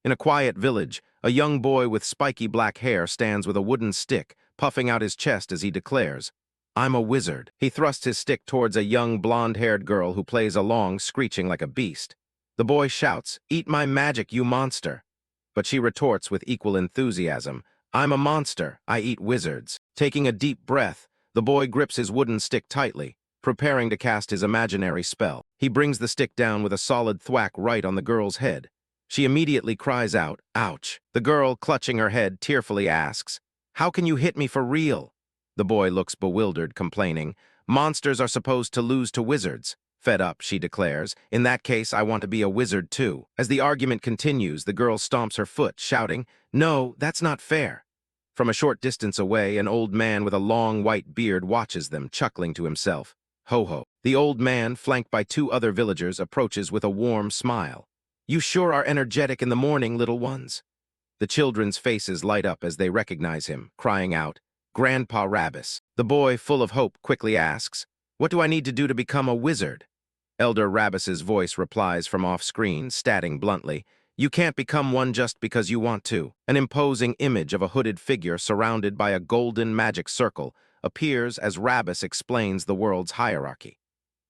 In a quiet village, a young boy with spiky black hair stands with a wooden stick, puffing out his chest as he declares, "I'm a wizard." He thrusts his stick towards a young blonde-haired girl who plays along, screeching like a beast. The boy shouts, "Eat my magic, you monster." But she retorts with equal enthusiasm, "I'm a monster, I eat wizards." Taking a deep breath, the boy grips his wooden stick tightly, preparing to cast his imaginary spell. He brings the stick down with a solid thwack right on the girl's head. She immediately cries out, "Ouch!" The girl, clutching her head, tearfully asks, "How can you hit me for real?" The boy looks bewildered, complaining, "Monsters are supposed to lose to wizards." Fed up, she declares, "In that case, I want to be a wizard too." As the argument continues, the girl stomps her foot, shouting, "No, that's not fair." From a short distance away, an old man with a long white beard watches them, chuckling to himself. Ho ho. The old man, flanked by two other villagers, approaches with a warm smile. "You sure are energetic in the morning, little ones." The children's faces light up as they recognize him, crying out, "Grandpa Rabbis." The boy, full of hope, quickly asks, "What do I need to do to become a wizard?" Elder Rabbis's voice replies from off-screen, stating bluntly, "You can't become one just because you want to." An imposing image of a hooded figure surrounded by a golden magic circle appears as Rabbis explains the world's hierarchy.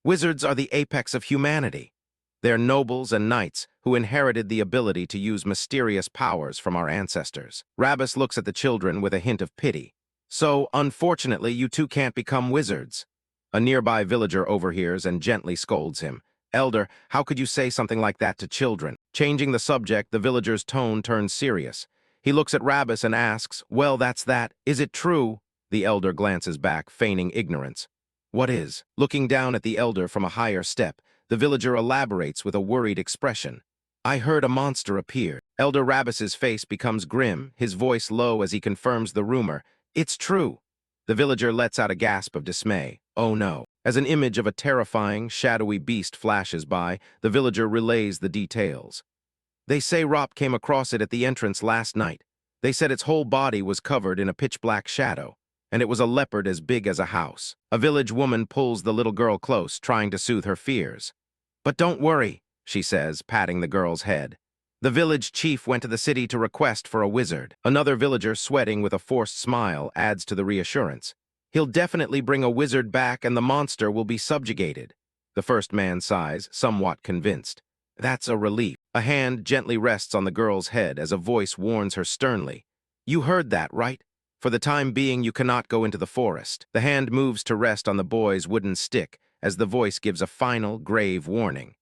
Wizards are the apex of humanity. They're nobles and knights who inherited the ability to use mysterious powers from our ancestors. Rabbis looks at the children with a hint of pity. "So, unfortunately, you two can't become wizards." A nearby villager overhears and gently scolds him. "Elder, how could you say something like that to children?" Changing the subject, the villager's tone turns serious. He looks at Rabbis and asks, "Well, that's that. Is it true?" The elder glances back, feigning ignorance. "What is?" Looking down at the elder from a higher step, the villager elaborates with a worried expression. "I heard a monster appear." Elder Rabbis's face becomes grim, his voice low as he confirms the rumor. "It's true." The villager lets out a gasp of dismay. "Oh no." As an image of a terrifying, shadowy beast flashes by, the villager relays the details. "They say Rop came across it at the entrance last night. They said its whole body was covered in a pitch-black shadow, and it was a leopard as big as a house." A village woman pulls the little girl close, trying to soothe her fears. "But don't worry," she says, patting the girl's head. "The village chief went to the city to request for a wizard." Another villager, sweating with a forced smile, adds to the reassurance. "He'll definitely bring a wizard back and the monster will be subjugated." The first man sighs, somewhat convinced. That's a relief. A hand gently rests on the girl's head as a voice warns her sternly. "You heard that, right? For the time being, you cannot go into the forest." The hand moves to rest on the boy's wooden stick as the voice gives a final, grave warning.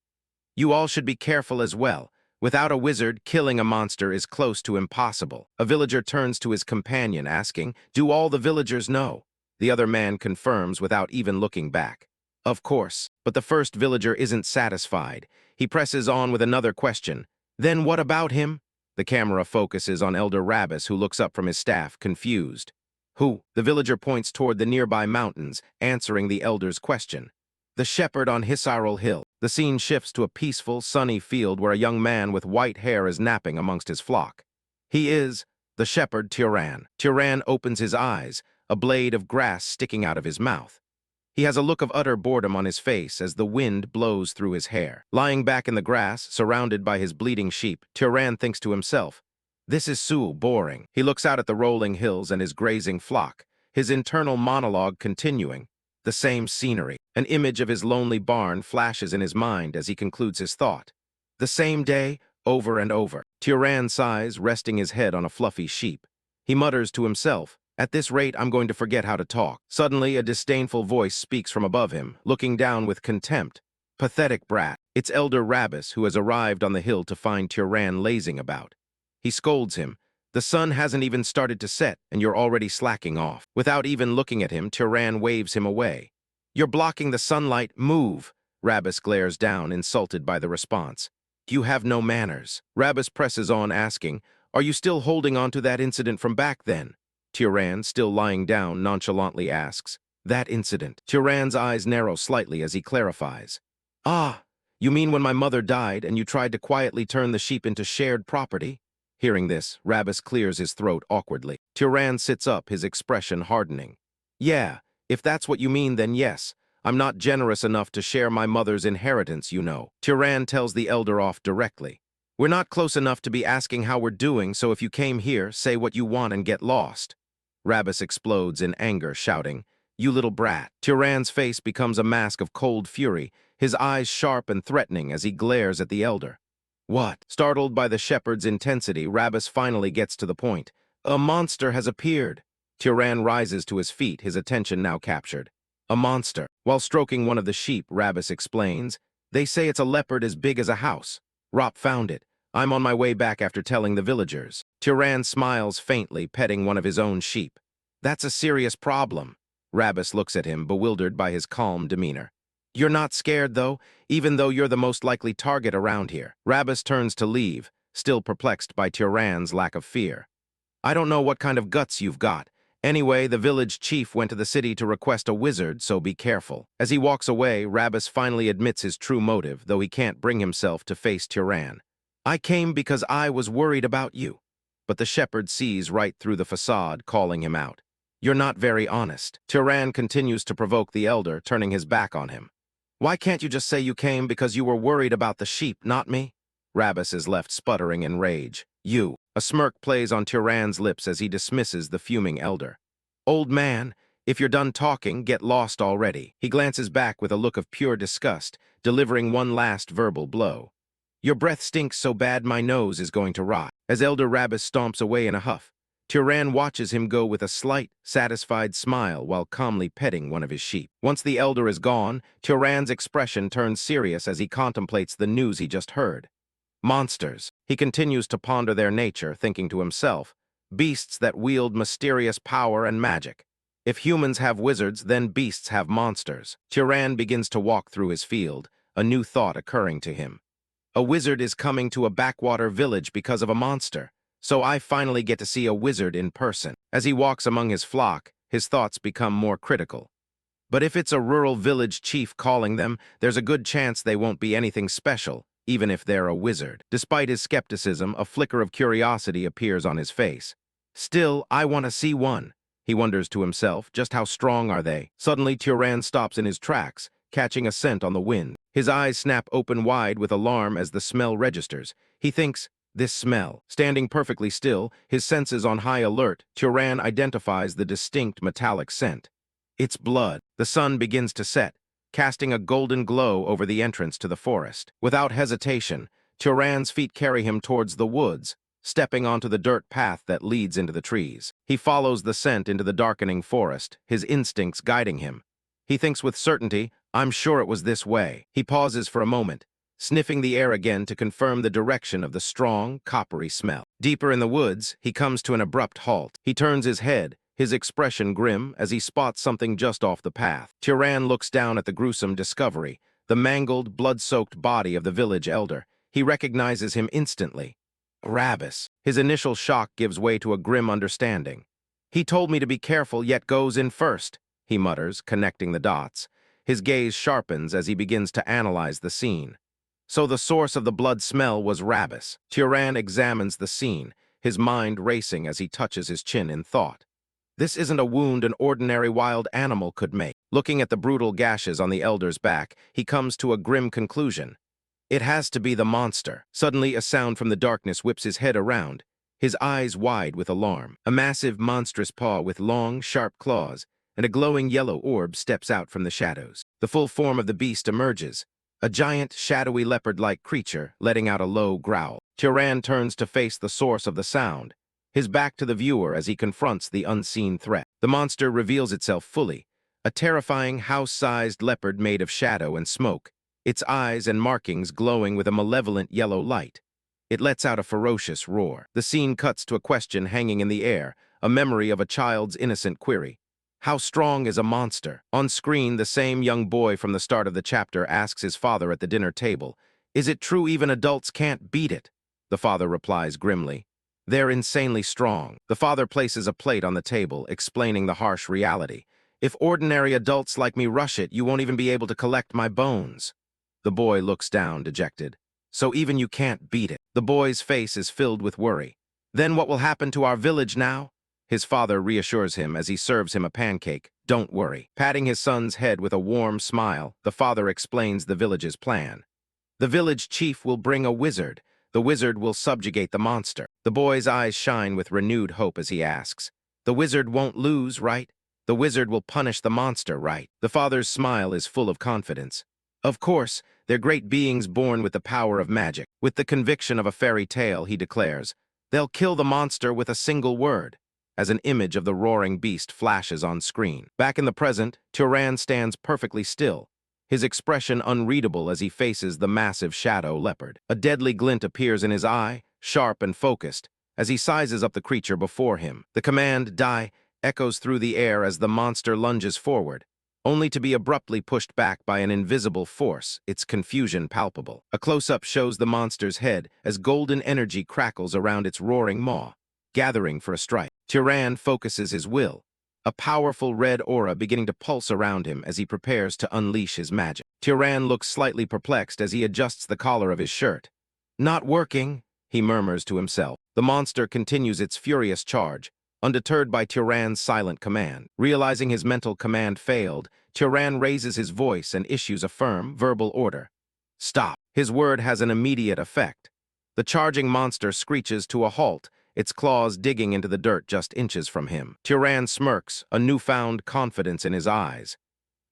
"You all should be careful as well. Without a wizard, killing a monster is close to impossible." A villager turns to his companion, asking, "Do all the villagers know?" The other man confirms without even looking back. "Of course." But the first villager isn't satisfied. He presses on with another question. "Then what about him?" The camera focuses on Elder Rabbis, who looks up from his staff, confused. "Who?" The villager points toward the nearby mountains, answering the elder's question. "The shepherd on Hisaril Hill." The scene shifts to a peaceful, sunny field where a young man with white hair is napping amongst his flock. He is the shepherd Turan. Turan opens his eyes, a blade of grass sticking out of his mouth. He has a look of utter boredom on his face as the wind blows through his hair. Lying back in the grass, surrounded by his bleeding sheep, Turan thinks to himself, "This is so boring." He looks out at the rolling hills and his grazing flock, his internal monologue continuing. The same scenery. An image of his lonely barn flashes in his mind as he concludes his thought. The same day, over and over. Turan sighs, resting his head on a fluffy sheep. He mutters to himself, "At this rate, I'm going to forget how to talk." Suddenly, a disdainful voice speaks from above him, looking down with contempt. "Pathetic brat." It's Elder Rabbis, who has arrived on the hill to find Turan lazing about. He scolds him. "The sun hasn't even started to set, and you're already slacking off." Without even looking at him, Turan waves him away. "You're blocking the sunlight. Move." Rabbis glares down, insulted by the response. "You have no manners." Rabbis presses on, asking, "Are you still holding on to that incident from back then?" Turan, still lying down, nonchalantly asks, "That incident?" Turan's eyes narrow slightly as he clarifies. "Ah, you mean when my mother died and you tried to quietly turn the sheep into shared property?" Hearing this, Rabbis clears his throat awkwardly. Turan sits up, his expression hardening. "Yeah, if that's what you mean, then yes. I'm not generous enough to share my mother's inheritance, you know." Turan tells the elder off directly. We're not close enough to be asking how we're doing, so if you came here, say what you want and get lost. Rabus explodes in anger, shouting, "You little brat." Turan's face becomes a mask of cold fury, his eyes sharp and threatening as he glares at the elder. What? Startled by the shepherd's intensity, Rabus finally gets to the point. A monster has appeared. Turan rises to his feet, his attention now captured. A monster. While stroking one of the sheep, Rabus explains, "They say it's a leopard as big as a house. Rop found it. I'm on my way back after telling the villagers." Turan smiles faintly, petting one of his own sheep. "That's a serious problem." Rabus looks at him, bewildered by his calm demeanor. "You're not scared, though, even though you're the most likely target around here." Rabus turns to leave, still perplexed by Turan's lack of fear. "I don't know what kind of guts you've got. Anyway, the village chief went to the city to request a wizard, so be careful." As he walks away, Rabus finally admits his true motive, though he can't bring himself to face Turan. "I came because I was worried about you." But the shepherd sees right through the facade, calling him out. "You're not very honest." Turan continues to provoke the elder, turning his back on him. "Why can't you just say you came because you were worried about the sheep, not me?" Rabus is left sputtering in rage. "You." A smirk plays on Turan's lips as he dismisses the fuming elder. "Old man, if you're done talking, get lost already." He glances back with a look of pure disgust, delivering one last verbal blow. "Your breath stinks so bad my nose is going to rot." As Elder Rabus stomps away in a huff, Turan watches him go with a slight, satisfied smile while calmly petting one of his sheep. Once the elder is gone, Turan's expression turns serious as he contemplates the news he just heard. Monsters. He continues to ponder their nature, thinking to himself, beasts that wield mysterious power and magic. If humans have wizards, then beasts have monsters. Turan begins to walk through his field, a new thought occurring to him. A wizard is coming to a backwater village because of a monster, so I finally get to see a wizard in person. As he walks among his flock, his thoughts become more critical. But if it's a rural village chief calling them, there's a good chance they won't be anything special, even if they're a wizard. Despite his skepticism, a flicker of curiosity appears on his face. "Still, I want to see one." He wonders to himself, just how strong are they? Suddenly, Turan stops in his tracks, catching a scent on the wind. His eyes snap open wide with alarm as the smell registers. He thinks, this smell. Standing perfectly still, his senses on high alert, Turan identifies the distinct metallic scent. It's blood. The sun begins to set, casting a golden glow over the entrance to the forest. Without hesitation, Turan's feet carry him towards the woods, stepping onto the dirt path that leads into the trees. He follows the scent into the darkening forest, his instincts guiding him. He thinks with certainty, I'm sure it was this way. He pauses for a moment, sniffing the air again to confirm the direction of the strong, coppery smell. Deeper in the woods, he comes to an abrupt halt. He turns his head, his expression grim as he spots something just off the path. Turan looks down at the gruesome discovery, the mangled, blood-soaked body of the village elder. He recognizes him instantly. Rabus. His initial shock gives way to a grim understanding. "He told me to be careful, yet goes in first," he mutters, connecting the dots. His gaze sharpens as he begins to analyze the scene. So the source of the blood smell was Rabus. Turan examines the scene, his mind racing as he touches his chin in thought. This isn't a wound an ordinary wild animal could make. Looking at the brutal gashes on the elder's back, he comes to a grim conclusion. It has to be the monster. Suddenly, a sound from the darkness whips his head around, his eyes wide with alarm. A massive, monstrous paw with long, sharp claws and a glowing yellow orb steps out from the shadows. The full form of the beast emerges, a giant, shadowy leopard-like creature letting out a low growl. Turan turns to face the source of the sound, his back to the viewer as he confronts the unseen threat. The monster reveals itself fully, a terrifying house-sized leopard made of shadow and smoke, its eyes and markings glowing with a malevolent yellow light. It lets out a ferocious roar. The scene cuts to a question hanging in the air, a memory of a child's innocent query. How strong is a monster? On screen, the same young boy from the start of the chapter asks his father at the dinner table, "Is it true even adults can't beat it?" The father replies grimly, "They're insanely strong." The father places a plate on the table, explaining the harsh reality. "If ordinary adults like me rush it, you won't even be able to collect my bones." The boy looks down, dejected. "So even you can't beat it." The boy's face is filled with worry. "Then what will happen to our village now?" His father reassures him as he serves him a pancake. "Don't worry." Patting his son's head with a warm smile, the father explains the village's plan. The village chief will bring a wizard, The wizard will subjugate the monster. The boy's eyes shine with renewed hope as he asks, "The wizard won't lose, right? The wizard will punish the monster, right?" The father's smile is full of confidence. Of course, they're great beings born with the power of magic. With the conviction of a fairy tale, he declares, "They'll kill the monster with a single word," as an image of the roaring beast flashes on screen. Back in the present, Turan stands perfectly still, his expression unreadable as he faces the massive shadow leopard. A deadly glint appears in his eye, sharp and focused, as he sizes up the creature before him. The command, "Die," echoes through the air as the monster lunges forward, only to be abruptly pushed back by an invisible force, its confusion palpable. A close-up shows the monster's head as golden energy crackles around its roaring maw, gathering for a strike. Turan focuses his will, a powerful red aura beginning to pulse around him as he prepares to unleash his magic. Turan looks slightly perplexed as he adjusts the collar of his shirt. "Not working," he murmurs to himself. The monster continues its furious charge, undeterred by Turan's silent command. Realizing his mental command failed, Turan raises his voice and issues a firm, verbal order. "Stop." His word has an immediate effect. The charging monster screeches to a halt, its claws digging into the dirt just inches from him. Turan smirks, a newfound confidence in his eyes.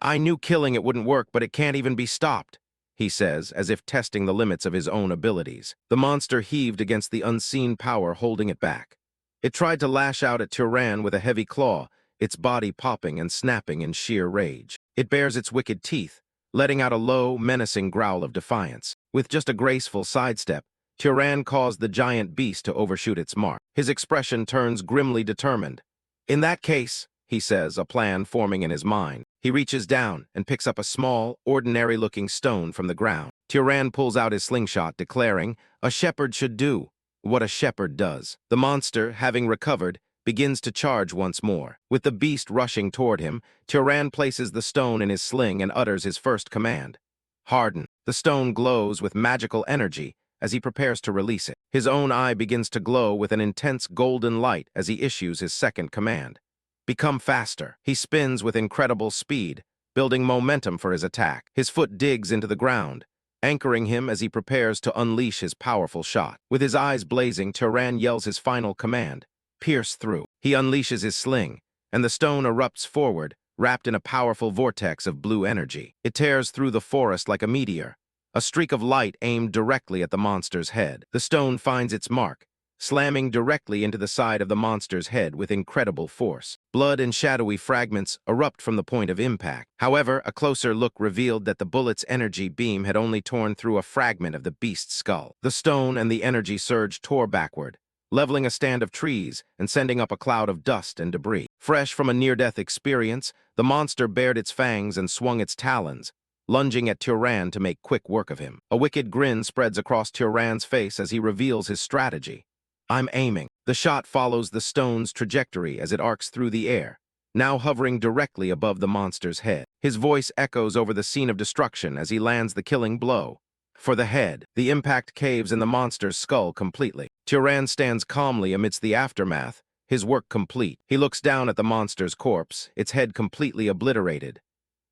"I knew killing it wouldn't work, but it can't even be stopped," he says, as if testing the limits of his own abilities. The monster heaved against the unseen power holding it back. It tried to lash out at Turan with a heavy claw, its body popping and snapping in sheer rage. It bares its wicked teeth, letting out a low, menacing growl of defiance. With just a graceful sidestep, Turan caused the giant beast to overshoot its mark. His expression turns grimly determined. "In that case," he says, a plan forming in his mind. He reaches down and picks up a small, ordinary-looking stone from the ground. Turan pulls out his slingshot, declaring, "A shepherd should do what a shepherd does." The monster, having recovered, begins to charge once more. With the beast rushing toward him, Turan places the stone in his sling and utters his first command. "Harden." The stone glows with magical energy as he prepares to release it. His own eye begins to glow with an intense golden light as he issues his second command. "Become faster." He spins with incredible speed, building momentum for his attack. His foot digs into the ground, anchoring him as he prepares to unleash his powerful shot. With his eyes blazing, Turan yells his final command, "Pierce through." He unleashes his sling, and the stone erupts forward, wrapped in a powerful vortex of blue energy. It tears through the forest like a meteor, a streak of light aimed directly at the monster's head. The stone finds its mark, slamming directly into the side of the monster's head with incredible force. Blood and shadowy fragments erupt from the point of impact. However, a closer look revealed that the bullet's energy beam had only torn through a fragment of the beast's skull. The stone and the energy surge tore backward, leveling a stand of trees and sending up a cloud of dust and debris. Fresh from a near-death experience, the monster bared its fangs and swung its talons, lunging at Turan to make quick work of him. A wicked grin spreads across Turan's face as he reveals his strategy. "I'm aiming." The shot follows the stone's trajectory as it arcs through the air, now hovering directly above the monster's head. His voice echoes over the scene of destruction as he lands the killing blow. For the head, the impact caves in the monster's skull completely. Turan stands calmly amidst the aftermath, his work complete. He looks down at the monster's corpse, its head completely obliterated.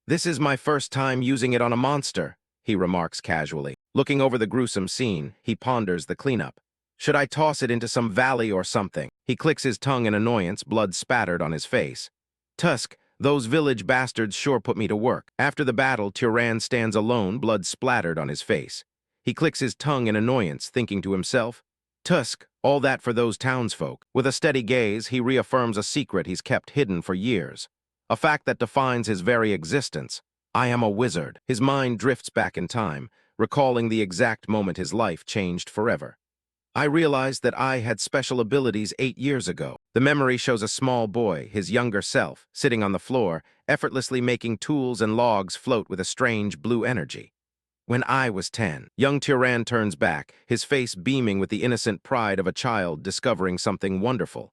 "This is my first time using it on a monster," he remarks casually. Looking over the gruesome scene, he ponders the cleanup. "Should I toss it into some valley or something?" He clicks his tongue in annoyance, blood spattered on his face. "Tusk, those village bastards sure put me to work." After the battle, Turan stands alone, blood splattered on his face. He clicks his tongue in annoyance, thinking to himself, "Tusk, all that for those townsfolk." With a steady gaze, he reaffirms a secret he's kept hidden for years, a fact that defines his very existence. "I am a wizard." His mind drifts back in time, recalling the exact moment his life changed forever. "I realized that I had special abilities 8 years ago." The memory shows a small boy, his younger self, sitting on the floor, effortlessly making tools and logs float with a strange blue energy. "When I was 10. Young Turan turns back, his face beaming with the innocent pride of a child discovering something wonderful.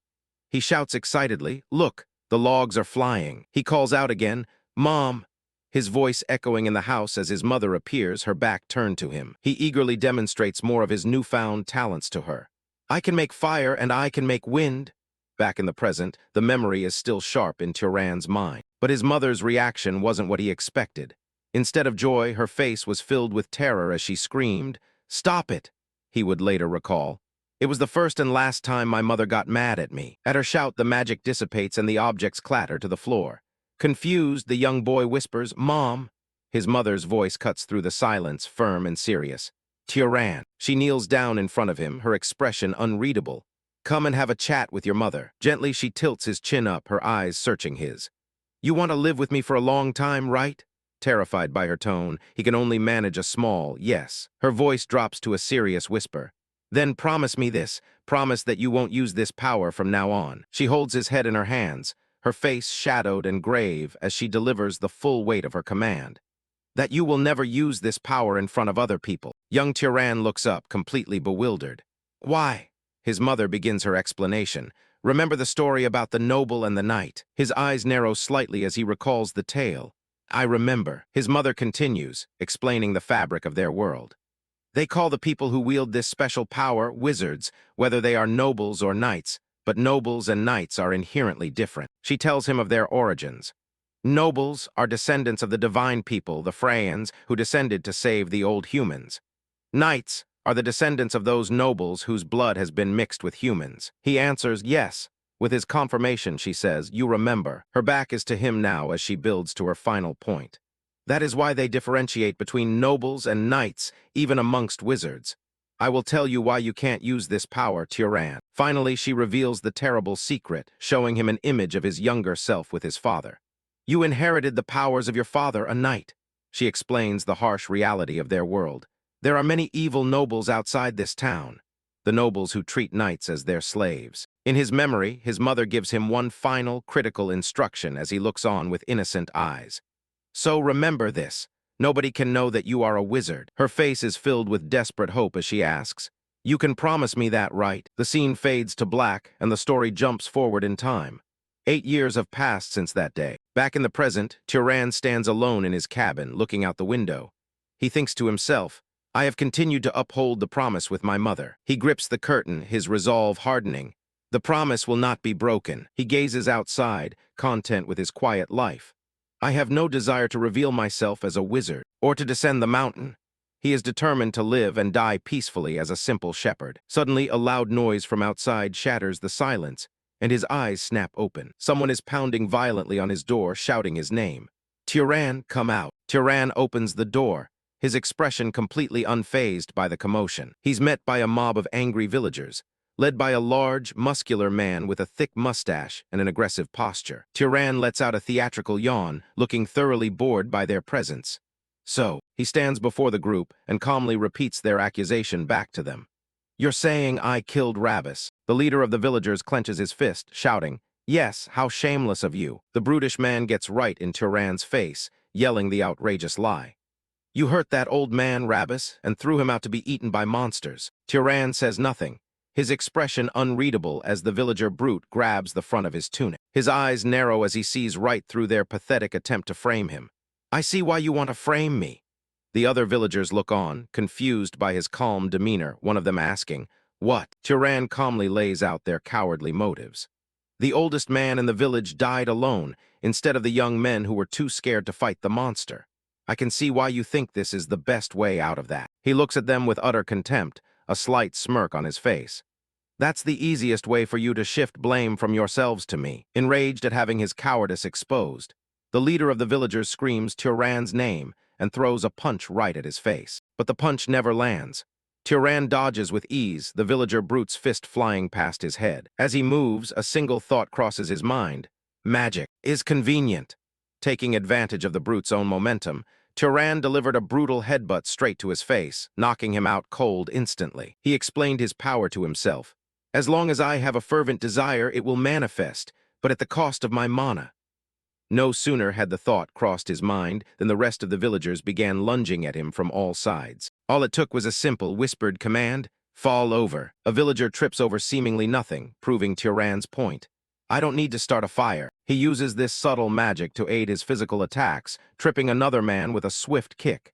He shouts excitedly, "Look, the logs are flying." He calls out again, "Mom!" his voice echoing in the house as his mother appears, her back turned to him. He eagerly demonstrates more of his newfound talents to her. "I can make fire and I can make wind." Back in the present, the memory is still sharp in Turan's mind. But his mother's reaction wasn't what he expected. Instead of joy, her face was filled with terror as she screamed, "Stop it!" he would later recall. It was the first and last time my mother got mad at me. At her shout, the magic dissipates and the objects clatter to the floor. Confused, the young boy whispers, "Mom." His mother's voice cuts through the silence, firm and serious. "Turan." She kneels down in front of him, her expression unreadable. "Come and have a chat with your mother." Gently, she tilts his chin up, her eyes searching his. "You want to live with me for a long time, right?" Terrified by her tone, he can only manage a small yes. Her voice drops to a serious whisper. "Then promise me this. Promise that you won't use this power from now on." She holds his head in her hands, her face shadowed and grave as she delivers the full weight of her command. "That you will never use this power in front of other people." Young Turan looks up, completely bewildered. "Why?" His mother begins her explanation. "Remember the story about the noble and the knight?" His eyes narrow slightly as he recalls the tale. "I remember." His mother continues, explaining the fabric of their world. "They call the people who wield this special power wizards, whether they are nobles or knights, but nobles and knights are inherently different." She tells him of their origins. Nobles are descendants of the divine people, the Freyans, who descended to save the old humans. Knights are the descendants of those nobles whose blood has been mixed with humans. He answers, yes. With his confirmation, she says, "You remember." Her back is to him now as she builds to her final point. "That is why they differentiate between nobles and knights, even amongst wizards. I will tell you why you can't use this power, Turan." Finally, she reveals the terrible secret, showing him an image of his younger self with his father. "You inherited the powers of your father, a knight." She explains the harsh reality of their world. "There are many evil nobles outside this town, the nobles who treat knights as their slaves." In his memory, his mother gives him one final, critical instruction as he looks on with innocent eyes. "So remember this. Nobody can know that you are a wizard." Her face is filled with desperate hope as she asks, "You can promise me that, right?" The scene fades to black, and the story jumps forward in time. 8 years have passed since that day. Back in the present, Turan stands alone in his cabin, looking out the window. He thinks to himself, "I have continued to uphold the promise with my mother." He grips the curtain, his resolve hardening. The promise will not be broken. He gazes outside, content with his quiet life. "I have no desire to reveal myself as a wizard, or to descend the mountain." He is determined to live and die peacefully as a simple shepherd. Suddenly, a loud noise from outside shatters the silence, and his eyes snap open. Someone is pounding violently on his door, shouting his name. "Turan, come out." Turan opens the door, his expression completely unfazed by the commotion. He's met by a mob of angry villagers, led by a large, muscular man with a thick mustache and an aggressive posture. Turan lets out a theatrical yawn, looking thoroughly bored by their presence. So, he stands before the group and calmly repeats their accusation back to them. "You're saying I killed Rabbis." The leader of the villagers clenches his fist, shouting, "Yes, how shameless of you." The brutish man gets right in Turan's face, yelling the outrageous lie. "You hurt that old man, Rabbis, and threw him out to be eaten by monsters." Turan says nothing, his expression unreadable as the villager brute grabs the front of his tunic. His eyes narrow as he sees right through their pathetic attempt to frame him. "I see why you want to frame me." The other villagers look on, confused by his calm demeanor, one of them asking, "What?" Turan calmly lays out their cowardly motives. "The oldest man in the village died alone, instead of the young men who were too scared to fight the monster. I can see why you think this is the best way out of that." He looks at them with utter contempt, a slight smirk on his face. "That's the easiest way for you to shift blame from yourselves to me." Enraged at having his cowardice exposed, the leader of the villagers screams Turan's name and throws a punch right at his face. But the punch never lands. Turan dodges with ease, the villager brute's fist flying past his head. As he moves, a single thought crosses his mind. Magic is convenient. Taking advantage of the brute's own momentum, Turan delivered a brutal headbutt straight to his face, knocking him out cold instantly. He explained his power to himself. "As long as I have a fervent desire, it will manifest, but at the cost of my mana." No sooner had the thought crossed his mind than the rest of the villagers began lunging at him from all sides. All it took was a simple, whispered command, "Fall over." A villager trips over seemingly nothing, proving Turan's point. "I don't need to start a fire." He uses this subtle magic to aid his physical attacks, tripping another man with a swift kick.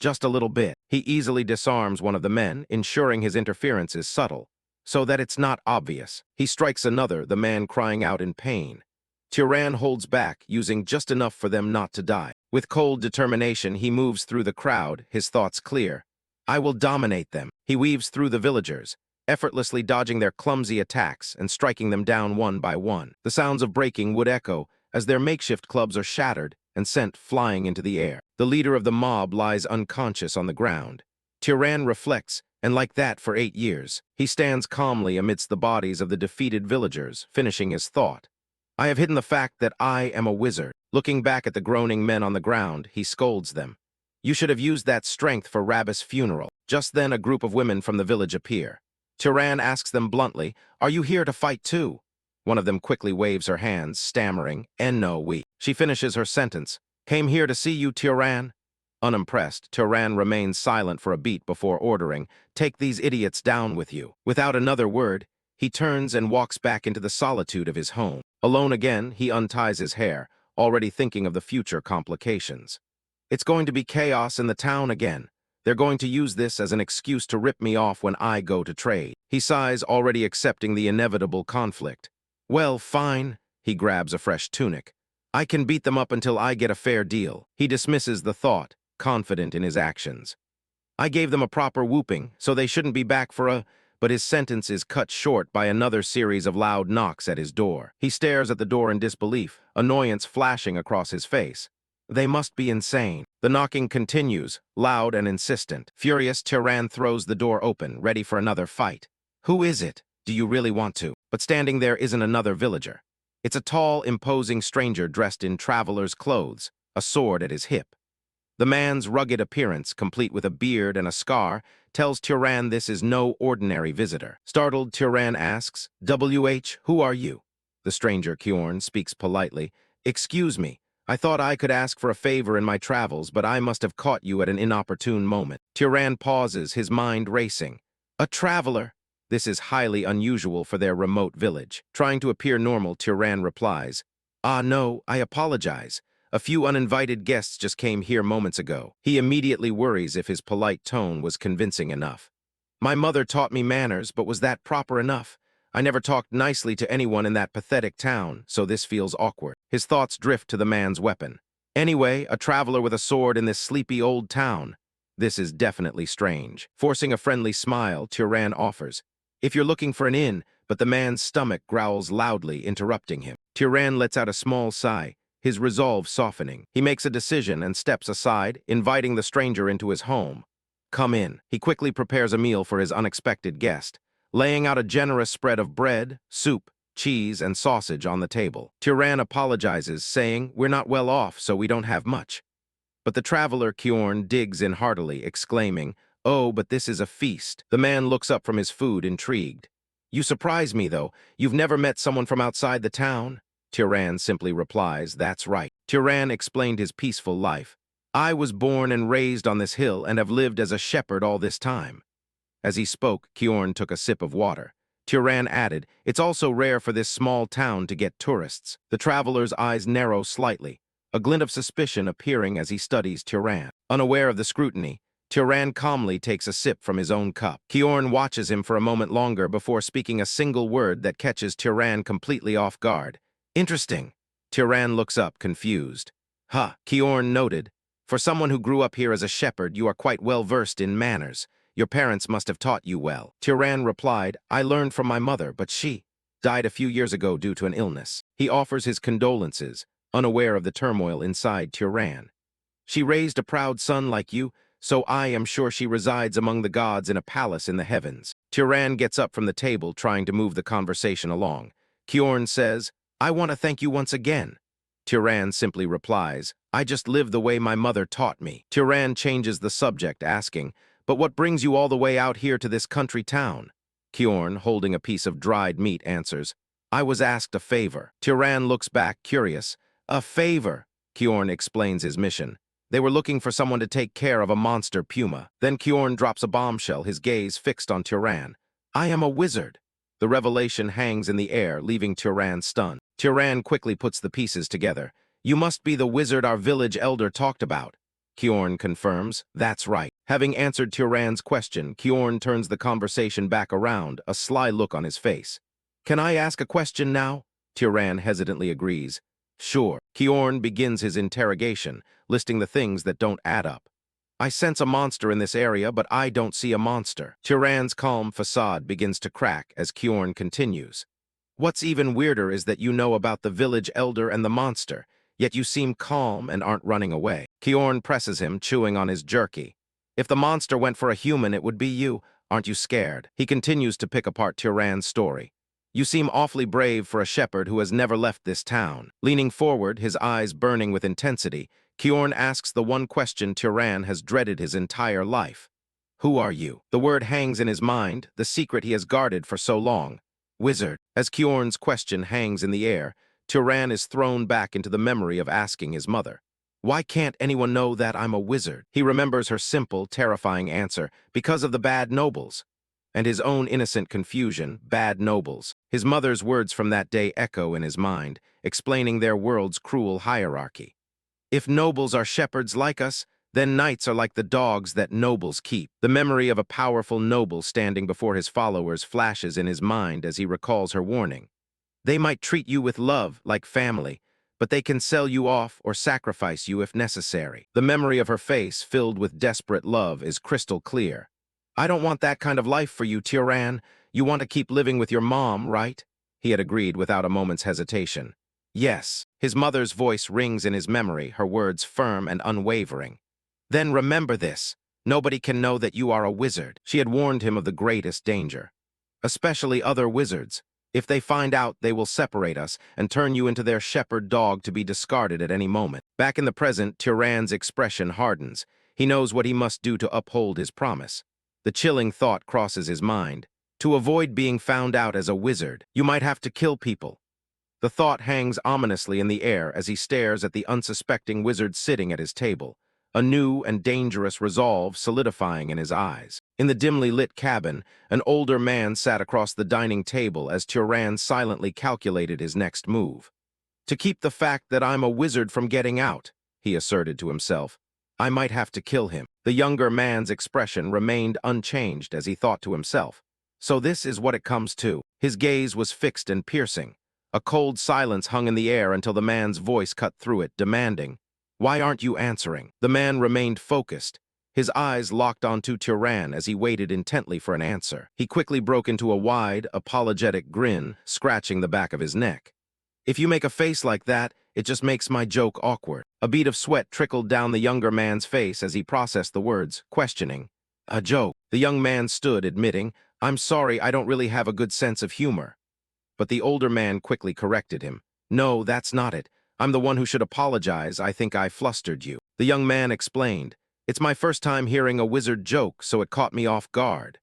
Just a little bit. He easily disarms one of the men, ensuring his interference is subtle, so that it's not obvious. He strikes another, the man crying out in pain. Turan holds back, using just enough for them not to die. With cold determination, he moves through the crowd, his thoughts clear. I will dominate them. He weaves through the villagers, effortlessly dodging their clumsy attacks and striking them down one by one. The sounds of breaking would echo as their makeshift clubs are shattered and sent flying into the air. The leader of the mob lies unconscious on the ground. Turan reflects, and like that for 8 years, he stands calmly amidst the bodies of the defeated villagers, finishing his thought. I have hidden the fact that I am a wizard. Looking back at the groaning men on the ground, he scolds them. You should have used that strength for Rabbis' funeral. Just then a group of women from the village appear. Turan asks them bluntly, "Are you here to fight too?" One of them quickly waves her hands, stammering, "No, we." She finishes her sentence, "Came here to see you, Turan." Unimpressed, Turan remains silent for a beat before ordering, "Take these idiots down with you." Without another word, he turns and walks back into the solitude of his home. Alone again, he unties his hair, already thinking of the future complications. It's going to be chaos in the town again. They're going to use this as an excuse to rip me off when I go to trade. He sighs, already accepting the inevitable conflict. Well, fine. He grabs a fresh tunic. I can beat them up until I get a fair deal. He dismisses the thought, confident in his actions. I gave them a proper whooping, so they shouldn't be back for a... But his sentence is cut short by another series of loud knocks at his door. He stares at the door in disbelief, annoyance flashing across his face. They must be insane. The knocking continues, loud and insistent. Furious, Turan throws the door open, ready for another fight. Who is it? Do you really want to? But standing there isn't another villager. It's a tall, imposing stranger dressed in traveler's clothes, a sword at his hip. The man's rugged appearance, complete with a beard and a scar, tells Turan this is no ordinary visitor. Startled, Turan asks, "WH, who are you?" The stranger, Kjorn, speaks politely. "Excuse me. I thought I could ask for a favor in my travels, but I must have caught you at an inopportune moment." Turan pauses, his mind racing. A traveler? This is highly unusual for their remote village. Trying to appear normal, Turan replies, "Ah, no, I apologize. A few uninvited guests just came here moments ago." He immediately worries if his polite tone was convincing enough. "My mother taught me manners, but was that proper enough? I never talked nicely to anyone in that pathetic town, so this feels awkward." His thoughts drift to the man's weapon. Anyway, a traveler with a sword in this sleepy old town. This is definitely strange. Forcing a friendly smile, Turan offers, "If you're looking for an inn," but the man's stomach growls loudly, interrupting him. Turan lets out a small sigh, his resolve softening. He makes a decision and steps aside, inviting the stranger into his home. "Come in." He quickly prepares a meal for his unexpected guest, laying out a generous spread of bread, soup, cheese, and sausage on the table. Turan apologizes, saying, "We're not well off, so we don't have much." But the traveler, Kjorn, digs in heartily, exclaiming, "Oh, but this is a feast." The man looks up from his food, intrigued. "You surprise me, though. You've never met someone from outside the town?" Turan simply replies, "That's right." Turan explained his peaceful life. "I was born and raised on this hill and have lived as a shepherd all this time." As he spoke, Kjorn took a sip of water. Turan added, "It's also rare for this small town to get tourists." The traveler's eyes narrow slightly, a glint of suspicion appearing as he studies Turan. Unaware of the scrutiny, Turan calmly takes a sip from his own cup. Kjorn watches him for a moment longer before speaking a single word that catches Turan completely off guard. "Interesting." Turan looks up, confused. "Huh," Kjorn noted. "For someone who grew up here as a shepherd, you are quite well versed in manners. Your parents must have taught you well." Turan replied, "I learned from my mother, but she died a few years ago due to an illness." He offers his condolences, unaware of the turmoil inside Turan. "She raised a proud son like you, so I am sure she resides among the gods in a palace in the heavens." Turan gets up from the table, trying to move the conversation along. Kjorn says, "I want to thank you once again." Turan simply replies, "I just live the way my mother taught me." Turan changes the subject, asking, "But what brings you all the way out here to this country town?" Kjorn, holding a piece of dried meat, answers, "I was asked a favor." Turan looks back, curious. "A favor?" Kjorn explains his mission. They were looking for someone to take care of a monster puma. Then Kjorn drops a bombshell, his gaze fixed on Turan. "I am a wizard." The revelation hangs in the air, leaving Turan stunned. Turan quickly puts the pieces together. "You must be the wizard our village elder talked about." Kjorn confirms, "That's right." Having answered Turan's question, Kjorn turns the conversation back around, a sly look on his face. "Can I ask a question now?" Turan hesitantly agrees. "Sure." Kjorn begins his interrogation, listing the things that don't add up. I sense a monster in this area, but I don't see a monster. Turan's calm facade begins to crack as Kjorn continues. What's even weirder is that you know about the village elder and the monster, yet you seem calm and aren't running away. Kjorn presses him, chewing on his jerky. If the monster went for a human, it would be you. Aren't you scared? He continues to pick apart Turan's story. You seem awfully brave for a shepherd who has never left this town. Leaning forward, his eyes burning with intensity, Kjorn asks the one question Turan has dreaded his entire life. Who are you? The word hangs in his mind, the secret he has guarded for so long. Wizard. As Kjorn's question hangs in the air, Turan is thrown back into the memory of asking his mother. Why can't anyone know that I'm a wizard? He remembers her simple, terrifying answer, because of the bad nobles. And his own innocent confusion, bad nobles. His mother's words from that day echo in his mind, explaining their world's cruel hierarchy. If nobles are shepherds like us, then knights are like the dogs that nobles keep. The memory of a powerful noble standing before his followers flashes in his mind as he recalls her warning. They might treat you with love, like family, but they can sell you off or sacrifice you if necessary. The memory of her face, filled with desperate love, is crystal clear. I don't want that kind of life for you, Turan. You want to keep living with your mom, right? He had agreed without a moment's hesitation. Yes. His mother's voice rings in his memory, her words firm and unwavering. Then remember this. Nobody can know that you are a wizard. She had warned him of the greatest danger. Especially other wizards. If they find out, they will separate us and turn you into their shepherd dog to be discarded at any moment. Back in the present, Turan's expression hardens. He knows what he must do to uphold his promise. The chilling thought crosses his mind. To avoid being found out as a wizard, you might have to kill people. The thought hangs ominously in the air as he stares at the unsuspecting wizard sitting at his table, a new and dangerous resolve solidifying in his eyes. In the dimly lit cabin, an older man sat across the dining table as Turan silently calculated his next move. To keep the fact that I'm a wizard from getting out, he asserted to himself, I might have to kill him. The younger man's expression remained unchanged as he thought to himself. So this is what it comes to. His gaze was fixed and piercing. A cold silence hung in the air until the man's voice cut through it, demanding, Why aren't you answering? The man remained focused, his eyes locked onto Turan as he waited intently for an answer. He quickly broke into a wide, apologetic grin, scratching the back of his neck. If you make a face like that, it just makes my joke awkward. A bead of sweat trickled down the younger man's face as he processed the words, questioning. A joke. The young man stood, admitting, I'm sorry, I don't really have a good sense of humor. But the older man quickly corrected him. No, that's not it. I'm the one who should apologize. I think I flustered you. The young man explained. It's my first time hearing a wizard joke, so it caught me off guard.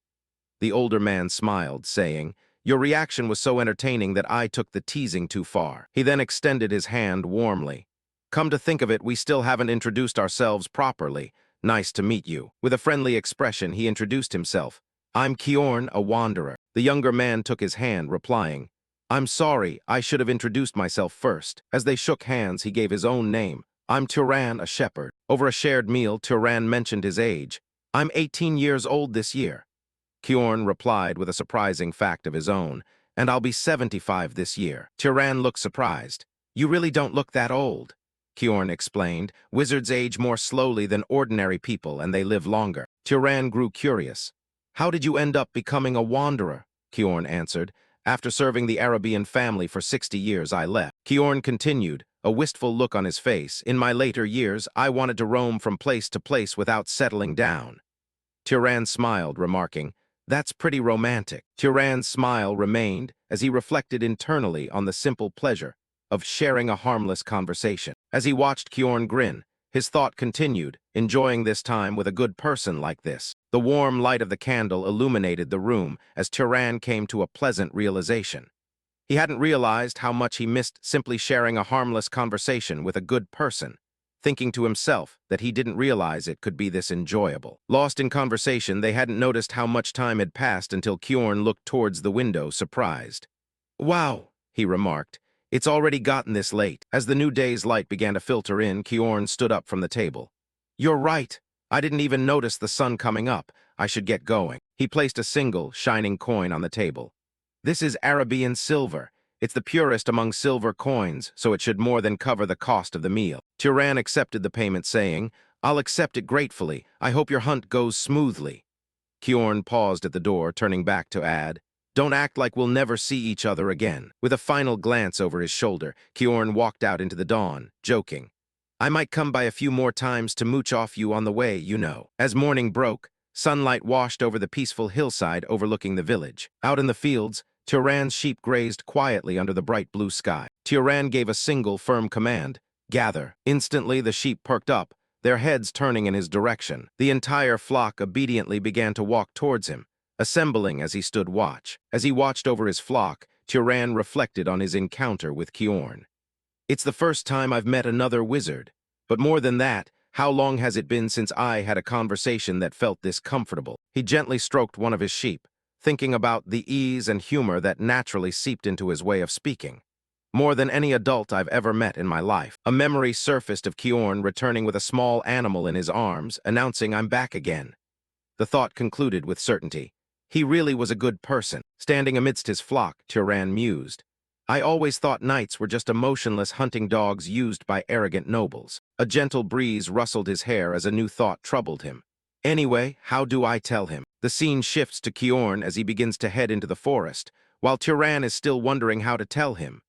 The older man smiled, saying, Your reaction was so entertaining that I took the teasing too far. He then extended his hand warmly. Come to think of it, we still haven't introduced ourselves properly. Nice to meet you. With a friendly expression, he introduced himself. I'm Kjorn, a wanderer. The younger man took his hand, replying, I'm sorry, I should have introduced myself first. As they shook hands, he gave his own name. I'm Turan, a shepherd. Over a shared meal, Turan mentioned his age. I'm 18 years old this year. Kjorn replied with a surprising fact of his own, and I'll be 75 this year. Turan looked surprised. You really don't look that old. Kjorn explained. Wizards age more slowly than ordinary people, and they live longer. Turan grew curious. How did you end up becoming a wanderer? Kjorn answered. After serving the Arabian family for 60 years, I left. Kjorn continued, a wistful look on his face. In my later years, I wanted to roam from place to place without settling down. Turan smiled, remarking, That's pretty romantic. Turan's smile remained as he reflected internally on the simple pleasure of sharing a harmless conversation. As he watched Kjorn grin, his thought continued, enjoying this time with a good person like this. The warm light of the candle illuminated the room as Turan came to a pleasant realization. He hadn't realized how much he missed simply sharing a harmless conversation with a good person, thinking to himself that he didn't realize it could be this enjoyable. Lost in conversation, they hadn't noticed how much time had passed until Kjorn looked towards the window, surprised. Wow, he remarked. It's already gotten this late. As the new day's light began to filter in, Kjorn stood up from the table. You're right. I didn't even notice the sun coming up. I should get going. He placed a single, shining coin on the table. This is Arabian silver. It's the purest among silver coins, so it should more than cover the cost of the meal. Turan accepted the payment, saying, I'll accept it gratefully. I hope your hunt goes smoothly. Kjorn paused at the door, turning back to add, don't act like we'll never see each other again. With a final glance over his shoulder, Kjorn walked out into the dawn, joking. I might come by a few more times to mooch off you on the way, you know. As morning broke, sunlight washed over the peaceful hillside overlooking the village. Out in the fields, Turan's sheep grazed quietly under the bright blue sky. Turan gave a single firm command, gather. Instantly the sheep perked up, their heads turning in his direction. The entire flock obediently began to walk towards him, assembling as he stood watch. As he watched over his flock, Turan reflected on his encounter with Kjorn. It's the first time I've met another wizard, but more than that, how long has it been since I had a conversation that felt this comfortable? He gently stroked one of his sheep, thinking about the ease and humor that naturally seeped into his way of speaking. More than any adult I've ever met in my life. A memory surfaced of Kjorn returning with a small animal in his arms, announcing I'm back again. The thought concluded with certainty. He really was a good person. Standing amidst his flock, Turan mused. I always thought knights were just emotionless hunting dogs used by arrogant nobles. A gentle breeze rustled his hair as a new thought troubled him. Anyway, how do I tell him? The scene shifts to Kjorn as he begins to head into the forest, while Turan is still wondering how to tell him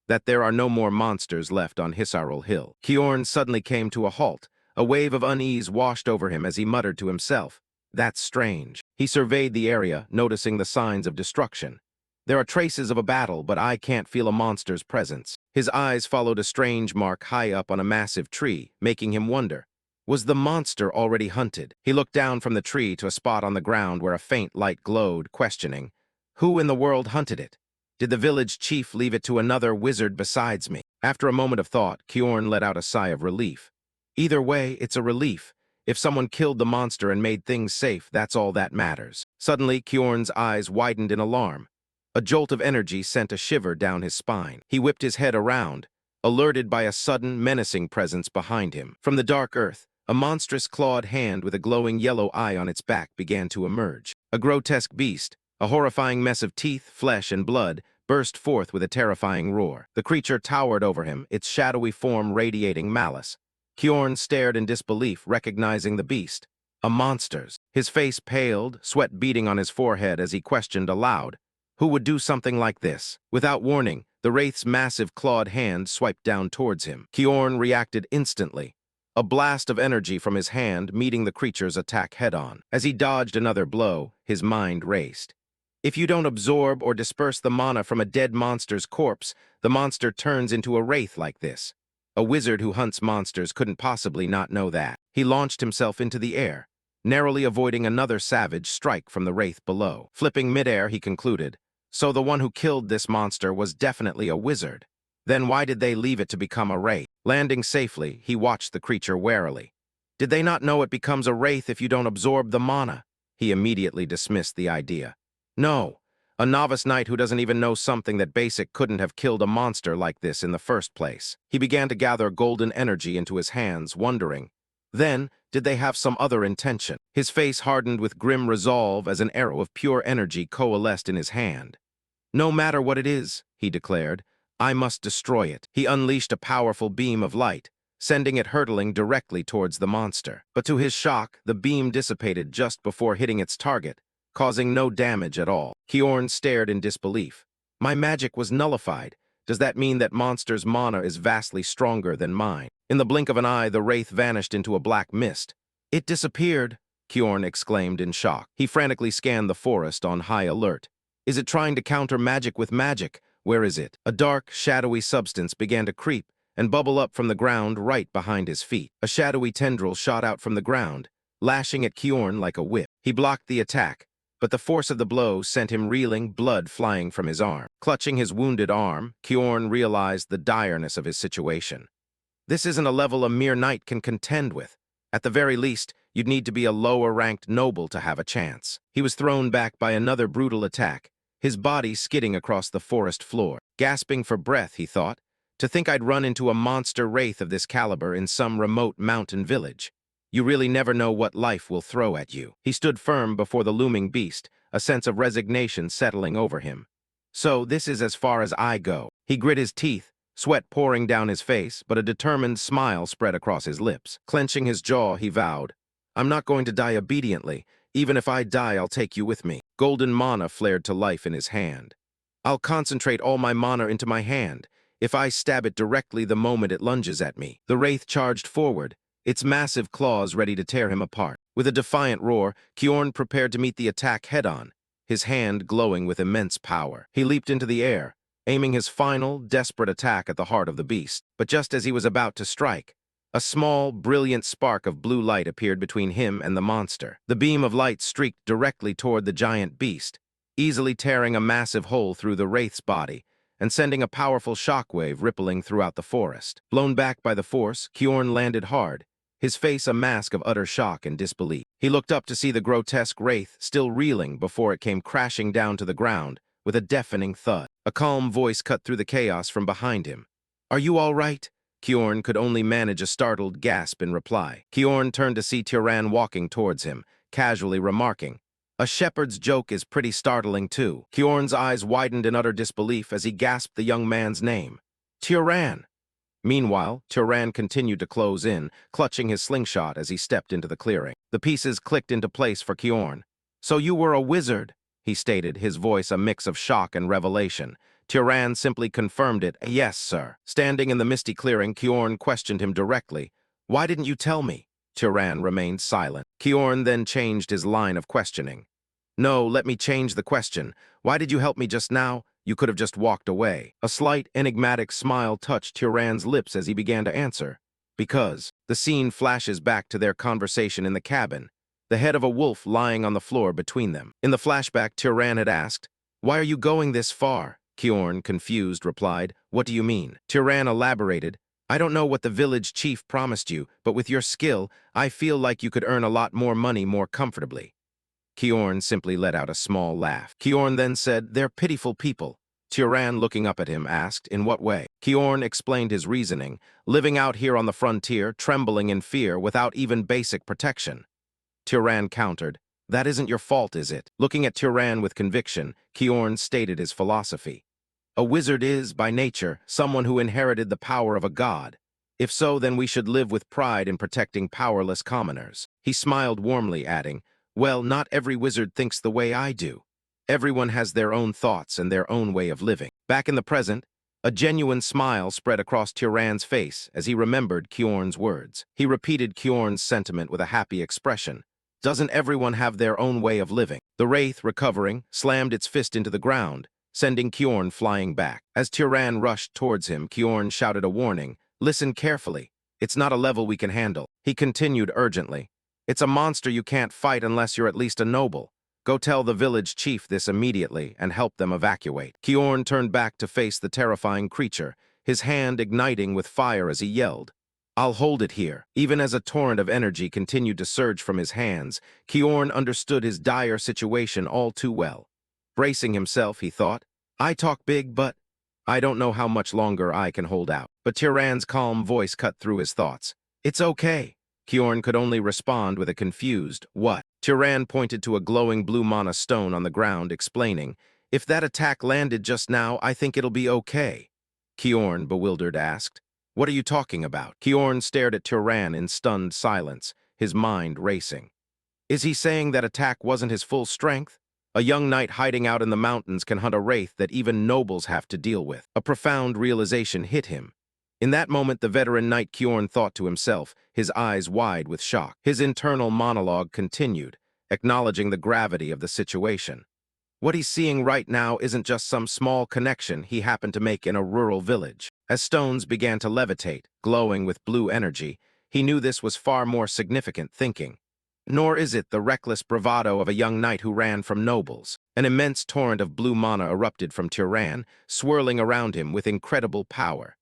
that there are no more monsters left on Hisaril Hill. Kjorn suddenly came to a halt. A wave of unease washed over him as he muttered to himself, that's strange. He surveyed the area, noticing the signs of destruction. There are traces of a battle, but I can't feel a monster's presence. His eyes followed a strange mark high up on a massive tree, making him wonder, was the monster already hunted? He looked down from the tree to a spot on the ground where a faint light glowed, questioning, who in the world hunted it? Did the village chief leave it to another wizard besides me? After a moment of thought, Kjorn let out a sigh of relief. Either way, it's a relief. If someone killed the monster and made things safe, that's all that matters. Suddenly, Kjorn's eyes widened in alarm. A jolt of energy sent a shiver down his spine. He whipped his head around, alerted by a sudden, menacing presence behind him. From the dark earth, a monstrous clawed hand with a glowing yellow eye on its back began to emerge. A grotesque beast, a horrifying mess of teeth, flesh, and blood, burst forth with a terrifying roar. The creature towered over him, its shadowy form radiating malice. Kjorn stared in disbelief, recognizing the beast. A monster's. His face paled, sweat beading on his forehead as he questioned aloud, who would do something like this? Without warning, the wraith's massive clawed hand swiped down towards him. Kjorn reacted instantly, a blast of energy from his hand meeting the creature's attack head-on. As he dodged another blow, his mind raced. If you don't absorb or disperse the mana from a dead monster's corpse, the monster turns into a wraith like this. A wizard who hunts monsters couldn't possibly not know that. He launched himself into the air, narrowly avoiding another savage strike from the wraith below. Flipping midair, he concluded, so the one who killed this monster was definitely a wizard. Then why did they leave it to become a wraith? Landing safely, he watched the creature warily. Did they not know it becomes a wraith if you don't absorb the mana? He immediately dismissed the idea. No, a novice knight who doesn't even know something that basic couldn't have killed a monster like this in the first place. He began to gather golden energy into his hands, wondering, then, did they have some other intention? His face hardened with grim resolve as an arrow of pure energy coalesced in his hand. No matter what it is, he declared, I must destroy it. He unleashed a powerful beam of light, sending it hurtling directly towards the monster. But to his shock, the beam dissipated just before hitting its target, causing no damage at all. Kjorn stared in disbelief. My magic was nullified. Does that mean that monster's mana is vastly stronger than mine? In the blink of an eye, the wraith vanished into a black mist. It disappeared, Kjorn exclaimed in shock. He frantically scanned the forest on high alert. Is it trying to counter magic with magic? Where is it? A dark, shadowy substance began to creep and bubble up from the ground right behind his feet. A shadowy tendril shot out from the ground, lashing at Kjorn like a whip. He blocked the attack, but the force of the blow sent him reeling, blood flying from his arm. Clutching his wounded arm, Kjorn realized the direness of his situation. This isn't a level a mere knight can contend with. At the very least, you'd need to be a lower-ranked noble to have a chance. He was thrown back by another brutal attack, his body skidding across the forest floor. Gasping for breath, he thought, to think I'd run into a monster wraith of this caliber in some remote mountain village. You really never know what life will throw at you. He stood firm before the looming beast, a sense of resignation settling over him. So this is as far as I go. He grit his teeth, sweat pouring down his face, but a determined smile spread across his lips. Clenching his jaw, he vowed, "I'm not going to die obediently. Even if I die, I'll take you with me." Golden mana flared to life in his hand. "I'll concentrate all my mana into my hand. If I stab it directly the moment it lunges at me." The wraith charged forward, its massive claws ready to tear him apart. With a defiant roar, Kjorn prepared to meet the attack head-on, his hand glowing with immense power. He leaped into the air, aiming his final, desperate attack at the heart of the beast. But just as he was about to strike, a small, brilliant spark of blue light appeared between him and the monster. The beam of light streaked directly toward the giant beast, easily tearing a massive hole through the wraith's body and sending a powerful shockwave rippling throughout the forest. Blown back by the force, Kjorn landed hard, his face a mask of utter shock and disbelief. He looked up to see the grotesque wraith still reeling before it came crashing down to the ground with a deafening thud. A calm voice cut through the chaos from behind him. "Are you all right?" Kjorn could only manage a startled gasp in reply. Kjorn turned to see Turan walking towards him, casually remarking, "A shepherd's joke is pretty startling too." Kjorn's eyes widened in utter disbelief as he gasped the young man's name. "Turan!" Meanwhile, Turan continued to close in, clutching his slingshot as he stepped into the clearing. The pieces clicked into place for Kjorn. "So you were a wizard," he stated, his voice a mix of shock and revelation. Turan simply confirmed it, "Yes, sir." Standing in the misty clearing, Kjorn questioned him directly. "Why didn't you tell me?" Turan remained silent. Kjorn then changed his line of questioning. "No, let me change the question. Why did you help me just now? You could have just walked away." A slight, enigmatic smile touched Turan's lips as he began to answer. "Because." The scene flashes back to their conversation in the cabin, the head of a wolf lying on the floor between them. In the flashback, Turan had asked, "Why are you going this far?" Kjorn, confused, replied, "What do you mean?" Turan elaborated, "I don't know what the village chief promised you, but with your skill, I feel like you could earn a lot more money more comfortably." Kjorn simply let out a small laugh. Kjorn then said, "They're pitiful people." Turan, looking up at him, asked, "In what way?" Kjorn explained his reasoning, living out here on the frontier, trembling in fear, without even basic protection. Turan countered, "That isn't your fault, is it?" Looking at Turan with conviction, Kjorn stated his philosophy. "A wizard is, by nature, someone who inherited the power of a god. If so, then we should live with pride in protecting powerless commoners." He smiled warmly, adding, "Well, not every wizard thinks the way I do. Everyone has their own thoughts and their own way of living." Back in the present, a genuine smile spread across Turan's face as he remembered Kjorn's words. He repeated Kjorn's sentiment with a happy expression. "Doesn't everyone have their own way of living?" The wraith, recovering, slammed its fist into the ground, sending Kjorn flying back. As Turan rushed towards him, Kjorn shouted a warning, "Listen carefully. It's not a level we can handle." He continued urgently, "It's a monster you can't fight unless you're at least a noble. Go tell the village chief this immediately and help them evacuate." Kjorn turned back to face the terrifying creature, his hand igniting with fire as he yelled, "I'll hold it here." Even as a torrent of energy continued to surge from his hands, Kjorn understood his dire situation all too well. Bracing himself, he thought, "I talk big, but I don't know how much longer I can hold out." But Turan's calm voice cut through his thoughts. "It's okay." Kjorn could only respond with a confused, "What?" Turan pointed to a glowing blue mana stone on the ground, explaining, "If that attack landed just now, I think it'll be okay." Kjorn, bewildered, asked, "What are you talking about?" Kjorn stared at Turan in stunned silence, his mind racing. Is he saying that attack wasn't his full strength? A young knight hiding out in the mountains can hunt a wraith that even nobles have to deal with. A profound realization hit him. In that moment, the veteran knight Kjorn thought to himself, his eyes wide with shock. His internal monologue continued, acknowledging the gravity of the situation. What he's seeing right now isn't just some small connection he happened to make in a rural village. As stones began to levitate, glowing with blue energy, he knew this was far more significant thinking. Nor is it the reckless bravado of a young knight who ran from nobles. An immense torrent of blue mana erupted from Turan, swirling around him with incredible power.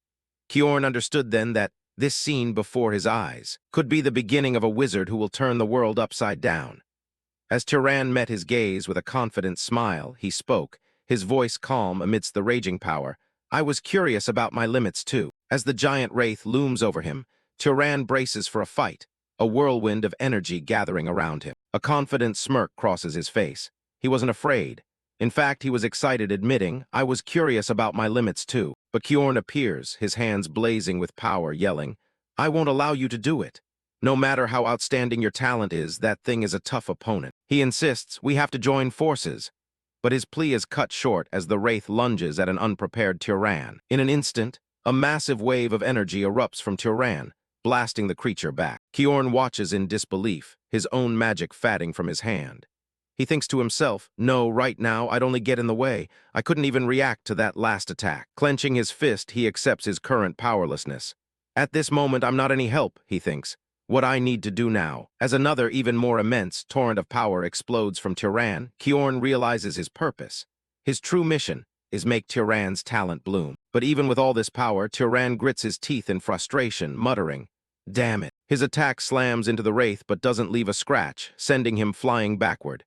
Kjorn understood then that this scene before his eyes could be the beginning of a wizard who will turn the world upside down. As Turan met his gaze with a confident smile, he spoke, his voice calm amidst the raging power. "I was curious about my limits too." As the giant wraith looms over him, Turan braces for a fight, a whirlwind of energy gathering around him. A confident smirk crosses his face. He wasn't afraid. In fact, he was excited, admitting, I was curious about my limits too. But Kjorn appears, his hands blazing with power, yelling, I won't allow you to do it. No matter how outstanding your talent is, that thing is a tough opponent. He insists we have to join forces. But his plea is cut short as the Wraith lunges at an unprepared Turan. In an instant, a massive wave of energy erupts from Turan, blasting the creature back. Kjorn watches in disbelief, his own magic fatting from his hand. He thinks to himself, no, right now, I'd only get in the way. I couldn't even react to that last attack. Clenching his fist, he accepts his current powerlessness. At this moment, I'm not any help, he thinks. What I need to do now. As another, even more immense, torrent of power explodes from Turan, Kjorn realizes his purpose. His true mission is make Turan's talent bloom. But even with all this power, Turan grits his teeth in frustration, muttering, damn it. His attack slams into the Wraith but doesn't leave a scratch, sending him flying backward.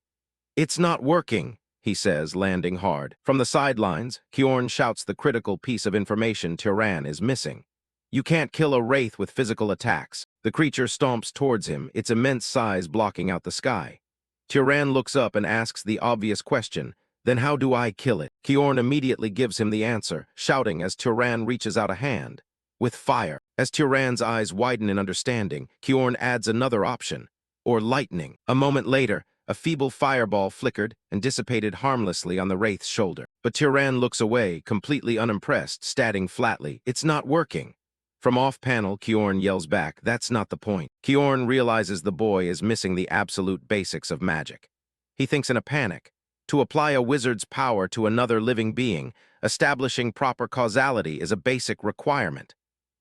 It's not working, he says, landing hard. From the sidelines, Kjorn shouts the critical piece of information Turan is missing. You can't kill a Wraith with physical attacks. The creature stomps towards him, its immense size blocking out the sky. Turan looks up and asks the obvious question, then how do I kill it? Kjorn immediately gives him the answer, shouting as Turan reaches out a hand. With fire. As Turan's eyes widen in understanding, Kjorn adds another option, or lightning. A moment later, a feeble fireball flickered and dissipated harmlessly on the Wraith's shoulder. But Turan looks away, completely unimpressed, statting flatly, it's not working. From off-panel, Kjorn yells back, that's not the point. Kjorn realizes the boy is missing the absolute basics of magic. He thinks in a panic. To apply a wizard's power to another living being, establishing proper causality is a basic requirement.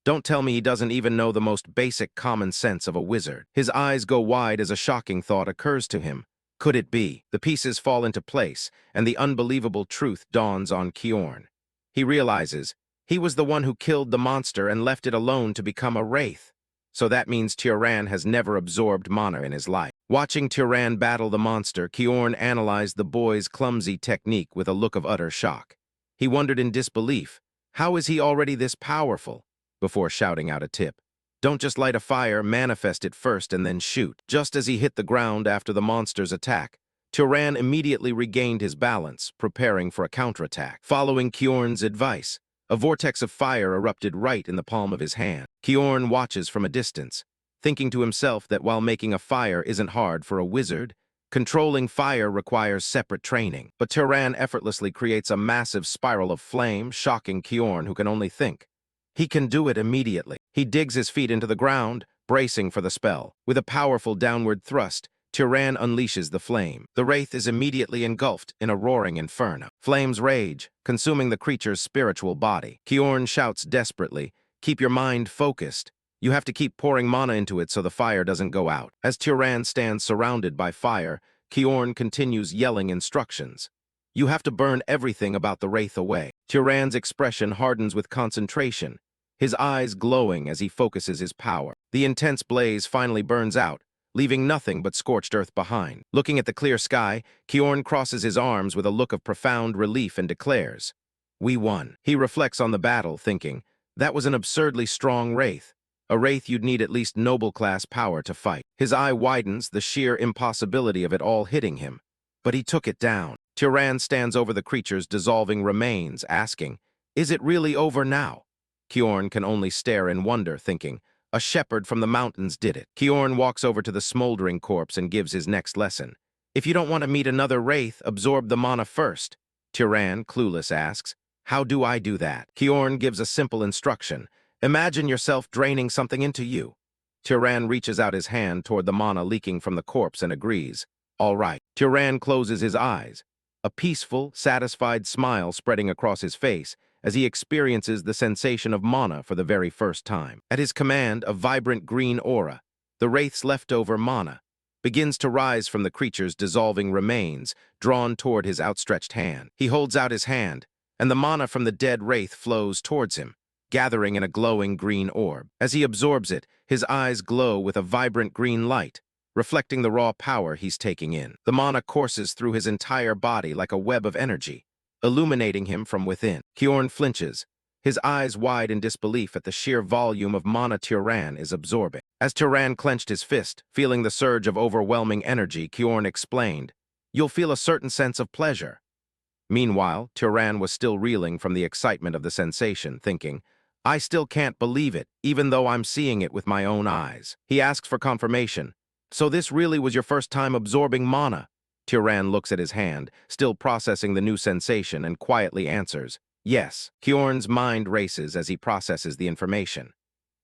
Don't tell me he doesn't even know the most basic common sense of a wizard. His eyes go wide as a shocking thought occurs to him. Could it be? The pieces fall into place, and the unbelievable truth dawns on Kjorn. He realizes he was the one who killed the monster and left it alone to become a Wraith. So that means Turan has never absorbed mana in his life. Watching Turan battle the monster, Kjorn analyzed the boy's clumsy technique with a look of utter shock. He wondered in disbelief, how is he already this powerful? Before shouting out a tip. Don't just light a fire, manifest it first and then shoot. Just as he hit the ground after the monster's attack, Turan immediately regained his balance, preparing for a counterattack. Following Kjorn's advice, a vortex of fire erupted right in the palm of his hand. Kjorn watches from a distance, thinking to himself that while making a fire isn't hard for a wizard, controlling fire requires separate training. But Turan effortlessly creates a massive spiral of flame, shocking Kjorn, who can only think. He can do it immediately. He digs his feet into the ground, bracing for the spell. With a powerful downward thrust, Turan unleashes the flame. The Wraith is immediately engulfed in a roaring inferno. Flames rage, consuming the creature's spiritual body. Kjorn shouts desperately, keep your mind focused. You have to keep pouring mana into it so the fire doesn't go out. As Turan stands surrounded by fire, Kjorn continues yelling instructions. You have to burn everything about the Wraith away. Turan's expression hardens with concentration, his eyes glowing as he focuses his power. The intense blaze finally burns out, leaving nothing but scorched earth behind. Looking at the clear sky, Kjorn crosses his arms with a look of profound relief and declares, we won. He reflects on the battle, thinking, that was an absurdly strong Wraith. A Wraith you'd need at least noble-class power to fight. His eye widens, the sheer impossibility of it all hitting him. But he took it down. Turan stands over the creature's dissolving remains, asking, is it really over now? Kjorn can only stare in wonder, thinking, a shepherd from the mountains did it. Kjorn walks over to the smoldering corpse and gives his next lesson. If you don't want to meet another Wraith, absorb the mana first. Turan, clueless, asks, how do I do that? Kjorn gives a simple instruction. Imagine yourself draining something into you. Turan reaches out his hand toward the mana leaking from the corpse and agrees. All right. Turan closes his eyes, a peaceful, satisfied smile spreading across his face as he experiences the sensation of mana for the very first time. At his command, a vibrant green aura, the Wraith's leftover mana, begins to rise from the creature's dissolving remains, drawn toward his outstretched hand. He holds out his hand, and the mana from the dead Wraith flows towards him, gathering in a glowing green orb. As he absorbs it, his eyes glow with a vibrant green light, reflecting the raw power he's taking in. The mana courses through his entire body like a web of energy, illuminating him from within. Kjorn flinches, his eyes wide in disbelief at the sheer volume of mana Turan is absorbing. As Turan clenched his fist, feeling the surge of overwhelming energy, Kjorn explained, you'll feel a certain sense of pleasure. Meanwhile, Turan was still reeling from the excitement of the sensation, thinking, I still can't believe it, even though I'm seeing it with my own eyes. He asks for confirmation. So this really was your first time absorbing mana? Turan looks at his hand, still processing the new sensation, and quietly answers, yes. Kjorn's mind races as he processes the information.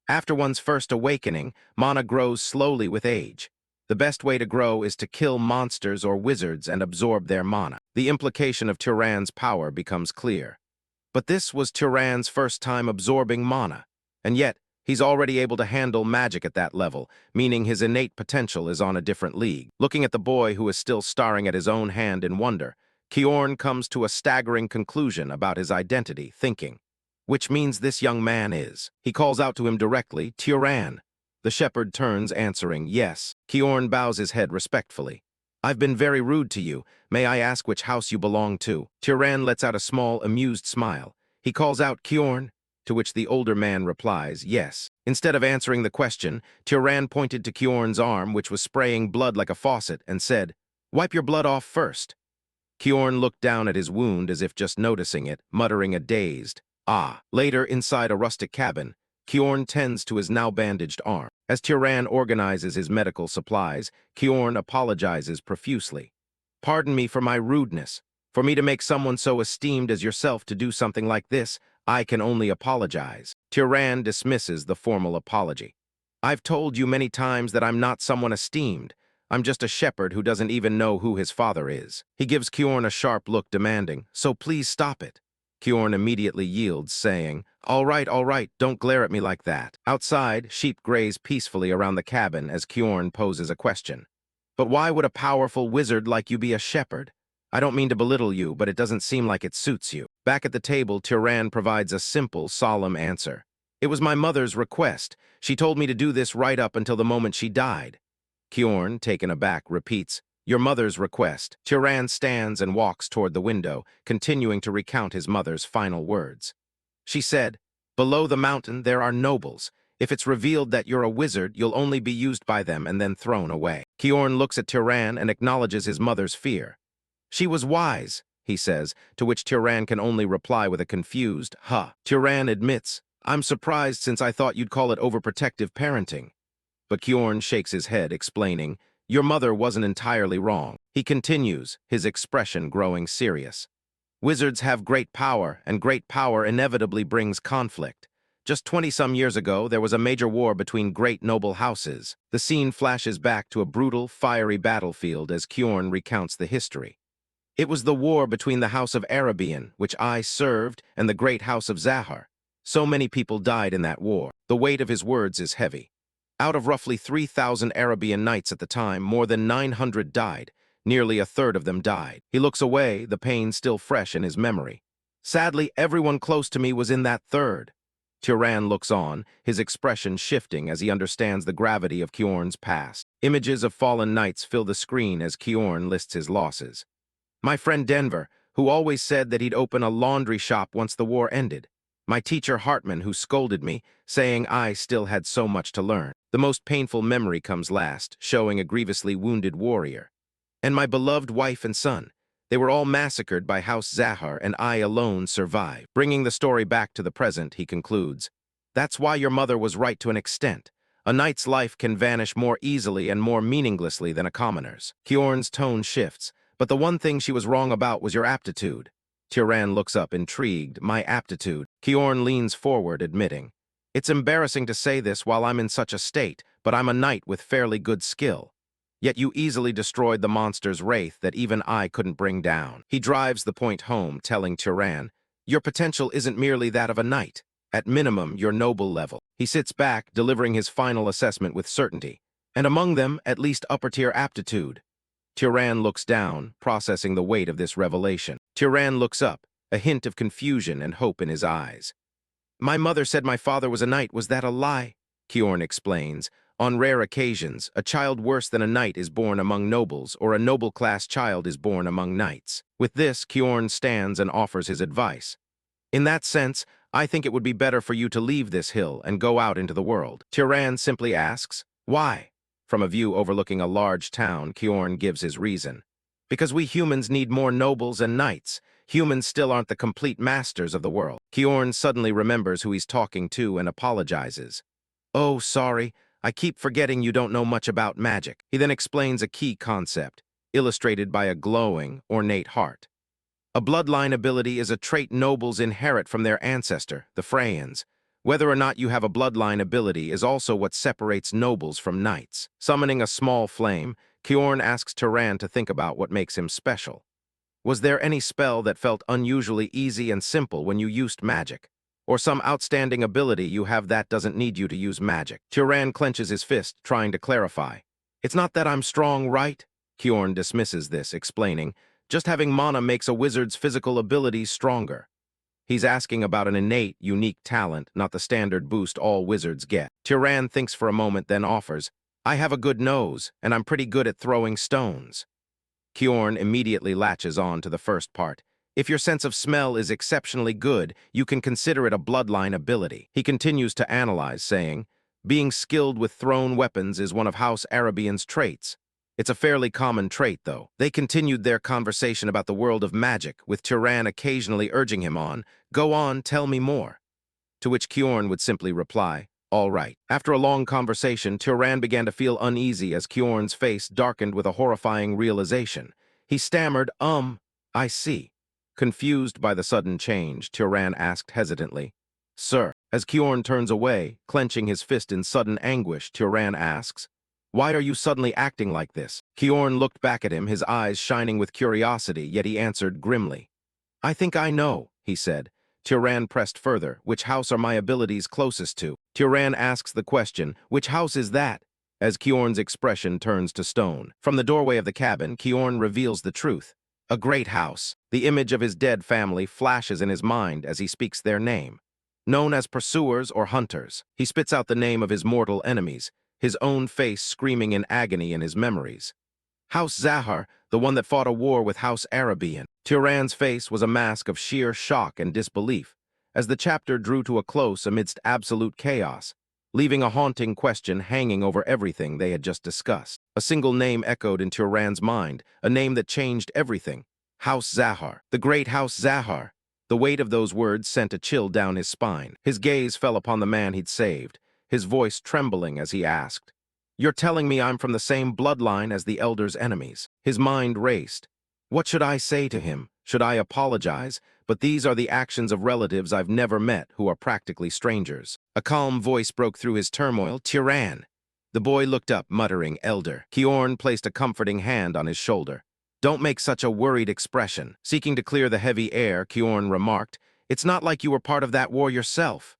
After one's first awakening, mana grows slowly with age. The best way to grow is to kill monsters or wizards and absorb their mana. The implication of Turan's power becomes clear. But this was Turan's first time absorbing mana, and yet he's already able to handle magic at that level, meaning his innate potential is on a different league. Looking at the boy who is still staring at his own hand in wonder, Kjorn comes to a staggering conclusion about his identity, thinking, which means this young man is. He calls out to him directly, Turan. The shepherd turns, answering, yes. Kjorn bows his head respectfully. I've been very rude to you. May I ask which house you belong to? Turan lets out a small, amused smile. He calls out, Kjorn, to which the older man replies, yes. Instead of answering the question, Turan pointed to Kjorn's arm, which was spraying blood like a faucet, and said, wipe your blood off first. Kjorn looked down at his wound as if just noticing it, muttering a dazed, ah. Later, inside a rustic cabin, Kjorn tends to his now bandaged arm. As Turan organizes his medical supplies, Kjorn apologizes profusely. Pardon me for my rudeness. For me to make someone so esteemed as yourself to do something like this, I can only apologize. Turan dismisses the formal apology. I've told you many times that I'm not someone esteemed. I'm just a shepherd who doesn't even know who his father is. He gives Kjorn a sharp look, demanding, so please stop it. Kjorn immediately yields, saying, all right, don't glare at me like that. Outside, sheep graze peacefully around the cabin as Kjorn poses a question. But why would a powerful wizard like you be a shepherd? I don't mean to belittle you, but it doesn't seem like it suits you. Back at the table, Turan provides a simple, solemn answer. It was my mother's request. She told me to do this right up until the moment she died. Kjorn, taken aback, repeats, your mother's request. Turan stands and walks toward the window, continuing to recount his mother's final words. She said, below the mountain there are nobles. If it's revealed that you're a wizard, you'll only be used by them and then thrown away. Kjorn looks at Turan and acknowledges his mother's fear. She was wise, he says, to which Turan can only reply with a confused, huh. Turan admits, I'm surprised since I thought you'd call it overprotective parenting. But Kjorn shakes his head, explaining, your mother wasn't entirely wrong. He continues, his expression growing serious. Wizards have great power, and great power inevitably brings conflict. Just 20-some years ago, there was a major war between great noble houses. The scene flashes back to a brutal, fiery battlefield as Kjorn recounts the history. It was the war between the House of Arabian, which I served, and the great House of Zahar. So many people died in that war. The weight of his words is heavy. Out of roughly 3,000 Arabian knights at the time, more than 900 died. Nearly a third of them died. He looks away, the pain still fresh in his memory. Sadly, everyone close to me was in that third. Turan looks on, his expression shifting as he understands the gravity of Kjorn's past. Images of fallen knights fill the screen as Kjorn lists his losses. My friend Denver, who always said that he'd open a laundry shop once the war ended. My teacher Hartman, who scolded me, saying I still had so much to learn. The most painful memory comes last, showing a grievously wounded warrior. And my beloved wife and son. They were all massacred by House Zahar, and I alone survived. Bringing the story back to the present, he concludes, that's why your mother was right to an extent. A knight's life can vanish more easily and more meaninglessly than a commoner's. Kjorn's tone shifts, but the one thing she was wrong about was your aptitude. Turan looks up, intrigued. My aptitude. Kjorn leans forward, admitting, it's embarrassing to say this while I'm in such a state, but I'm a knight with fairly good skill. Yet you easily destroyed the monster's wraith that even I couldn't bring down. He drives the point home, telling Turan, your potential isn't merely that of a knight. At minimum, your noble level. He sits back, delivering his final assessment with certainty. And among them, at least upper-tier aptitude. Turan looks down, processing the weight of this revelation. Turan looks up, a hint of confusion and hope in his eyes. My mother said my father was a knight. Was that a lie? Kjorn explains. On rare occasions, a child worse than a knight is born among nobles, or a noble-class child is born among knights. With this, Kjorn stands and offers his advice. In that sense, I think it would be better for you to leave this hill and go out into the world. Turan simply asks, why? From a view overlooking a large town, Kjorn gives his reason. Because we humans need more nobles and knights. Humans still aren't the complete masters of the world. Kyorn suddenly remembers who he's talking to and apologizes. Oh, sorry, I keep forgetting you don't know much about magic. He then explains a key concept, illustrated by a glowing, ornate heart. A bloodline ability is a trait nobles inherit from their ancestor, the Freyans. Whether or not you have a bloodline ability is also what separates nobles from knights. Summoning a small flame, Kyorn asks Turan to think about what makes him special. Was there any spell that felt unusually easy and simple when you used magic? Or some outstanding ability you have that doesn't need you to use magic? Turan clenches his fist, trying to clarify. It's not that I'm strong, right? Kyorn dismisses this, explaining, just having mana makes a wizard's physical abilities stronger. He's asking about an innate, unique talent, not the standard boost all wizards get. Turan thinks for a moment, then offers, I have a good nose, and I'm pretty good at throwing stones. Kyorn immediately latches on to the first part. If your sense of smell is exceptionally good, you can consider it a bloodline ability. He continues to analyze, saying, being skilled with thrown weapons is one of House Arabian's traits. It's a fairly common trait, though. They continued their conversation about the world of magic, with Turan occasionally urging him on, go on, tell me more. To which Kyorn would simply reply, all right. After a long conversation, Turan began to feel uneasy as Kyorn's face darkened with a horrifying realization. He stammered, I see. Confused by the sudden change, Turan asked hesitantly, Sir. As Kyorn turns away, clenching his fist in sudden anguish, Turan asks, why are you suddenly acting like this? Kyorn looked back at him, his eyes shining with curiosity, yet he answered grimly. I think I know, he said. Turan pressed further, which house are my abilities closest to? Turan asks the question, which house is that? As Kyorn's expression turns to stone. From the doorway of the cabin, Kyorn reveals the truth. A great house. The image of his dead family flashes in his mind as he speaks their name. Known as pursuers or hunters, he spits out the name of his mortal enemies, his own face screaming in agony in his memories. House Zahar, the one that fought a war with House Arabian. Turan's face was a mask of sheer shock and disbelief, as the chapter drew to a close amidst absolute chaos, leaving a haunting question hanging over everything they had just discussed. A single name echoed in Turan's mind, a name that changed everything. House Zahar, the great House Zahar. The weight of those words sent a chill down his spine. His gaze fell upon the man he'd saved, his voice trembling as he asked, You're telling me I'm from the same bloodline as the Elder's enemies? His mind raced. What should I say to him? Should I apologize? But these are the actions of relatives I've never met who are practically strangers. A calm voice broke through his turmoil. Turan. The boy looked up, muttering, Elder. Kyorn placed a comforting hand on his shoulder. Don't make such a worried expression. Seeking to clear the heavy air, Kyorn remarked, It's not like you were part of that war yourself.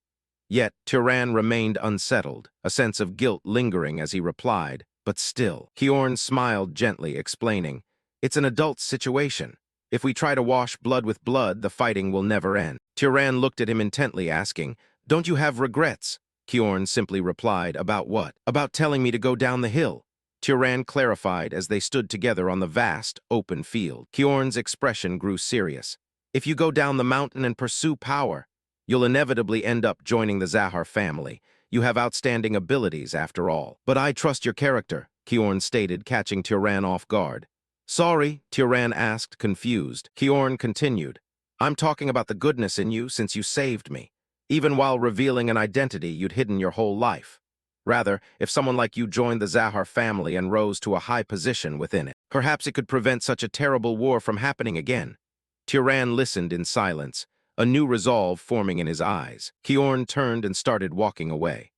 Yet Turan remained unsettled, a sense of guilt lingering as he replied, but still. Kyorn smiled gently, explaining, It's an adult situation. If we try to wash blood with blood, the fighting will never end. Turan looked at him intently, asking, Don't you have regrets? Kyorn simply replied, About what? About telling me to go down the hill. Turan clarified as they stood together on the vast, open field. Kyorn's expression grew serious. If you go down the mountain and pursue power, you'll inevitably end up joining the Zahar family. You have outstanding abilities, after all. But I trust your character, Kyorn stated, catching Turan off guard. Sorry, Turan asked, confused. Kyorn continued, I'm talking about the goodness in you since you saved me, even while revealing an identity you'd hidden your whole life. Rather, if someone like you joined the Zahar family and rose to a high position within it, perhaps it could prevent such a terrible war from happening again. Turan listened in silence, a new resolve forming in his eyes. Kyorn turned and started walking away.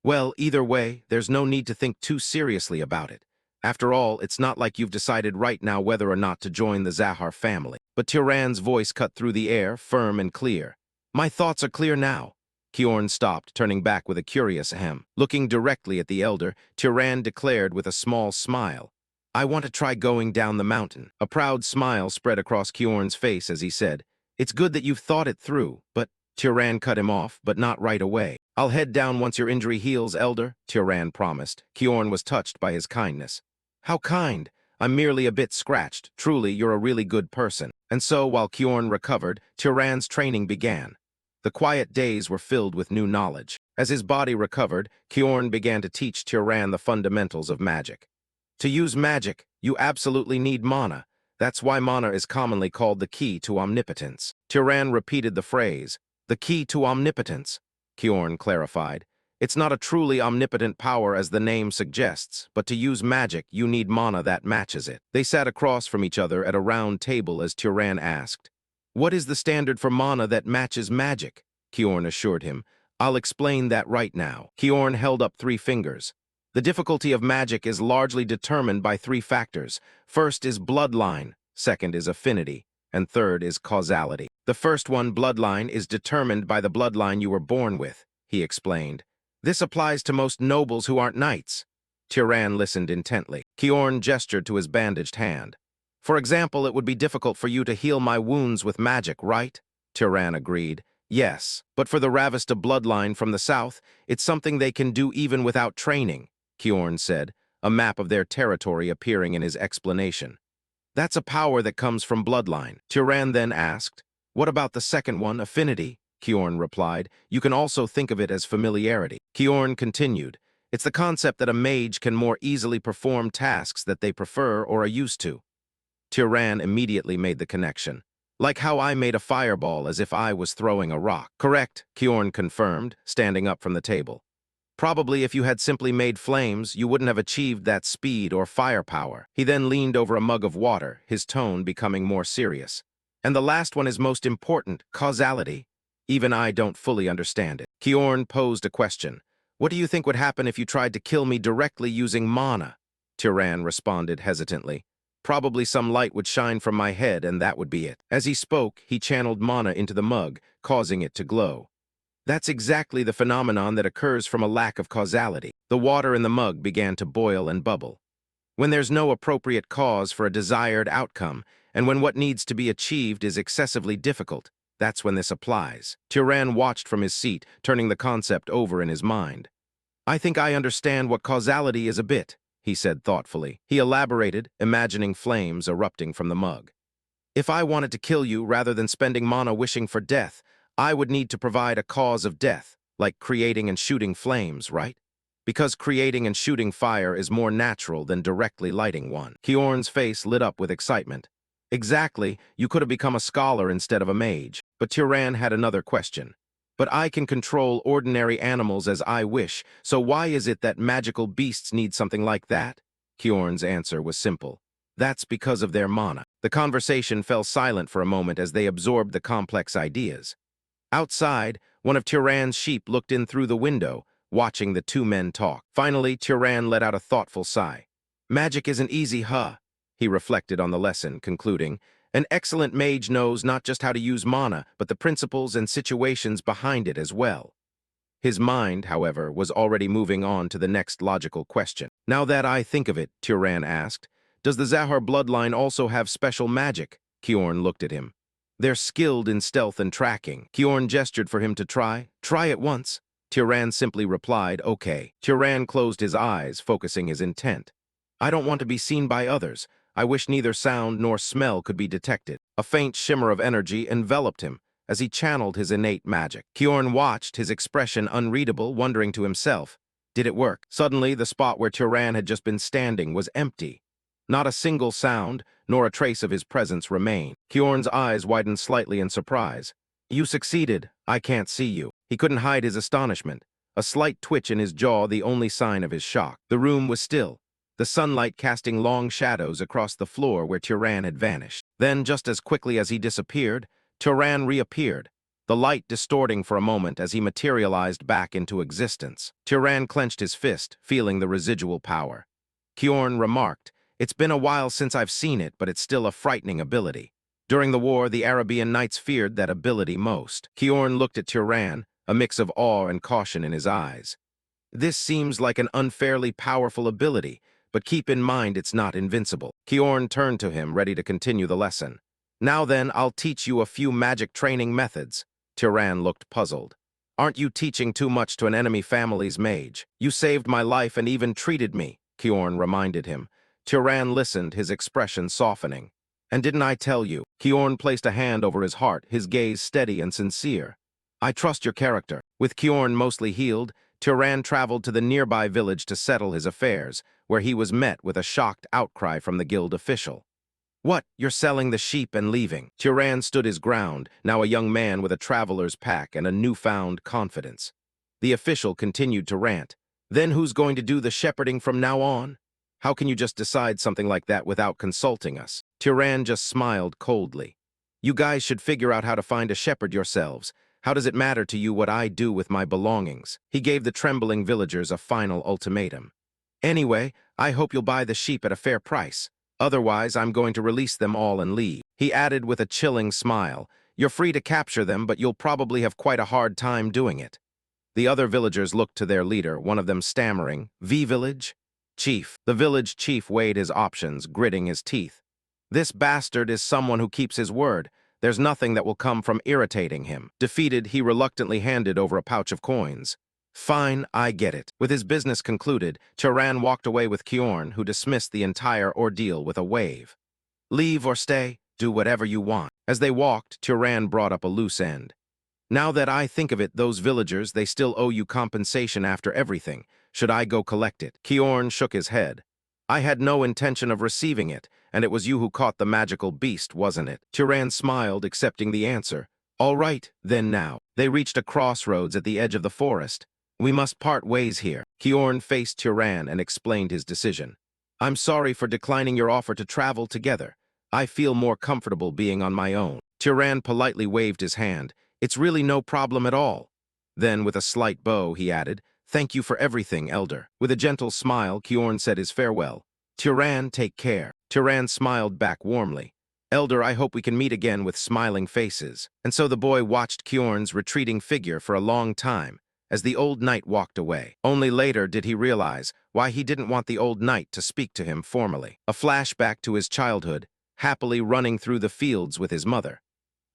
Well, either way, there's no need to think too seriously about it. After all, it's not like you've decided right now whether or not to join the Zahar family. But Turan's voice cut through the air, firm and clear. My thoughts are clear now. Kyorn stopped, turning back with a curious ahem. Looking directly at the elder, Turan declared with a small smile, I want to try going down the mountain. A proud smile spread across Kyorn's face as he said, It's good that you've thought it through, but Turan cut him off, but not right away. I'll head down once your injury heals, elder, Turan promised. Kyorn was touched by his kindness. How kind. I'm merely a bit scratched. Truly, you're a really good person. And so, while Kyorn recovered, Turan's training began. The quiet days were filled with new knowledge. As his body recovered, Kyorn began to teach Turan the fundamentals of magic. To use magic, you absolutely need mana. That's why mana is commonly called the key to omnipotence. Turan repeated the phrase, the key to omnipotence, Kjorn clarified. It's not a truly omnipotent power as the name suggests, but to use magic, you need mana that matches it. They sat across from each other at a round table as Turan asked, "What is the standard for mana that matches magic?" Kjorn assured him. "I'll explain that right now." Kjorn held up 3 fingers. The difficulty of magic is largely determined by 3 factors. First is bloodline, second is affinity, and third is causality. The first one, bloodline, is determined by the bloodline you were born with, he explained. This applies to most nobles who aren't knights. Turan listened intently. Kjorn gestured to his bandaged hand. For example, it would be difficult for you to heal my wounds with magic, right? Turan agreed. Yes, but for the Ravista bloodline from the south, it's something they can do even without training, Kjorn said, a map of their territory appearing in his explanation. That's a power that comes from bloodline. Turan then asked, what about the second one, affinity? Kjorn replied, you can also think of it as familiarity. Kjorn continued, it's the concept that a mage can more easily perform tasks that they prefer or are used to. Turan immediately made the connection. Like how I made a fireball as if I was throwing a rock. Correct, Kjorn confirmed, standing up from the table. Probably if you had simply made flames, you wouldn't have achieved that speed or firepower. He then leaned over a mug of water, his tone becoming more serious. And the last one is most important, causality. Even I don't fully understand it. Kjorn posed a question. What do you think would happen if you tried to kill me directly using mana? Turan responded hesitantly. Probably some light would shine from my head and that would be it. As he spoke, he channeled mana into the mug, causing it to glow. That's exactly the phenomenon that occurs from a lack of causality. The water in the mug began to boil and bubble. When there's no appropriate cause for a desired outcome, and when what needs to be achieved is excessively difficult, that's when this applies. Turan watched from his seat, turning the concept over in his mind. I think I understand what causality is a bit, he said thoughtfully. He elaborated, imagining flames erupting from the mug. If I wanted to kill you rather than spending mana wishing for death, I would need to provide a cause of death, like creating and shooting flames, right? Because creating and shooting fire is more natural than directly lighting one. Kjorn's face lit up with excitement. Exactly, you could have become a scholar instead of a mage. But Turan had another question. But I can control ordinary animals as I wish, so why is it that magical beasts need something like that? Kjorn's answer was simple. That's because of their mana. The conversation fell silent for a moment as they absorbed the complex ideas. Outside, one of Turan's sheep looked in through the window, watching the 2 men talk. Finally, Turan let out a thoughtful sigh. Magic isn't easy, huh? He reflected on the lesson, concluding, an excellent mage knows not just how to use mana, but the principles and situations behind it as well. His mind, however, was already moving on to the next logical question. Now that I think of it, Turan asked, does the Zahar bloodline also have special magic? Kjorn looked at him. They're skilled in stealth and tracking. Kjorn gestured for him to try. Try it once. Turan simply replied, okay. Turan closed his eyes, focusing his intent. I don't want to be seen by others. I wish neither sound nor smell could be detected. A faint shimmer of energy enveloped him as he channeled his innate magic. Kjorn watched, his expression unreadable, wondering to himself, did it work? Suddenly, the spot where Turan had just been standing was empty. Not a single sound, nor a trace of his presence remained. Kjorn's eyes widened slightly in surprise. You succeeded. I can't see you. He couldn't hide his astonishment. A slight twitch in his jaw, the only sign of his shock. The room was still, the sunlight casting long shadows across the floor where Turan had vanished. Then, just as quickly as he disappeared, Turan reappeared, the light distorting for a moment as he materialized back into existence. Turan clenched his fist, feeling the residual power. Kjorn remarked, it's been a while since I've seen it, but it's still a frightening ability. During the war, the Arabian knights feared that ability most. Kjorn looked at Turan, a mix of awe and caution in his eyes. This seems like an unfairly powerful ability, but keep in mind it's not invincible. Kjorn turned to him, ready to continue the lesson. Now then, I'll teach you a few magic training methods. Turan looked puzzled. Aren't you teaching too much to an enemy family's mage? You saved my life and even treated me, Kjorn reminded him. Turan listened, his expression softening. And didn't I tell you? Kjorn placed a hand over his heart, his gaze steady and sincere. I trust your character. With Kjorn mostly healed, Turan traveled to the nearby village to settle his affairs, where he was met with a shocked outcry from the guild official. What? You're selling the sheep and leaving? Turan stood his ground, now a young man with a traveler's pack and a newfound confidence. The official continued to rant. Then who's going to do the shepherding from now on? How can you just decide something like that without consulting us? Turan just smiled coldly. You guys should figure out how to find a shepherd yourselves. How does it matter to you what I do with my belongings? He gave the trembling villagers a final ultimatum. Anyway, I hope you'll buy the sheep at a fair price. Otherwise, I'm going to release them all and leave. He added with a chilling smile, You're free to capture them, but you'll probably have quite a hard time doing it. The other villagers looked to their leader, one of them stammering, V-Village? Chief. The village chief weighed his options, gritting his teeth. This bastard is someone who keeps his word. There's nothing that will come from irritating him. Defeated, he reluctantly handed over a pouch of coins. Fine, I get it. With his business concluded, Turan walked away with Kjorn, who dismissed the entire ordeal with a wave. Leave or stay, do whatever you want. As they walked, Turan brought up a loose end. Now that I think of it, those villagers, they still owe you compensation after everything. Should I go collect it? Kjorn shook his head. I had no intention of receiving it, and it was you who caught the magical beast, wasn't it? Turan smiled, accepting the answer. All right, then now. They reached a crossroads at the edge of the forest. We must part ways here. Kjorn faced Turan and explained his decision. I'm sorry for declining your offer to travel together. I feel more comfortable being on my own. Turan politely waved his hand. It's really no problem at all. Then, with a slight bow, he added, Thank you for everything, Elder. With a gentle smile, Kjorn said his farewell. Turan, take care. Turan smiled back warmly. Elder, I hope we can meet again with smiling faces. And so the boy watched Kjorn's retreating figure for a long time, as the old knight walked away. Only later did he realize why he didn't want the old knight to speak to him formally. A flashback to his childhood, happily running through the fields with his mother.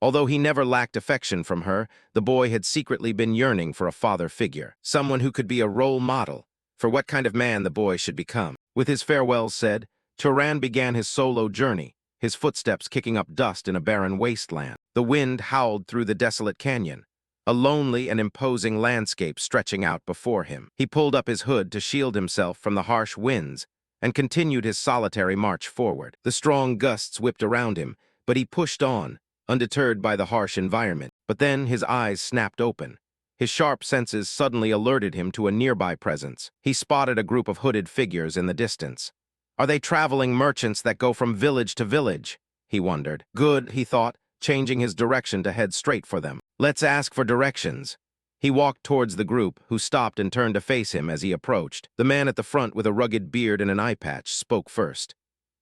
Although he never lacked affection from her, the boy had secretly been yearning for a father figure, someone who could be a role model for what kind of man the boy should become. With his farewells said, Turan began his solo journey, his footsteps kicking up dust in a barren wasteland. The wind howled through the desolate canyon, a lonely and imposing landscape stretching out before him. He pulled up his hood to shield himself from the harsh winds and continued his solitary march forward. The strong gusts whipped around him, but he pushed on, undeterred by the harsh environment. But then his eyes snapped open. His sharp senses suddenly alerted him to a nearby presence. He spotted a group of hooded figures in the distance. Are they traveling merchants that go from village to village? He wondered. Good, he thought, changing his direction to head straight for them. Let's ask for directions. He walked towards the group, who stopped and turned to face him as he approached. The man at the front with a rugged beard and an eye patch spoke first.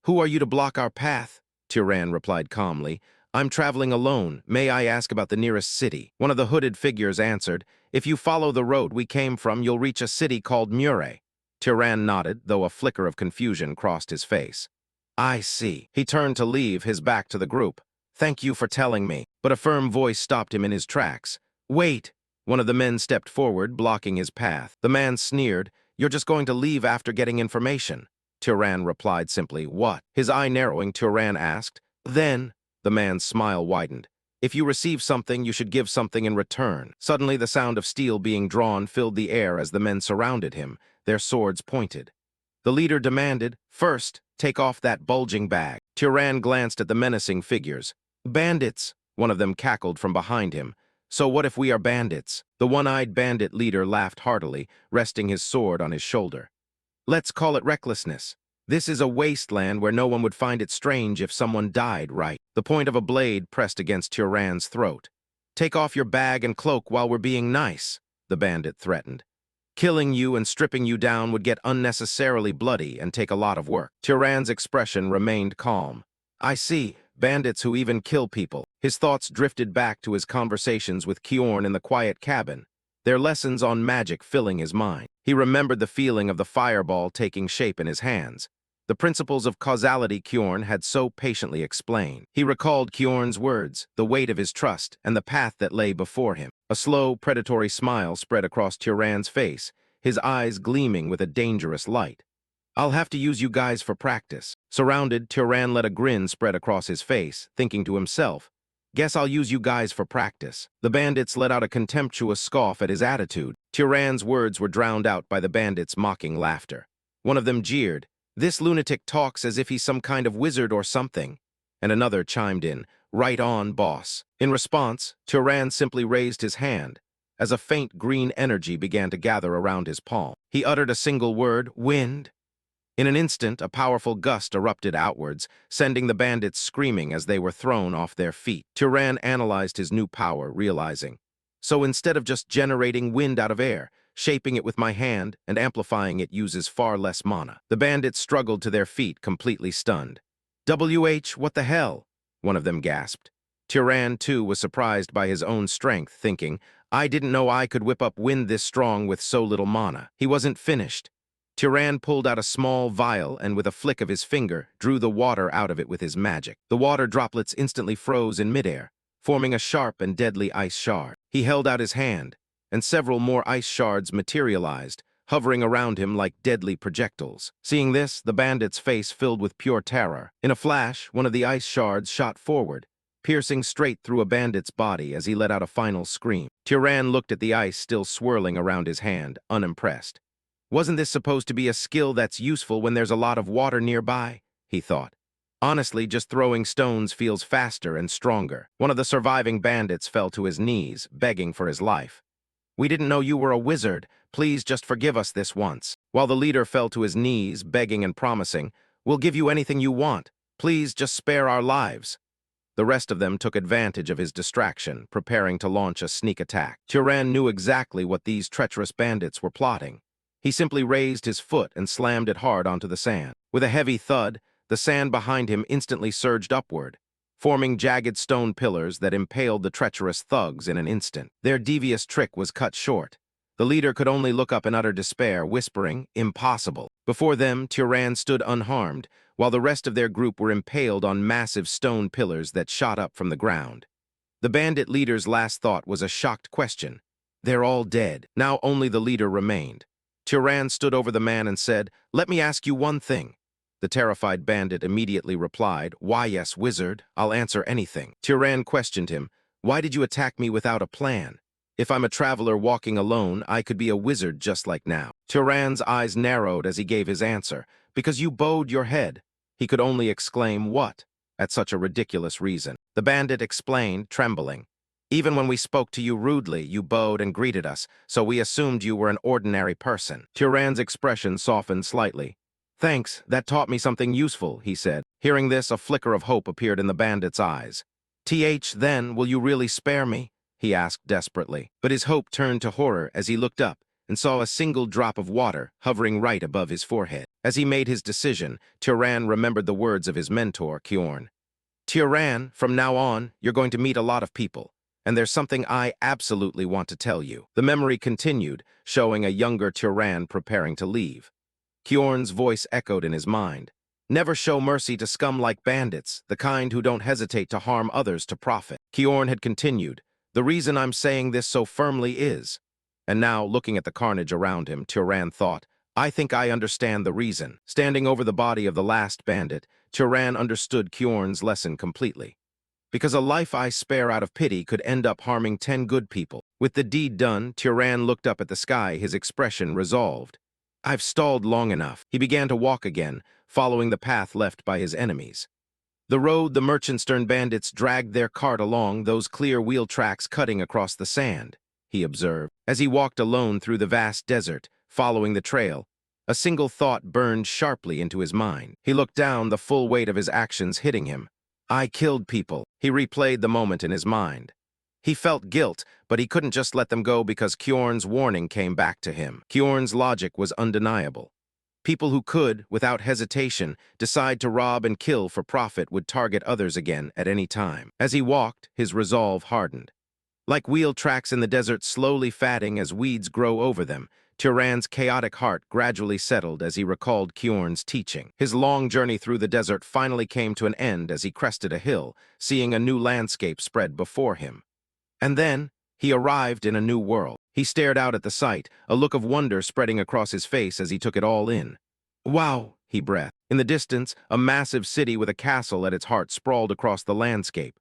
Who are you to block our path? Turan replied calmly. I'm traveling alone. May I ask about the nearest city? One of the hooded figures answered, If you follow the road we came from, you'll reach a city called Mure. Turan nodded, though a flicker of confusion crossed his face. I see. He turned to leave, his back to the group. Thank you for telling me. But a firm voice stopped him in his tracks. Wait! One of the men stepped forward, blocking his path. The man sneered, You're just going to leave after getting information. Turan replied simply, What? His eye narrowing, Turan asked, Then... The man's smile widened. If you receive something, you should give something in return. Suddenly, the sound of steel being drawn filled the air as the men surrounded him, their swords pointed. The leader demanded, First, take off that bulging bag. Turan glanced at the menacing figures. Bandits! One of them cackled from behind him. So what if we are bandits? The one-eyed bandit leader laughed heartily, resting his sword on his shoulder. Let's call it recklessness. This is a wasteland where no one would find it strange if someone died, right? The point of a blade pressed against Turan's throat. Take off your bag and cloak while we're being nice, the bandit threatened. Killing you and stripping you down would get unnecessarily bloody and take a lot of work. Turan's expression remained calm. I see, bandits who even kill people. His thoughts drifted back to his conversations with Kjorn in the quiet cabin, their lessons on magic filling his mind. He remembered the feeling of the fireball taking shape in his hands. The principles of causality Kjorn had so patiently explained. He recalled Kjorn's words, the weight of his trust, and the path that lay before him. A slow, predatory smile spread across Turan's face, his eyes gleaming with a dangerous light. I'll have to use you guys for practice. Surrounded, Turan let a grin spread across his face, thinking to himself, Guess I'll use you guys for practice. The bandits let out a contemptuous scoff at his attitude. Turan's words were drowned out by the bandits' mocking laughter. One of them jeered, This lunatic talks as if he's some kind of wizard or something. and another chimed in, "Right on, boss." In response, Turan simply raised his hand, as a faint green energy began to gather around his palm. He uttered a single word, "Wind." In an instant, a powerful gust erupted outwards, sending the bandits screaming as they were thrown off their feet. Turan analyzed his new power, realizing, so instead of just generating wind out of air, shaping it with my hand and amplifying it uses far less mana. The bandits struggled to their feet, completely stunned. What the hell? One of them gasped. Turan, too, was surprised by his own strength, thinking, I didn't know I could whip up wind this strong with so little mana. He wasn't finished. Turan pulled out a small vial and with a flick of his finger, drew the water out of it with his magic. The water droplets instantly froze in midair, forming a sharp and deadly ice shard. He held out his hand, and several more ice shards materialized, hovering around him like deadly projectiles. Seeing this, the bandit's face filled with pure terror. In a flash, one of the ice shards shot forward, piercing straight through a bandit's body as he let out a final scream. Turan looked at the ice still swirling around his hand, unimpressed. Wasn't this supposed to be a skill that's useful when there's a lot of water nearby? He thought. Honestly, just throwing stones feels faster and stronger. One of the surviving bandits fell to his knees, begging for his life. We didn't know you were a wizard. Please just forgive us this once. While the leader fell to his knees, begging and promising, we'll give you anything you want. Please just spare our lives. The rest of them took advantage of his distraction, preparing to launch a sneak attack. Turan knew exactly what these treacherous bandits were plotting. He simply raised his foot and slammed it hard onto the sand. With a heavy thud, the sand behind him instantly surged upward, forming jagged stone pillars that impaled the treacherous thugs in an instant. Their devious trick was cut short. The leader could only look up in utter despair, whispering, "Impossible." Before them, Turan stood unharmed, while the rest of their group were impaled on massive stone pillars that shot up from the ground. The bandit leader's last thought was a shocked question. They're all dead. Now only the leader remained. Turan stood over the man and said, "Let me ask you one thing." The terrified bandit immediately replied, "Why, yes, wizard, I'll answer anything." Turan questioned him, "Why did you attack me without a plan? If I'm a traveler walking alone, I could be a wizard just like now." Turan's eyes narrowed as he gave his answer, "Because you bowed your head." He could only exclaim, "What?" at such a ridiculous reason. The bandit explained, trembling, "Even when we spoke to you rudely, you bowed and greeted us, so we assumed you were an ordinary person." Turan's expression softened slightly. "Thanks, that taught me something useful," he said. Hearing this, a flicker of hope appeared in the bandit's eyes. Then, will you really spare me?" he asked desperately. But his hope turned to horror as he looked up and saw a single drop of water hovering right above his forehead. As he made his decision, Turan remembered the words of his mentor, Kjorn. "Turan, from now on, you're going to meet a lot of people. And there's something I absolutely want to tell you." The memory continued, showing a younger Turan preparing to leave. Kjorn's voice echoed in his mind. "Never show mercy to scum like bandits, the kind who don't hesitate to harm others to profit." Kjorn had continued, "The reason I'm saying this so firmly is..." And now, looking at the carnage around him, Turan thought, "I think I understand the reason." Standing over the body of the last bandit, Turan understood Kjorn's lesson completely. Because a life I spare out of pity could end up harming 10 good people. With the deed done, Turan looked up at the sky, his expression resolved. "I've stalled long enough." He began to walk again, following the path left by his enemies. The road the merchant-stern bandits dragged their cart along, those clear wheel tracks cutting across the sand, he observed. As he walked alone through the vast desert, following the trail, a single thought burned sharply into his mind. He looked down, the full weight of his actions hitting him. I killed people. He replayed the moment in his mind. He felt guilt, but he couldn't just let them go because Kjorn's warning came back to him. Kjorn's logic was undeniable. People who could, without hesitation, decide to rob and kill for profit would target others again at any time. As he walked, his resolve hardened. Like wheel tracks in the desert slowly fatting as weeds grow over them, Turan's chaotic heart gradually settled as he recalled Kjorn's teaching. His long journey through the desert finally came to an end as he crested a hill, seeing a new landscape spread before him. And then, he arrived in a new world. He stared out at the sight, a look of wonder spreading across his face as he took it all in. "Wow," he breathed. In the distance, a massive city with a castle at its heart sprawled across the landscape.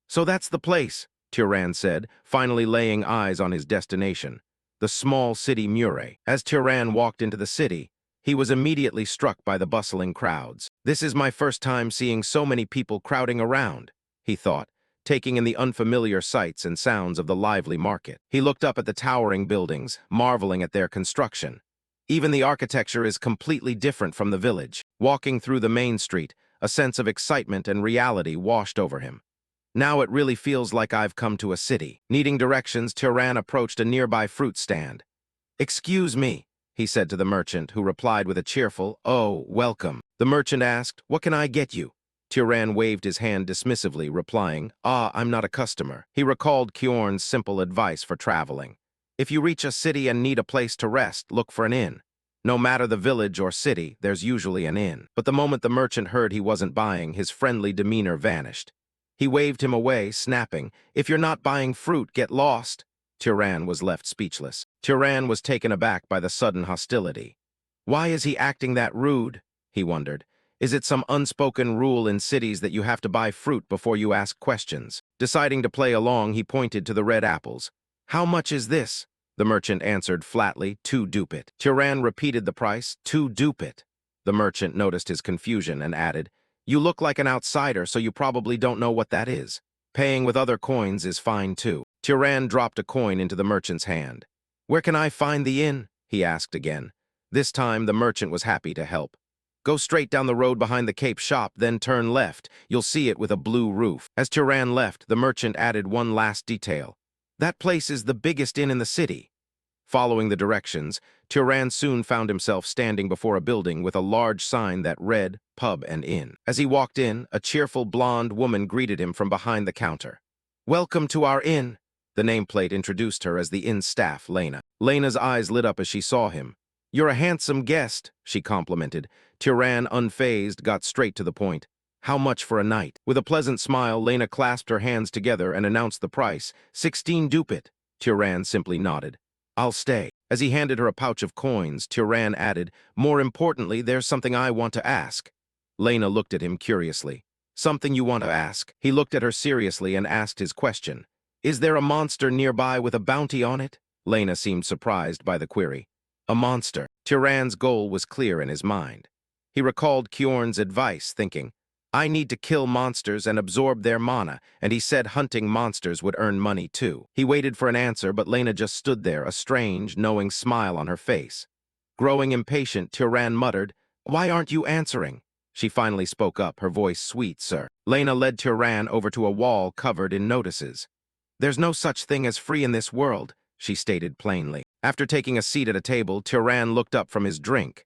"So that's the place," Turan said, finally laying eyes on his destination. The small city Murray. As Turan walked into the city, He was immediately struck by the bustling crowds. This is my first time seeing so many people crowding around, he thought, taking in the unfamiliar sights and sounds of the lively market. He looked up at the towering buildings, marveling at their construction. Even the architecture is completely different from the village. Walking through the main street, a sense of excitement and reality washed over him. Now it really feels like I've come to a city. Needing directions, Turan approached a nearby fruit stand. "Excuse me," he said to the merchant, who replied with a cheerful, "Oh, welcome." The merchant asked, "What can I get you?" Turan waved his hand dismissively, replying, "Ah, I'm not a customer." He recalled Kjorn's simple advice for traveling. If you reach a city and need a place to rest, look for an inn. No matter the village or city, there's usually an inn. But the moment the merchant heard he wasn't buying, his friendly demeanor vanished. He waved him away, snapping, "If you're not buying fruit, get lost." Turan was left speechless. Turan was taken aback by the sudden hostility. Why is he acting that rude? He wondered. Is it some unspoken rule in cities that you have to buy fruit before you ask questions? Deciding to play along, he pointed to the red apples. "How much is this?" The merchant answered flatly, "2 dupit." Turan repeated the price, "2 dupit." The merchant noticed his confusion and added, "You look like an outsider, so you probably don't know what that is. Paying with other coins is fine too." Turan dropped a coin into the merchant's hand. "Where can I find the inn?" he asked again. This time, the merchant was happy to help. "Go straight down the road behind the Cape shop, then turn left. You'll see it with a blue roof." As Turan left, the merchant added one last detail. "That place is the biggest inn in the city." Following the directions, Turan soon found himself standing before a building with a large sign that read, "Pub and Inn." As he walked in, a cheerful blonde woman greeted him from behind the counter. "Welcome to our inn." The nameplate introduced her as the inn staff, Lena. Lena's eyes lit up as she saw him. "You're a handsome guest," she complimented. Turan, unfazed, got straight to the point. "How much for a night?" With a pleasant smile, Lena clasped her hands together and announced the price, 16 dupit. Turan simply nodded. "I'll stay." As he handed her a pouch of coins, Turan added, "More importantly, there's something I want to ask." Lena looked at him curiously. "Something you want to ask?" He looked at her seriously and asked his question. "Is there a monster nearby with a bounty on it?" Lena seemed surprised by the query. A monster. Turan's goal was clear in his mind. He recalled Kjorn's advice, thinking, "I need to kill monsters and absorb their mana," and he said hunting monsters would earn money too. He waited for an answer, but Lena just stood there, a strange, knowing smile on her face. Growing impatient, Turan muttered, "Why aren't you answering?" She finally spoke up, her voice sweet, "Sir." Lena led Turan over to a wall covered in notices. "There's no such thing as free in this world," she stated plainly. After taking a seat at a table, Turan looked up from his drink.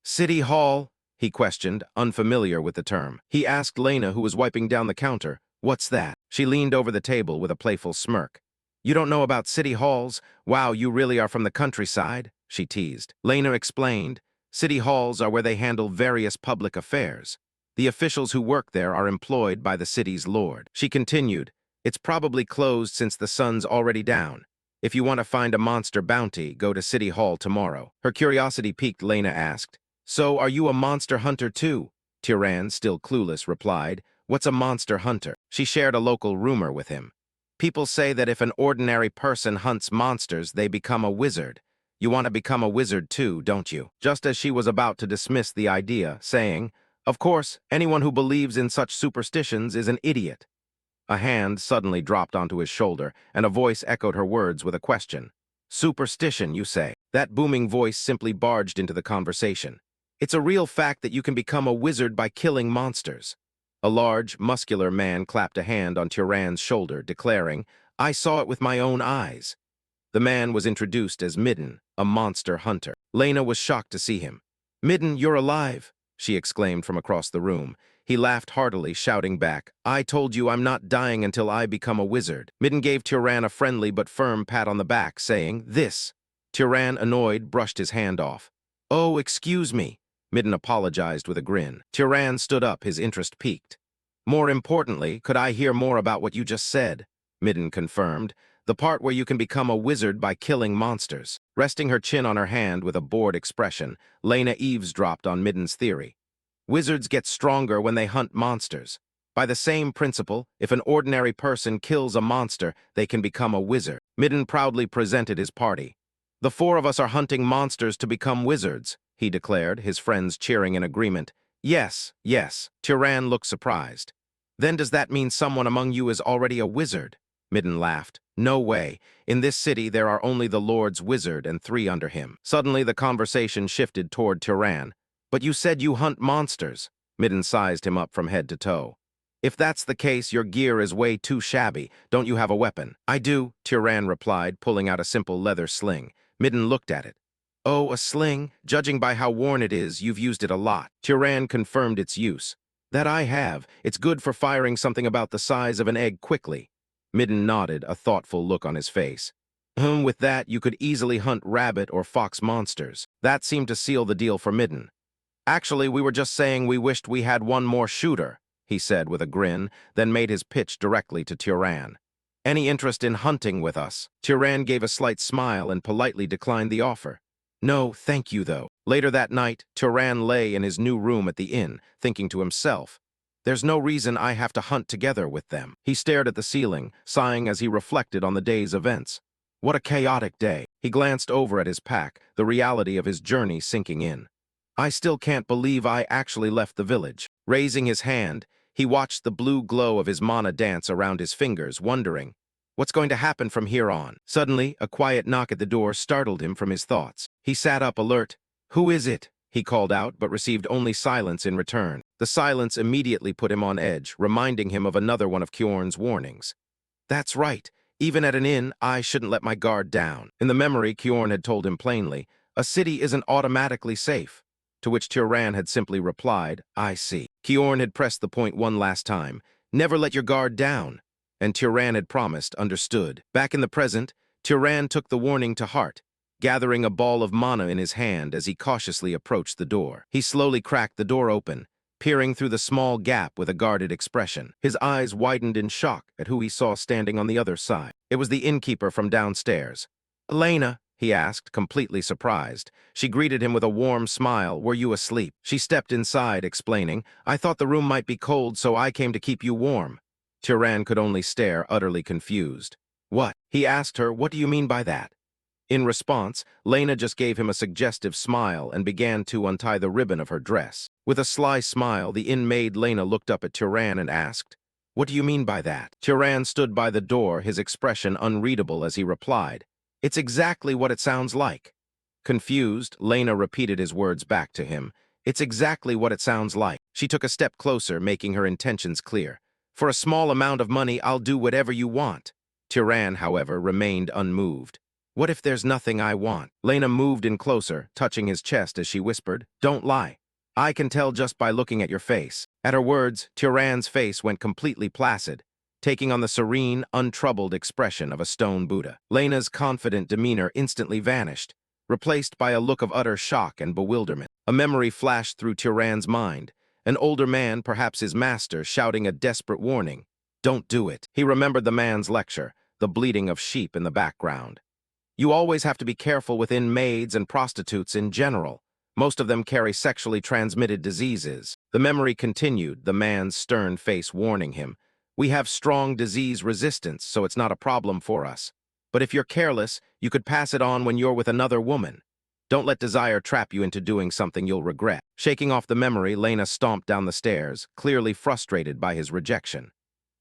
"City Hall?" he questioned, unfamiliar with the term. He asked Lena, who was wiping down the counter, "What's that?" She leaned over the table with a playful smirk. "You don't know about city halls? Wow, you really are from the countryside," she teased. Lena explained, "City halls are where they handle various public affairs. The officials who work there are employed by the city's lord." She continued, "It's probably closed since the sun's already down. If you want to find a monster bounty, go to City Hall tomorrow." Her curiosity piqued. Lena asked, "So are you a monster hunter too?" Turan, still clueless, replied, "What's a monster hunter?" She shared a local rumor with him. "People say that if an ordinary person hunts monsters, they become a wizard. You want to become a wizard too, don't you?" Just as she was about to dismiss the idea, saying, "Of course, anyone who believes in such superstitions is an idiot." A hand suddenly dropped onto his shoulder, and a voice echoed her words with a question. "Superstition, you say?" That booming voice simply barged into the conversation. "It's a real fact that you can become a wizard by killing monsters." A large, muscular man clapped a hand on Turan's shoulder, declaring, "I saw it with my own eyes." The man was introduced as Midden, a monster hunter. Lena was shocked to see him. "Midden, you're alive," she exclaimed from across the room. He laughed heartily, shouting back, "I told you I'm not dying until I become a wizard." Midden gave Turan a friendly but firm pat on the back, saying, "This." Turan, annoyed, brushed his hand off. "Oh, excuse me." Midden apologized with a grin. Turan stood up, his interest piqued. "More importantly, could I hear more about what you just said?" Midden confirmed, "The part where you can become a wizard by killing monsters." Resting her chin on her hand with a bored expression, Lena eavesdropped on Midden's theory. "Wizards get stronger when they hunt monsters. By the same principle, if an ordinary person kills a monster, they can become a wizard." Midden proudly presented his party. "The 4 of us are hunting monsters to become wizards." he declared, his friends cheering in agreement. Yes, yes. Turan looked surprised. Then does that mean someone among you is already a wizard? Midden laughed. No way. In this city there are only the Lord's wizard and 3 under him. Suddenly the conversation shifted toward Turan. But you said you hunt monsters. Midden sized him up from head to toe. If that's the case, your gear is way too shabby. Don't you have a weapon? I do, Turan replied, pulling out a simple leather sling. Midden looked at it. Oh, a sling? Judging by how worn it is, you've used it a lot. Turan confirmed its use. That I have. It's good for firing something about the size of an egg quickly. Midden nodded, a thoughtful look on his face. With that, you could easily hunt rabbit or fox monsters. That seemed to seal the deal for Midden. Actually, we were just saying we wished we had one more shooter, he said with a grin, then made his pitch directly to Turan. Any interest in hunting with us? Turan gave a slight smile and politely declined the offer. No, thank you, though. Later that night, Turan lay in his new room at the inn, thinking to himself, there's no reason I have to hunt together with them. He stared at the ceiling, sighing as he reflected on the day's events. What a chaotic day. He glanced over at his pack, the reality of his journey sinking in. I still can't believe I actually left the village. Raising his hand, he watched the blue glow of his mana dance around his fingers, wondering, what's going to happen from here on? Suddenly, a quiet knock at the door startled him from his thoughts. He sat up alert. Who is it? He called out, but received only silence in return. The silence immediately put him on edge, reminding him of another one of Kjorn's warnings. That's right. Even at an inn, I shouldn't let my guard down. In the memory, Kjorn had told him plainly, a city isn't automatically safe. To which Turan had simply replied, I see. Kjorn had pressed the point one last time. Never let your guard down. And Turan had promised, understood. Back in the present, Turan took the warning to heart, gathering a ball of mana in his hand as he cautiously approached the door. He slowly cracked the door open, peering through the small gap with a guarded expression. His eyes widened in shock at who he saw standing on the other side. It was the innkeeper from downstairs. Elena, he asked, completely surprised. She greeted him with a warm smile. Were you asleep? She stepped inside, explaining, I thought the room might be cold, so I came to keep you warm. Turan could only stare, utterly confused. What? He asked her, what do you mean by that? In response, Lena just gave him a suggestive smile and began to untie the ribbon of her dress. With a sly smile, the inn-maid Lena looked up at Turan and asked, what do you mean by that? Turan stood by the door, his expression unreadable as he replied, it's exactly what it sounds like. Confused, Lena repeated his words back to him. It's exactly what it sounds like. She took a step closer, making her intentions clear. For a small amount of money, I'll do whatever you want. Turan, however, remained unmoved. What if there's nothing I want? Lena moved in closer, touching his chest as she whispered, don't lie. I can tell just by looking at your face. At her words, Turan's face went completely placid, taking on the serene, untroubled expression of a stone Buddha. Lena's confident demeanor instantly vanished, replaced by a look of utter shock and bewilderment. A memory flashed through Turan's mind, an older man, perhaps his master, shouting a desperate warning. Don't do it. He remembered the man's lecture, the bleating of sheep in the background. You always have to be careful with maids and prostitutes in general. Most of them carry sexually transmitted diseases. The memory continued, the man's stern face warning him. We have strong disease resistance, so it's not a problem for us. But if you're careless, you could pass it on when you're with another woman. Don't let desire trap you into doing something you'll regret. Shaking off the memory, Lena stomped down the stairs, clearly frustrated by his rejection.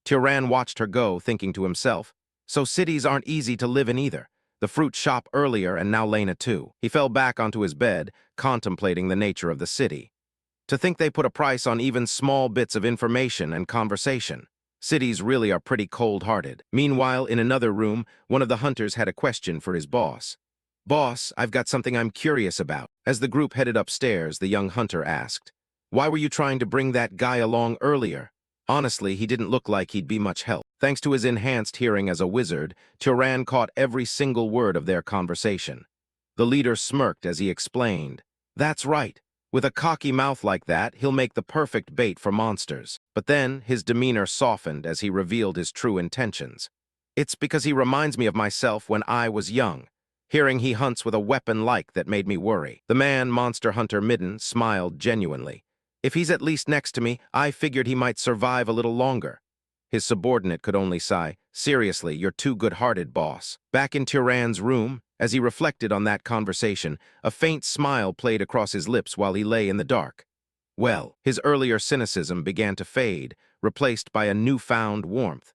Turan watched her go, thinking to himself, so cities aren't easy to live in either. The fruit shop earlier and now Lena too. He fell back onto his bed, contemplating the nature of the city. To think they put a price on even small bits of information and conversation. Cities really are pretty cold-hearted. Meanwhile, in another room, one of the hunters had a question for his boss. Boss, I've got something I'm curious about. As the group headed upstairs, the young hunter asked, why were you trying to bring that guy along earlier? Honestly, he didn't look like he'd be much help. Thanks to his enhanced hearing as a wizard, Turan caught every single word of their conversation. The leader smirked as he explained, that's right. With a cocky mouth like that, he'll make the perfect bait for monsters. But then, his demeanor softened as he revealed his true intentions. It's because he reminds me of myself when I was young. Hearing he hunts with a weapon like that made me worry. The man, monster hunter Midden, smiled genuinely. If he's at least next to me, I figured he might survive a little longer. His subordinate could only sigh, seriously, you're too good-hearted, boss. Back in Turan's room, As he reflected on that conversation, a faint smile played across his lips while he lay in the dark. Well, his earlier cynicism began to fade, replaced by a newfound warmth.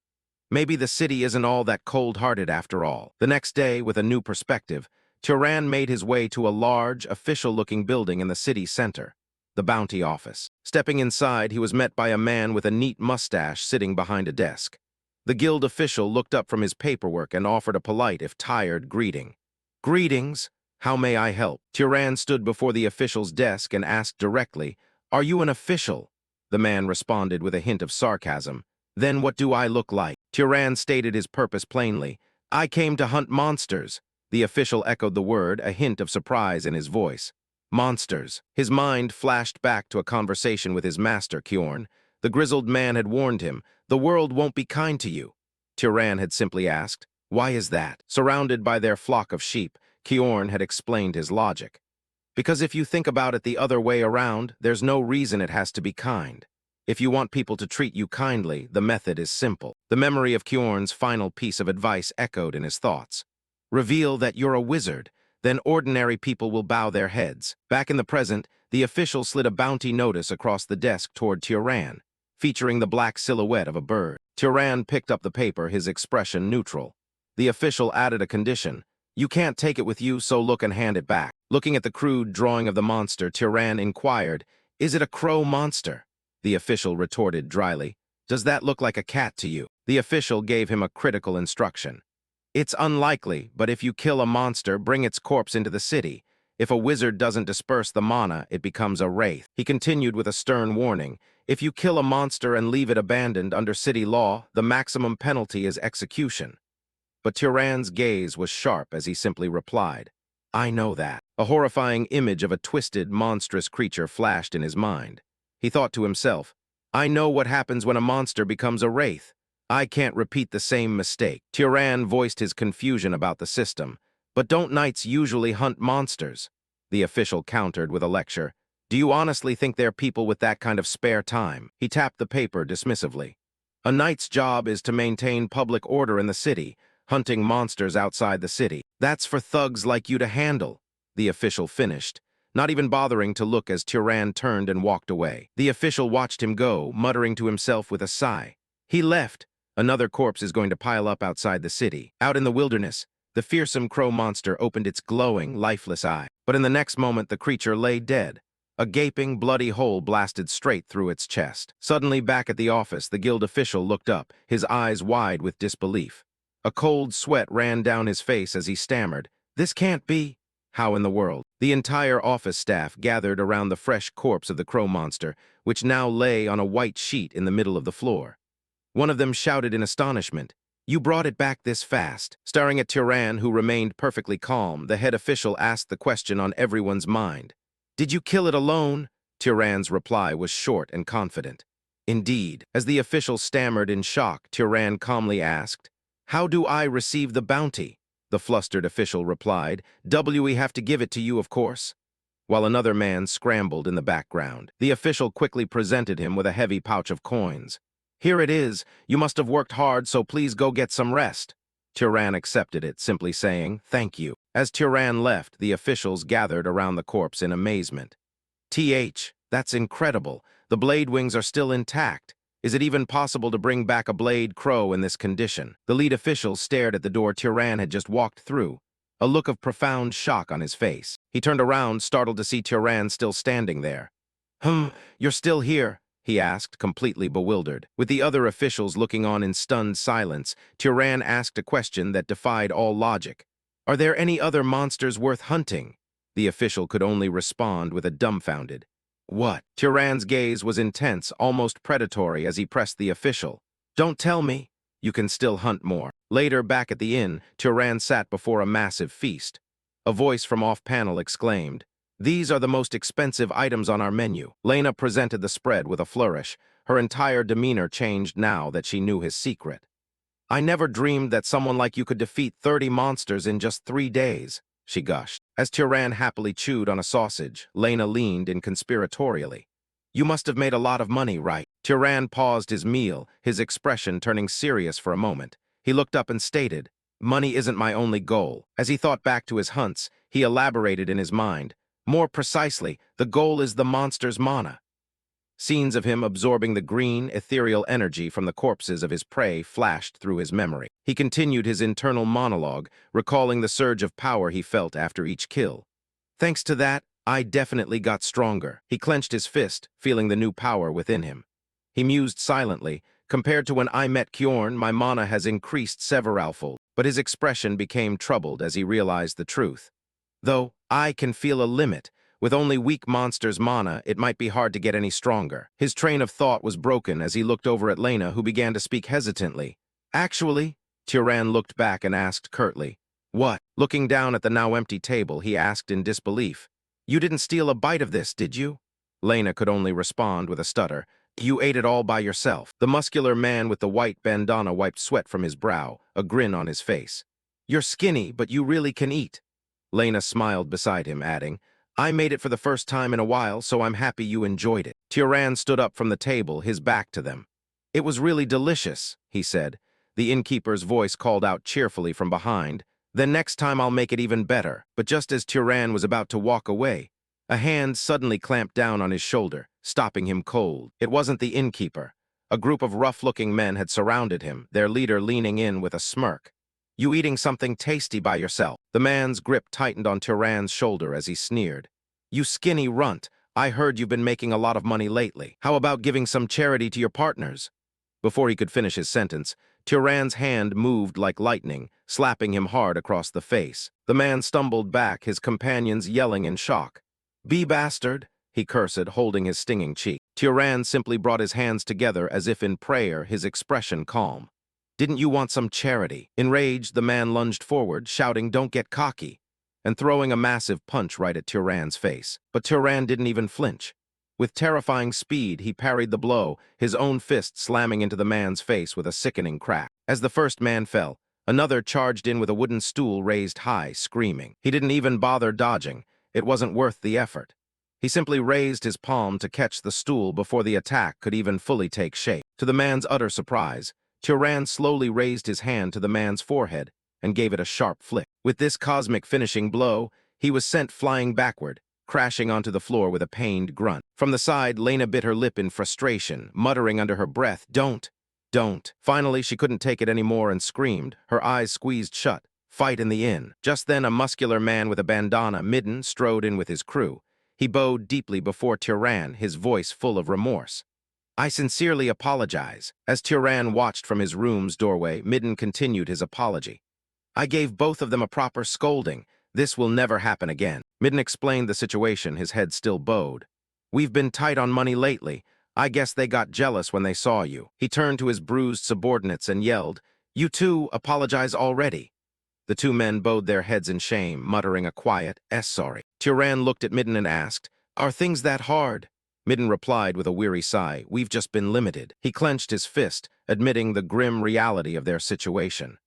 Maybe the city isn't all that cold-hearted after all. The next day, with a new perspective, Turan made his way to a large, official-looking building in the city center, the bounty office. Stepping inside, he was met by a man with a neat mustache sitting behind a desk. The guild official looked up from his paperwork and offered a polite, if tired, greeting. "Greetings. How may I help?" Turan stood before the official's desk and asked directly, "Are you an official?" The man responded with a hint of sarcasm. "Then what do I look like?" Turan stated his purpose plainly. "I came to hunt monsters." The official echoed the word, a hint of surprise in his voice. Monsters. His mind flashed back to a conversation with his master, Kjorn. The grizzled man had warned him, "The world won't be kind to you." Turan had simply asked, "Why is that?" Surrounded by their flock of sheep, Kjorn had explained his logic. "Because if you think about it the other way around, there's no reason it has to be kind. If you want people to treat you kindly, the method is simple." The memory of Kjorn's final piece of advice echoed in his thoughts. "Reveal that you're a wizard, then ordinary people will bow their heads." Back in the present, the official slid a bounty notice across the desk toward Turan, featuring the black silhouette of a bird. Turan picked up the paper, his expression neutral. The official added a condition. "You can't take it with you, so look and hand it back." Looking at the crude drawing of the monster, Turan inquired, "Is it a crow monster?" The official retorted dryly, "Does that look like a cat to you?" The official gave him a critical instruction. "It's unlikely, but if you kill a monster, bring its corpse into the city. If a wizard doesn't disperse the mana, it becomes a wraith." He continued with a stern warning. "If you kill a monster and leave it abandoned under city law, the maximum penalty is execution." But Turan's gaze was sharp as he simply replied, "I know that." A horrifying image of a twisted, monstrous creature flashed in his mind. He thought to himself, "I know what happens when a monster becomes a wraith. I can't repeat the same mistake." Turan voiced his confusion about the system. "But don't knights usually hunt monsters?" The official countered with a lecture. "Do you honestly think they're people with that kind of spare time?" He tapped the paper dismissively. "A knight's job is to maintain public order in the city. Hunting monsters outside the city, that's for thugs like you to handle," the official finished, not even bothering to look as Turan turned and walked away. The official watched him go, muttering to himself with a sigh. He left. Another corpse is going to pile up outside the city. Out in the wilderness, the fearsome crow monster opened its glowing, lifeless eye. But in the next moment, the creature lay dead. A gaping, bloody hole blasted straight through its chest. Suddenly, back at the office, the guild official looked up, his eyes wide with disbelief. A cold sweat ran down his face as he stammered, "This can't be." How in the world? The entire office staff gathered around the fresh corpse of the crow monster, which now lay on a white sheet in the middle of the floor. One of them shouted in astonishment, "You brought it back this fast." Staring at Turan, who remained perfectly calm, the head official asked the question on everyone's mind. "Did you kill it alone?" Turan's reply was short and confident. "Indeed." As the official stammered in shock, Turan calmly asked, "How do I receive the bounty?" The flustered official replied, "We have to give it to you, of course." While another man scrambled in the background, the official quickly presented him with a heavy pouch of coins. "Here it is. You must have worked hard, so please go get some rest." Turan accepted it, simply saying, "Thank you." As Turan left, the officials gathered around the corpse in amazement. That's incredible. The blade wings are still intact. Is it even possible to bring back a blade crow in this condition? The lead official stared at the door Turan had just walked through, a look of profound shock on his face. He turned around, startled to see Turan still standing there. You're still here?" he asked, completely bewildered. With the other officials looking on in stunned silence, Turan asked a question that defied all logic. "Are there any other monsters worth hunting?" The official could only respond with a dumbfounded, "What?" Turan's gaze was intense, almost predatory as he pressed the official. "Don't tell me. You can still hunt more." Later, back at the inn, Turan sat before a massive feast. A voice from off-panel exclaimed, "These are the most expensive items on our menu." Lena presented the spread with a flourish. Her entire demeanor changed now that she knew his secret. "I never dreamed that someone like you could defeat 30 monsters in just 3 days. She gushed. As Turan happily chewed on a sausage, Lena leaned in conspiratorially. "You must have made a lot of money, right?" Turan paused his meal, his expression turning serious for a moment. He looked up and stated, Money isn't my only goal. As he thought back to his hunts, he elaborated in his mind. More precisely, the goal is the monster's mana. Scenes of him absorbing the green, ethereal energy from the corpses of his prey flashed through his memory. He continued his internal monologue, recalling the surge of power he felt after each kill. Thanks to that, I definitely got stronger. He clenched his fist, feeling the new power within him. He mused silently. Compared to when I met Kjorn, my mana has increased severalfold, but his expression became troubled as he realized the truth. Though I can feel a limit. With only weak monsters' mana, it might be hard to get any stronger. His train of thought was broken as he looked over at Lena, who began to speak hesitantly. Actually, Turan looked back and asked curtly. What? Looking down at the now empty table, he asked in disbelief. You didn't steal a bite of this, did you? Lena could only respond with a stutter. You ate it all by yourself. The muscular man with the white bandana wiped sweat from his brow, a grin on his face. You're skinny, but you really can eat. Lena smiled beside him, adding, I made it for the first time in a while, so I'm happy you enjoyed it. Turan stood up from the table, his back to them. It was really delicious, he said. The innkeeper's voice called out cheerfully from behind. Then next time I'll make it even better. But just as Turan was about to walk away, a hand suddenly clamped down on his shoulder, stopping him cold. It wasn't the innkeeper. A group of rough-looking men had surrounded him, their leader leaning in with a smirk. You eating something tasty by yourself? The man's grip tightened on Turan's shoulder as he sneered. You skinny runt, I heard you've been making a lot of money lately. How about giving some charity to your partners? Before he could finish his sentence, Turan's hand moved like lightning, slapping him hard across the face. The man stumbled back, his companions yelling in shock. Be bastard, he cursed, holding his stinging cheek. Turan simply brought his hands together as if in prayer, his expression calm. Didn't you want some charity? Enraged, the man lunged forward, shouting, Don't get cocky, and throwing a massive punch right at Turan's face. But Turan didn't even flinch. With terrifying speed, he parried the blow, his own fist slamming into the man's face with a sickening crack. As the first man fell, another charged in with a wooden stool raised high, screaming. He didn't even bother dodging. It wasn't worth the effort. He simply raised his palm to catch the stool before the attack could even fully take shape. To the man's utter surprise, Turan slowly raised his hand to the man's forehead and gave it a sharp flick. With this cosmic finishing blow, he was sent flying backward, crashing onto the floor with a pained grunt. From the side, Lena bit her lip in frustration, muttering under her breath, Don't. Finally, she couldn't take it anymore and screamed, her eyes squeezed shut. Fight in the inn. Just then, a muscular man with a bandana midden strode in with his crew. He bowed deeply before Turan, his voice full of remorse. I sincerely apologize. As Turan watched from his room's doorway, Midden continued his apology. I gave both of them a proper scolding. This will never happen again. Midden explained the situation, his head still bowed. We've been tight on money lately. I guess they got jealous when they saw you. He turned to his bruised subordinates and yelled, You too apologize already. The two men bowed their heads in shame, muttering a quiet, sorry. Turan looked at Midden and asked, Are things that hard? Midden replied with a weary sigh, We've just been limited. He clenched his fist, admitting the grim reality of their situation.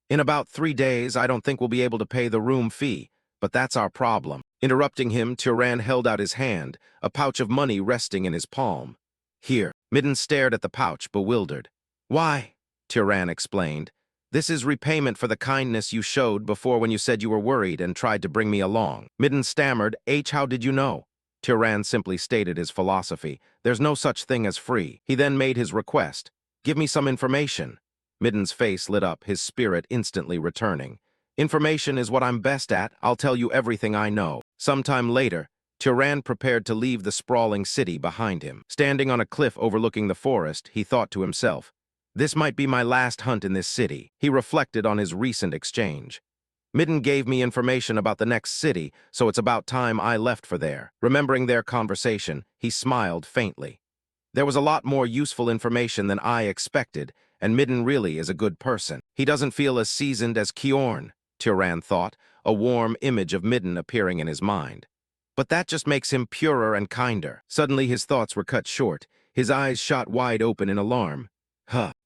In about 3 days, I don't think we'll be able to pay the room fee, but that's our problem. Interrupting him, Turan held out his hand, a pouch of money resting in his palm. Here. Midden stared at the pouch, bewildered. Why? Turan explained. This is repayment for the kindness you showed before when you said you were worried and tried to bring me along. Midden stammered, How did you know? Turan simply stated his philosophy. There's no such thing as free. He then made his request. Give me some information. Midden's face lit up, his spirit instantly returning. Information is what I'm best at. I'll tell you everything I know. Sometime later, Turan prepared to leave the sprawling city behind him. Standing on a cliff overlooking the forest, he thought to himself, This might be my last hunt in this city. He reflected on his recent exchange. Midden gave me information about the next city, so it's about time I left for there. Remembering their conversation, he smiled faintly. There was a lot more useful information than I expected, and Midden really is a good person. He doesn't feel as seasoned as Kjorn, Turan thought, a warm image of Midden appearing in his mind. But that just makes him purer and kinder. Suddenly his thoughts were cut short. His eyes shot wide open in alarm.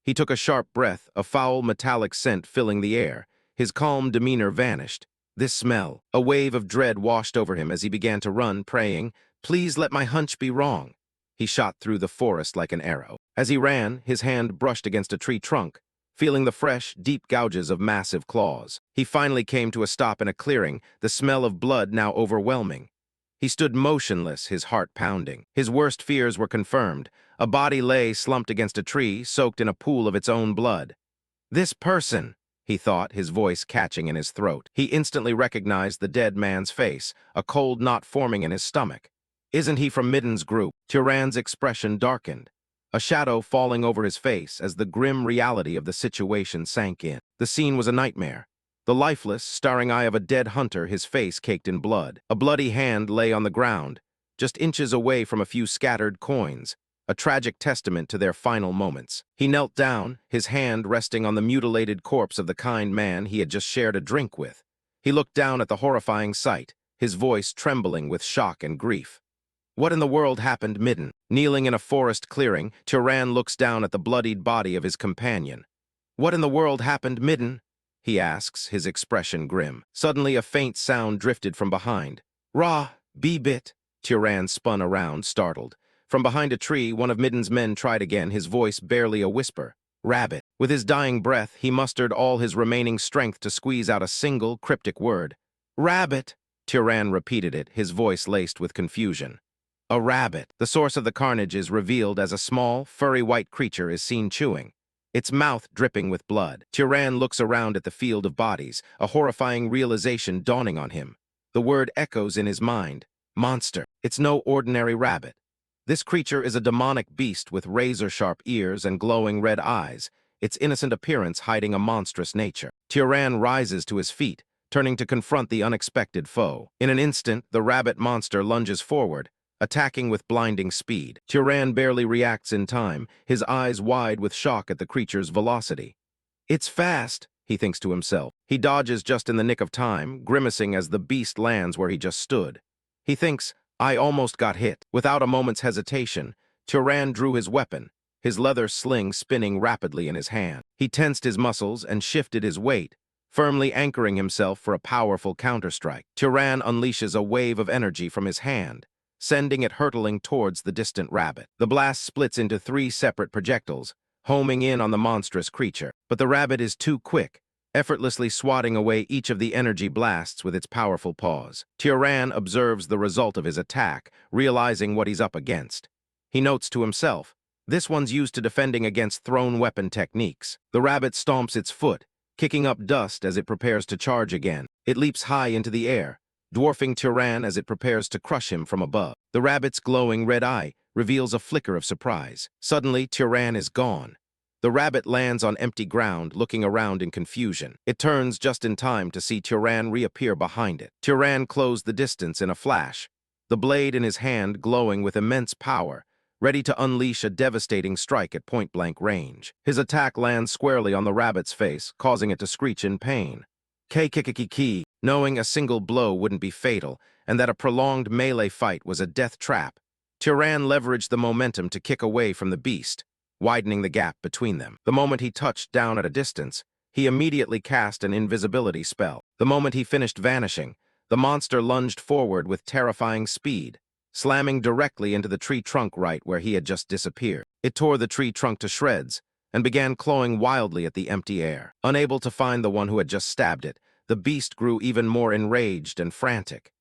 He took a sharp breath, a foul metallic scent filling the air. His calm demeanor vanished. This smell, a wave of dread washed over him as he began to run, praying, Please let my hunch be wrong. He shot through the forest like an arrow. As he ran, his hand brushed against a tree trunk. feeling the fresh, deep gouges of massive claws. He finally came to a stop in a clearing, the smell of blood now overwhelming. He stood motionless, his heart pounding. His worst fears were confirmed. A body lay slumped against a tree, soaked in a pool of its own blood. This person, he thought, his voice catching in his throat. He instantly recognized the dead man's face, a cold knot forming in his stomach. Isn't he from Midden's group? Turan's expression darkened, a shadow falling over his face as the grim reality of the situation sank in. The scene was a nightmare. The lifeless, staring eye of a dead hunter, his face caked in blood. A bloody hand lay on the ground, just inches away from a few scattered coins, a tragic testament to their final moments. He knelt down, his hand resting on the mutilated corpse of the kind man he had just shared a drink with. He looked down at the horrifying sight, his voice trembling with shock and grief. What in the world happened? Midden, kneeling in a forest clearing, Turan looks down at the bloodied body of his companion. What in the world happened? Midden? He asks, his expression grim. Suddenly a faint sound drifted from behind. Rah, be-bit. Turan spun around, startled. From behind a tree, one of Midden's men tried again, his voice barely a whisper. Rabbit. With his dying breath, he mustered all his remaining strength to squeeze out a single, cryptic word. Rabbit. Turan repeated it, his voice laced with confusion. A rabbit. The source of the carnage is revealed as a small, furry white creature is seen chewing, its mouth dripping with blood. Turan looks around at the field of bodies, a horrifying realization dawning on him. The word echoes in his mind. Monster. It's no ordinary rabbit. This creature is a demonic beast with razor-sharp ears and glowing red eyes, its innocent appearance hiding a monstrous nature. Turan rises to his feet, turning to confront the unexpected foe. In an instant, the rabbit monster lunges forward, attacking with blinding speed. Turan barely reacts in time, his eyes wide with shock at the creature's velocity. It's fast, he thinks to himself. He dodges just in the nick of time, grimacing as the beast lands where he just stood. He thinks, I almost got hit. Without a moment's hesitation, Turan drew his weapon, his leather sling spinning rapidly in his hand. He tensed his muscles and shifted his weight, firmly anchoring himself for a powerful counterstrike. Turan unleashes a wave of energy from his hand, sending it hurtling towards the distant rabbit. The blast splits into 3 separate projectiles, homing in on the monstrous creature. But the rabbit is too quick, effortlessly swatting away each of the energy blasts with its powerful paws. Turan observes the result of his attack, realizing what he's up against. He notes to himself, this one's used to defending against thrown weapon techniques. The rabbit stomps its foot, kicking up dust as it prepares to charge again. It leaps high into the air, dwarfing Turan as it prepares to crush him from above. The rabbit's glowing red eye reveals a flicker of surprise. Suddenly, Turan is gone. The rabbit lands on empty ground, looking around in confusion. It turns just in time to see Turan reappear behind it. Turan closed the distance in a flash, the blade in his hand glowing with immense power, ready to unleash a devastating strike at point-blank range. His attack lands squarely on the rabbit's face, causing it to screech in pain. K-ki-ki-ki-ki, knowing a single blow wouldn't be fatal, and that a prolonged melee fight was a death trap, Turan leveraged the momentum to kick away from the beast, widening the gap between them. The moment he touched down at a distance, he immediately cast an invisibility spell. The moment he finished vanishing, the monster lunged forward with terrifying speed, slamming directly into the tree trunk right where he had just disappeared. It tore the tree trunk to shreds and began clawing wildly at the empty air. Unable to find the one who had just stabbed it, the beast grew even more enraged and frantic.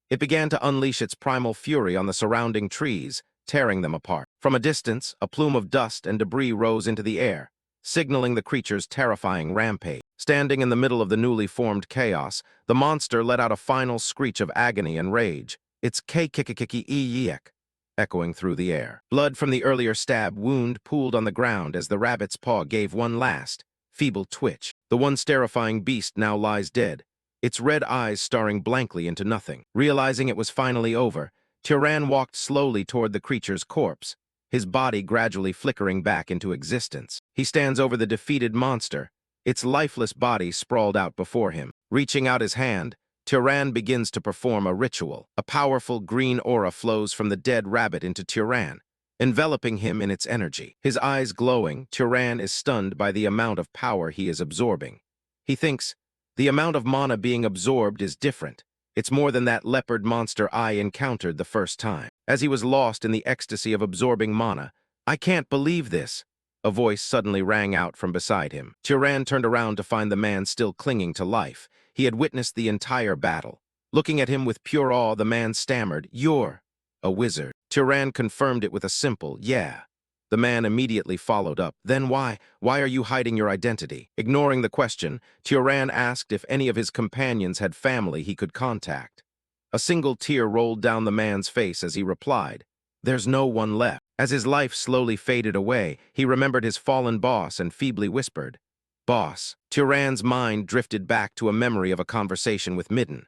It began to unleash its primal fury on the surrounding trees, tearing them apart. From a distance, a plume of dust and debris rose into the air, signaling the creature's terrifying rampage. Standing in the middle of the newly formed chaos, the monster let out a final screech of agony and rage, its k-ki-ki-ki-e-yek, echoing through the air. Blood from the earlier stab wound pooled on the ground as the rabbit's paw gave one last, feeble twitch. The once terrifying beast now lies dead, its red eyes staring blankly into nothing. Realizing it was finally over, Turan walked slowly toward the creature's corpse, his body gradually flickering back into existence. He stands over the defeated monster, its lifeless body sprawled out before him. Reaching out his hand, Turan begins to perform a ritual. A powerful green aura flows from the dead rabbit into Turan, enveloping him in its energy. His eyes glowing, Turan is stunned by the amount of power he is absorbing. He thinks, the amount of mana being absorbed is different. It's more than that leopard monster I encountered the first time. As he was lost in the ecstasy of absorbing mana, I can't believe this. A voice suddenly rang out from beside him. Turan turned around to find the man still clinging to life. He had witnessed the entire battle. Looking at him with pure awe, the man stammered, "You're a wizard." Turan confirmed it with a simple, "Yeah." The man immediately followed up, "Then why are you hiding your identity?" Ignoring the question, Turan asked if any of his companions had family he could contact. A single tear rolled down the man's face as he replied, "There's no one left." As his life slowly faded away, he remembered his fallen boss and feebly whispered, "Boss." Turan's mind drifted back to a memory of a conversation with Midden.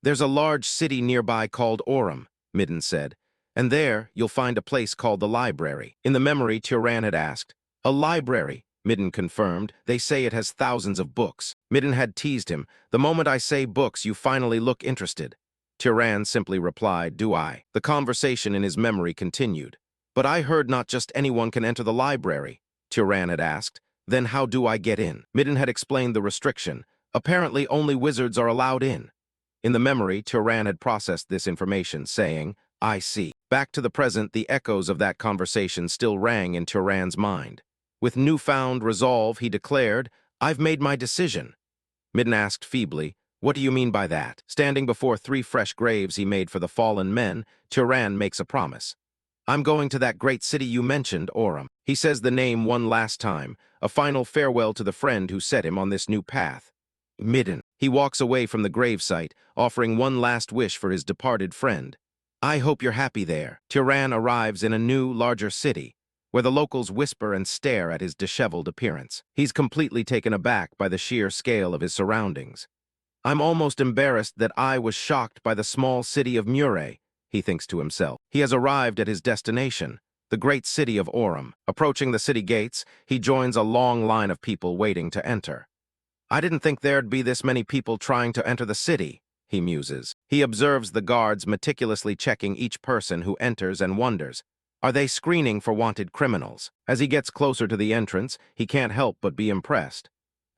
"There's a large city nearby called Orem," Midden said, "and there you'll find a place called the library." In the memory, Turan had asked, "A library?" Midden confirmed, "They say it has thousands of books." Midden had teased him, "The moment I say books, you finally look interested." Turan simply replied, "Do I?" The conversation in his memory continued. "But I heard not just anyone can enter the library," Turan had asked. "Then how do I get in?" Midden had explained the restriction. "Apparently only wizards are allowed in." In the memory, Turan had processed this information, saying, "I see." Back to the present, the echoes of that conversation still rang in Turan's mind. With newfound resolve, he declared, "I've made my decision." Midden asked feebly, "What do you mean by that?" Standing before 3 fresh graves he made for the fallen men, Turan makes a promise. "I'm going to that great city you mentioned, Orem." He says the name one last time, a final farewell to the friend who set him on this new path. Midden. He walks away from the gravesite, offering one last wish for his departed friend. "I hope you're happy there." Turan arrives in a new, larger city, where the locals whisper and stare at his disheveled appearance. He's completely taken aback by the sheer scale of his surroundings. "I'm almost embarrassed that I was shocked by the small city of Murray," he thinks to himself. He has arrived at his destination, the great city of Orem. Approaching the city gates, he joins a long line of people waiting to enter. "I didn't think there'd be this many people trying to enter the city," he muses. He observes the guards meticulously checking each person who enters and wonders, are they screening for wanted criminals? As he gets closer to the entrance, he can't help but be impressed.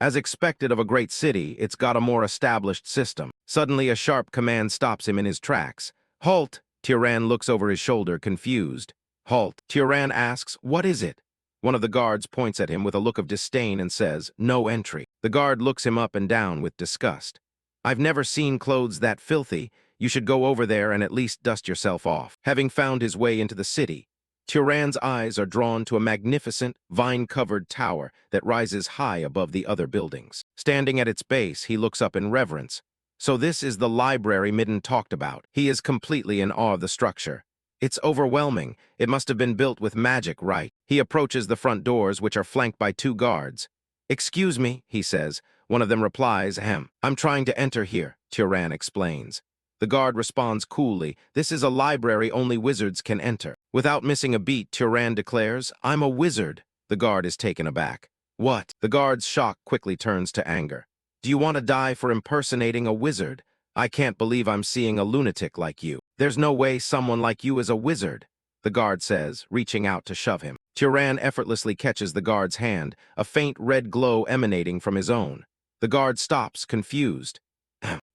As expected of a great city, it's got a more established system. Suddenly, a sharp command stops him in his tracks. "Halt!" Turan looks over his shoulder, confused. "Halt!" Turan asks, "What is it?" One of the guards points at him with a look of disdain and says, "No entry." The guard looks him up and down with disgust. "I've never seen clothes that filthy. You should go over there and at least dust yourself off." Having found his way into the city, Turan's eyes are drawn to a magnificent, vine-covered tower that rises high above the other buildings. Standing at its base, he looks up in reverence. So this is the library Midden talked about. He is completely in awe of the structure. It's overwhelming. It must have been built with magic, right? He approaches the front doors, which are flanked by 2 guards. "Excuse me," he says. One of them replies, "Ahem. I'm trying to enter here," Turan explains. The guard responds coolly, "This is a library only wizards can enter." Without missing a beat, Turan declares, "I'm a wizard." The guard is taken aback. "What?" The guard's shock quickly turns to anger. "Do you want to die for impersonating a wizard? I can't believe I'm seeing a lunatic like you. There's no way someone like you is a wizard," the guard says, reaching out to shove him. Turan effortlessly catches the guard's hand, a faint red glow emanating from his own. The guard stops, confused.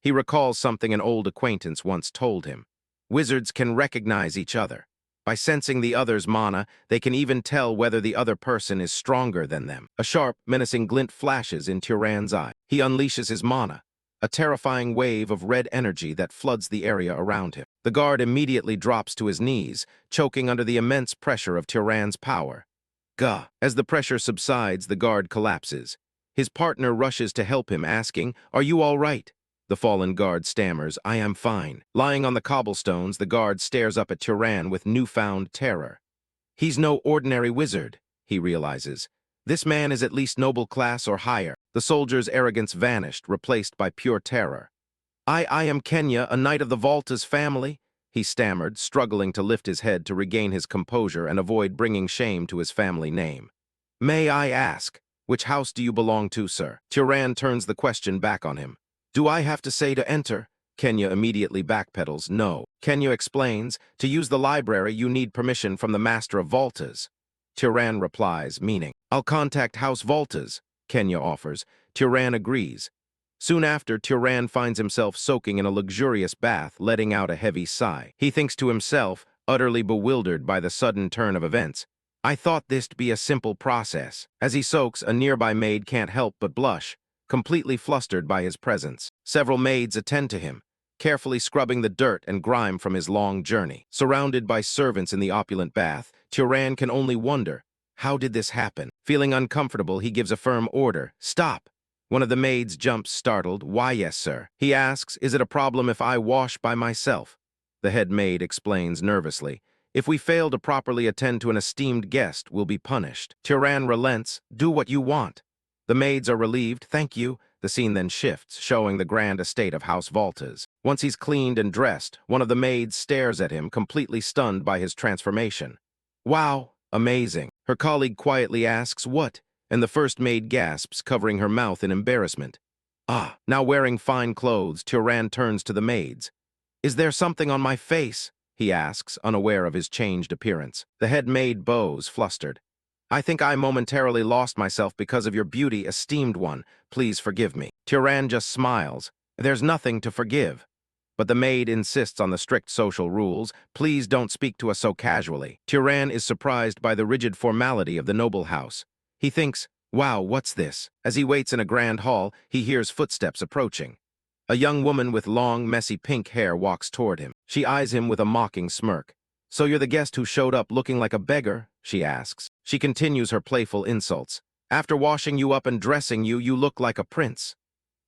He recalls something an old acquaintance once told him. Wizards can recognize each other. By sensing the other's mana, they can even tell whether the other person is stronger than them. A sharp, menacing glint flashes in Turan's eye. He unleashes his mana, a terrifying wave of red energy that floods the area around him. The guard immediately drops to his knees, choking under the immense pressure of Turan's power. Gah! As the pressure subsides, the guard collapses. His partner rushes to help him, asking, "Are you all right?" The fallen guard stammers, "I am fine." Lying on the cobblestones, the guard stares up at Turan with newfound terror. He's no ordinary wizard, he realizes. This man is at least noble class or higher. The soldier's arrogance vanished, replaced by pure terror. I am Kenya, a knight of the Volta's family," he stammered, struggling to lift his head to regain his composure and avoid bringing shame to his family name. "May I ask, which house do you belong to, sir?" Turan turns the question back on him. "Do I have to say to enter?" Kenya immediately backpedals. "No." Kenya explains, "To use the library, you need permission from the Master of Voltas." Turan replies, meaning, "I'll contact House Voltas," Kenya offers. Turan agrees. Soon after, Turan finds himself soaking in a luxurious bath, letting out a heavy sigh. He thinks to himself, utterly bewildered by the sudden turn of events, I thought this'd be a simple process. As he soaks, a nearby maid can't help but blush, completely flustered by his presence. Several maids attend to him, carefully scrubbing the dirt and grime from his long journey. Surrounded by servants in the opulent bath, Turan can only wonder, how did this happen? Feeling uncomfortable, he gives a firm order. Stop! One of the maids jumps, startled. Why, yes, sir. He asks, is it a problem if I wash by myself? The head maid explains nervously. If we fail to properly attend to an esteemed guest, we'll be punished. Turan relents. Do what you want. The maids are relieved. Thank you. The scene then shifts, showing the grand estate of House Voltas. Once he's cleaned and dressed, one of the maids stares at him, completely stunned by his transformation. Wow, amazing. Her colleague quietly asks, what? And the first maid gasps, covering her mouth in embarrassment. Ah, now wearing fine clothes, Turan turns to the maids. Is there something on my face? He asks, unaware of his changed appearance. The head maid bows, flustered. I think I momentarily lost myself because of your beauty, esteemed one. Please forgive me. Turan just smiles. There's nothing to forgive. But the maid insists on the strict social rules. Please don't speak to us so casually. Turan is surprised by the rigid formality of the noble house. He thinks, wow, what's this? As he waits in a grand hall, he hears footsteps approaching. A young woman with long, messy pink hair walks toward him. She eyes him with a mocking smirk. So you're the guest who showed up looking like a beggar? She asks. She continues her playful insults. After washing you up and dressing you, you look like a prince.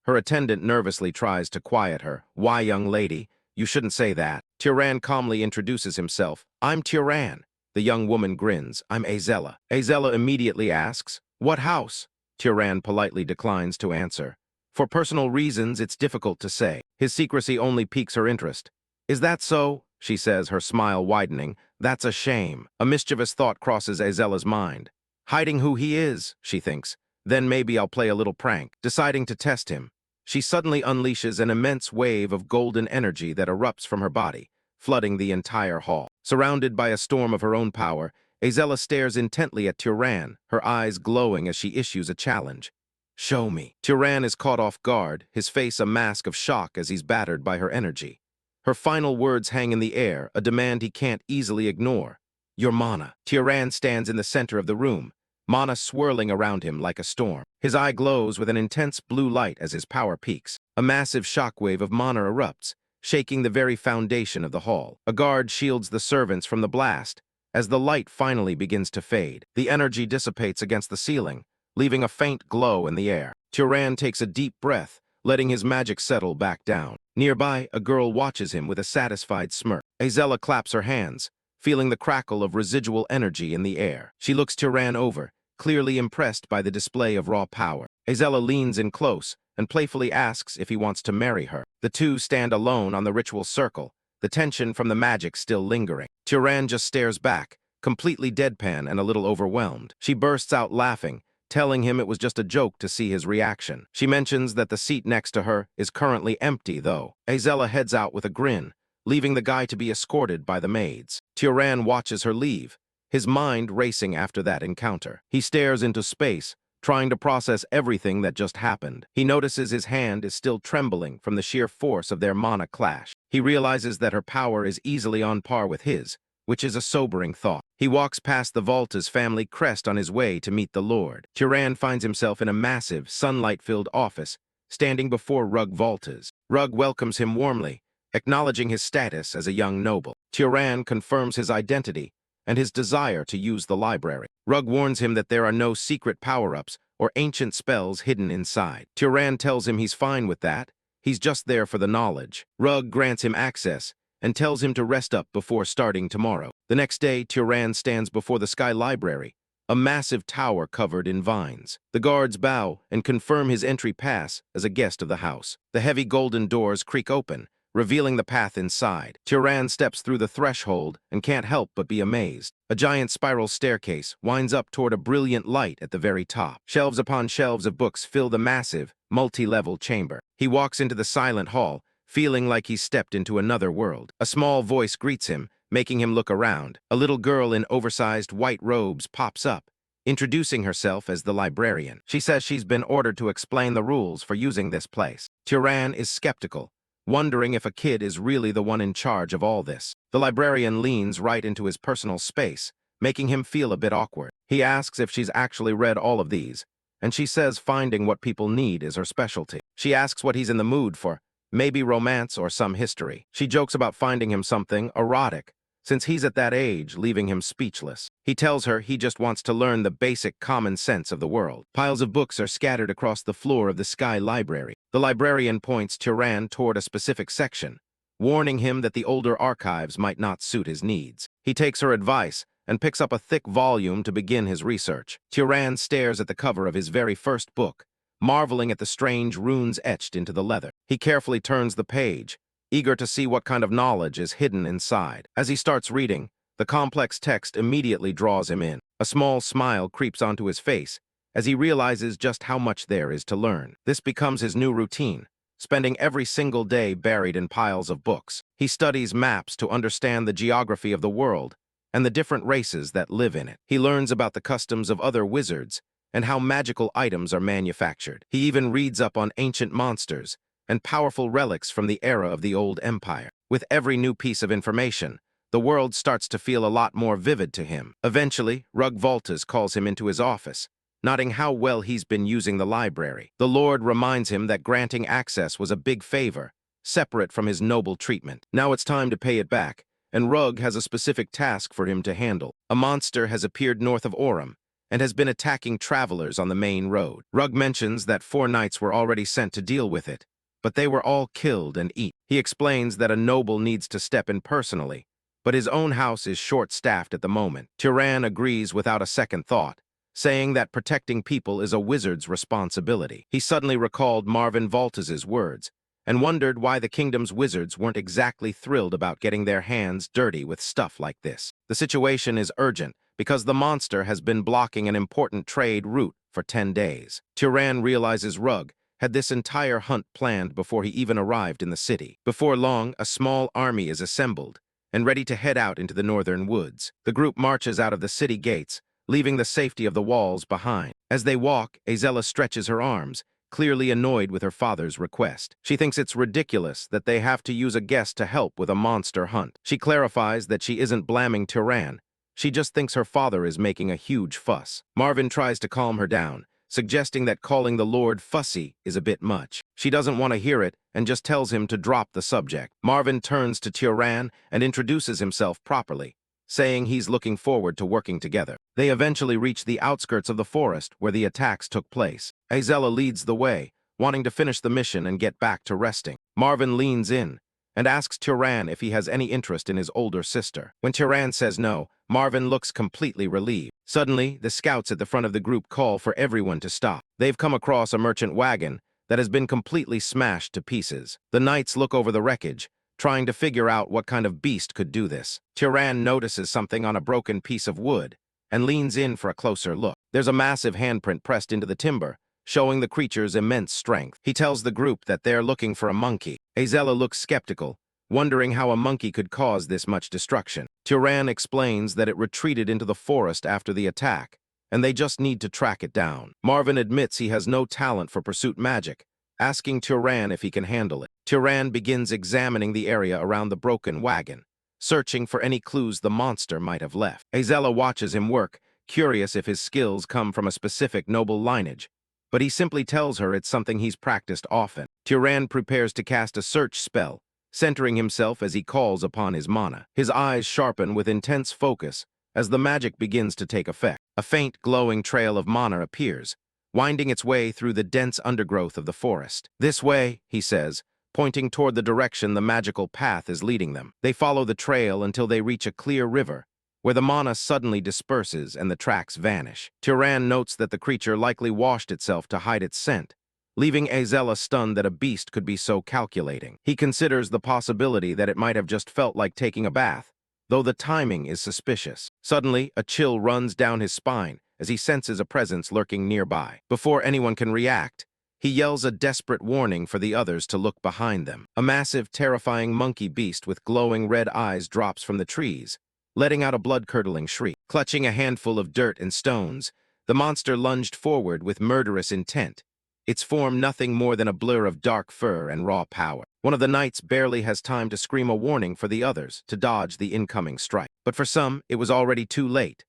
Her attendant nervously tries to quiet her. Why, young lady? You shouldn't say that. Turan calmly introduces himself. I'm Turan. The young woman grins. I'm Azella. Azella immediately asks, what house? Turan politely declines to answer. For personal reasons, it's difficult to say. His secrecy only piques her interest. Is that so? She says, her smile widening. That's a shame. A mischievous thought crosses Azella's mind. Hiding who he is, she thinks. Then maybe I'll play a little prank. Deciding to test him, she suddenly unleashes an immense wave of golden energy that erupts from her body, flooding the entire hall. Surrounded by a storm of her own power, Azella stares intently at Turan, her eyes glowing as she issues a challenge. Show me. Turan is caught off guard, his face a mask of shock as he's battered by her energy. Her final words hang in the air, a demand he can't easily ignore. Your mana. Turan stands in the center of the room, mana swirling around him like a storm. His eye glows with an intense blue light as his power peaks. A massive shockwave of mana erupts, shaking the very foundation of the hall. A guard shields the servants from the blast. As the light finally begins to fade, the energy dissipates against the ceiling, leaving a faint glow in the air. Turan takes a deep breath, letting his magic settle back down. Nearby, a girl watches him with a satisfied smirk. Azella claps her hands, feeling the crackle of residual energy in the air. She looks Turan over, clearly impressed by the display of raw power. Azella leans in close and playfully asks if he wants to marry her. The two stand alone on the ritual circle, the tension from the magic still lingering. Turan just stares back, completely deadpan and a little overwhelmed. She bursts out laughing, telling him it was just a joke to see his reaction. She mentions that the seat next to her is currently empty, though. Azella heads out with a grin, leaving the guy to be escorted by the maids. Turan watches her leave, his mind racing after that encounter. He stares into space, trying to process everything that just happened. He notices his hand is still trembling from the sheer force of their mana clash. He realizes that her power is easily on par with his, which is a sobering thought. He walks past the Volta's family crest on his way to meet the Lord. Turan finds himself in a massive, sunlight-filled office, standing before Rug Voltas. Rug welcomes him warmly, acknowledging his status as a young noble. Turan confirms his identity and his desire to use the library. Rug warns him that there are no secret power-ups or ancient spells hidden inside. Turan tells him he's fine with that. He's just there for the knowledge. Rug grants him access and tells him to rest up before starting tomorrow. The next day, Turan stands before the Sky Library, a massive tower covered in vines. The guards bow and confirm his entry pass as a guest of the house. The heavy golden doors creak open, revealing the path inside. Turan steps through the threshold and can't help but be amazed. A giant spiral staircase winds up toward a brilliant light at the very top. Shelves upon shelves of books fill the massive, multi-level chamber. He walks into the silent hall, feeling like he's stepped into another world. A small voice greets him, making him look around. A little girl in oversized white robes pops up, introducing herself as the librarian. She says she's been ordered to explain the rules for using this place. Turan is skeptical, wondering if a kid is really the one in charge of all this. The librarian leans right into his personal space, making him feel a bit awkward. He asks if she's actually read all of these, and she says finding what people need is her specialty. She asks what he's in the mood for, maybe romance or some history. She jokes about finding him something erotic, since he's at that age, leaving him speechless. He tells her he just wants to learn the basic common sense of the world. Piles of books are scattered across the floor of the Sky Library. The librarian points Turan toward a specific section, warning him that the older archives might not suit his needs. He takes her advice and picks up a thick volume to begin his research. Turan stares at the cover of his very first book, marveling at the strange runes etched into the leather. He carefully turns the page, eager to see what kind of knowledge is hidden inside. As he starts reading, the complex text immediately draws him in. A small smile creeps onto his face as he realizes just how much there is to learn. This becomes his new routine, spending every single day buried in piles of books. He studies maps to understand the geography of the world and the different races that live in it. He learns about the customs of other wizards and how magical items are manufactured. He even reads up on ancient monsters and powerful relics from the era of the old empire. With every new piece of information, the world starts to feel a lot more vivid to him. Eventually, Rug Voltas calls him into his office, noting how well he's been using the library. The Lord reminds him that granting access was a big favor, separate from his noble treatment. Now it's time to pay it back, and Rug has a specific task for him to handle. A monster has appeared north of Orem and has been attacking travelers on the main road. Rug mentions that 4 knights were already sent to deal with it, but they were all killed and eaten. He explains that a noble needs to step in personally, but his own house is short-staffed at the moment. Turan agrees without a second thought, saying that protecting people is a wizard's responsibility. He suddenly recalled Marvin Voltas's words and wondered why the kingdom's wizards weren't exactly thrilled about getting their hands dirty with stuff like this. The situation is urgent because the monster has been blocking an important trade route for 10 days. Turan realizes Rug had this entire hunt planned before he even arrived in the city. Before long, a small army is assembled and ready to head out into the northern woods. The group marches out of the city gates, leaving the safety of the walls behind. As they walk, Azella stretches her arms, clearly annoyed with her father's request. She thinks it's ridiculous that they have to use a guest to help with a monster hunt. She clarifies that she isn't blaming Turan. She just thinks her father is making a huge fuss. Marvin tries to calm her down, suggesting that calling the Lord fussy is a bit much. She doesn't want to hear it and just tells him to drop the subject. Marvin turns to Turan and introduces himself properly, saying he's looking forward to working together. They eventually reach the outskirts of the forest where the attacks took place. Azella leads the way, wanting to finish the mission and get back to resting. Marvin leans in and asks Turan if he has any interest in his older sister. When Turan says no, Marvin looks completely relieved. Suddenly, the scouts at the front of the group call for everyone to stop. They've come across a merchant wagon that has been completely smashed to pieces. The knights look over the wreckage, trying to figure out what kind of beast could do this. Turan notices something on a broken piece of wood and leans in for a closer look. There's a massive handprint pressed into the timber, showing the creature's immense strength. He tells the group that they're looking for a monkey. Azella looks skeptical, wondering how a monkey could cause this much destruction. Turan explains that it retreated into the forest after the attack, and they just need to track it down. Marvin admits he has no talent for pursuit magic, asking Turan if he can handle it. Turan begins examining the area around the broken wagon, searching for any clues the monster might have left. Azella watches him work, curious if his skills come from a specific noble lineage, but he simply tells her it's something he's practiced often. Turan prepares to cast a search spell, centering himself as he calls upon his mana. His eyes sharpen with intense focus as the magic begins to take effect. A faint, glowing trail of mana appears, winding its way through the dense undergrowth of the forest. "This way," he says, pointing toward the direction the magical path is leading them. They follow the trail until they reach a clear river, where the mana suddenly disperses and the tracks vanish. Turan notes that the creature likely washed itself to hide its scent, leaving Azella stunned that a beast could be so calculating. He considers the possibility that it might have just felt like taking a bath, though the timing is suspicious. Suddenly, a chill runs down his spine as he senses a presence lurking nearby. Before anyone can react, he yells a desperate warning for the others to look behind them. A massive, terrifying monkey beast with glowing red eyes drops from the trees, letting out a blood-curdling shriek. Clutching a handful of dirt and stones, the monster lunged forward with murderous intent, its form nothing more than a blur of dark fur and raw power. One of the knights barely has time to scream a warning for the others to dodge the incoming strike. But for some, it was already too late.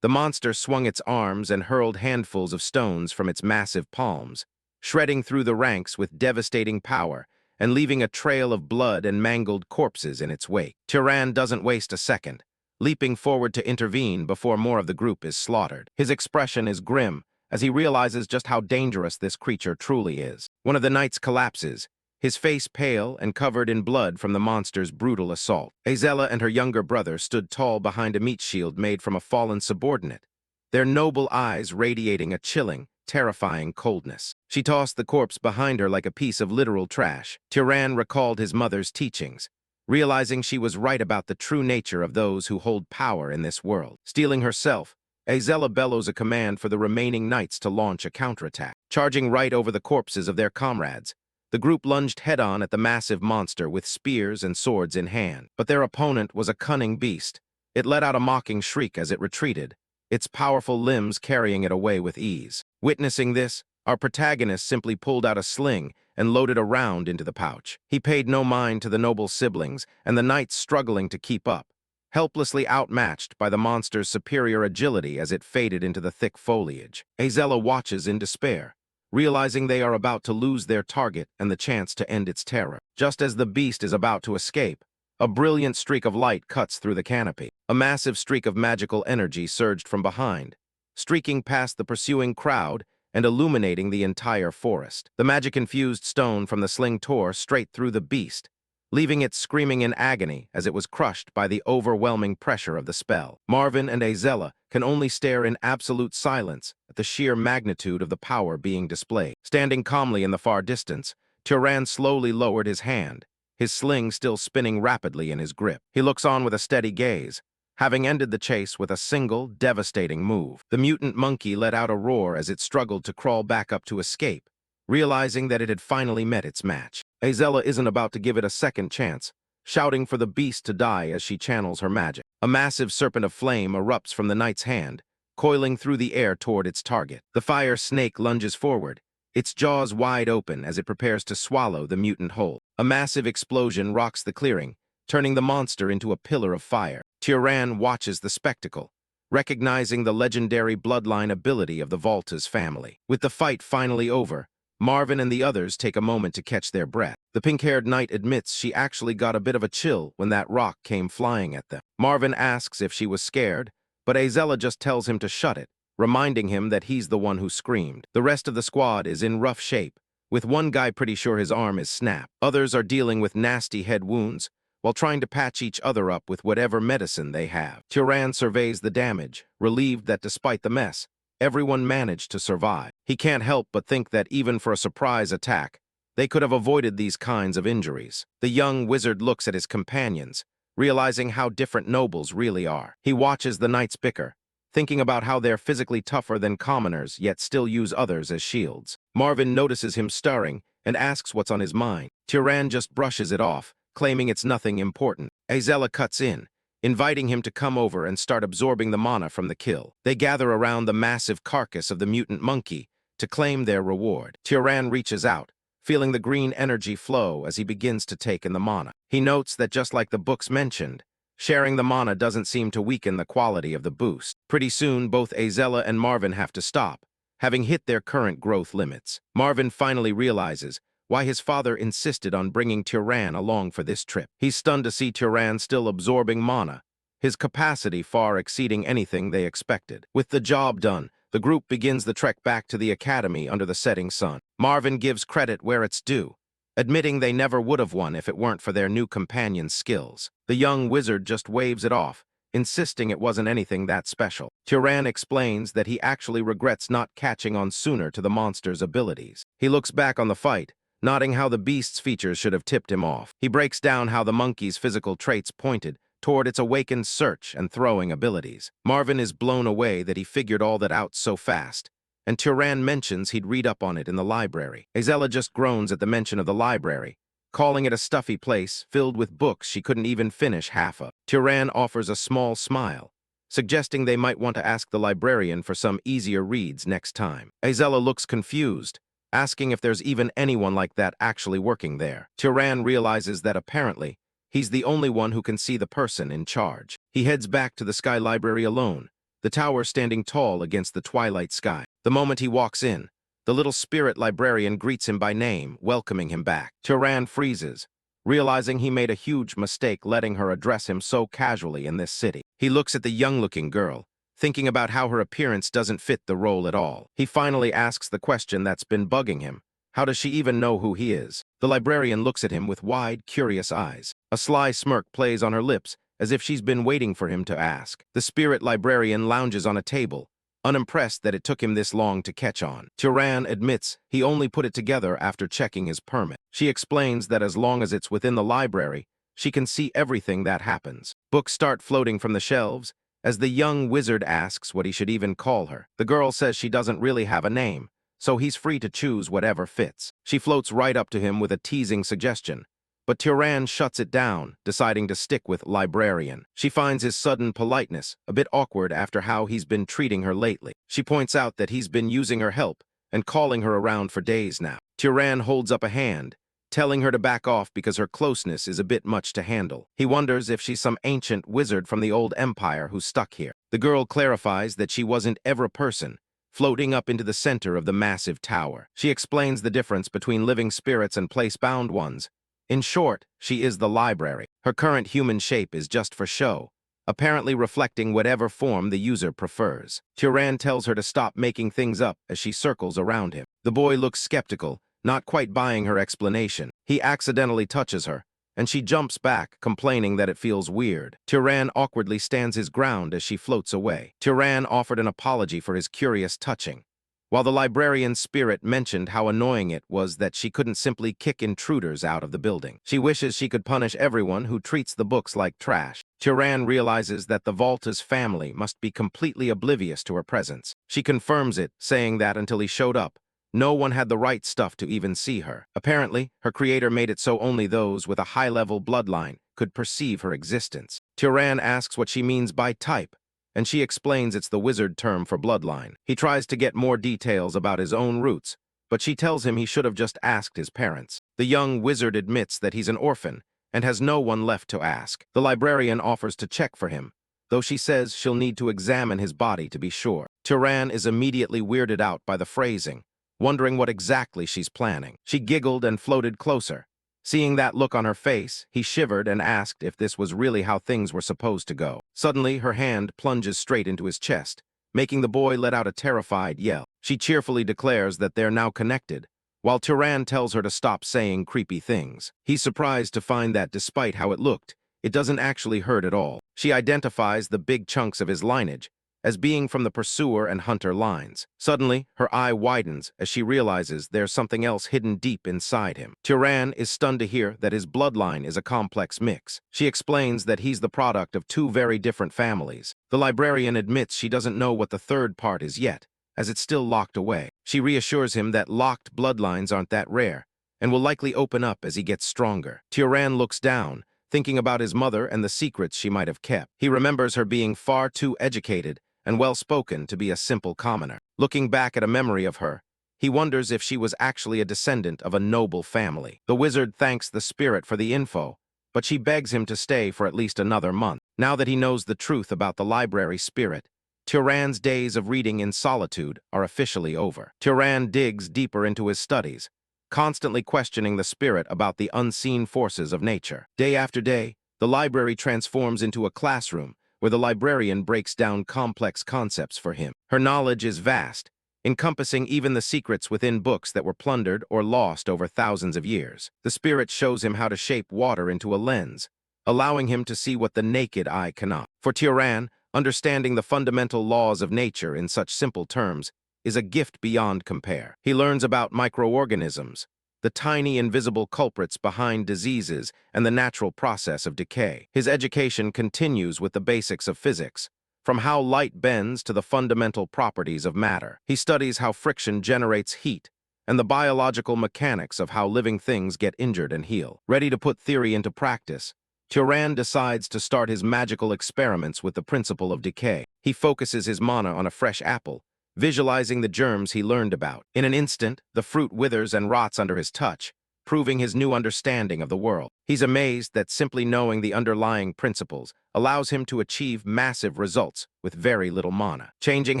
The monster swung its arms and hurled handfuls of stones from its massive palms, shredding through the ranks with devastating power and leaving a trail of blood and mangled corpses in its wake. Turan doesn't waste a second, leaping forward to intervene before more of the group is slaughtered. His expression is grim as he realizes just how dangerous this creature truly is. One of the knights collapses, his face pale and covered in blood from the monster's brutal assault. Azella and her younger brother stood tall behind a meat shield made from a fallen subordinate, their noble eyes radiating a chilling, terrifying coldness. She tossed the corpse behind her like a piece of literal trash. Turan recalled his mother's teachings, realizing she was right about the true nature of those who hold power in this world. Steeling herself, Azella bellows a command for the remaining knights to launch a counterattack. Charging right over the corpses of their comrades, the group lunged head-on at the massive monster with spears and swords in hand. But their opponent was a cunning beast. It let out a mocking shriek as it retreated, its powerful limbs carrying it away with ease. Witnessing this, our protagonist simply pulled out a sling and loaded a round into the pouch. He paid no mind to the noble siblings and the knights struggling to keep up, helplessly outmatched by the monster's superior agility as it faded into the thick foliage. Azella watches in despair, realizing they are about to lose their target and the chance to end its terror. Just as the beast is about to escape, a brilliant streak of light cuts through the canopy. A massive streak of magical energy surged from behind, streaking past the pursuing crowd and illuminating the entire forest. The magic-infused stone from the sling tore straight through the beast, leaving it screaming in agony as it was crushed by the overwhelming pressure of the spell. Marvin and Azella can only stare in absolute silence at the sheer magnitude of the power being displayed. Standing calmly in the far distance, Turan slowly lowered his hand, his sling still spinning rapidly in his grip. He looks on with a steady gaze, having ended the chase with a single, devastating move. The mutant monkey let out a roar as it struggled to crawl back up to escape, realizing that it had finally met its match. Azella isn't about to give it a second chance, shouting for the beast to die as she channels her magic. A massive serpent of flame erupts from the knight's hand, coiling through the air toward its target. The fire snake lunges forward, its jaws wide open as it prepares to swallow the mutant whole. A massive explosion rocks the clearing, turning the monster into a pillar of fire. Turan watches the spectacle, recognizing the legendary bloodline ability of the Volta's family. With the fight finally over, Marvin and the others take a moment to catch their breath. The pink-haired knight admits she actually got a bit of a chill when that rock came flying at them. Marvin asks if she was scared, but Azella just tells him to shut it, reminding him that he's the one who screamed. The rest of the squad is in rough shape, with one guy pretty sure his arm is snapped. Others are dealing with nasty head wounds, while trying to patch each other up with whatever medicine they have. Turan surveys the damage, relieved that despite the mess, everyone managed to survive. He can't help but think that even for a surprise attack, they could have avoided these kinds of injuries. The young wizard looks at his companions, realizing how different nobles really are. He watches the knights bicker, thinking about how they're physically tougher than commoners yet still use others as shields. Marvin notices him stirring and asks what's on his mind. Turan just brushes it off, claiming it's nothing important. Azella cuts in, inviting him to come over and start absorbing the mana from the kill. They gather around the massive carcass of the mutant monkey to claim their reward. Turan reaches out, feeling the green energy flow as he begins to take in the mana. He notes that just like the books mentioned, sharing the mana doesn't seem to weaken the quality of the boost. Pretty soon, both Azella and Marvin have to stop, having hit their current growth limits. Marvin finally realizes why his father insisted on bringing Turan along for this trip. He's stunned to see Turan still absorbing mana, his capacity far exceeding anything they expected. With the job done, the group begins the trek back to the academy under the setting sun. Marvin gives credit where it's due, admitting they never would have won if it weren't for their new companion's skills. The young wizard just waves it off, insisting it wasn't anything that special. Turan explains that he actually regrets not catching on sooner to the monster's abilities. He looks back on the fight, noting how the beast's features should have tipped him off. He breaks down how the monkey's physical traits pointed toward its awakened search and throwing abilities. Marvin is blown away that he figured all that out so fast, and Turan mentions he'd read up on it in the library. Azella just groans at the mention of the library, calling it a stuffy place filled with books she couldn't even finish half of. Turan offers a small smile, suggesting they might want to ask the librarian for some easier reads next time. Azella looks confused, asking if there's even anyone like that actually working there. Turan realizes that apparently He's the only one who can see the person in charge. He heads back to the Sky Library alone, the tower standing tall against the twilight sky. The moment he walks in, the little spirit librarian greets him by name, welcoming him back. Turan freezes, realizing he made a huge mistake letting her address him so casually in this city. He looks at the young-looking girl, thinking about how her appearance doesn't fit the role at all. He finally asks the question that's been bugging him. How does she even know who he is? The librarian looks at him with wide, curious eyes. A sly smirk plays on her lips, as if she's been waiting for him to ask. The spirit librarian lounges on a table, unimpressed that it took him this long to catch on. Turan admits he only put it together after checking his permit. She explains that as long as it's within the library, she can see everything that happens. Books start floating from the shelves, as the young wizard asks what he should even call her. The girl says she doesn't really have a name, so he's free to choose whatever fits. She floats right up to him with a teasing suggestion, but Turan shuts it down, deciding to stick with librarian. She finds his sudden politeness a bit awkward after how he's been treating her lately. She points out that he's been using her help and calling her around for days now. Turan holds up a hand, telling her to back off because her closeness is a bit much to handle. He wonders if she's some ancient wizard from the old empire who's stuck here. The girl clarifies that she wasn't ever a person, floating up into the center of the massive tower. She explains the difference between living spirits and place-bound ones. In short, she is the library. Her current human shape is just for show, apparently reflecting whatever form the user prefers. Turan tells her to stop making things up as she circles around him. The boy looks skeptical, not quite buying her explanation. He accidentally touches her, and she jumps back, complaining that it feels weird. Turan awkwardly stands his ground as she floats away. Turan offered an apology for his curious touching, while the librarian's spirit mentioned how annoying it was that she couldn't simply kick intruders out of the building. She wishes she could punish everyone who treats the books like trash. Turan realizes that the Volta's family must be completely oblivious to her presence. She confirms it, saying that until he showed up, no one had the right stuff to even see her. Apparently, her creator made it so only those with a high-level bloodline could perceive her existence. Turan asks what she means by type, and she explains it's the wizard term for bloodline. He tries to get more details about his own roots, but she tells him he should have just asked his parents. The young wizard admits that he's an orphan and has no one left to ask. The librarian offers to check for him, though she says she'll need to examine his body to be sure. Turan is immediately weirded out by the phrasing, wondering what exactly she's planning. She giggled and floated closer. Seeing that look on her face, he shivered and asked if this was really how things were supposed to go. Suddenly, her hand plunges straight into his chest, making the boy let out a terrified yell. She cheerfully declares that they're now connected, while Turan tells her to stop saying creepy things. He's surprised to find that despite how it looked, it doesn't actually hurt at all. She identifies the big chunks of his lineage as being from the pursuer and hunter lines. Suddenly, her eye widens as she realizes there's something else hidden deep inside him. Turan is stunned to hear that his bloodline is a complex mix. She explains that he's the product of two very different families. The librarian admits she doesn't know what the third part is yet, as it's still locked away. She reassures him that locked bloodlines aren't that rare, and will likely open up as he gets stronger. Turan looks down, thinking about his mother and the secrets she might have kept. He remembers her being far too educated and well-spoken to be a simple commoner. Looking back at a memory of her, he wonders if she was actually a descendant of a noble family. The wizard thanks the spirit for the info, but she begs him to stay for at least another month. Now that he knows the truth about the library spirit, Turan's days of reading in solitude are officially over. Turan digs deeper into his studies, constantly questioning the spirit about the unseen forces of nature. Day after day, the library transforms into a classroom where the librarian breaks down complex concepts for him. Her knowledge is vast, encompassing even the secrets within books that were plundered or lost over thousands of years. The spirit shows him how to shape water into a lens, allowing him to see what the naked eye cannot. For Turan, understanding the fundamental laws of nature in such simple terms is a gift beyond compare. He learns about microorganisms, the tiny invisible culprits behind diseases and the natural process of decay. His education continues with the basics of physics, from how light bends to the fundamental properties of matter. He studies how friction generates heat and the biological mechanics of how living things get injured and heal. Ready to put theory into practice, Turan decides to start his magical experiments with the principle of decay. He focuses his mana on a fresh apple, visualizing the germs he learned about. In an instant, the fruit withers and rots under his touch, proving his new understanding of the world. He's amazed that simply knowing the underlying principles allows him to achieve massive results with very little mana. Changing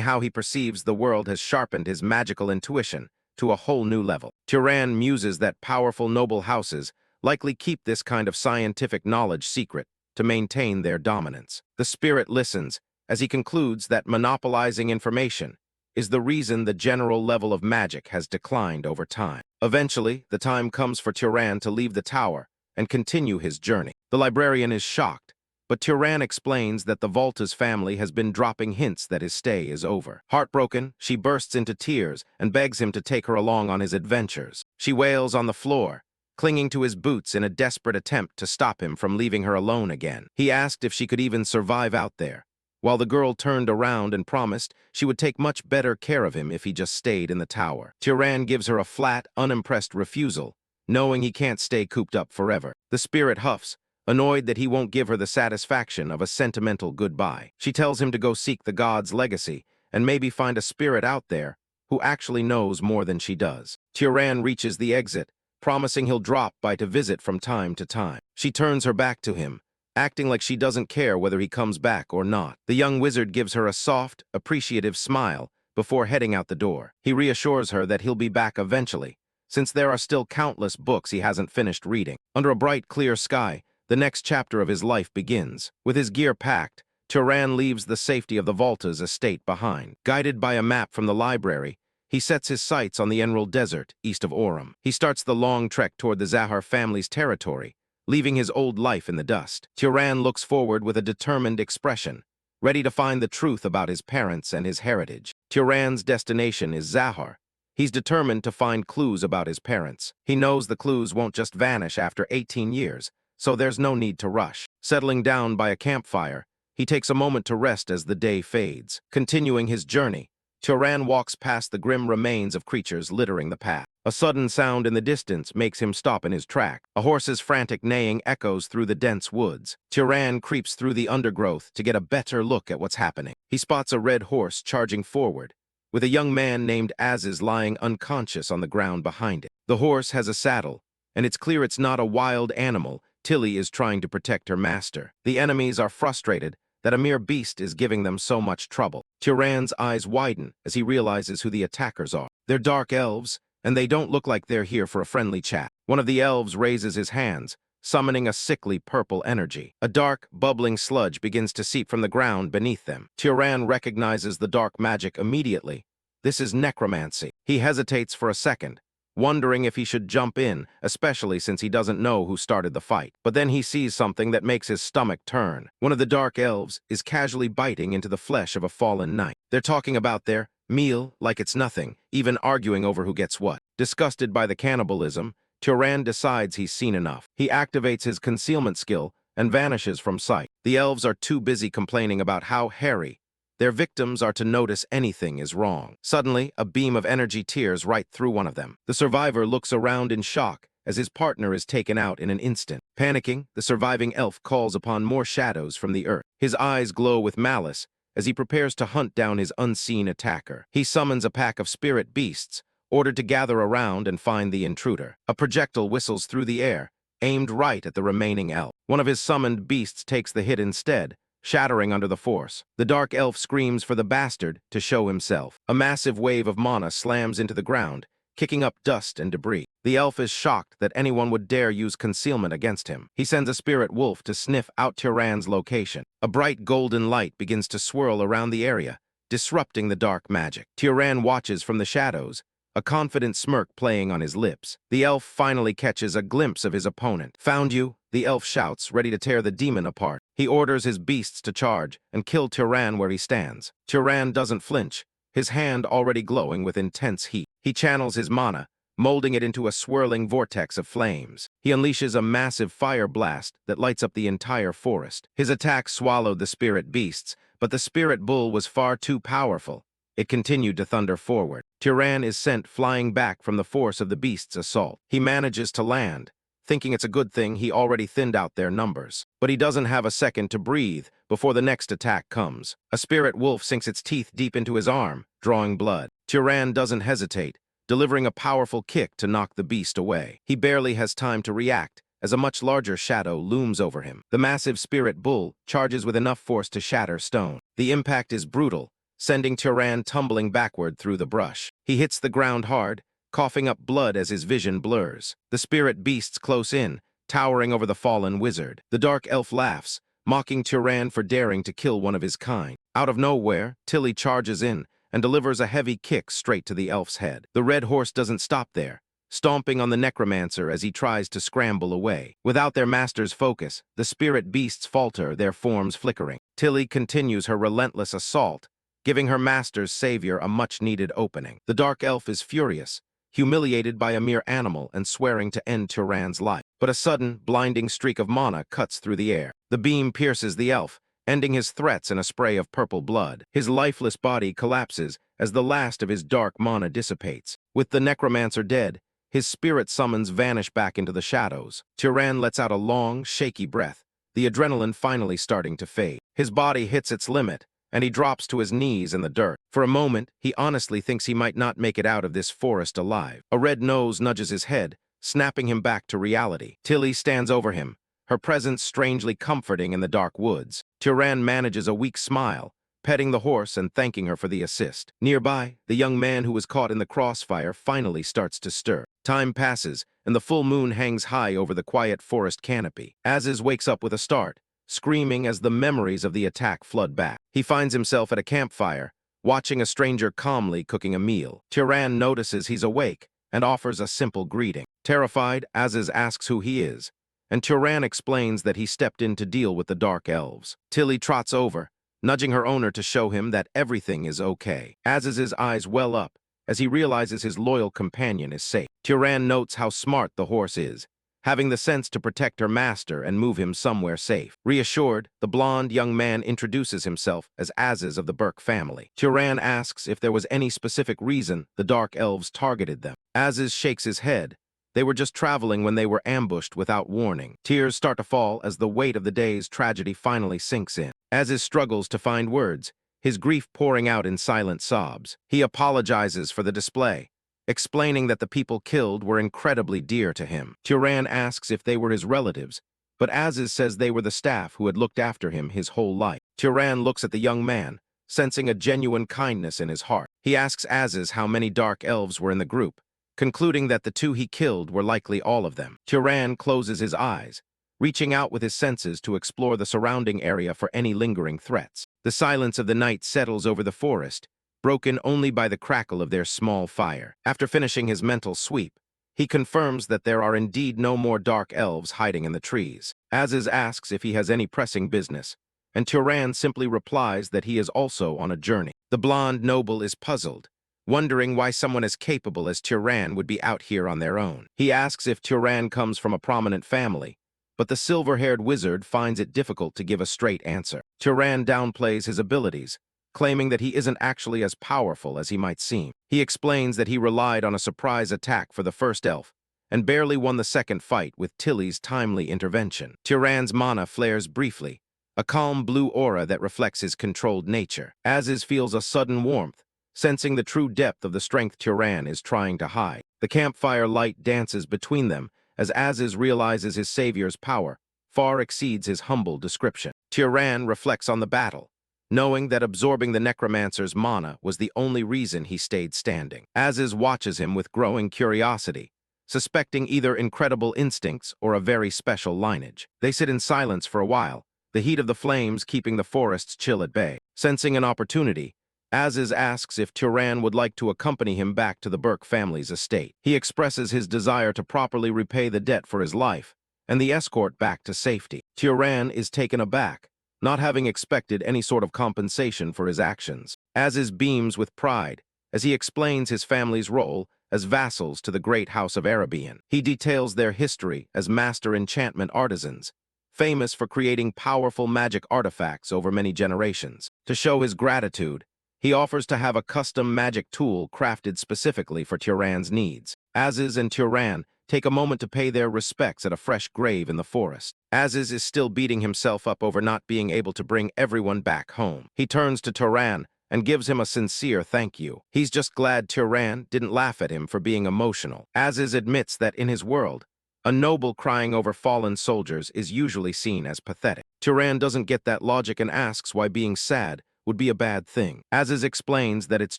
how he perceives the world has sharpened his magical intuition to a whole new level. Turan muses that powerful noble houses likely keep this kind of scientific knowledge secret to maintain their dominance. The spirit listens as he concludes that monopolizing information is the reason the general level of magic has declined over time. Eventually, the time comes for Turan to leave the tower and continue his journey. The librarian is shocked, but Turan explains that the Volta's family has been dropping hints that his stay is over. Heartbroken, she bursts into tears and begs him to take her along on his adventures. She wails on the floor, clinging to his boots in a desperate attempt to stop him from leaving her alone again. He asked if she could even survive out there, while the girl turned around and promised she would take much better care of him if he just stayed in the tower. Turan gives her a flat, unimpressed refusal, knowing he can't stay cooped up forever. The spirit huffs, annoyed that he won't give her the satisfaction of a sentimental goodbye. She tells him to go seek the god's legacy and maybe find a spirit out there who actually knows more than she does. Turan reaches the exit, promising he'll drop by to visit from time to time. She turns her back to him, acting like she doesn't care whether he comes back or not. The young wizard gives her a soft, appreciative smile before heading out the door. He reassures her that he'll be back eventually, since there are still countless books he hasn't finished reading. Under a bright, clear sky, the next chapter of his life begins. With his gear packed, Turan leaves the safety of the Volta's estate behind. Guided by a map from the library, he sets his sights on the Emerald Desert, east of Aurum. He starts the long trek toward the Zahar family's territory, leaving his old life in the dust. Turan looks forward with a determined expression, ready to find the truth about his parents and his heritage. Turan's destination is Zahar. He's determined to find clues about his parents. He knows the clues won't just vanish after 18 years, so there's no need to rush. Settling down by a campfire, he takes a moment to rest as the day fades. Continuing his journey, Turan walks past the grim remains of creatures littering the path. A sudden sound in the distance makes him stop in his track. A horse's frantic neighing echoes through the dense woods. Turan creeps through the undergrowth to get a better look at what's happening. He spots a red horse charging forward, with a young man named Aziz lying unconscious on the ground behind it. The horse has a saddle, and it's clear it's not a wild animal. Tilly is trying to protect her master. The enemies are frustrated that a mere beast is giving them so much trouble. Turan's eyes widen as he realizes who the attackers are. They're dark elves, and they don't look like they're here for a friendly chat. One of the elves raises his hands, summoning a sickly purple energy. A dark, bubbling sludge begins to seep from the ground beneath them. Turan recognizes the dark magic immediately. This is necromancy. He hesitates for a second, wondering if he should jump in, especially since he doesn't know who started the fight. But then he sees something that makes his stomach turn. One of the dark elves is casually biting into the flesh of a fallen knight. They're talking about their meal like it's nothing, even arguing over who gets what. Disgusted by the cannibalism, Turan decides he's seen enough. He activates his concealment skill and vanishes from sight. The elves are too busy complaining about how hairy their victims are to notice anything is wrong. Suddenly, a beam of energy tears right through one of them. The survivor looks around in shock as his partner is taken out in an instant. Panicking, the surviving elf calls upon more shadows from the earth. His eyes glow with malice as he prepares to hunt down his unseen attacker. He summons a pack of spirit beasts, ordered to gather around and find the intruder. A projectile whistles through the air, aimed right at the remaining elf. One of his summoned beasts takes the hit instead, shattering under the force. The dark elf screams for the bastard to show himself. A massive wave of mana slams into the ground, kicking up dust and debris. The elf is shocked that anyone would dare use concealment against him. He sends a spirit wolf to sniff out Turan's location. A bright golden light begins to swirl around the area, disrupting the dark magic. Turan watches from the shadows, a confident smirk playing on his lips. The elf finally catches a glimpse of his opponent. "Found you," the elf shouts, ready to tear the demon apart. He orders his beasts to charge and kill Turan where he stands. Turan doesn't flinch, his hand already glowing with intense heat. He channels his mana, molding it into a swirling vortex of flames. He unleashes a massive fire blast that lights up the entire forest. His attack swallowed the spirit beasts, but the spirit bull was far too powerful. It continued to thunder forward. Turan is sent flying back from the force of the beast's assault. He manages to land, thinking it's a good thing he already thinned out their numbers. But he doesn't have a second to breathe before the next attack comes. A spirit wolf sinks its teeth deep into his arm, drawing blood. Turan doesn't hesitate, delivering a powerful kick to knock the beast away. He barely has time to react, as a much larger shadow looms over him. The massive spirit bull charges with enough force to shatter stone. The impact is brutal, sending Turan tumbling backward through the brush. He hits the ground hard, coughing up blood as his vision blurs. The spirit beasts close in, towering over the fallen wizard. The dark elf laughs, mocking Turan for daring to kill one of his kind. Out of nowhere, Tilly charges in and delivers a heavy kick straight to the elf's head. The red horse doesn't stop there, stomping on the necromancer as he tries to scramble away. Without their master's focus, the spirit beasts falter, their forms flickering. Tilly continues her relentless assault, giving her master's savior a much-needed opening. The dark elf is furious, humiliated by a mere animal and swearing to end Turan's life. But a sudden, blinding streak of mana cuts through the air. The beam pierces the elf, ending his threats in a spray of purple blood. His lifeless body collapses as the last of his dark mana dissipates. With the necromancer dead, his spirit summons vanish back into the shadows. Turan lets out a long, shaky breath, the adrenaline finally starting to fade. His body hits its limit, and he drops to his knees in the dirt. For a moment, he honestly thinks he might not make it out of this forest alive. A red nose nudges his head, snapping him back to reality. Tilly stands over him, her presence strangely comforting in the dark woods. Turan manages a weak smile, petting the horse and thanking her for the assist. Nearby, the young man who was caught in the crossfire finally starts to stir. Time passes, and the full moon hangs high over the quiet forest canopy. Aziz wakes up with a start, screaming as the memories of the attack flood back. He finds himself at a campfire, watching a stranger calmly cooking a meal. Turan notices he's awake and offers a simple greeting. Terrified, Aziz asks who he is, and Turan explains that he stepped in to deal with the dark elves. Tilly trots over, nudging her owner to show him that everything is okay. Aziz's eyes well up as he realizes his loyal companion is safe. Turan notes how smart the horse is, having the sense to protect her master and move him somewhere safe. Reassured, the blond young man introduces himself as Aziz of the Burke family. Turan asks if there was any specific reason the dark elves targeted them. Aziz shakes his head. They were just traveling when they were ambushed without warning. Tears start to fall as the weight of the day's tragedy finally sinks in. Aziz struggles to find words, his grief pouring out in silent sobs. He apologizes for the display, explaining that the people killed were incredibly dear to him. Turan asks if they were his relatives, but Aziz says they were the staff who had looked after him his whole life. Turan looks at the young man, sensing a genuine kindness in his heart. He asks Aziz how many dark elves were in the group, concluding that the two he killed were likely all of them. Turan closes his eyes, reaching out with his senses to explore the surrounding area for any lingering threats. The silence of the night settles over the forest, broken only by the crackle of their small fire. After finishing his mental sweep, he confirms that there are indeed no more dark elves hiding in the trees. Aziz asks if he has any pressing business, and Turan simply replies that he is also on a journey. The blonde noble is puzzled, wondering why someone as capable as Turan would be out here on their own. He asks if Turan comes from a prominent family, but the silver-haired wizard finds it difficult to give a straight answer. Turan downplays his abilities, claiming that he isn't actually as powerful as he might seem. He explains that he relied on a surprise attack for the first elf, and barely won the second fight with Tilly's timely intervention. Turan's mana flares briefly, a calm blue aura that reflects his controlled nature. Aziz feels a sudden warmth, sensing the true depth of the strength Turan is trying to hide. The campfire light dances between them as Aziz realizes his savior's power far exceeds his humble description. Turan reflects on the battle, knowing that absorbing the necromancer's mana was the only reason he stayed standing. Aziz watches him with growing curiosity, suspecting either incredible instincts or a very special lineage. They sit in silence for a while, the heat of the flames keeping the forest's chill at bay. Sensing an opportunity, Aziz asks if Turan would like to accompany him back to the Burke family's estate. He expresses his desire to properly repay the debt for his life and the escort back to safety. Turan is taken aback, not having expected any sort of compensation for his actions. Aziz beams with pride as he explains his family's role as vassals to the great house of Arabian. He details their history as master enchantment artisans, famous for creating powerful magic artifacts over many generations. To show his gratitude, he offers to have a custom magic tool crafted specifically for Turan's needs. Aziz and Turan take a moment to pay their respects at a fresh grave in the forest. Aziz is still beating himself up over not being able to bring everyone back home. He turns to Turan, and gives him a sincere thank you. He's just glad Turan didn't laugh at him for being emotional. Aziz admits that in his world, a noble crying over fallen soldiers is usually seen as pathetic. Turan doesn't get that logic and asks why being sad would be a bad thing. Aziz explains that it's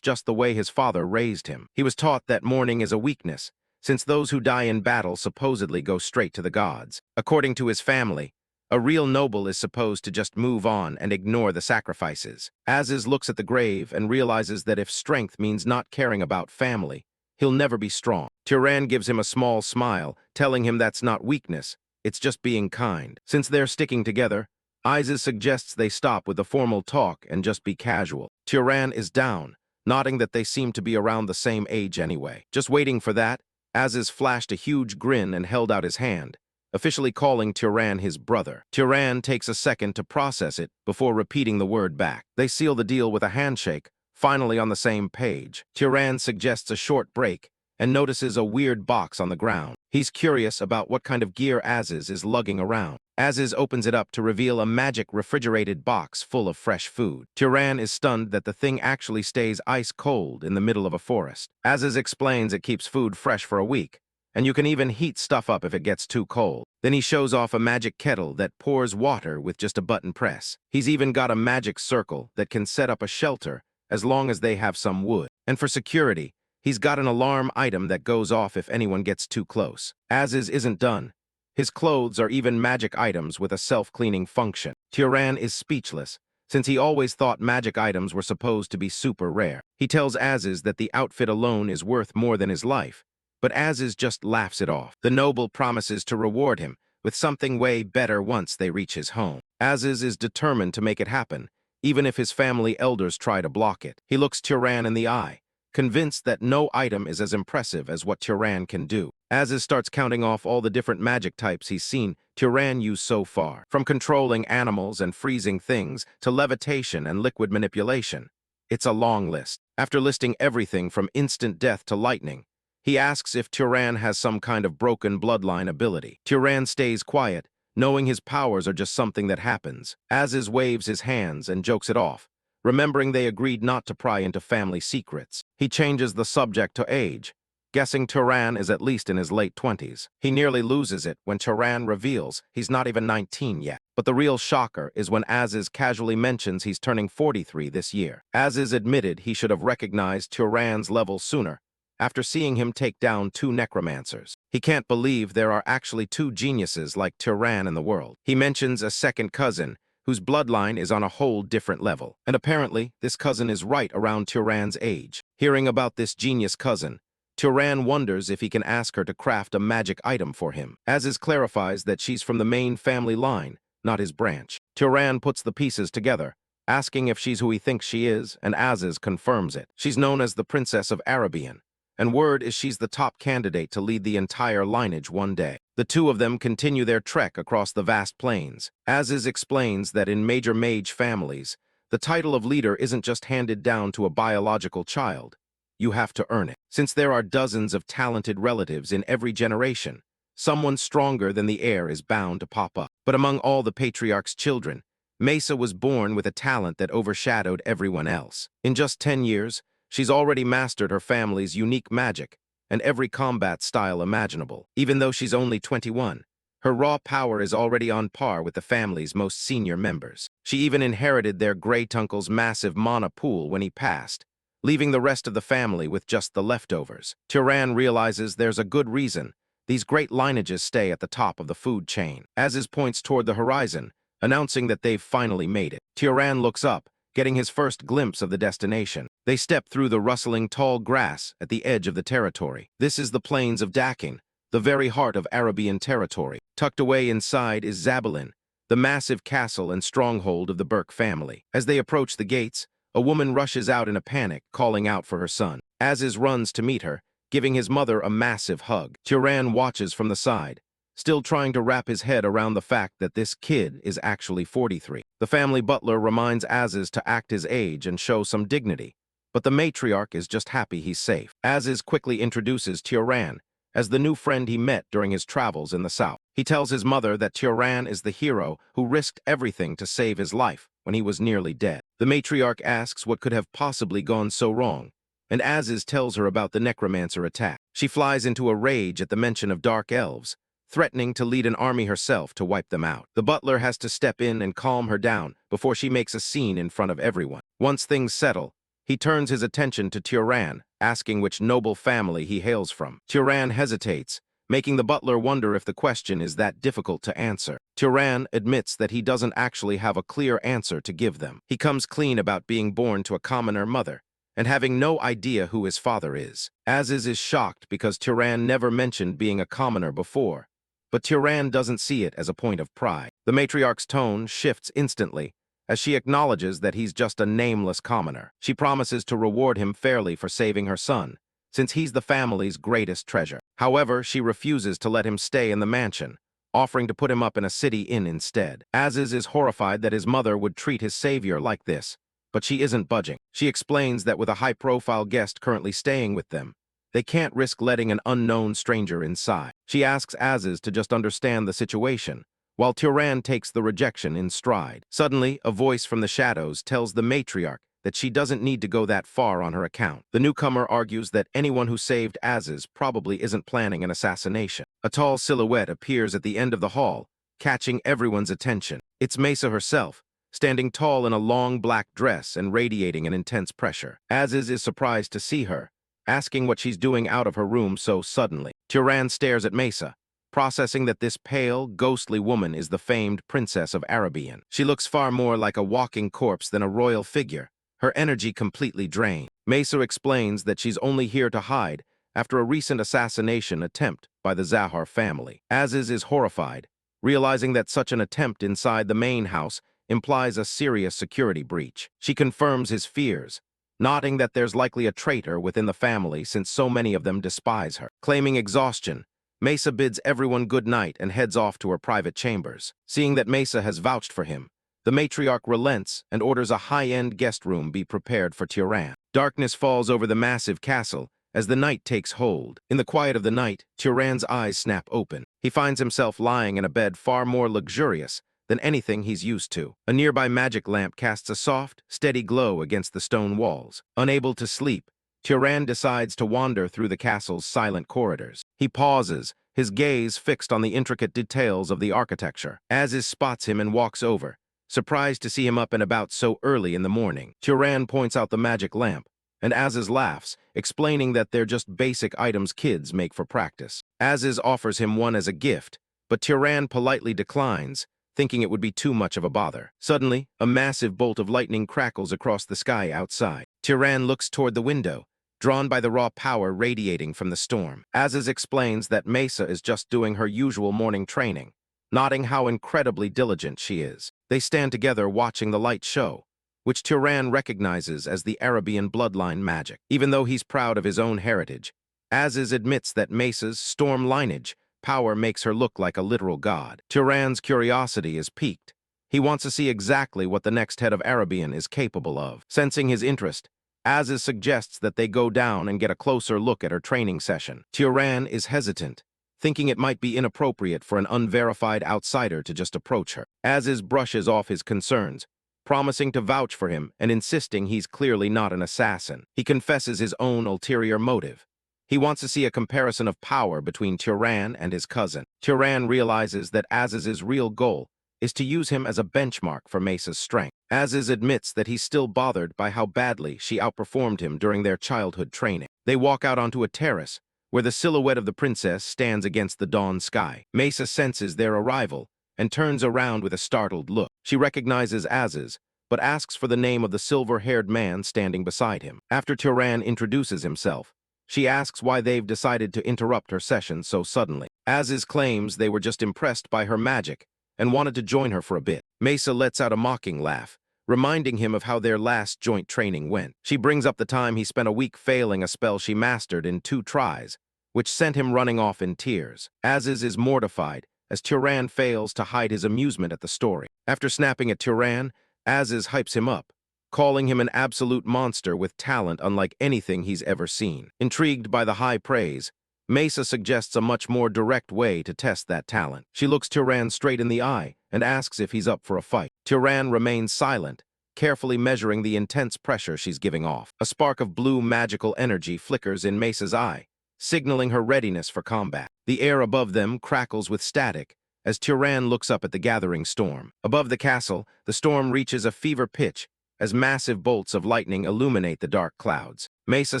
just the way his father raised him. He was taught that mourning is a weakness, since those who die in battle supposedly go straight to the gods. According to his family, a real noble is supposed to just move on and ignore the sacrifices. Aziz looks at the grave and realizes that if strength means not caring about family, he'll never be strong. Turan gives him a small smile, telling him that's not weakness, it's just being kind. Since they're sticking together, Aziz suggests they stop with the formal talk and just be casual. Turan is down, nodding that they seem to be around the same age anyway. Just waiting for that, Aziz flashed a huge grin and held out his hand, officially calling Turan his brother. Turan takes a second to process it before repeating the word back. They seal the deal with a handshake, finally on the same page. Turan suggests a short break and notices a weird box on the ground. He's curious about what kind of gear Aziz is lugging around. Aziz opens it up to reveal a magic refrigerated box full of fresh food. Turan is stunned that the thing actually stays ice cold in the middle of a forest. Aziz explains it keeps food fresh for a week, and you can even heat stuff up if it gets too cold. Then he shows off a magic kettle that pours water with just a button press. He's even got a magic circle that can set up a shelter as long as they have some wood. And for security, he's got an alarm item that goes off if anyone gets too close. Aziz isn't done. His clothes are even magic items with a self-cleaning function. Turan is speechless, since he always thought magic items were supposed to be super rare. He tells Aziz that the outfit alone is worth more than his life, but Aziz just laughs it off. The noble promises to reward him with something way better once they reach his home. Aziz is determined to make it happen, even if his family elders try to block it. He looks Turan in the eye, convinced that no item is as impressive as what Turan can do. Aziz starts counting off all the different magic types he's seen Turan use so far, from controlling animals and freezing things to levitation and liquid manipulation. It's a long list. After listing everything from instant death to lightning, he asks if Turan has some kind of broken bloodline ability. Turan stays quiet, knowing his powers are just something that happens. Aziz waves his hands and jokes it off, remembering they agreed not to pry into family secrets. He changes the subject to age, guessing Turan is at least in his late 20s. He nearly loses it when Turan reveals he's not even 19 yet. But the real shocker is when Aziz casually mentions he's turning 43 this year. Aziz admitted he should have recognized Turan's level sooner, after seeing him take down 2 necromancers. He can't believe there are actually 2 geniuses like Turan in the world. He mentions a second cousin, whose bloodline is on a whole different level. And apparently, this cousin is right around Turan's age. Hearing about this genius cousin, Turan wonders if he can ask her to craft a magic item for him. Aziz clarifies that she's from the main family line, not his branch. Turan puts the pieces together, asking if she's who he thinks she is, and Aziz confirms it. She's known as the Princess of Arabian, and word is she's the top candidate to lead the entire lineage one day. The 2 of them continue their trek across the vast plains. Aziz explains that in major mage families, the title of leader isn't just handed down to a biological child. You have to earn it. Since there are dozens of talented relatives in every generation, someone stronger than the heir is bound to pop up. But among all the patriarch's children, Mesa was born with a talent that overshadowed everyone else. In just 10 years, she's already mastered her family's unique magic and every combat style imaginable. Even though she's only 21, her raw power is already on par with the family's most senior members. She even inherited their great uncle's massive mana pool when he passed, leaving the rest of the family with just the leftovers. Turan realizes there's a good reason these great lineages stay at the top of the food chain. Aziz points toward the horizon, announcing that they've finally made it. Turan looks up, getting his first glimpse of the destination. They step through the rustling tall grass at the edge of the territory. This is the plains of Dakin, the very heart of Arabian territory. Tucked away inside is Zabalin, the massive castle and stronghold of the Burke family. As they approach the gates, a woman rushes out in a panic, calling out for her son. Aziz runs to meet her, giving his mother a massive hug. Turan watches from the side, still trying to wrap his head around the fact that this kid is actually 43. The family butler reminds Aziz to act his age and show some dignity, but the matriarch is just happy he's safe. Aziz quickly introduces Turan as the new friend he met during his travels in the south. He tells his mother that Turan is the hero who risked everything to save his life, when he was nearly dead. The matriarch asks what could have possibly gone so wrong, and Aziz tells her about the necromancer attack. She flies into a rage at the mention of dark elves, threatening to lead an army herself to wipe them out. The butler has to step in and calm her down before she makes a scene in front of everyone. Once things settle, he turns his attention to Turan, asking which noble family he hails from. Turan hesitates, making the butler wonder if the question is that difficult to answer. Turan admits that he doesn't actually have a clear answer to give them. He comes clean about being born to a commoner mother and having no idea who his father is. Aziz is shocked because Turan never mentioned being a commoner before, but Turan doesn't see it as a point of pride. The matriarch's tone shifts instantly as she acknowledges that he's just a nameless commoner. She promises to reward him fairly for saving her son, since he's the family's greatest treasure. However, she refuses to let him stay in the mansion, offering to put him up in a city inn instead. Aziz is horrified that his mother would treat his savior like this, but she isn't budging. She explains that with a high-profile guest currently staying with them, they can't risk letting an unknown stranger inside. She asks Aziz to just understand the situation, while Turan takes the rejection in stride. Suddenly, a voice from the shadows tells the matriarch that she doesn't need to go that far on her account. The newcomer argues that anyone who saved Aziz probably isn't planning an assassination. A tall silhouette appears at the end of the hall, catching everyone's attention. It's Mesa herself, standing tall in a long black dress and radiating an intense pressure. Aziz is surprised to see her, asking what she's doing out of her room so suddenly. Turan stares at Mesa, processing that this pale, ghostly woman is the famed princess of Arabian. She looks far more like a walking corpse than a royal figure, her energy completely drained. Mesa explains that she's only here to hide after a recent assassination attempt by the Zahar family. Aziz is horrified, realizing that such an attempt inside the main house implies a serious security breach. She confirms his fears, noting that there's likely a traitor within the family since so many of them despise her. Claiming exhaustion, Mesa bids everyone good night and heads off to her private chambers. Seeing that Mesa has vouched for him, the matriarch relents and orders a high-end guest room be prepared for Turan. Darkness falls over the massive castle as the night takes hold. In the quiet of the night, Turan's eyes snap open. He finds himself lying in a bed far more luxurious than anything he's used to. A nearby magic lamp casts a soft, steady glow against the stone walls. Unable to sleep, Turan decides to wander through the castle's silent corridors. He pauses, his gaze fixed on the intricate details of the architecture. Aziz spots him and walks over, surprised to see him up and about so early in the morning. Turan points out the magic lamp, and Aziz laughs, explaining that they're just basic items kids make for practice. Aziz offers him one as a gift, but Turan politely declines, thinking it would be too much of a bother. Suddenly, a massive bolt of lightning crackles across the sky outside. Turan looks toward the window, drawn by the raw power radiating from the storm. Aziz explains that Mesa is just doing her usual morning training, noting how incredibly diligent she is. They stand together watching the light show, which Turan recognizes as the Arabian bloodline magic. Even though he's proud of his own heritage, Aziz admits that Mesa's storm lineage power makes her look like a literal god. Turan's curiosity is piqued. He wants to see exactly what the next head of Arabian is capable of. Sensing his interest, Aziz suggests that they go down and get a closer look at her training session. Turan is hesitant, thinking it might be inappropriate for an unverified outsider to just approach her. Aziz brushes off his concerns, promising to vouch for him and insisting he's clearly not an assassin. He confesses his own ulterior motive. He wants to see a comparison of power between Turan and his cousin. Turan realizes that Aziz's real goal is to use him as a benchmark for Mesa's strength. Aziz admits that he's still bothered by how badly she outperformed him during their childhood training. They walk out onto a terrace, where the silhouette of the princess stands against the dawn sky. Mesa senses their arrival and turns around with a startled look. She recognizes Aziz, but asks for the name of the silver-haired man standing beside him. After Turan introduces himself, she asks why they've decided to interrupt her session so suddenly. Aziz claims they were just impressed by her magic and wanted to join her for a bit. Mesa lets out a mocking laugh, reminding him of how their last joint training went. She brings up the time he spent a week failing a spell she mastered in 2 tries, which sent him running off in tears. Aziz is mortified as Turan fails to hide his amusement at the story. After snapping at Turan, Aziz hypes him up, calling him an absolute monster with talent unlike anything he's ever seen. Intrigued by the high praise, Mesa suggests a much more direct way to test that talent. She looks Turan straight in the eye and asks if he's up for a fight. Turan remains silent, carefully measuring the intense pressure she's giving off. A spark of blue magical energy flickers in Mesa's eye, signaling her readiness for combat. The air above them crackles with static as Turan looks up at the gathering storm. Above the castle, the storm reaches a fever pitch as massive bolts of lightning illuminate the dark clouds. Mesa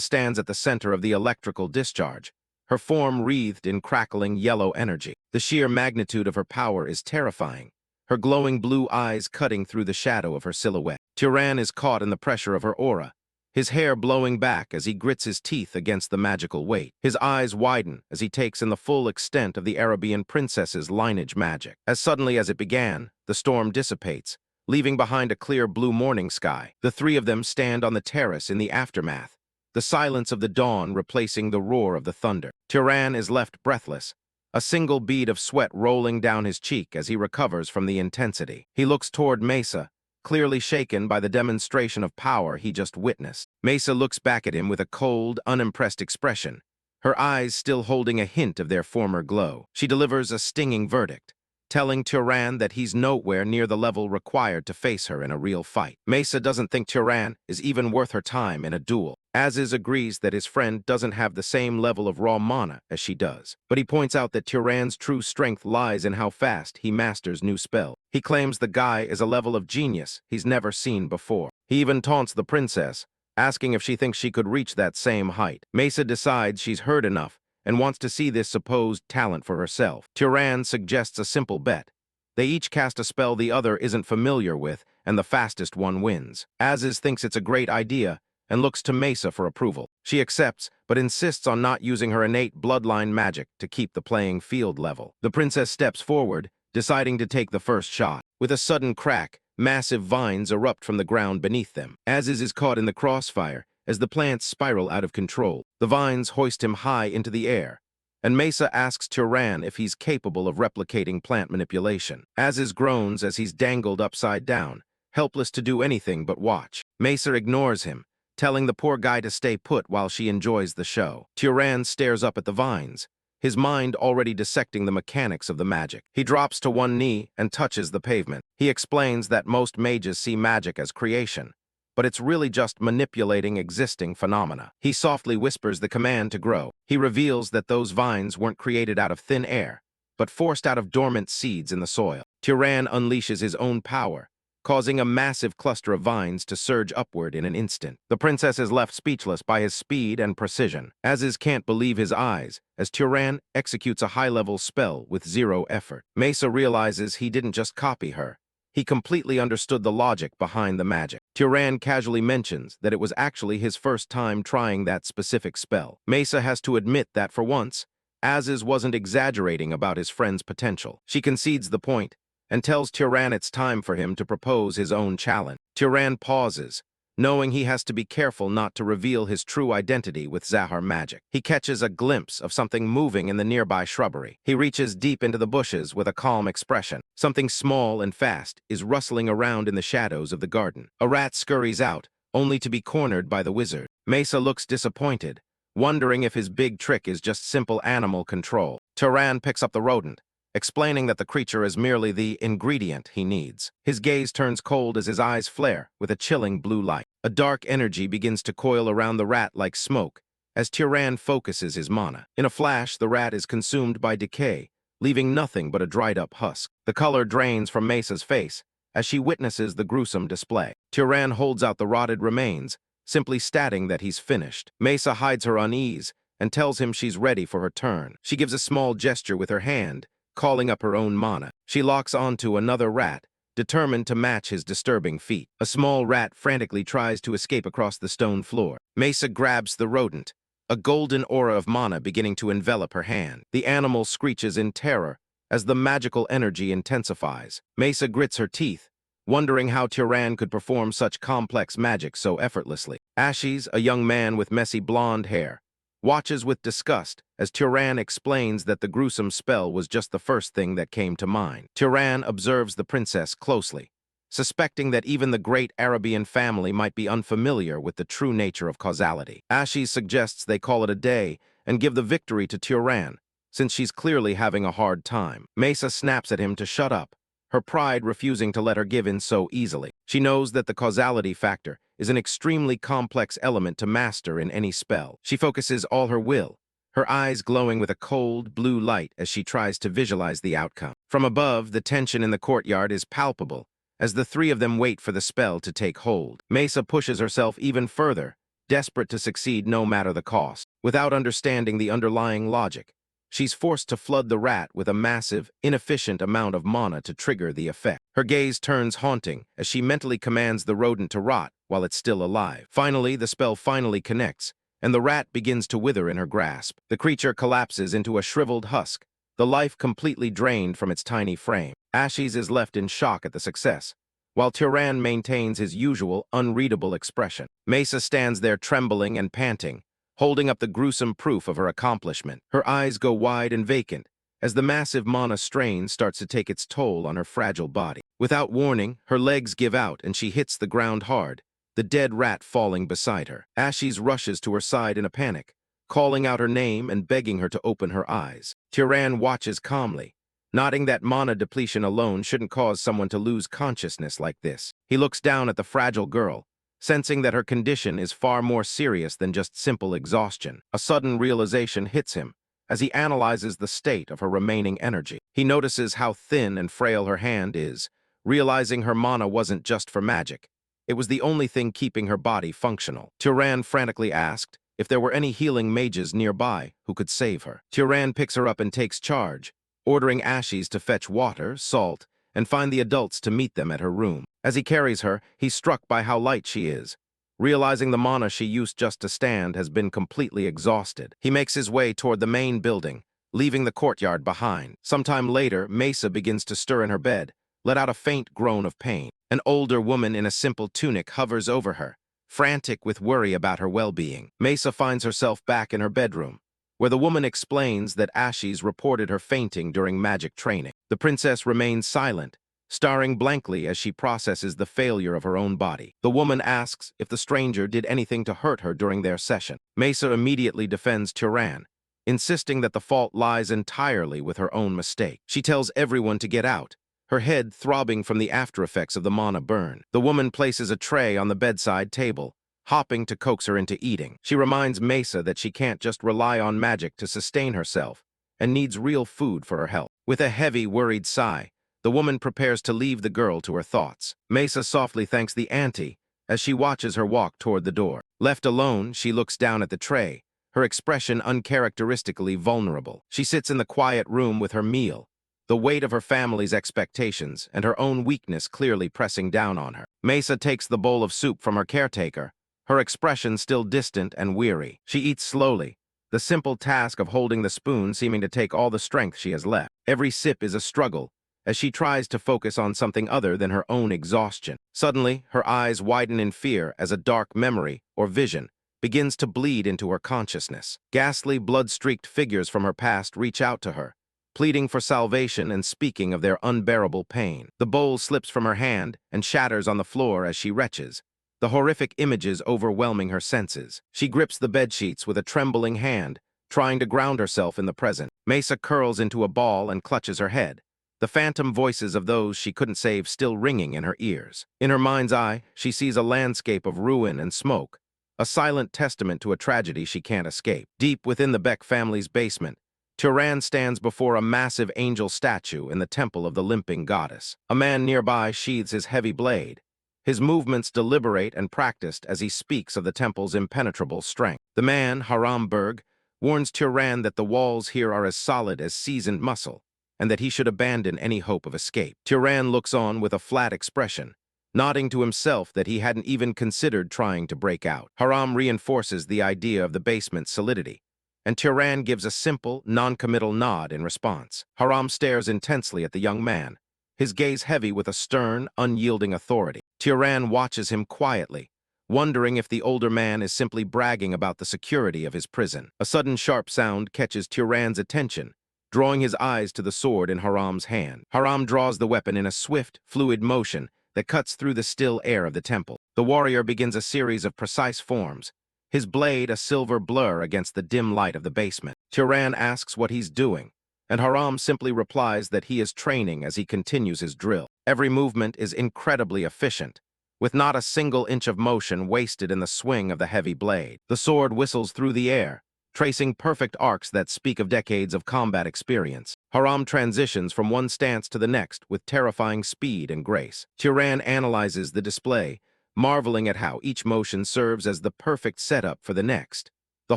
stands at the center of the electrical discharge, her form wreathed in crackling yellow energy. The sheer magnitude of her power is terrifying, her glowing blue eyes cutting through the shadow of her silhouette. Turan is caught in the pressure of her aura, his hair blowing back as he grits his teeth against the magical weight. His eyes widen as he takes in the full extent of the Arabian princess's lineage magic. As suddenly as it began, the storm dissipates, leaving behind a clear blue morning sky. The three of them stand on the terrace in the aftermath, the silence of the dawn replacing the roar of the thunder. Turan is left breathless, a single bead of sweat rolling down his cheek as he recovers from the intensity. He looks toward Mesa, clearly shaken by the demonstration of power he just witnessed. Mesa looks back at him with a cold, unimpressed expression, her eyes still holding a hint of their former glow. She delivers a stinging verdict, telling Turan that he's nowhere near the level required to face her in a real fight. Mesa doesn't think Turan is even worth her time in a duel. Aziz agrees that his friend doesn't have the same level of raw mana as she does, but he points out that Turan's true strength lies in how fast he masters new spells. He claims the guy is a level of genius he's never seen before. He even taunts the princess, asking if she thinks she could reach that same height. Mesa decides she's heard enough and wants to see this supposed talent for herself. Turan suggests a simple bet. They each cast a spell the other isn't familiar with, and the fastest one wins. Aziz thinks it's a great idea and looks to Mesa for approval. She accepts, but insists on not using her innate bloodline magic to keep the playing field level. The princess steps forward, deciding to take the first shot. With a sudden crack, massive vines erupt from the ground beneath them. Aziz is caught in the crossfire as the plants spiral out of control. The vines hoist him high into the air, and Mesa asks Turan if he's capable of replicating plant manipulation. Aziz groans as he's dangled upside down, helpless to do anything but watch. Mesa ignores him, telling the poor guy to stay put while she enjoys the show. Turan stares up at the vines, his mind already dissecting the mechanics of the magic. He drops to one knee and touches the pavement. He explains that most mages see magic as creation, but it's really just manipulating existing phenomena. He softly whispers the command to grow. He reveals that those vines weren't created out of thin air, but forced out of dormant seeds in the soil. Turan unleashes his own power, causing a massive cluster of vines to surge upward in an instant. The princess is left speechless by his speed and precision. Aziz can't believe his eyes as Turan executes a high-level spell with zero effort. Mesa realizes he didn't just copy her. He completely understood the logic behind the magic. Turan casually mentions that it was actually his first time trying that specific spell. Mesa has to admit that for once, Aziz wasn't exaggerating about his friend's potential. She concedes the point and tells Turan it's time for him to propose his own challenge. Turan pauses, knowing he has to be careful not to reveal his true identity with Zahar magic. He catches a glimpse of something moving in the nearby shrubbery. He reaches deep into the bushes with a calm expression. Something small and fast is rustling around in the shadows of the garden. A rat scurries out, only to be cornered by the wizard. Mesa looks disappointed, wondering if his big trick is just simple animal control. Turan picks up the rodent, explaining that the creature is merely the ingredient he needs. His gaze turns cold as his eyes flare with a chilling blue light. A dark energy begins to coil around the rat like smoke as Turan focuses his mana. In a flash, the rat is consumed by decay, leaving nothing but a dried-up husk. The color drains from Mesa's face as she witnesses the gruesome display. Turan holds out the rotted remains, simply stating that he's finished. Mesa hides her unease and tells him she's ready for her turn. She gives a small gesture with her hand, calling up her own mana. She locks onto another rat, determined to match his disturbing feat. A small rat frantically tries to escape across the stone floor. Mesa grabs the rodent, a golden aura of mana beginning to envelop her hand. The animal screeches in terror as the magical energy intensifies. Mesa grits her teeth, wondering how Turan could perform such complex magic so effortlessly. Ashies, a young man with messy blonde hair, watches with disgust as Turan explains that the gruesome spell was just the first thing that came to mind. Turan observes the princess closely, suspecting that even the great Arabian family might be unfamiliar with the true nature of causality. Ashies suggests they call it a day and give the victory to Turan, since she's clearly having a hard time. Mesa snaps at him to shut up, her pride refusing to let her give in so easily. She knows that the causality factor is an extremely complex element to master in any spell. She focuses all her will, her eyes glowing with a cold, blue light as she tries to visualize the outcome. From above, the tension in the courtyard is palpable, as the three of them wait for the spell to take hold. Mesa pushes herself even further, desperate to succeed no matter the cost. Without understanding the underlying logic, she's forced to flood the rat with a massive, inefficient amount of mana to trigger the effect. Her gaze turns haunting as she mentally commands the rodent to rot while it's still alive. Finally, the spell finally connects, and the rat begins to wither in her grasp. The creature collapses into a shriveled husk, the life completely drained from its tiny frame. Ashes is left in shock at the success, while Turan maintains his usual, unreadable expression. Mesa stands there trembling and panting, holding up the gruesome proof of her accomplishment. Her eyes go wide and vacant as the massive mana strain starts to take its toll on her fragile body. Without warning, her legs give out and she hits the ground hard, the dead rat falling beside her. Ashes rushes to her side in a panic, calling out her name and begging her to open her eyes. Turan watches calmly, nodding that mana depletion alone shouldn't cause someone to lose consciousness like this. He looks down at the fragile girl, sensing that her condition is far more serious than just simple exhaustion. A sudden realization hits him as he analyzes the state of her remaining energy. He notices how thin and frail her hand is, realizing her mana wasn't just for magic. It was the only thing keeping her body functional. Turan frantically asked if there were any healing mages nearby who could save her. Turan picks her up and takes charge, ordering Ashes to fetch water, salt, and find the adults to meet them at her room. As he carries her, he's struck by how light she is, realizing the mana she used just to stand has been completely exhausted. He makes his way toward the main building, leaving the courtyard behind. Sometime later, Mesa begins to stir in her bed, let out a faint groan of pain. An older woman in a simple tunic hovers over her, frantic with worry about her well-being. Mesa finds herself back in her bedroom, where the woman explains that Ashes reported her fainting during magic training. The princess remains silent, staring blankly as she processes the failure of her own body. The woman asks if the stranger did anything to hurt her during their session. Mesa immediately defends Turan, insisting that the fault lies entirely with her own mistake. She tells everyone to get out, her head throbbing from the aftereffects of the mana burn. The woman places a tray on the bedside table, hopping to coax her into eating. She reminds Mesa that she can't just rely on magic to sustain herself and needs real food for her health. With a heavy, worried sigh, the woman prepares to leave the girl to her thoughts. Mesa softly thanks the auntie as she watches her walk toward the door. Left alone, she looks down at the tray, her expression uncharacteristically vulnerable. She sits in the quiet room with her meal, the weight of her family's expectations and her own weakness clearly pressing down on her. Mesa takes the bowl of soup from her caretaker, her expression still distant and weary. She eats slowly, the simple task of holding the spoon seeming to take all the strength she has left. Every sip is a struggle, as she tries to focus on something other than her own exhaustion. Suddenly, her eyes widen in fear as a dark memory, or vision, begins to bleed into her consciousness. Ghastly, blood-streaked figures from her past reach out to her, pleading for salvation and speaking of their unbearable pain. The bowl slips from her hand and shatters on the floor as she retches, the horrific images overwhelming her senses. She grips the bedsheets with a trembling hand, trying to ground herself in the present. Mesa curls into a ball and clutches her head, the phantom voices of those she couldn't save still ringing in her ears. In her mind's eye, she sees a landscape of ruin and smoke, a silent testament to a tragedy she can't escape. Deep within the Beck family's basement, Turan stands before a massive angel statue in the temple of the limping goddess. A man nearby sheathes his heavy blade, his movements deliberate and practiced as he speaks of the temple's impenetrable strength. The man, Haramberg, warns Turan that the walls here are as solid as seasoned muscle, and that he should abandon any hope of escape. Turan looks on with a flat expression, nodding to himself that he hadn't even considered trying to break out. Haram reinforces the idea of the basement's solidity, and Turan gives a simple, non-committal nod in response. Haram stares intensely at the young man, his gaze heavy with a stern, unyielding authority. Turan watches him quietly, wondering if the older man is simply bragging about the security of his prison. A sudden sharp sound catches Turan's attention, drawing his eyes to the sword in Haram's hand. Haram draws the weapon in a swift, fluid motion that cuts through the still air of the temple. The warrior begins a series of precise forms, his blade a silver blur against the dim light of the basement. Turan asks what he's doing, and Haram simply replies that he is training as he continues his drill. Every movement is incredibly efficient, with not a single inch of motion wasted in the swing of the heavy blade. The sword whistles through the air, tracing perfect arcs that speak of decades of combat experience. Haram transitions from one stance to the next with terrifying speed and grace. Turan analyzes the display, marveling at how each motion serves as the perfect setup for the next, the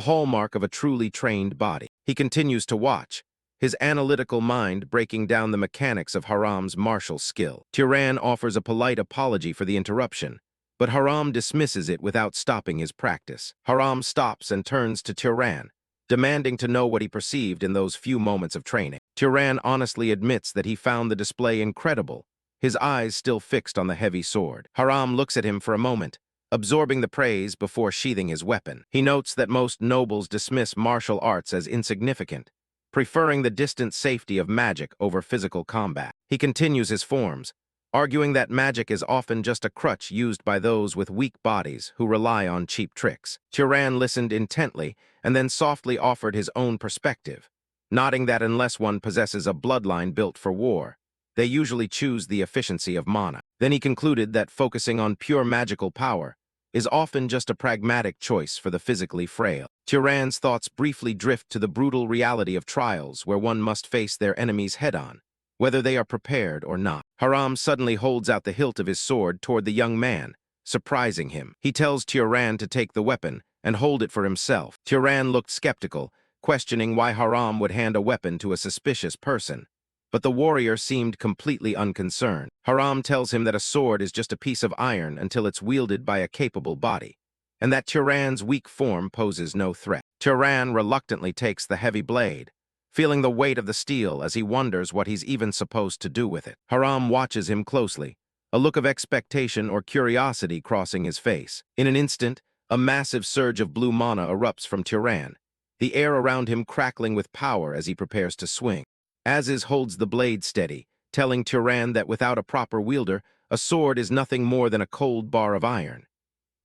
hallmark of a truly trained body. He continues to watch, his analytical mind breaking down the mechanics of Haram's martial skill. Turan offers a polite apology for the interruption, but Haram dismisses it without stopping his practice. Haram stops and turns to Turan, demanding to know what he perceived in those few moments of training. Turan honestly admits that he found the display incredible, his eyes still fixed on the heavy sword. Haram looks at him for a moment, absorbing the praise before sheathing his weapon. He notes that most nobles dismiss martial arts as insignificant, preferring the distant safety of magic over physical combat. He continues his forms, arguing that magic is often just a crutch used by those with weak bodies who rely on cheap tricks. Turan listened intently and then softly offered his own perspective, nodding that unless one possesses a bloodline built for war, they usually choose the efficiency of mana. Then he concluded that focusing on pure magical power is often just a pragmatic choice for the physically frail. Turan's thoughts briefly drift to the brutal reality of trials where one must face their enemies head-on, whether they are prepared or not. Haram suddenly holds out the hilt of his sword toward the young man, surprising him. He tells Turan to take the weapon and hold it for himself. Turan looked skeptical, questioning why Haram would hand a weapon to a suspicious person, but the warrior seemed completely unconcerned. Haram tells him that a sword is just a piece of iron until it's wielded by a capable body, and that Turan's weak form poses no threat. Turan reluctantly takes the heavy blade, feeling the weight of the steel as he wonders what he's even supposed to do with it. Haram watches him closely, a look of expectation or curiosity crossing his face. In an instant, a massive surge of blue mana erupts from Turan, the air around him crackling with power as he prepares to swing. Azis holds the blade steady, telling Turan that without a proper wielder, a sword is nothing more than a cold bar of iron.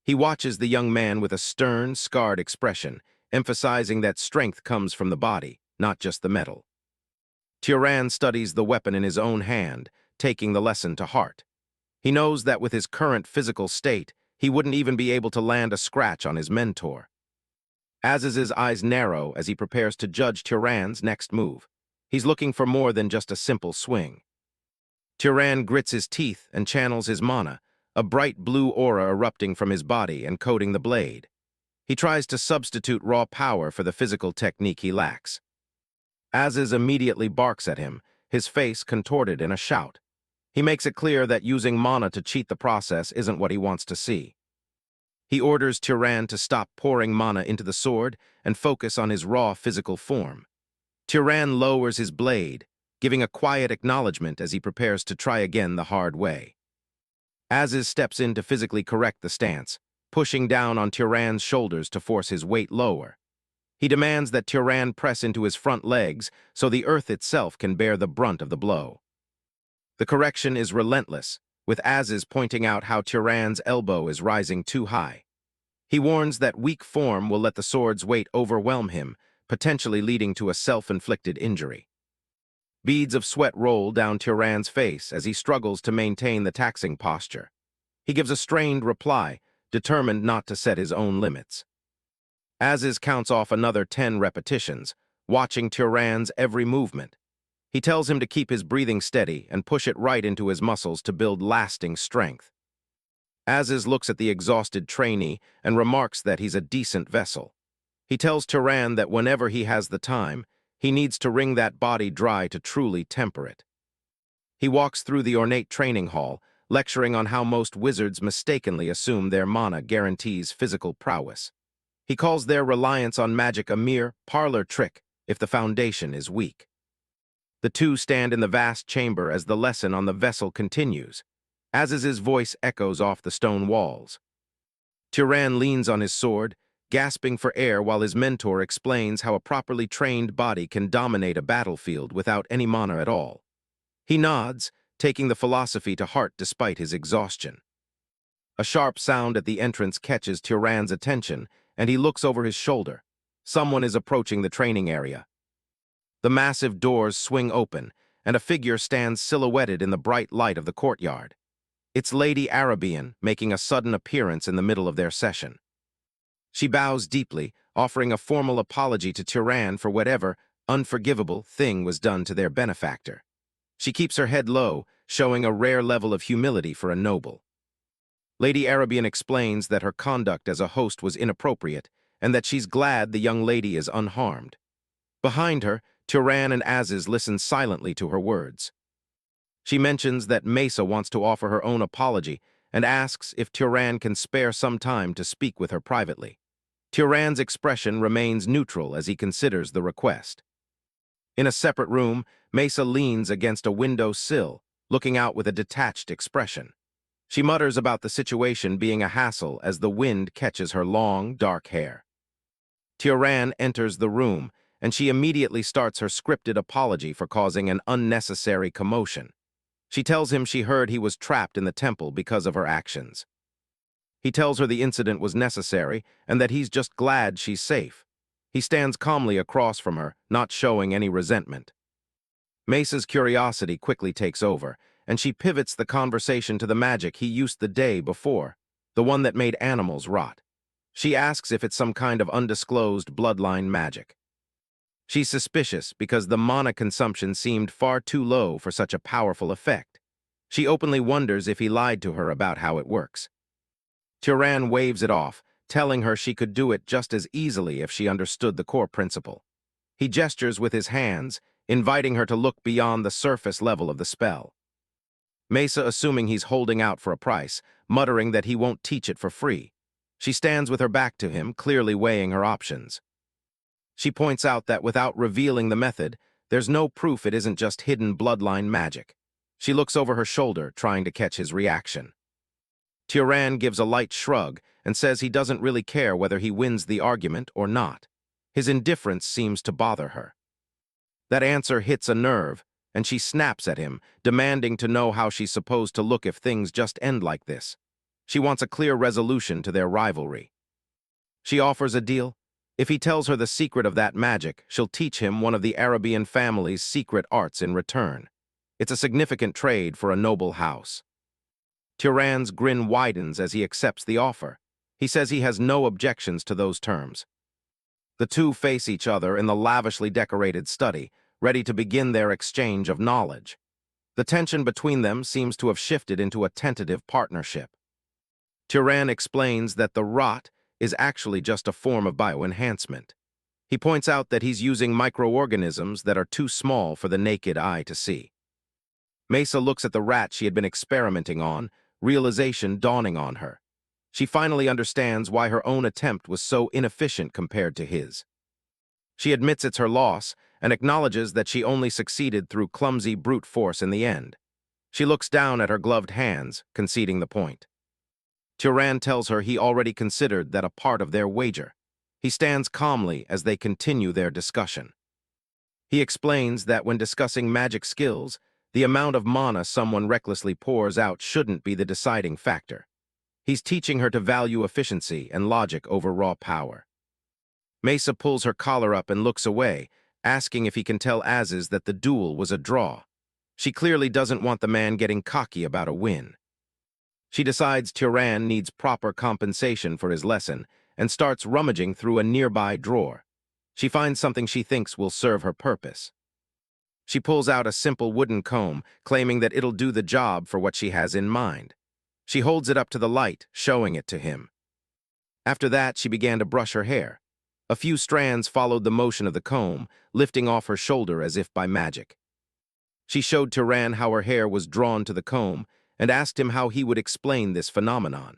He watches the young man with a stern, scarred expression, emphasizing that strength comes from the body, not just the metal. Turan studies the weapon in his own hand, taking the lesson to heart. He knows that with his current physical state, he wouldn't even be able to land a scratch on his mentor. Aziz's eyes narrow as he prepares to judge Turan's next move. He's looking for more than just a simple swing. Turan grits his teeth and channels his mana, a bright blue aura erupting from his body and coating the blade. He tries to substitute raw power for the physical technique he lacks. Aziz immediately barks at him, his face contorted in a shout. He makes it clear that using mana to cheat the process isn't what he wants to see. He orders Turan to stop pouring mana into the sword and focus on his raw physical form. Turan lowers his blade, giving a quiet acknowledgement as he prepares to try again the hard way. Aziz steps in to physically correct the stance, pushing down on Turan's shoulders to force his weight lower. He demands that Turan press into his front legs so the earth itself can bear the brunt of the blow. The correction is relentless, with Aziz pointing out how Turan's elbow is rising too high. He warns that weak form will let the sword's weight overwhelm him, potentially leading to a self-inflicted injury. Beads of sweat roll down Turan's face as he struggles to maintain the taxing posture. He gives a strained reply, determined not to set his own limits. Aziz counts off another 10 repetitions, watching Turan's every movement. He tells him to keep his breathing steady and push it right into his muscles to build lasting strength. Aziz looks at the exhausted trainee and remarks that he's a decent vessel. He tells Turan that whenever he has the time, he needs to wring that body dry to truly temper it. He walks through the ornate training hall, lecturing on how most wizards mistakenly assume their mana guarantees physical prowess. He calls their reliance on magic a mere parlor trick if the foundation is weak. The two stand in the vast chamber as the lesson on the vessel continues. Aziz's voice echoes off the stone walls. Turan leans on his sword, gasping for air while his mentor explains how a properly trained body can dominate a battlefield without any mana at all. He nods, taking the philosophy to heart despite his exhaustion. A sharp sound at the entrance catches Turan's attention, and he looks over his shoulder. Someone is approaching the training area. The massive doors swing open, and a figure stands silhouetted in the bright light of the courtyard. It's Lady Arabian making a sudden appearance in the middle of their session. She bows deeply, offering a formal apology to Turan for whatever unforgivable thing was done to their benefactor. She keeps her head low, showing a rare level of humility for a noble. Lady Arabian explains that her conduct as a host was inappropriate and that she's glad the young lady is unharmed. Behind her, Turan and Aziz listen silently to her words. She mentions that Mesa wants to offer her own apology and asks if Turan can spare some time to speak with her privately. Turan's expression remains neutral as he considers the request. In a separate room, Mesa leans against a window sill, looking out with a detached expression. She mutters about the situation being a hassle as the wind catches her long, dark hair. Turan enters the room, and she immediately starts her scripted apology for causing an unnecessary commotion. She tells him she heard he was trapped in the temple because of her actions. He tells her the incident was necessary and that he's just glad she's safe. He stands calmly across from her, not showing any resentment. Mesa's curiosity quickly takes over, and she pivots the conversation to the magic he used the day before, the one that made animals rot. She asks if it's some kind of undisclosed bloodline magic. She's suspicious because the mana consumption seemed far too low for such a powerful effect. She openly wonders if he lied to her about how it works. Turan waves it off, telling her she could do it just as easily if she understood the core principle. He gestures with his hands, inviting her to look beyond the surface level of the spell. Mesa, assuming he's holding out for a price, muttering that he won't teach it for free. She stands with her back to him, clearly weighing her options. She points out that without revealing the method, there's no proof it isn't just hidden bloodline magic. She looks over her shoulder, trying to catch his reaction. Turan gives a light shrug and says he doesn't really care whether he wins the argument or not. His indifference seems to bother her. That answer hits a nerve, and she snaps at him, demanding to know how she's supposed to look if things just end like this. She wants a clear resolution to their rivalry. She offers a deal. If he tells her the secret of that magic, she'll teach him one of the Arabian family's secret arts in return. It's a significant trade for a noble house. Turan's grin widens as he accepts the offer. He says he has no objections to those terms. The two face each other in the lavishly decorated study, ready to begin their exchange of knowledge. The tension between them seems to have shifted into a tentative partnership. Turan explains that the rot is actually just a form of bioenhancement. He points out that he's using microorganisms that are too small for the naked eye to see. Mesa looks at the rat she had been experimenting on, realization dawning on her. She finally understands why her own attempt was so inefficient compared to his. She admits it's her loss and acknowledges that she only succeeded through clumsy brute force in the end. She looks down at her gloved hands, conceding the point. Turan tells her he already considered that a part of their wager. He stands calmly as they continue their discussion. He explains that when discussing magic skills, the amount of mana someone recklessly pours out shouldn't be the deciding factor. He's teaching her to value efficiency and logic over raw power. Mesa pulls her collar up and looks away, asking if he can tell Aziz that the duel was a draw. She clearly doesn't want the man getting cocky about a win. She decides Turan needs proper compensation for his lesson and starts rummaging through a nearby drawer. She finds something she thinks will serve her purpose. She pulls out a simple wooden comb, claiming that it'll do the job for what she has in mind. She holds it up to the light, showing it to him. After that, she began to brush her hair. A few strands followed the motion of the comb, lifting off her shoulder as if by magic. She showed Turan how her hair was drawn to the comb and asked him how he would explain this phenomenon.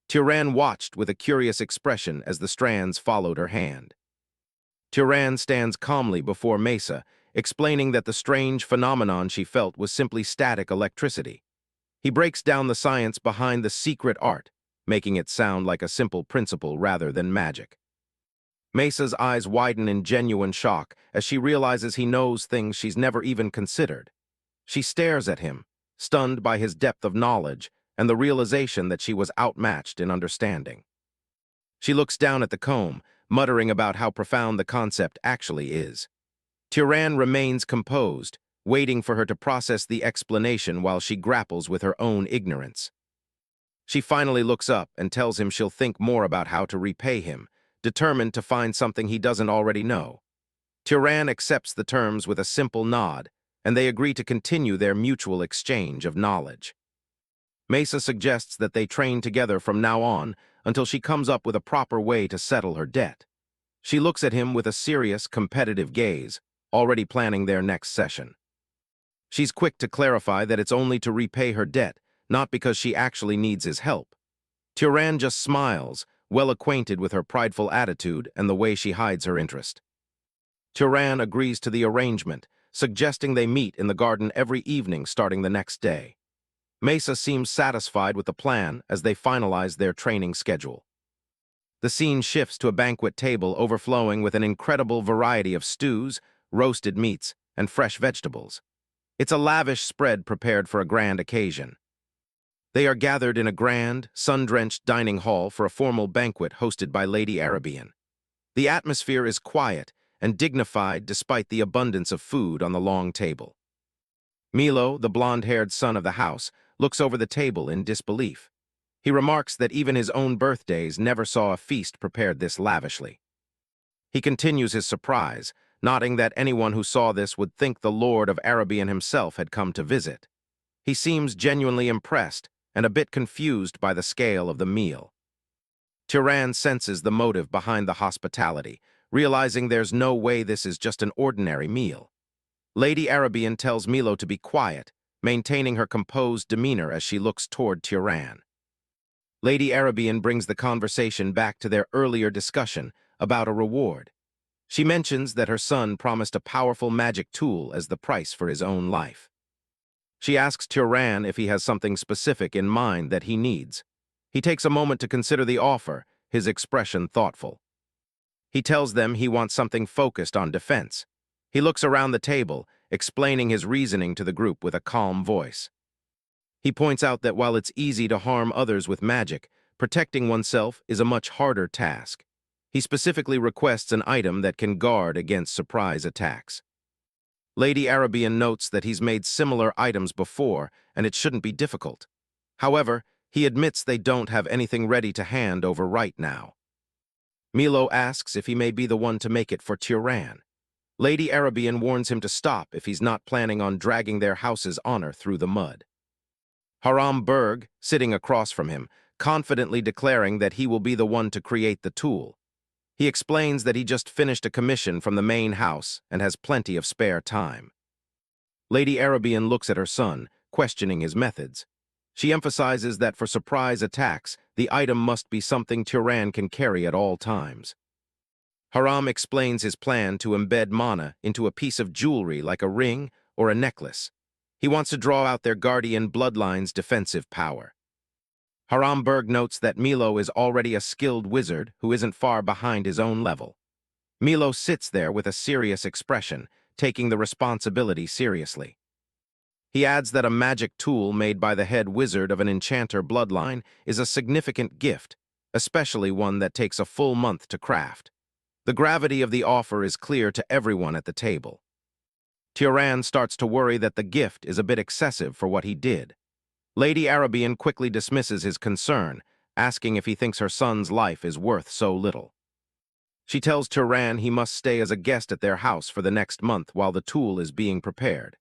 Turan watched with a curious expression as the strands followed her hand. Turan stands calmly before Mesa, explaining that the strange phenomenon she felt was simply static electricity. He breaks down the science behind the secret art, making it sound like a simple principle rather than magic. Mesa's eyes widen in genuine shock as she realizes he knows things she's never even considered. She stares at him, stunned by his depth of knowledge and the realization that she was outmatched in understanding. She looks down at the comb, muttering about how profound the concept actually is. Turan remains composed, waiting for her to process the explanation while she grapples with her own ignorance. She finally looks up and tells him she'll think more about how to repay him, determined to find something he doesn't already know. Turan accepts the terms with a simple nod, and they agree to continue their mutual exchange of knowledge. Mesa suggests that they train together from now on until she comes up with a proper way to settle her debt. She looks at him with a serious, competitive gaze, already planning their next session. She's quick to clarify that it's only to repay her debt, not because she actually needs his help. Turan just smiles, well acquainted with her prideful attitude and the way she hides her interest. Turan agrees to the arrangement, suggesting they meet in the garden every evening starting the next day. Mesa seems satisfied with the plan as they finalize their training schedule. The scene shifts to a banquet table overflowing with an incredible variety of stews, roasted meats, and fresh vegetables. It's a lavish spread prepared for a grand occasion. They are gathered in a grand, sun-drenched dining hall for a formal banquet hosted by Lady Arabian. The atmosphere is quiet and dignified despite the abundance of food on the long table. Milo, the blonde-haired son of the house, looks over the table in disbelief. He remarks that even his own birthdays never saw a feast prepared this lavishly. He continues his surprise, noting that anyone who saw this would think the Lord of Arabian himself had come to visit. He seems genuinely impressed and a bit confused by the scale of the meal. Turan senses the motive behind the hospitality, realizing there's no way this is just an ordinary meal. Lady Arabian tells Milo to be quiet, maintaining her composed demeanor as she looks toward Turan. Lady Arabian brings the conversation back to their earlier discussion about a reward. She mentions that her son promised a powerful magic tool as the price for his own life. She asks Turan if he has something specific in mind that he needs. He takes a moment to consider the offer, his expression thoughtful. He tells them he wants something focused on defense. He looks around the table, explaining his reasoning to the group with a calm voice. He points out that while it's easy to harm others with magic, protecting oneself is a much harder task. He specifically requests an item that can guard against surprise attacks. Lady Arabian notes that he's made similar items before, and it shouldn't be difficult. However, he admits they don't have anything ready to hand over right now. Milo asks if he may be the one to make it for Turan. Lady Arabian warns him to stop if he's not planning on dragging their house's honor through the mud. Haram Berg, sitting across from him, confidently declaring that he will be the one to create the tool. He explains that he just finished a commission from the main house and has plenty of spare time. Lady Arabian looks at her son, questioning his methods. She emphasizes that for surprise attacks, the item must be something Turan can carry at all times. Haram explains his plan to embed mana into a piece of jewelry like a ring or a necklace. He wants to draw out their guardian bloodline's defensive power. Haram Berg notes that Milo is already a skilled wizard who isn't far behind his own level. Milo sits there with a serious expression, taking the responsibility seriously. He adds that a magic tool made by the head wizard of an enchanter bloodline is a significant gift, especially one that takes a full month to craft. The gravity of the offer is clear to everyone at the table. Turan starts to worry that the gift is a bit excessive for what he did. Lady Arabian quickly dismisses his concern, asking if he thinks her son's life is worth so little. She tells Turan he must stay as a guest at their house for the next month while the tool is being prepared.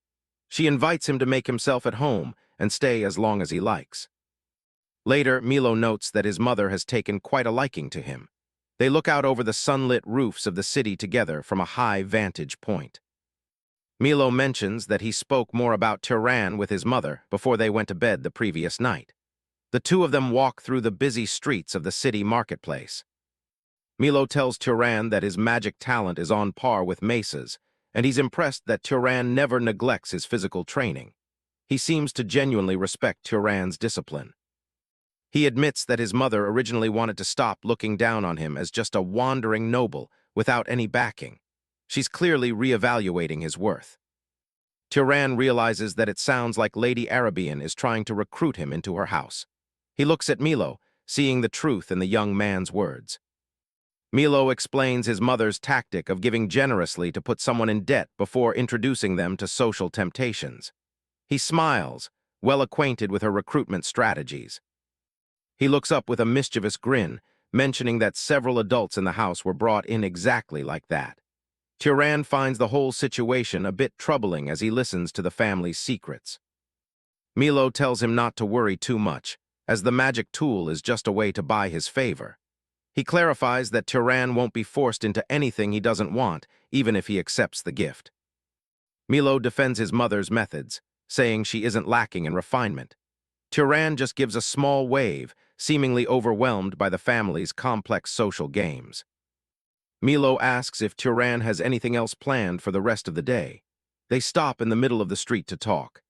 She invites him to make himself at home and stay as long as he likes. Later, Milo notes that his mother has taken quite a liking to him. They look out over the sunlit roofs of the city together from a high vantage point. Milo mentions that he spoke more about Turan with his mother before they went to bed the previous night. The two of them walk through the busy streets of the city marketplace. Milo tells Turan that his magic talent is on par with Mesa's, and he's impressed that Turan never neglects his physical training. He seems to genuinely respect Turan's discipline. He admits that his mother originally wanted to stop looking down on him as just a wandering noble without any backing. She's clearly reevaluating his worth. Turan realizes that it sounds like Lady Arabian is trying to recruit him into her house. He looks at Milo, seeing the truth in the young man's words. Milo explains his mother's tactic of giving generously to put someone in debt before introducing them to social temptations. He smiles, well acquainted with her recruitment strategies. He looks up with a mischievous grin, mentioning that several adults in the house were brought in exactly like that. Turan finds the whole situation a bit troubling as he listens to the family's secrets. Milo tells him not to worry too much, as the magic tool is just a way to buy his favor. He clarifies that Turan won't be forced into anything he doesn't want, even if he accepts the gift. Milo defends his mother's methods, saying she isn't lacking in refinement. Turan just gives a small wave, seemingly overwhelmed by the family's complex social games. Milo asks if Turan has anything else planned for the rest of the day. They stop in the middle of the street to talk.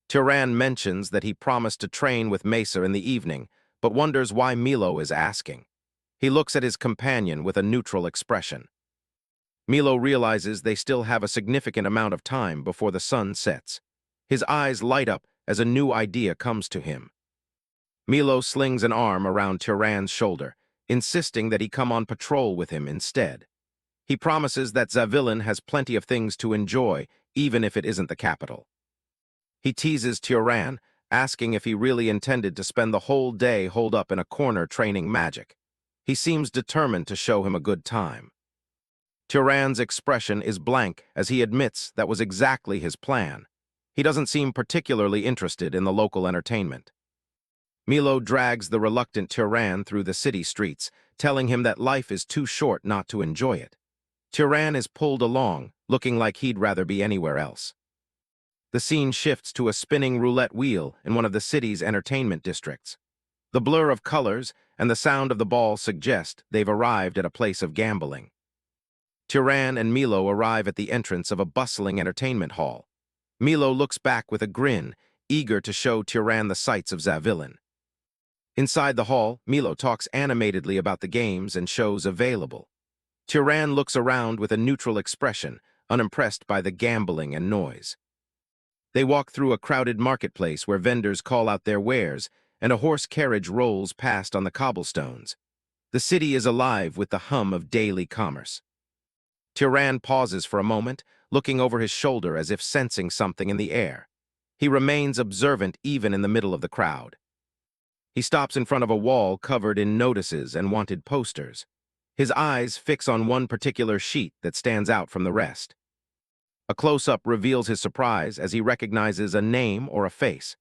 Turan mentions that he promised to train with Mesa in the evening, but wonders why Milo is asking. He looks at his companion with a neutral expression. Milo realizes they still have a significant amount of time before the sun sets. His eyes light up as a new idea comes to him. Milo slings an arm around Turan's shoulder, insisting that he come on patrol with him instead. He promises that Zavillan has plenty of things to enjoy, even if it isn't the capital. He teases Turan, asking if he really intended to spend the whole day holed up in a corner training magic. He seems determined to show him a good time. Turan's expression is blank as he admits that was exactly his plan. He doesn't seem particularly interested in the local entertainment. Milo drags the reluctant Turan through the city streets, telling him that life is too short not to enjoy it. Turan is pulled along, looking like he'd rather be anywhere else. The scene shifts to a spinning roulette wheel in one of the city's entertainment districts. The blur of colors and the sound of the ball suggest they've arrived at a place of gambling. Turan and Milo arrive at the entrance of a bustling entertainment hall. Milo looks back with a grin, eager to show Turan the sights of Zavillan. Inside the hall, Milo talks animatedly about the games and shows available. Turan looks around with a neutral expression, unimpressed by the gambling and noise. They walk through a crowded marketplace where vendors call out their wares, and a horse carriage rolls past on the cobblestones. The city is alive with the hum of daily commerce. Turan pauses for a moment, looking over his shoulder as if sensing something in the air. He remains observant even in the middle of the crowd. He stops in front of a wall covered in notices and wanted posters. His eyes fix on one particular sheet that stands out from the rest. A close-up reveals his surprise as he recognizes a name or a face.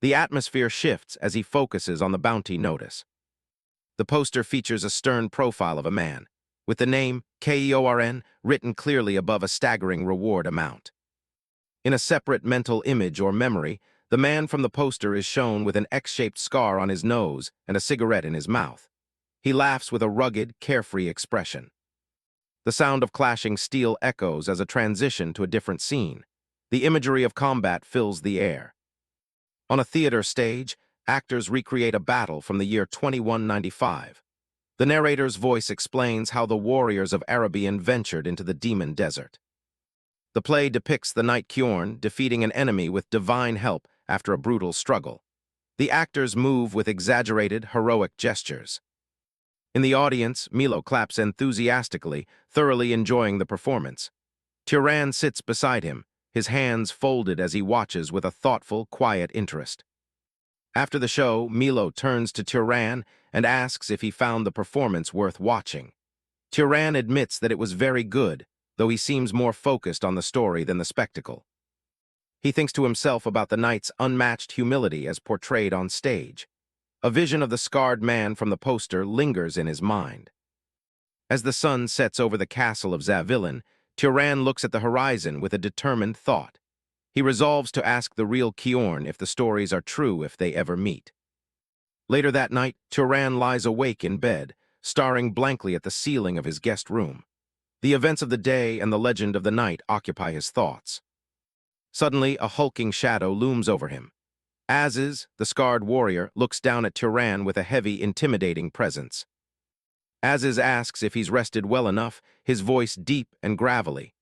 The atmosphere shifts as he focuses on the bounty notice. The poster features a stern profile of a man, with the name KEORN written clearly above a staggering reward amount. In a separate mental image or memory, the man from the poster is shown with an X-shaped scar on his nose and a cigarette in his mouth. He laughs with a rugged, carefree expression. The sound of clashing steel echoes as a transition to a different scene. The imagery of combat fills the air. On a theater stage, actors recreate a battle from the year 2195. The narrator's voice explains how the warriors of Arabian ventured into the demon desert. The play depicts the knight Kjorn defeating an enemy with divine help after a brutal struggle. The actors move with exaggerated, heroic gestures. In the audience, Milo claps enthusiastically, thoroughly enjoying the performance. Turan sits beside him, his hands folded as he watches with a thoughtful, quiet interest. After the show, Milo turns to Turan and asks if he found the performance worth watching. Turan admits that it was very good, though he seems more focused on the story than the spectacle. He thinks to himself about the knight's unmatched humility as portrayed on stage. A vision of the scarred man from the poster lingers in his mind. As the sun sets over the castle of Zavillan, Turan looks at the horizon with a determined thought. He resolves to ask the real Kjorn if the stories are true if they ever meet. Later that night, Turan lies awake in bed, staring blankly at the ceiling of his guest room. The events of the day and the legend of the night occupy his thoughts. Suddenly, a hulking shadow looms over him. Aziz, the scarred warrior, looks down at Turan with a heavy, intimidating presence. Aziz asks if he's rested well enough, his voice deep and gravelly.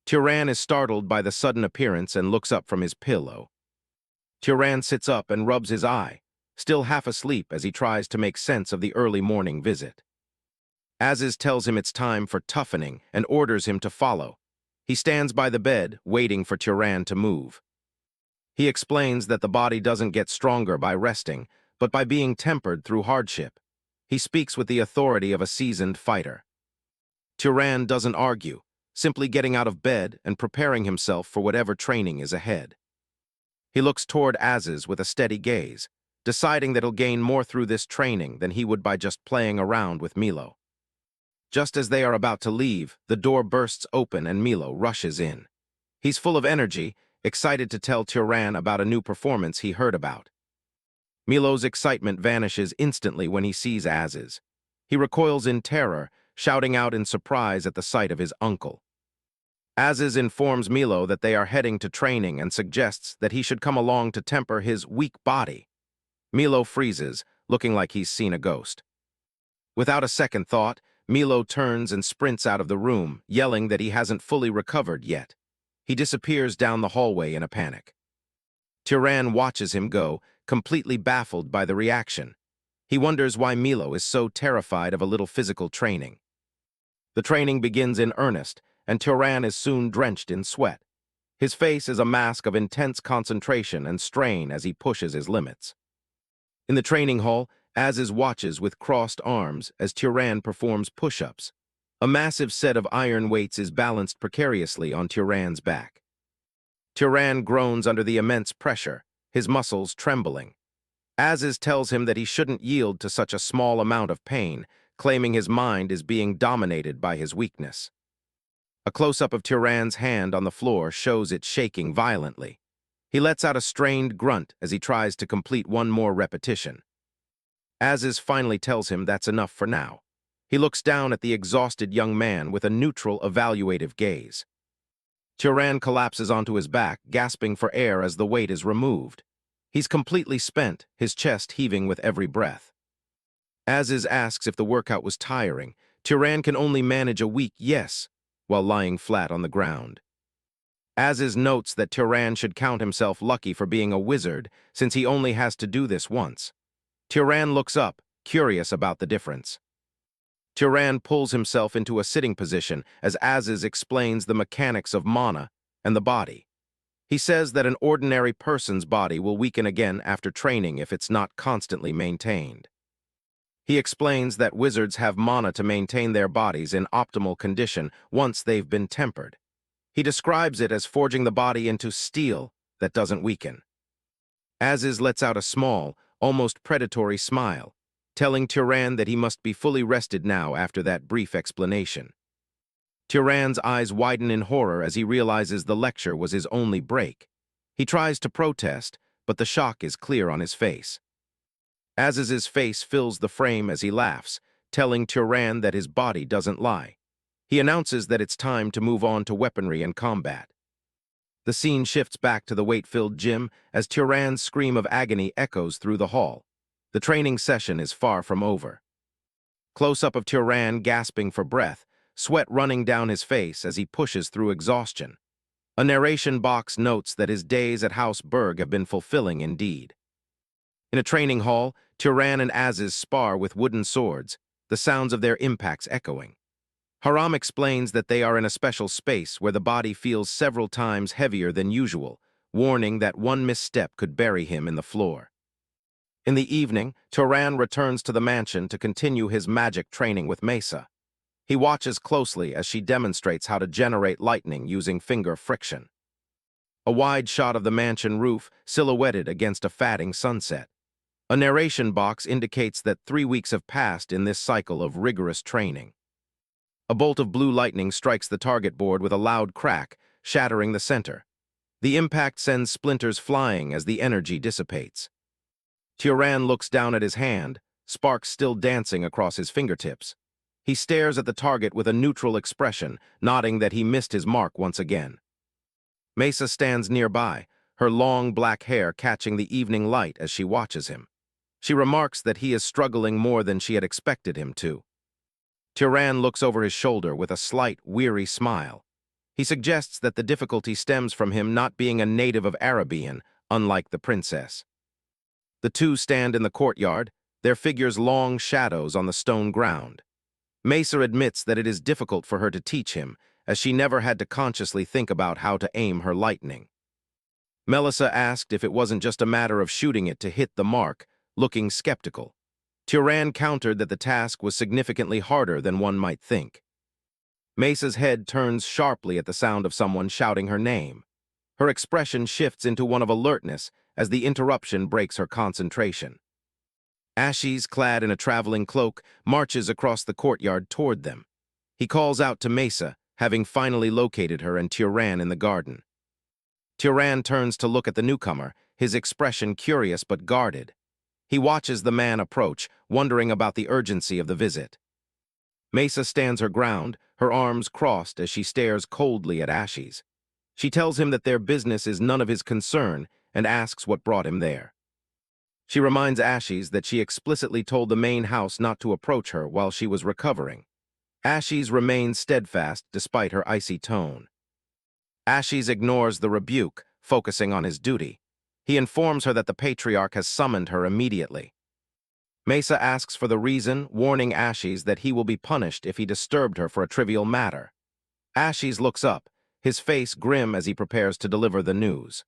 Turan is startled by the sudden appearance and looks up from his pillow. Turan sits up and rubs his eye, still half asleep as he tries to make sense of the early morning visit. Aziz tells him it's time for toughening and orders him to follow. He stands by the bed, waiting for Turan to move. He explains that the body doesn't get stronger by resting, but by being tempered through hardship. He speaks with the authority of a seasoned fighter. Turan doesn't argue, simply getting out of bed and preparing himself for whatever training is ahead. He looks toward Aziz with a steady gaze, deciding that he'll gain more through this training than he would by just playing around with Milo. Just as they are about to leave, the door bursts open and Milo rushes in. He's full of energy, excited to tell Turan about a new performance he heard about. Milo's excitement vanishes instantly when he sees Aziz. He recoils in terror, shouting out in surprise at the sight of his uncle. Aziz informs Milo that they are heading to training and suggests that he should come along to temper his weak body. Milo freezes, looking like he's seen a ghost. Without a second thought, Milo turns and sprints out of the room, yelling that he hasn't fully recovered yet. He disappears down the hallway in a panic. Turan watches him go, completely baffled by the reaction. He wonders why Milo is so terrified of a little physical training. The training begins in earnest, and Turan is soon drenched in sweat. His face is a mask of intense concentration and strain as he pushes his limits. In the training hall, Aziz watches with crossed arms as Turan performs push-ups. A massive set of iron weights is balanced precariously on Turan's back. Turan groans under the immense pressure, his muscles trembling. Aziz tells him that he shouldn't yield to such a small amount of pain, claiming his mind is being dominated by his weakness. A close-up of Turan's hand on the floor shows it shaking violently. He lets out a strained grunt as he tries to complete one more repetition. Aziz finally tells him that's enough for now. He looks down at the exhausted young man with a neutral, evaluative gaze. Turan collapses onto his back, gasping for air as the weight is removed. He's completely spent, his chest heaving with every breath. Aziz asks if the workout was tiring. Turan can only manage a weak yes, while lying flat on the ground. Aziz notes that Turan should count himself lucky for being a wizard, since he only has to do this once. Turan looks up, curious about the difference. Turan pulls himself into a sitting position as Aziz explains the mechanics of mana and the body. He says that an ordinary person's body will weaken again after training if it's not constantly maintained. He explains that wizards have mana to maintain their bodies in optimal condition once they've been tempered. He describes it as forging the body into steel that doesn't weaken. Aziz lets out a small, almost predatory smile, telling Turan that he must be fully rested now after that brief explanation. Turan's eyes widen in horror as he realizes the lecture was his only break. He tries to protest, but the shock is clear on his face. Aziz's face fills the frame as he laughs, telling Turan that his body doesn't lie. He announces that it's time to move on to weaponry and combat. The scene shifts back to the weight-filled gym as Turan's scream of agony echoes through the hall. The training session is far from over. Close-up of Turan gasping for breath, sweat running down his face as he pushes through exhaustion. A narration box notes that his days at House Berg have been fulfilling indeed. In a training hall, Turan and Aziz spar with wooden swords, the sounds of their impacts echoing. Haram explains that they are in a special space where the body feels several times heavier than usual, warning that one misstep could bury him in the floor. In the evening, Turan returns to the mansion to continue his magic training with Mesa. He watches closely as she demonstrates how to generate lightning using finger friction. A wide shot of the mansion roof silhouetted against a fading sunset. A narration box indicates that 3 weeks have passed in this cycle of rigorous training. A bolt of blue lightning strikes the target board with a loud crack, shattering the center. The impact sends splinters flying as the energy dissipates. Turan looks down at his hand, sparks still dancing across his fingertips. He stares at the target with a neutral expression, nodding that he missed his mark once again. Mesa stands nearby, her long black hair catching the evening light as she watches him. She remarks that he is struggling more than she had expected him to. Turan looks over his shoulder with a slight, weary smile. He suggests that the difficulty stems from him not being a native of Arabian, unlike the princess. The two stand in the courtyard, their figures long shadows on the stone ground. Mesa admits that it is difficult for her to teach him, as she never had to consciously think about how to aim her lightning. Melissa asked if it wasn't just a matter of shooting it to hit the mark, looking skeptical. Turan countered that the task was significantly harder than one might think. Mesa's head turns sharply at the sound of someone shouting her name. Her expression shifts into one of alertness as the interruption breaks her concentration. Ashes, clad in a traveling cloak, marches across the courtyard toward them. He calls out to Mesa, having finally located her and Turan in the garden. Turan turns to look at the newcomer, his expression curious but guarded. He watches the man approach, wondering about the urgency of the visit. Mesa stands her ground, her arms crossed as she stares coldly at Ashes. She tells him that their business is none of his concern and asks what brought him there. She reminds Ashes that she explicitly told the main house not to approach her while she was recovering. Ashes remains steadfast despite her icy tone. Ashes ignores the rebuke, focusing on his duty. He informs her that the patriarch has summoned her immediately. Mesa asks for the reason, warning Ashes that he will be punished if he disturbed her for a trivial matter. Ashes looks up, his face grim as he prepares to deliver the news.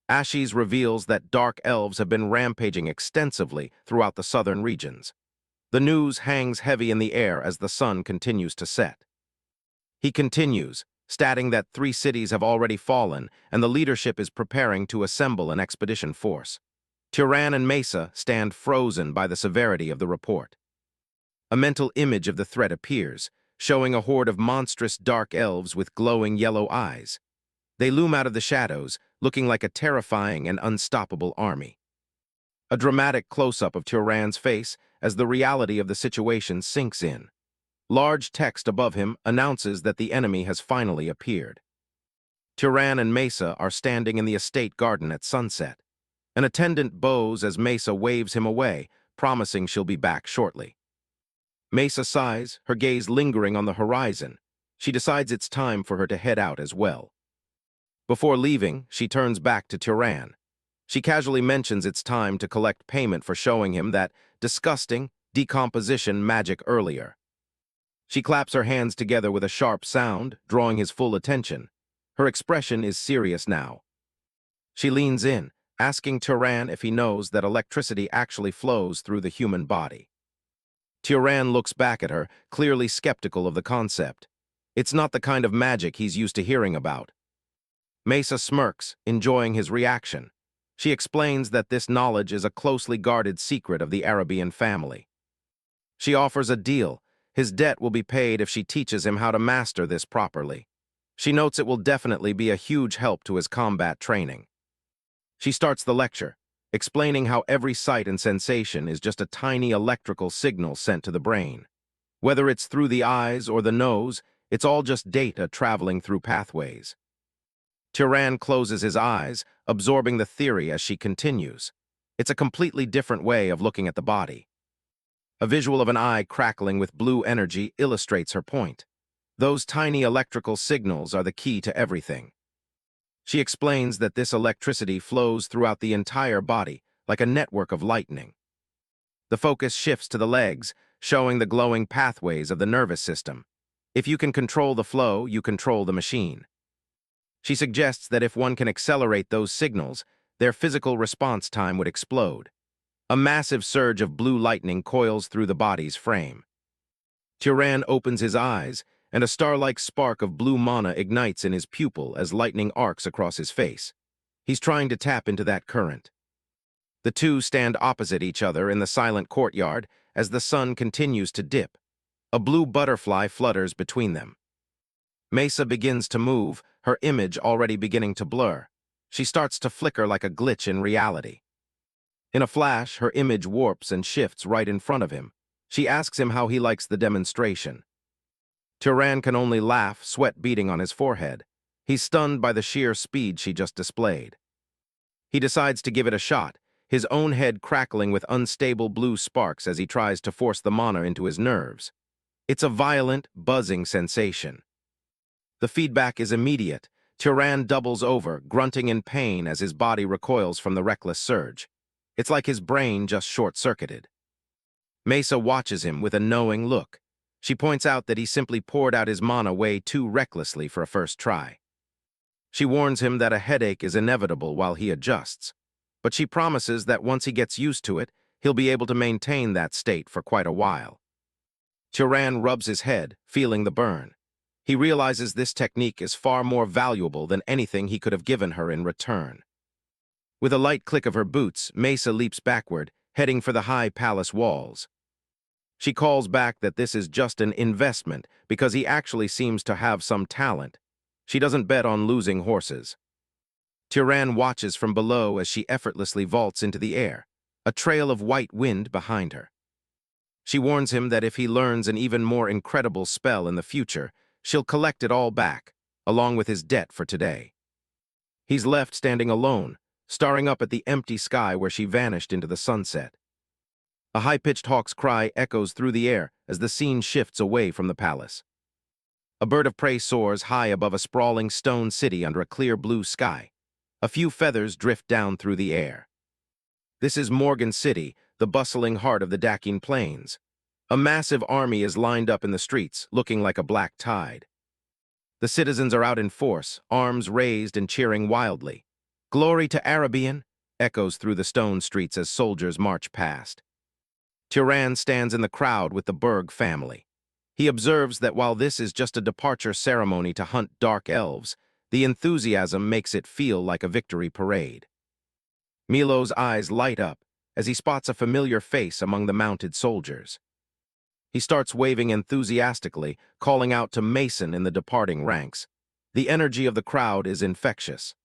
Ashes reveals that dark elves have been rampaging extensively throughout the southern regions. The news hangs heavy in the air as the sun continues to set. He continues, stating that 3 cities have already fallen and the leadership is preparing to assemble an expedition force. Turan and Mesa stand frozen by the severity of the report. A mental image of the threat appears, showing a horde of monstrous dark elves with glowing yellow eyes. They loom out of the shadows, looking like a terrifying and unstoppable army. A dramatic close-up of Turan's face as the reality of the situation sinks in. Large text above him announces that the enemy has finally appeared. Turan and Mesa are standing in the estate garden at sunset. An attendant bows as Mesa waves him away, promising she'll be back shortly. Mesa sighs, her gaze lingering on the horizon. She decides it's time for her to head out as well. Before leaving, she turns back to Turan. She casually mentions it's time to collect payment for showing him that disgusting decomposition magic earlier. She claps her hands together with a sharp sound, drawing his full attention. Her expression is serious now. She leans in, asking Turan if he knows that electricity actually flows through the human body. Turan looks back at her, clearly skeptical of the concept. It's not the kind of magic he's used to hearing about. Mesa smirks, enjoying his reaction. She explains that this knowledge is a closely guarded secret of the Arabian family. She offers a deal. His debt will be paid if she teaches him how to master this properly. She notes it will definitely be a huge help to his combat training. She starts the lecture, explaining how every sight and sensation is just a tiny electrical signal sent to the brain. Whether it's through the eyes or the nose, it's all just data traveling through pathways. Turan closes his eyes, absorbing the theory as she continues. It's a completely different way of looking at the body. A visual of an eye crackling with blue energy illustrates her point. Those tiny electrical signals are the key to everything. She explains that this electricity flows throughout the entire body, like a network of lightning. The focus shifts to the legs, showing the glowing pathways of the nervous system. If you can control the flow, you control the machine. She suggests that if one can accelerate those signals, their physical response time would explode. A massive surge of blue lightning coils through the body's frame. Turan opens his eyes, and a star-like spark of blue mana ignites in his pupil as lightning arcs across his face. He's trying to tap into that current. The two stand opposite each other in the silent courtyard as the sun continues to dip. A blue butterfly flutters between them. Mesa begins to move, her image already beginning to blur. She starts to flicker like a glitch in reality. In a flash, her image warps and shifts right in front of him. She asks him how he likes the demonstration. Turan can only laugh, sweat beading on his forehead. He's stunned by the sheer speed she just displayed. He decides to give it a shot, his own head crackling with unstable blue sparks as he tries to force the mana into his nerves. It's a violent, buzzing sensation. The feedback is immediate. Turan doubles over, grunting in pain as his body recoils from the reckless surge. It's like his brain just short-circuited. Mesa watches him with a knowing look. She points out that he simply poured out his mana way too recklessly for a first try. She warns him that a headache is inevitable while he adjusts, but she promises that once he gets used to it, he'll be able to maintain that state for quite a while. Turan rubs his head, feeling the burn. He realizes this technique is far more valuable than anything he could have given her in return. With a light click of her boots, Mesa leaps backward, heading for the high palace walls. She calls back that this is just an investment because he actually seems to have some talent. She doesn't bet on losing horses. Turan watches from below as she effortlessly vaults into the air, a trail of white wind behind her. She warns him that if he learns an even more incredible spell in the future, she'll collect it all back, along with his debt for today. He's left standing alone, staring up at the empty sky where she vanished into the sunset. A high-pitched hawk's cry echoes through the air as the scene shifts away from the palace. A bird of prey soars high above a sprawling stone city under a clear blue sky. A few feathers drift down through the air. This is Morgan City, the bustling heart of the Dakin Plains. A massive army is lined up in the streets, looking like a black tide. The citizens are out in force, arms raised and cheering wildly. "Glory to Arabian!" echoes through the stone streets as soldiers march past. Turan stands in the crowd with the Berg family. He observes that while this is just a departure ceremony to hunt dark elves, the enthusiasm makes it feel like a victory parade. Milo's eyes light up as he spots a familiar face among the mounted soldiers. He starts waving enthusiastically, calling out to Mason in the departing ranks. The energy of the crowd is infectious.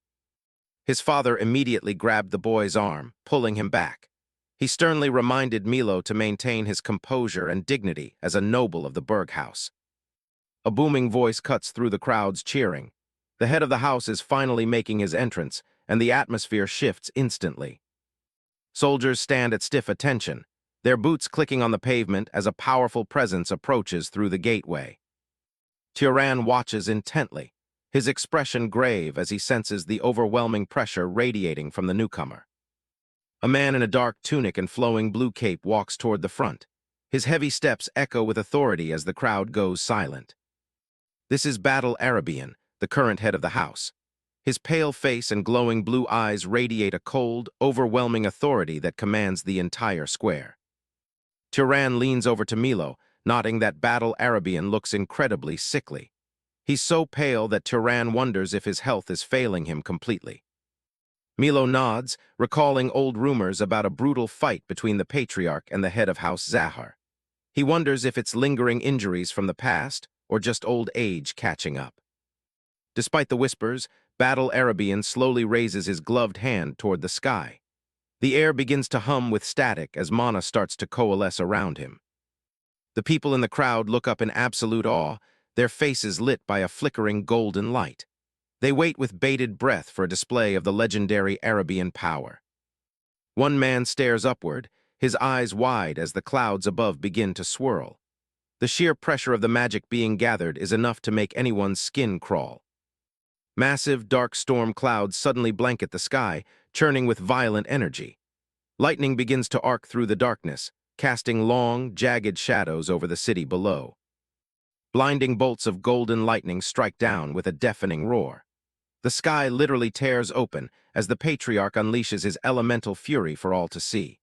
His father immediately grabbed the boy's arm, pulling him back. He sternly reminded Milo to maintain his composure and dignity as a noble of the Berg house. A booming voice cuts through the crowd's cheering. The head of the house is finally making his entrance, and the atmosphere shifts instantly. Soldiers stand at stiff attention, their boots clicking on the pavement as a powerful presence approaches through the gateway. Turan watches intently, his expression grave as he senses the overwhelming pressure radiating from the newcomer. A man in a dark tunic and flowing blue cape walks toward the front. His heavy steps echo with authority as the crowd goes silent. This is Battle Arabian, the current head of the house. His pale face and glowing blue eyes radiate a cold, overwhelming authority that commands the entire square. Turan leans over to Milo, nodding that Battle Arabian looks incredibly sickly. He's so pale that Turan wonders if his health is failing him completely. Milo nods, recalling old rumors about a brutal fight between the patriarch and the head of House Zahar. He wonders if it's lingering injuries from the past or just old age catching up. Despite the whispers, Battle Arabian slowly raises his gloved hand toward the sky. The air begins to hum with static as mana starts to coalesce around him. The people in the crowd look up in absolute awe, their faces lit by a flickering golden light. They wait with bated breath for a display of the legendary Arabian power. One man stares upward, his eyes wide as the clouds above begin to swirl. The sheer pressure of the magic being gathered is enough to make anyone's skin crawl. Massive, dark storm clouds suddenly blanket the sky, churning with violent energy. Lightning begins to arc through the darkness, casting long, jagged shadows over the city below. Blinding bolts of golden lightning strike down with a deafening roar. The sky literally tears open as the patriarch unleashes his elemental fury for all to see.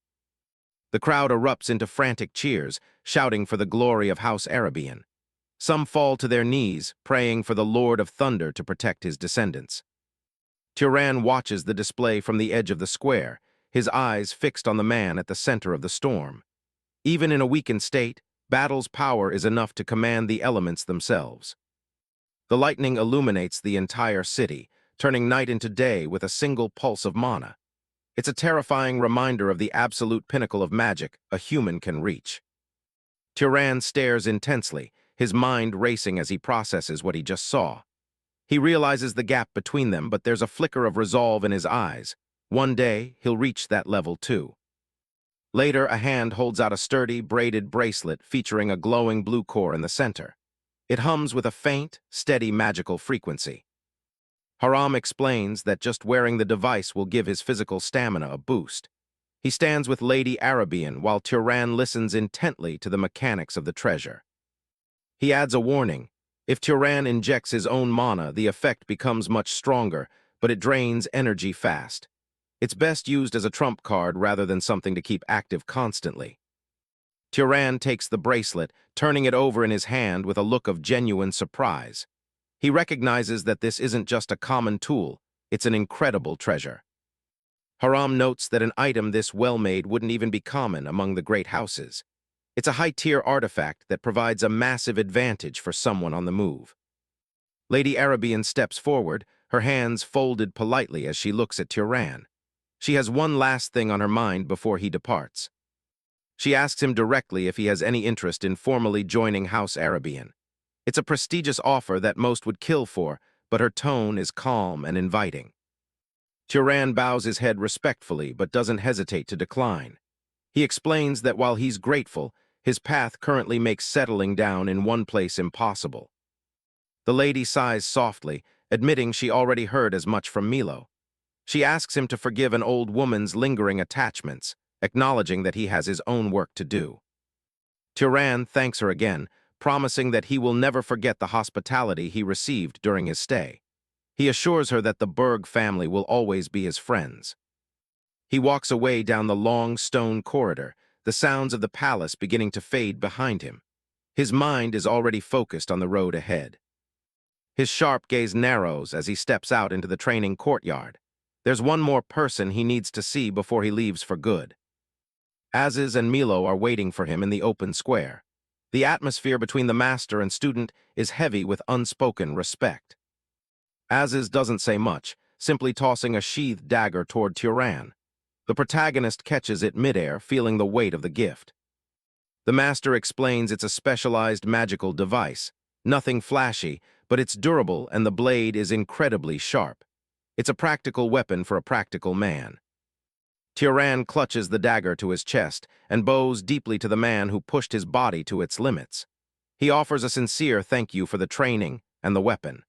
The crowd erupts into frantic cheers, shouting for the glory of House Arabian. Some fall to their knees, praying for the Lord of Thunder to protect his descendants. Turan watches the display from the edge of the square, his eyes fixed on the man at the center of the storm. Even in a weakened state, Battle's power is enough to command the elements themselves. The lightning illuminates the entire city, turning night into day with a single pulse of mana. It's a terrifying reminder of the absolute pinnacle of magic a human can reach. Turan stares intensely, his mind racing as he processes what he just saw. He realizes the gap between them, but there's a flicker of resolve in his eyes. One day, he'll reach that level too. Later, a hand holds out a sturdy, braided bracelet featuring a glowing blue core in the center. It hums with a faint, steady magical frequency. Haram explains that just wearing the device will give his physical stamina a boost. He stands with Lady Arabian while Turan listens intently to the mechanics of the treasure. He adds a warning. If Turan injects his own mana, the effect becomes much stronger, but it drains energy fast. It's best used as a trump card rather than something to keep active constantly. Turan takes the bracelet, turning it over in his hand with a look of genuine surprise. He recognizes that this isn't just a common tool, it's an incredible treasure. Haram notes that an item this well-made wouldn't even be common among the great houses. It's a high-tier artifact that provides a massive advantage for someone on the move. Lady Arabian steps forward, her hands folded politely as she looks at Turan. She has one last thing on her mind before he departs. She asks him directly if he has any interest in formally joining House Arabian. It's a prestigious offer that most would kill for, but her tone is calm and inviting. Turan bows his head respectfully but doesn't hesitate to decline. He explains that while he's grateful, his path currently makes settling down in one place impossible. The lady sighs softly, admitting she already heard as much from Milo. She asks him to forgive an old woman's lingering attachments, acknowledging that he has his own work to do. Turan thanks her again, promising that he will never forget the hospitality he received during his stay. He assures her that the Berg family will always be his friends. He walks away down the long stone corridor, the sounds of the palace beginning to fade behind him. His mind is already focused on the road ahead. His sharp gaze narrows as he steps out into the training courtyard. There's one more person he needs to see before he leaves for good. Aziz and Milo are waiting for him in the open square. The atmosphere between the master and student is heavy with unspoken respect. Aziz doesn't say much, simply tossing a sheathed dagger toward Turan. The protagonist catches it midair, feeling the weight of the gift. The master explains it's a specialized magical device. Nothing flashy, but it's durable and the blade is incredibly sharp. It's a practical weapon for a practical man. Turan clutches the dagger to his chest and bows deeply to the man who pushed his body to its limits. He offers a sincere thank you for the training and the weapon.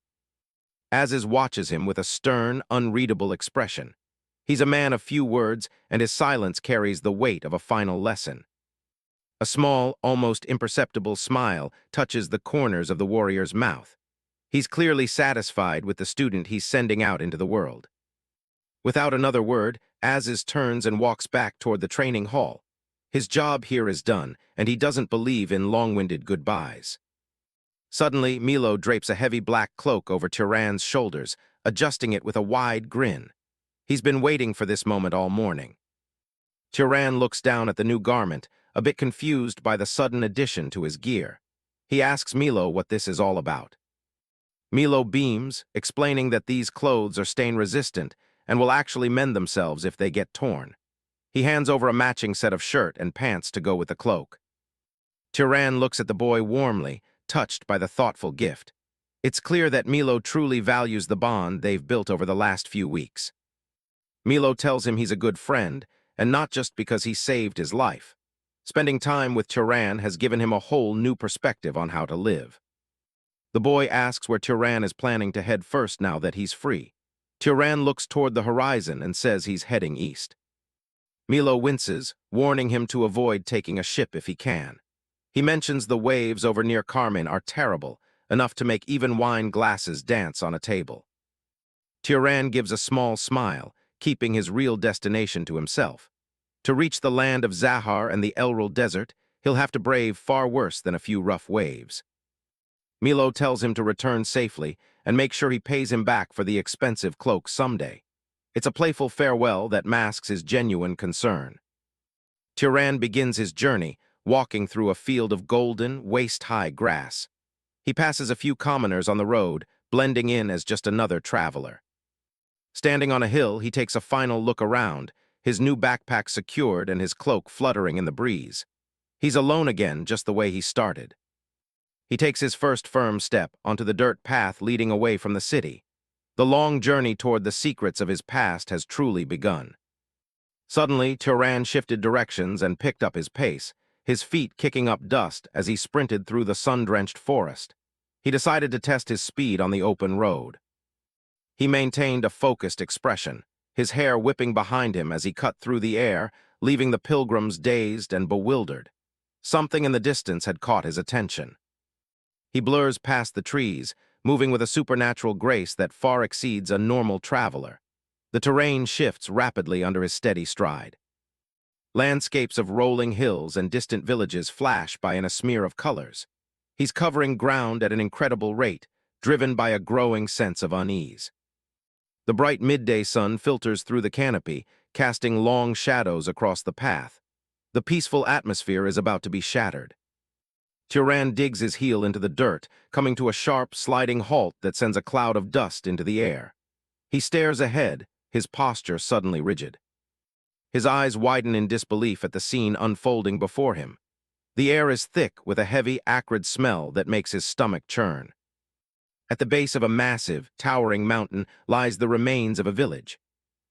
Aziz watches him with a stern, unreadable expression. He's a man of few words, and his silence carries the weight of a final lesson. A small, almost imperceptible smile touches the corners of the warrior's mouth. He's clearly satisfied with the student he's sending out into the world. Without another word, Aziz turns and walks back toward the training hall. His job here is done, and he doesn't believe in long-winded goodbyes. Suddenly, Milo drapes a heavy black cloak over Turan's shoulders, adjusting it with a wide grin. He's been waiting for this moment all morning. Turan looks down at the new garment, a bit confused by the sudden addition to his gear. He asks Milo what this is all about. Milo beams, explaining that these clothes are stain-resistant and will actually mend themselves if they get torn. He hands over a matching set of shirt and pants to go with the cloak. Turan looks at the boy warmly, touched by the thoughtful gift. It's clear that Milo truly values the bond they've built over the last few weeks. Milo tells him he's a good friend, and not just because he saved his life. Spending time with Turan has given him a whole new perspective on how to live. The boy asks where Turan is planning to head first now that he's free. Turan looks toward the horizon and says he's heading east. Milo winces, warning him to avoid taking a ship if he can. He mentions the waves over near Carmen are terrible, enough to make even wine glasses dance on a table. Turan gives a small smile, keeping his real destination to himself. To reach the land of Zahar and the Elril Desert, he'll have to brave far worse than a few rough waves. Milo tells him to return safely and make sure he pays him back for the expensive cloak someday. It's a playful farewell that masks his genuine concern. Turan begins his journey, walking through a field of golden, waist-high grass. He passes a few commoners on the road, blending in as just another traveler. Standing on a hill, he takes a final look around, his new backpack secured and his cloak fluttering in the breeze. He's alone again, just the way he started. He takes his first firm step onto the dirt path leading away from the city. The long journey toward the secrets of his past has truly begun. Suddenly, Turan shifted directions and picked up his pace, his feet kicking up dust as he sprinted through the sun-drenched forest. He decided to test his speed on the open road. He maintained a focused expression, his hair whipping behind him as he cut through the air, leaving the pilgrims dazed and bewildered. Something in the distance had caught his attention. He blurs past the trees, moving with a supernatural grace that far exceeds a normal traveler. The terrain shifts rapidly under his steady stride. Landscapes of rolling hills and distant villages flash by in a smear of colors. He's covering ground at an incredible rate, driven by a growing sense of unease. The bright midday sun filters through the canopy, casting long shadows across the path. The peaceful atmosphere is about to be shattered. Turan digs his heel into the dirt, coming to a sharp, sliding halt that sends a cloud of dust into the air. He stares ahead, his posture suddenly rigid. His eyes widen in disbelief at the scene unfolding before him. The air is thick with a heavy, acrid smell that makes his stomach churn. At the base of a massive, towering mountain lies the remains of a village.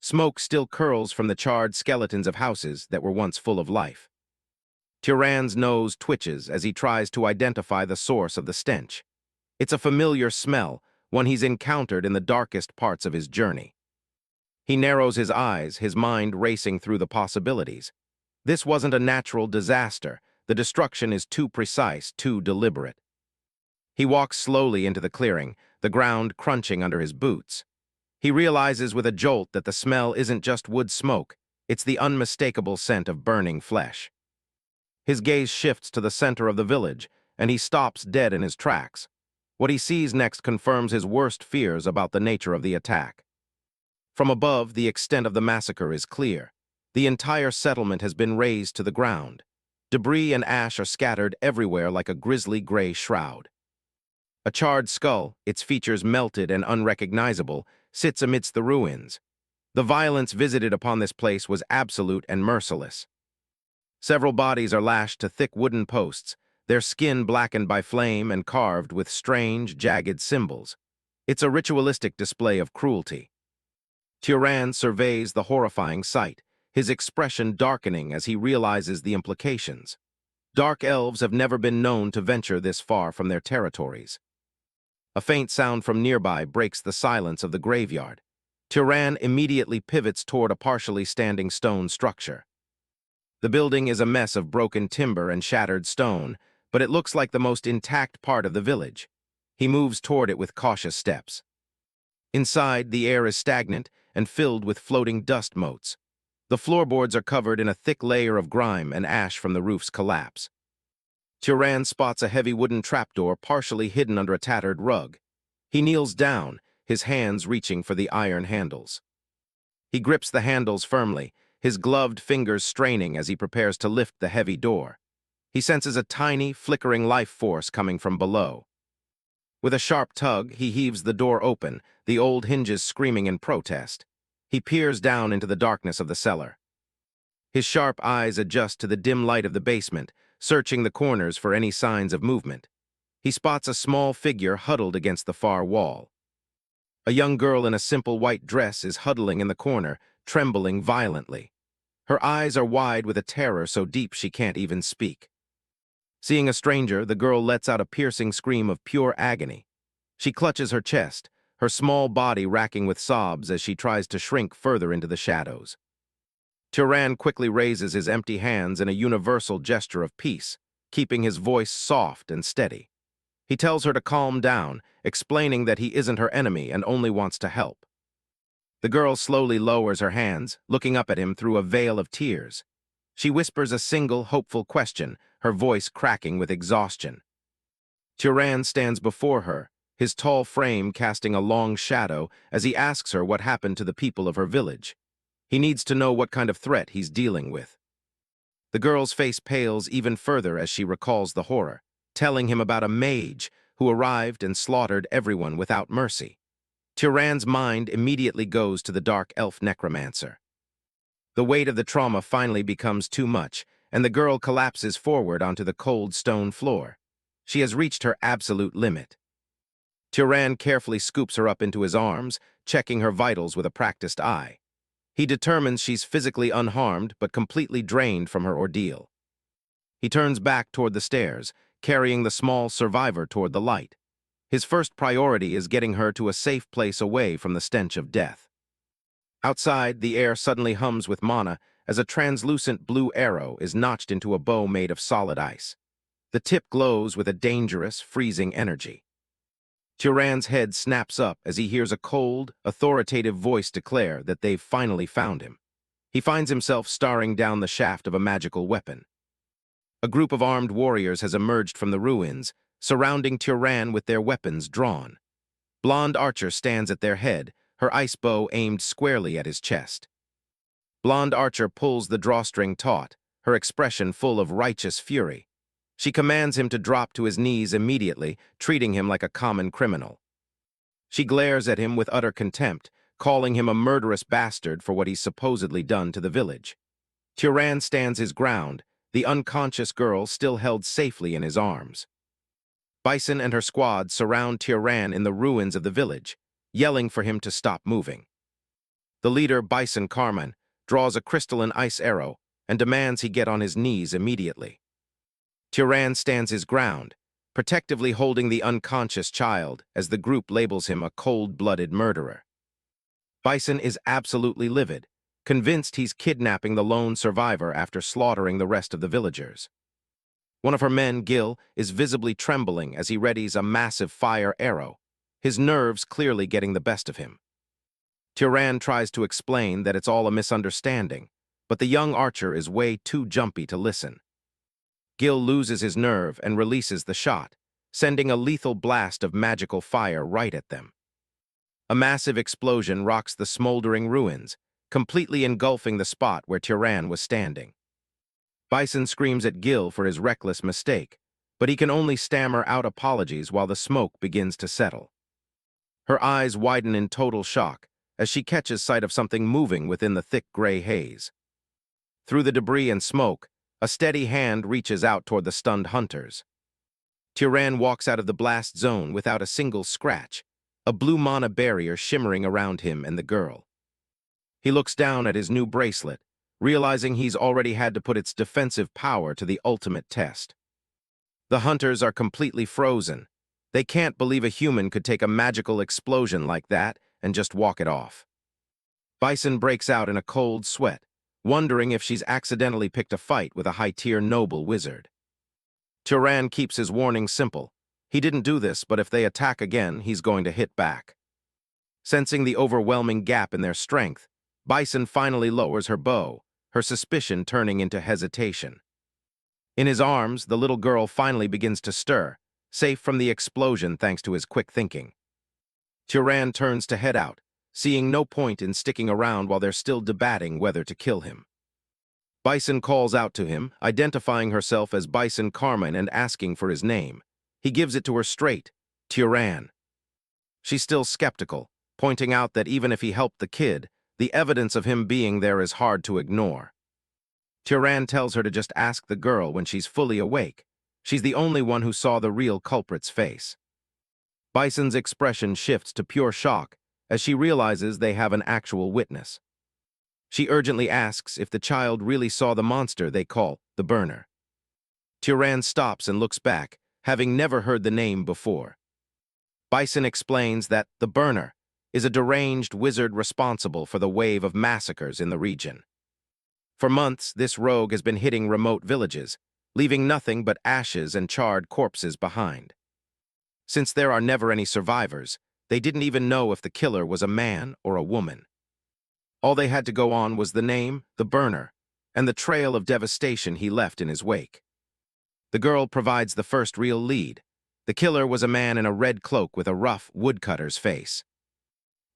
Smoke still curls from the charred skeletons of houses that were once full of life. Turan's nose twitches as he tries to identify the source of the stench. It's a familiar smell, one he's encountered in the darkest parts of his journey. He narrows his eyes, his mind racing through the possibilities. This wasn't a natural disaster. The destruction is too precise, too deliberate. He walks slowly into the clearing, the ground crunching under his boots. He realizes with a jolt that the smell isn't just wood smoke, it's the unmistakable scent of burning flesh. His gaze shifts to the center of the village, and he stops dead in his tracks. What he sees next confirms his worst fears about the nature of the attack. From above, the extent of the massacre is clear. The entire settlement has been razed to the ground. Debris and ash are scattered everywhere like a grisly gray shroud. A charred skull, its features melted and unrecognizable, sits amidst the ruins. The violence visited upon this place was absolute and merciless. Several bodies are lashed to thick wooden posts, their skin blackened by flame and carved with strange, jagged symbols. It's a ritualistic display of cruelty. Turan surveys the horrifying sight, his expression darkening as he realizes the implications. Dark elves have never been known to venture this far from their territories. A faint sound from nearby breaks the silence of the graveyard. Turan immediately pivots toward a partially standing stone structure. The building is a mess of broken timber and shattered stone, but it looks like the most intact part of the village. He moves toward it with cautious steps. Inside, the air is stagnant and filled with floating dust motes. The floorboards are covered in a thick layer of grime and ash from the roof's collapse. Turan spots a heavy wooden trapdoor partially hidden under a tattered rug. He kneels down, his hands reaching for the iron handles. He grips the handles firmly, his gloved fingers straining as he prepares to lift the heavy door. He senses a tiny, flickering life force coming from below. With a sharp tug, he heaves the door open, the old hinges screaming in protest. He peers down into the darkness of the cellar. His sharp eyes adjust to the dim light of the basement, searching the corners for any signs of movement. He spots a small figure huddled against the far wall. A young girl in a simple white dress is huddling in the corner, trembling violently. Her eyes are wide with a terror so deep she can't even speak. Seeing a stranger, the girl lets out a piercing scream of pure agony. She clutches her chest, her small body racking with sobs as she tries to shrink further into the shadows. Turan quickly raises his empty hands in a universal gesture of peace, keeping his voice soft and steady. He tells her to calm down, explaining that he isn't her enemy and only wants to help. The girl slowly lowers her hands, looking up at him through a veil of tears. She whispers a single, hopeful question, her voice cracking with exhaustion. Turan stands before her, his tall frame casting a long shadow as he asks her what happened to the people of her village. He needs to know what kind of threat he's dealing with. The girl's face pales even further as she recalls the horror, telling him about a mage who arrived and slaughtered everyone without mercy. Turan's mind immediately goes to the dark elf necromancer. The weight of the trauma finally becomes too much, and the girl collapses forward onto the cold stone floor. She has reached her absolute limit. Turan carefully scoops her up into his arms, checking her vitals with a practiced eye. He determines she's physically unharmed but completely drained from her ordeal. He turns back toward the stairs, carrying the small survivor toward the light. His first priority is getting her to a safe place away from the stench of death. Outside, the air suddenly hums with mana as a translucent blue arrow is notched into a bow made of solid ice. The tip glows with a dangerous, freezing energy. Turan's head snaps up as he hears a cold, authoritative voice declare that they've finally found him. He finds himself staring down the shaft of a magical weapon. A group of armed warriors has emerged from the ruins, surrounding Turan with their weapons drawn. Blonde Archer stands at their head, her ice bow aimed squarely at his chest. Blonde Archer pulls the drawstring taut, her expression full of righteous fury. She commands him to drop to his knees immediately, treating him like a common criminal. She glares at him with utter contempt, calling him a murderous bastard for what he's supposedly done to the village. Turan stands his ground, the unconscious girl still held safely in his arms. Bison and her squad surround Turan in the ruins of the village, yelling for him to stop moving. The leader, Bison Carmen, draws a crystalline ice arrow and demands he get on his knees immediately. Turan stands his ground, protectively holding the unconscious child as the group labels him a cold-blooded murderer. Bison is absolutely livid, convinced he's kidnapping the lone survivor after slaughtering the rest of the villagers. One of her men, Gil, is visibly trembling as he readies a massive fire arrow, his nerves clearly getting the best of him. Turan tries to explain that it's all a misunderstanding, but the young archer is way too jumpy to listen. Gil loses his nerve and releases the shot, sending a lethal blast of magical fire right at them. A massive explosion rocks the smoldering ruins, completely engulfing the spot where Turan was standing. Bison screams at Gil for his reckless mistake, but he can only stammer out apologies while the smoke begins to settle. Her eyes widen in total shock as she catches sight of something moving within the thick gray haze. Through the debris and smoke, a steady hand reaches out toward the stunned hunters. Turan walks out of the blast zone without a single scratch, a blue mana barrier shimmering around him and the girl. He looks down at his new bracelet, realizing he's already had to put its defensive power to the ultimate test. The hunters are completely frozen. They can't believe a human could take a magical explosion like that and just walk it off. Bison breaks out in a cold sweat, wondering if she's accidentally picked a fight with a high-tier noble wizard. Turan keeps his warning simple. He didn't do this, but if they attack again, he's going to hit back. Sensing the overwhelming gap in their strength, Bison finally lowers her bow, her suspicion turning into hesitation. In his arms, the little girl finally begins to stir, safe from the explosion thanks to his quick thinking. Turan turns to head out, seeing no point in sticking around while they're still debating whether to kill him. Bison calls out to him, identifying herself as Bison Carmen and asking for his name. He gives it to her straight, Turan. She's still skeptical, pointing out that even if he helped the kid, the evidence of him being there is hard to ignore. Turan tells her to just ask the girl when she's fully awake. She's the only one who saw the real culprit's face. Bison's expression shifts to pure shock as she realizes they have an actual witness. She urgently asks if the child really saw the monster they call the Burner. Turan stops and looks back, having never heard the name before. Bison explains that the Burner is a deranged wizard responsible for the wave of massacres in the region. For months, this rogue has been hitting remote villages, leaving nothing but ashes and charred corpses behind. Since there are never any survivors, they didn't even know if the killer was a man or a woman. All they had to go on was the name, the Burner, and the trail of devastation he left in his wake. The girl provides the first real lead. The killer was a man in a red cloak with a rough woodcutter's face.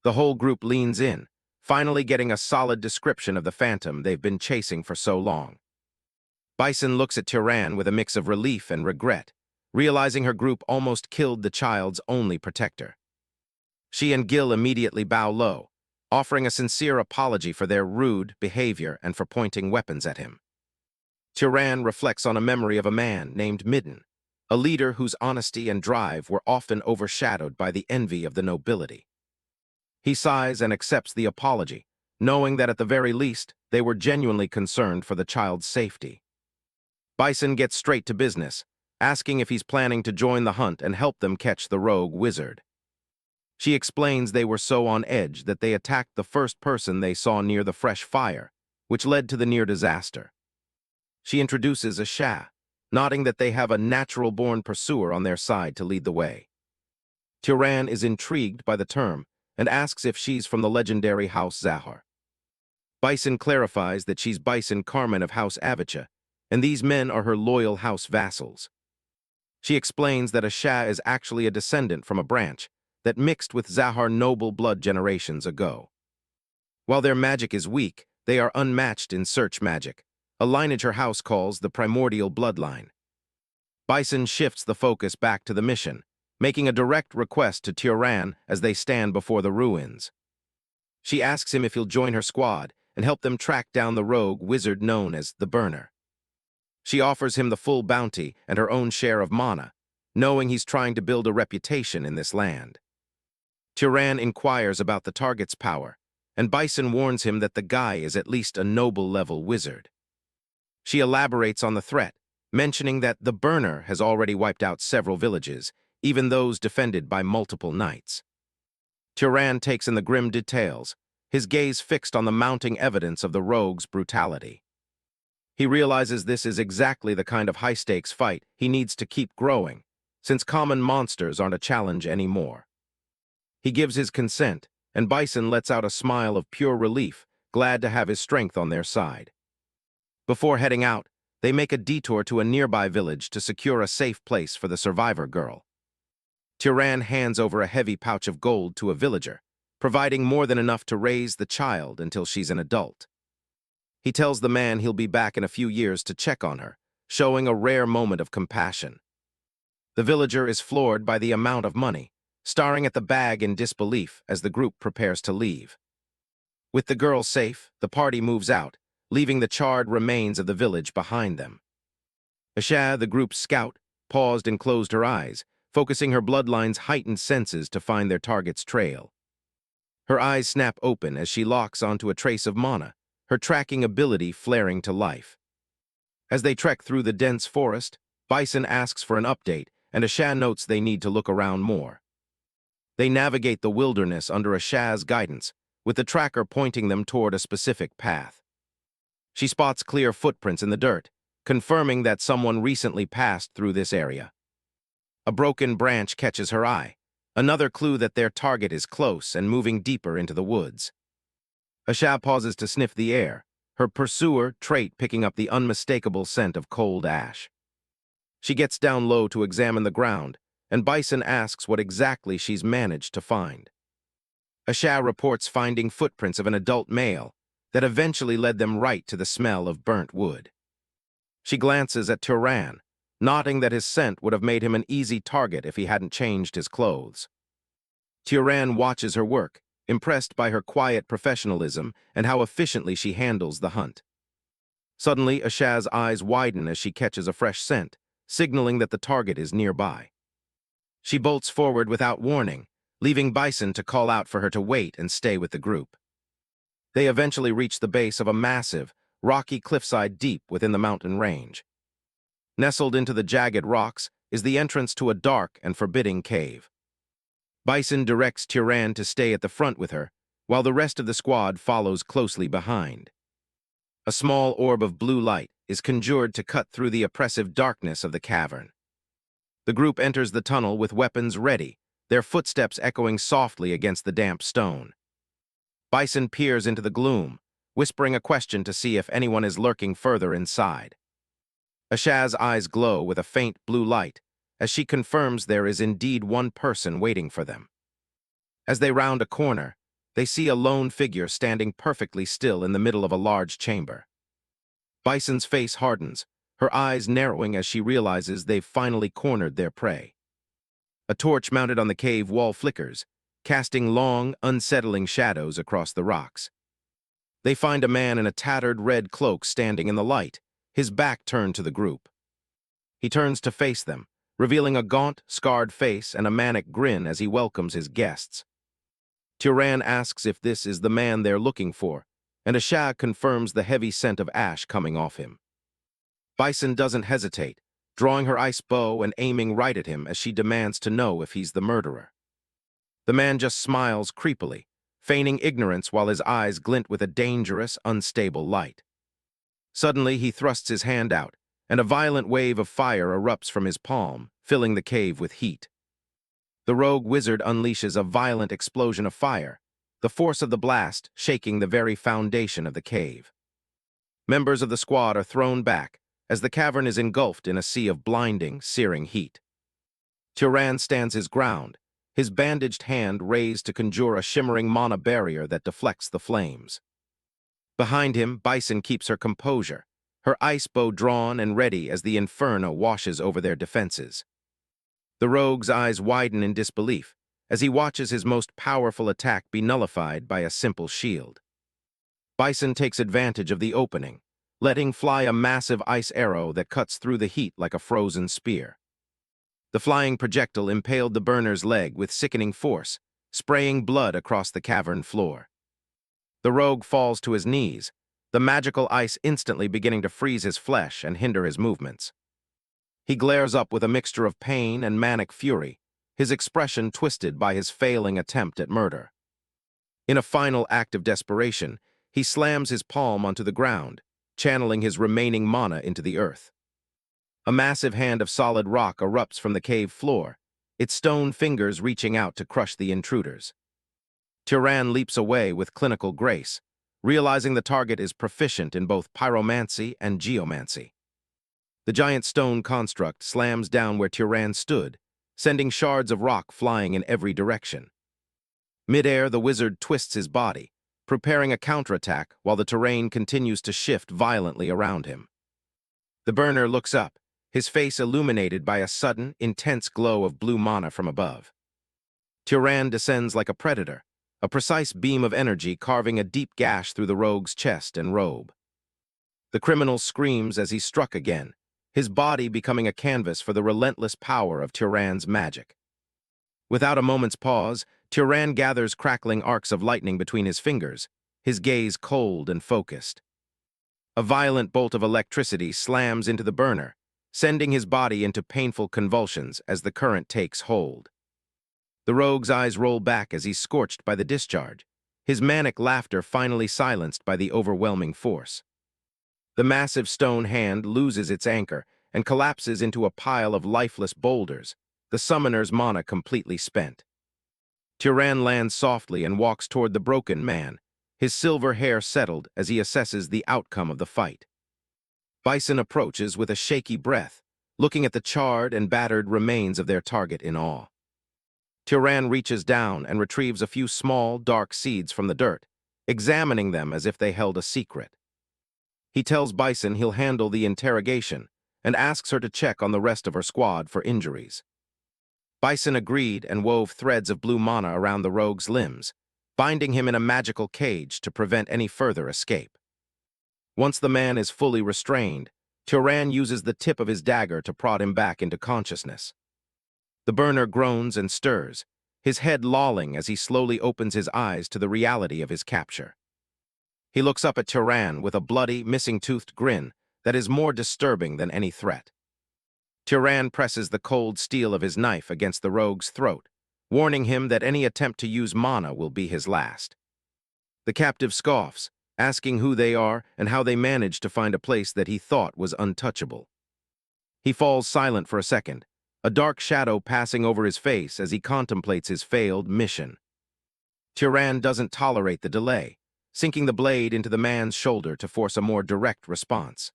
The whole group leans in, finally getting a solid description of the phantom they've been chasing for so long. Bison looks at Turan with a mix of relief and regret, realizing her group almost killed the child's only protector. She and Gil immediately bow low, offering a sincere apology for their rude behavior and for pointing weapons at him. Turan reflects on a memory of a man named Midden, a leader whose honesty and drive were often overshadowed by the envy of the nobility. He sighs and accepts the apology, knowing that at the very least, they were genuinely concerned for the child's safety. Bison gets straight to business, asking if he's planning to join the hunt and help them catch the rogue wizard. She explains they were so on edge that they attacked the first person they saw near the fresh fire, which led to the near disaster. She introduces a Sha, nodding that they have a natural-born pursuer on their side to lead the way. Turan is intrigued by the term and asks if she's from the legendary House Zahar. Bison clarifies that she's Bison Carmen of House Avicha, and these men are her loyal house vassals. She explains that Asha is actually a descendant from a branch that mixed with Zahar noble blood generations ago. While their magic is weak, they are unmatched in search magic, a lineage her house calls the primordial bloodline. Bison shifts the focus back to the mission, making a direct request to Turan as they stand before the ruins. She asks him if he'll join her squad and help them track down the rogue wizard known as the Burner. She offers him the full bounty and her own share of mana, knowing he's trying to build a reputation in this land. Turan inquires about the target's power, and Bison warns him that the guy is at least a noble-level wizard. She elaborates on the threat, mentioning that the Burner has already wiped out several villages, even those defended by multiple knights. Turan takes in the grim details, his gaze fixed on the mounting evidence of the rogue's brutality. He realizes this is exactly the kind of high-stakes fight he needs to keep growing, since common monsters aren't a challenge anymore. He gives his consent, and Bison lets out a smile of pure relief, glad to have his strength on their side. Before heading out, they make a detour to a nearby village to secure a safe place for the survivor girl. Turan hands over a heavy pouch of gold to a villager, providing more than enough to raise the child until she's an adult. He tells the man he'll be back in a few years to check on her, showing a rare moment of compassion. The villager is floored by the amount of money, staring at the bag in disbelief as the group prepares to leave. With the girl safe, the party moves out, leaving the charred remains of the village behind them. Asha, the group's scout, paused and closed her eyes, focusing her bloodline's heightened senses to find their target's trail. Her eyes snap open as she locks onto a trace of mana, her tracking ability flaring to life. As they trek through the dense forest, Bison asks for an update, and Asha notes they need to look around more. They navigate the wilderness under Asha's guidance, with the tracker pointing them toward a specific path. She spots clear footprints in the dirt, confirming that someone recently passed through this area. A broken branch catches her eye, another clue that their target is close and moving deeper into the woods. Asha pauses to sniff the air, her pursuer trait picking up the unmistakable scent of cold ash. She gets down low to examine the ground, and Bison asks what exactly she's managed to find. Asha reports finding footprints of an adult male that eventually led them right to the smell of burnt wood. She glances at Turan, noting that his scent would have made him an easy target if he hadn't changed his clothes. Turan watches her work, impressed by her quiet professionalism and how efficiently she handles the hunt. Suddenly, Asha's eyes widen as she catches a fresh scent, signaling that the target is nearby. She bolts forward without warning, leaving Bison to call out for her to wait and stay with the group. They eventually reach the base of a massive, rocky cliffside deep within the mountain range. Nestled into the jagged rocks is the entrance to a dark and forbidding cave. Bison directs Turan to stay at the front with her, while the rest of the squad follows closely behind. A small orb of blue light is conjured to cut through the oppressive darkness of the cavern. The group enters the tunnel with weapons ready, their footsteps echoing softly against the damp stone. Bison peers into the gloom, whispering a question to see if anyone is lurking further inside. Asha's eyes glow with a faint blue light, as she confirms there is indeed one person waiting for them. As they round a corner, they see a lone figure standing perfectly still in the middle of a large chamber. Bison's face hardens, her eyes narrowing as she realizes they've finally cornered their prey. A torch mounted on the cave wall flickers, casting long, unsettling shadows across the rocks. They find a man in a tattered red cloak standing in the light, his back turned to the group. He turns to face them, revealing a gaunt, scarred face and a manic grin as he welcomes his guests. Turan asks if this is the man they're looking for, and Asha confirms the heavy scent of ash coming off him. Bison doesn't hesitate, drawing her ice bow and aiming right at him as she demands to know if he's the murderer. The man just smiles creepily, feigning ignorance while his eyes glint with a dangerous, unstable light. Suddenly, he thrusts his hand out, and a violent wave of fire erupts from his palm, filling the cave with heat. The rogue wizard unleashes a violent explosion of fire, the force of the blast shaking the very foundation of the cave. Members of the squad are thrown back, as the cavern is engulfed in a sea of blinding, searing heat. Turan stands his ground, his bandaged hand raised to conjure a shimmering mana barrier that deflects the flames. Behind him, Bison keeps her composure, her ice bow drawn and ready as the inferno washes over their defenses. The rogue's eyes widen in disbelief as he watches his most powerful attack be nullified by a simple shield. Bison takes advantage of the opening, letting fly a massive ice arrow that cuts through the heat like a frozen spear. The flying projectile impaled the burner's leg with sickening force, spraying blood across the cavern floor. The rogue falls to his knees, the magical ice instantly beginning to freeze his flesh and hinder his movements. He glares up with a mixture of pain and manic fury, his expression twisted by his failing attempt at murder. In a final act of desperation, he slams his palm onto the ground, channeling his remaining mana into the earth. A massive hand of solid rock erupts from the cave floor, its stone fingers reaching out to crush the intruders. Turan leaps away with clinical grace, realizing the target is proficient in both pyromancy and geomancy. The giant stone construct slams down where Turan stood, sending shards of rock flying in every direction. Mid-air, the wizard twists his body, preparing a counterattack while the terrain continues to shift violently around him. The burner looks up, his face illuminated by a sudden, intense glow of blue mana from above. Turan descends like a predator, a precise beam of energy carving a deep gash through the rogue's chest and robe. The criminal screams as he struck again, his body becoming a canvas for the relentless power of Turan's magic. Without a moment's pause, Turan gathers crackling arcs of lightning between his fingers, his gaze cold and focused. A violent bolt of electricity slams into the burner, sending his body into painful convulsions as the current takes hold. The rogue's eyes roll back as he's scorched by the discharge, his manic laughter finally silenced by the overwhelming force. The massive stone hand loses its anchor and collapses into a pile of lifeless boulders, the summoner's mana completely spent. Turan lands softly and walks toward the broken man, his silver hair settled as he assesses the outcome of the fight. Bison approaches with a shaky breath, looking at the charred and battered remains of their target in awe. Turan reaches down and retrieves a few small, dark seeds from the dirt, examining them as if they held a secret. He tells Bison he'll handle the interrogation and asks her to check on the rest of her squad for injuries. Bison agreed and wove threads of blue mana around the rogue's limbs, binding him in a magical cage to prevent any further escape. Once the man is fully restrained, Turan uses the tip of his dagger to prod him back into consciousness. The burner groans and stirs, his head lolling as he slowly opens his eyes to the reality of his capture. He looks up at Turan with a bloody, missing-toothed grin that is more disturbing than any threat. Turan presses the cold steel of his knife against the rogue's throat, warning him that any attempt to use mana will be his last. The captive scoffs, asking who they are and how they managed to find a place that he thought was untouchable. He falls silent for a second, a dark shadow passing over his face as he contemplates his failed mission. Turan doesn't tolerate the delay, sinking the blade into the man's shoulder to force a more direct response.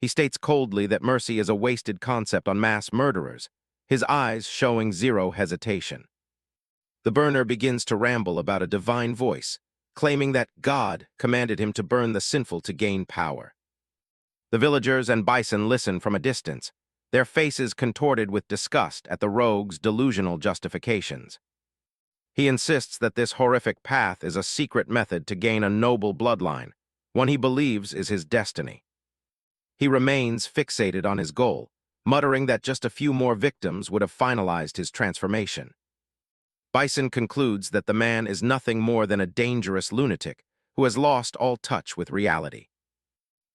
He states coldly that mercy is a wasted concept on mass murderers, his eyes showing zero hesitation. The burner begins to ramble about a divine voice, claiming that God commanded him to burn the sinful to gain power. The villagers and Bison listen from a distance, their faces contorted with disgust at the rogue's delusional justifications. He insists that this horrific path is a secret method to gain a noble bloodline, one he believes is his destiny. He remains fixated on his goal, muttering that just a few more victims would have finalized his transformation. Bison concludes that the man is nothing more than a dangerous lunatic who has lost all touch with reality.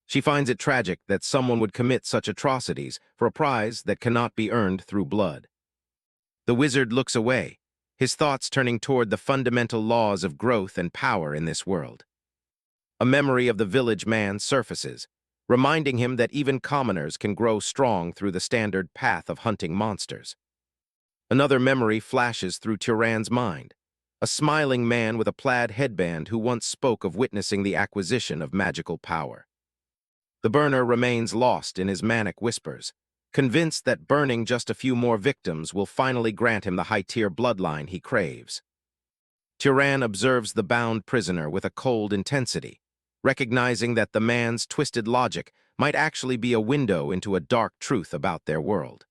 She finds it tragic that someone would commit such atrocities for a prize that cannot be earned through blood. The wizard looks away, his thoughts turning toward the fundamental laws of growth and power in this world. A memory of the village man surfaces, reminding him that even commoners can grow strong through the standard path of hunting monsters. Another memory flashes through Turan's mind. A smiling man with a plaid headband who once spoke of witnessing the acquisition of magical power. The burner remains lost in his manic whispers, convinced that burning just a few more victims will finally grant him the high-tier bloodline he craves. Turan observes the bound prisoner with a cold intensity, recognizing that the man's twisted logic might actually be a window into a dark truth about their world.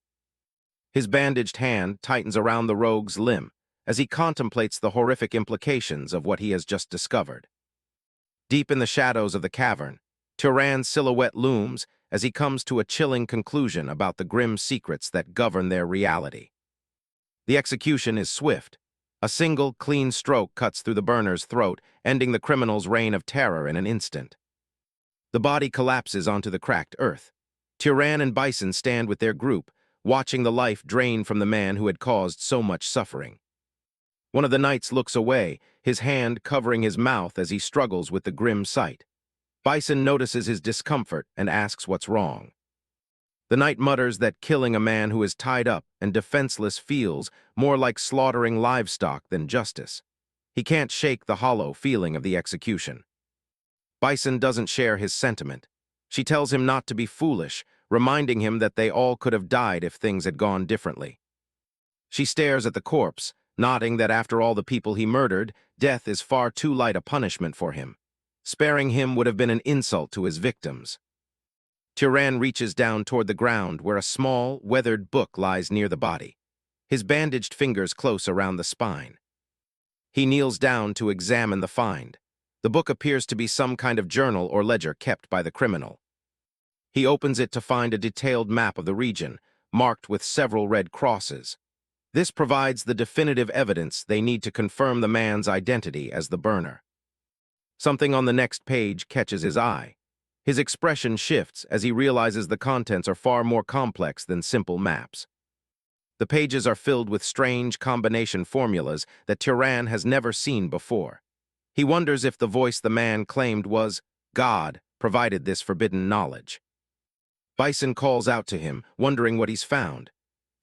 His bandaged hand tightens around the rogue's limb as he contemplates the horrific implications of what he has just discovered. Deep in the shadows of the cavern, Turan's silhouette looms as he comes to a chilling conclusion about the grim secrets that govern their reality. The execution is swift. A single, clean stroke cuts through the burner's throat, ending the criminal's reign of terror in an instant. The body collapses onto the cracked earth. Turan and Bison stand with their group, watching the life drain from the man who had caused so much suffering. One of the knights looks away, his hand covering his mouth as he struggles with the grim sight. Bison notices his discomfort and asks what's wrong. The knight mutters that killing a man who is tied up and defenseless feels more like slaughtering livestock than justice. He can't shake the hollow feeling of the execution. Bison doesn't share his sentiment. She tells him not to be foolish, reminding him that they all could have died if things had gone differently. She stares at the corpse, nodding that after all the people he murdered, death is far too light a punishment for him. Sparing him would have been an insult to his victims. Turan reaches down toward the ground where a small, weathered book lies near the body, his bandaged fingers close around the spine. He kneels down to examine the find. The book appears to be some kind of journal or ledger kept by the criminal. He opens it to find a detailed map of the region, marked with several red crosses. This provides the definitive evidence they need to confirm the man's identity as the burner. Something on the next page catches his eye. His expression shifts as he realizes the contents are far more complex than simple maps. The pages are filled with strange combination formulas that Turan has never seen before. He wonders if the voice the man claimed was God provided this forbidden knowledge. Bison calls out to him, wondering what he's found.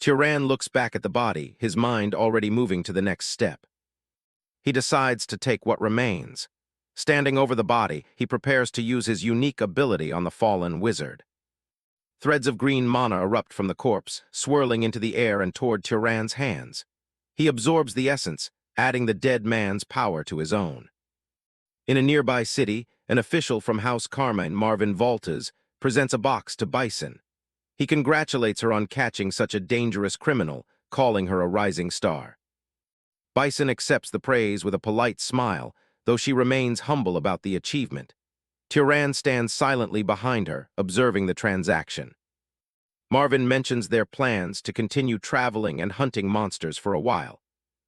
Turan looks back at the body, his mind already moving to the next step. He decides to take what remains. Standing over the body, he prepares to use his unique ability on the fallen wizard. Threads of green mana erupt from the corpse, swirling into the air and toward Turan's hands. He absorbs the essence, adding the dead man's power to his own. In a nearby city, an official from House Carmine, Marvin Voltas, presents a box to Bison. He congratulates her on catching such a dangerous criminal, calling her a rising star. Bison accepts the praise with a polite smile, though she remains humble about the achievement. Turan stands silently behind her, observing the transaction. Marvin mentions their plans to continue traveling and hunting monsters for a while.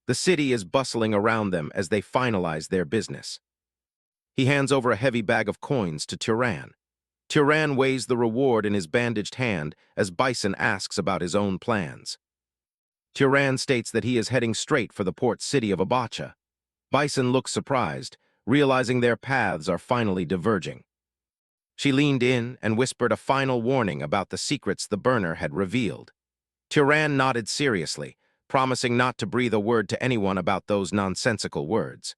The city is bustling around them as they finalize their business. He hands over a heavy bag of coins to Turan. Turan weighs the reward in his bandaged hand as Bison asks about his own plans. Turan states that he is heading straight for the port city of Abacha. Bison looks surprised, realizing their paths are finally diverging. She leaned in and whispered a final warning about the secrets the burner had revealed. Turan nodded seriously, promising not to breathe a word to anyone about those nonsensical words.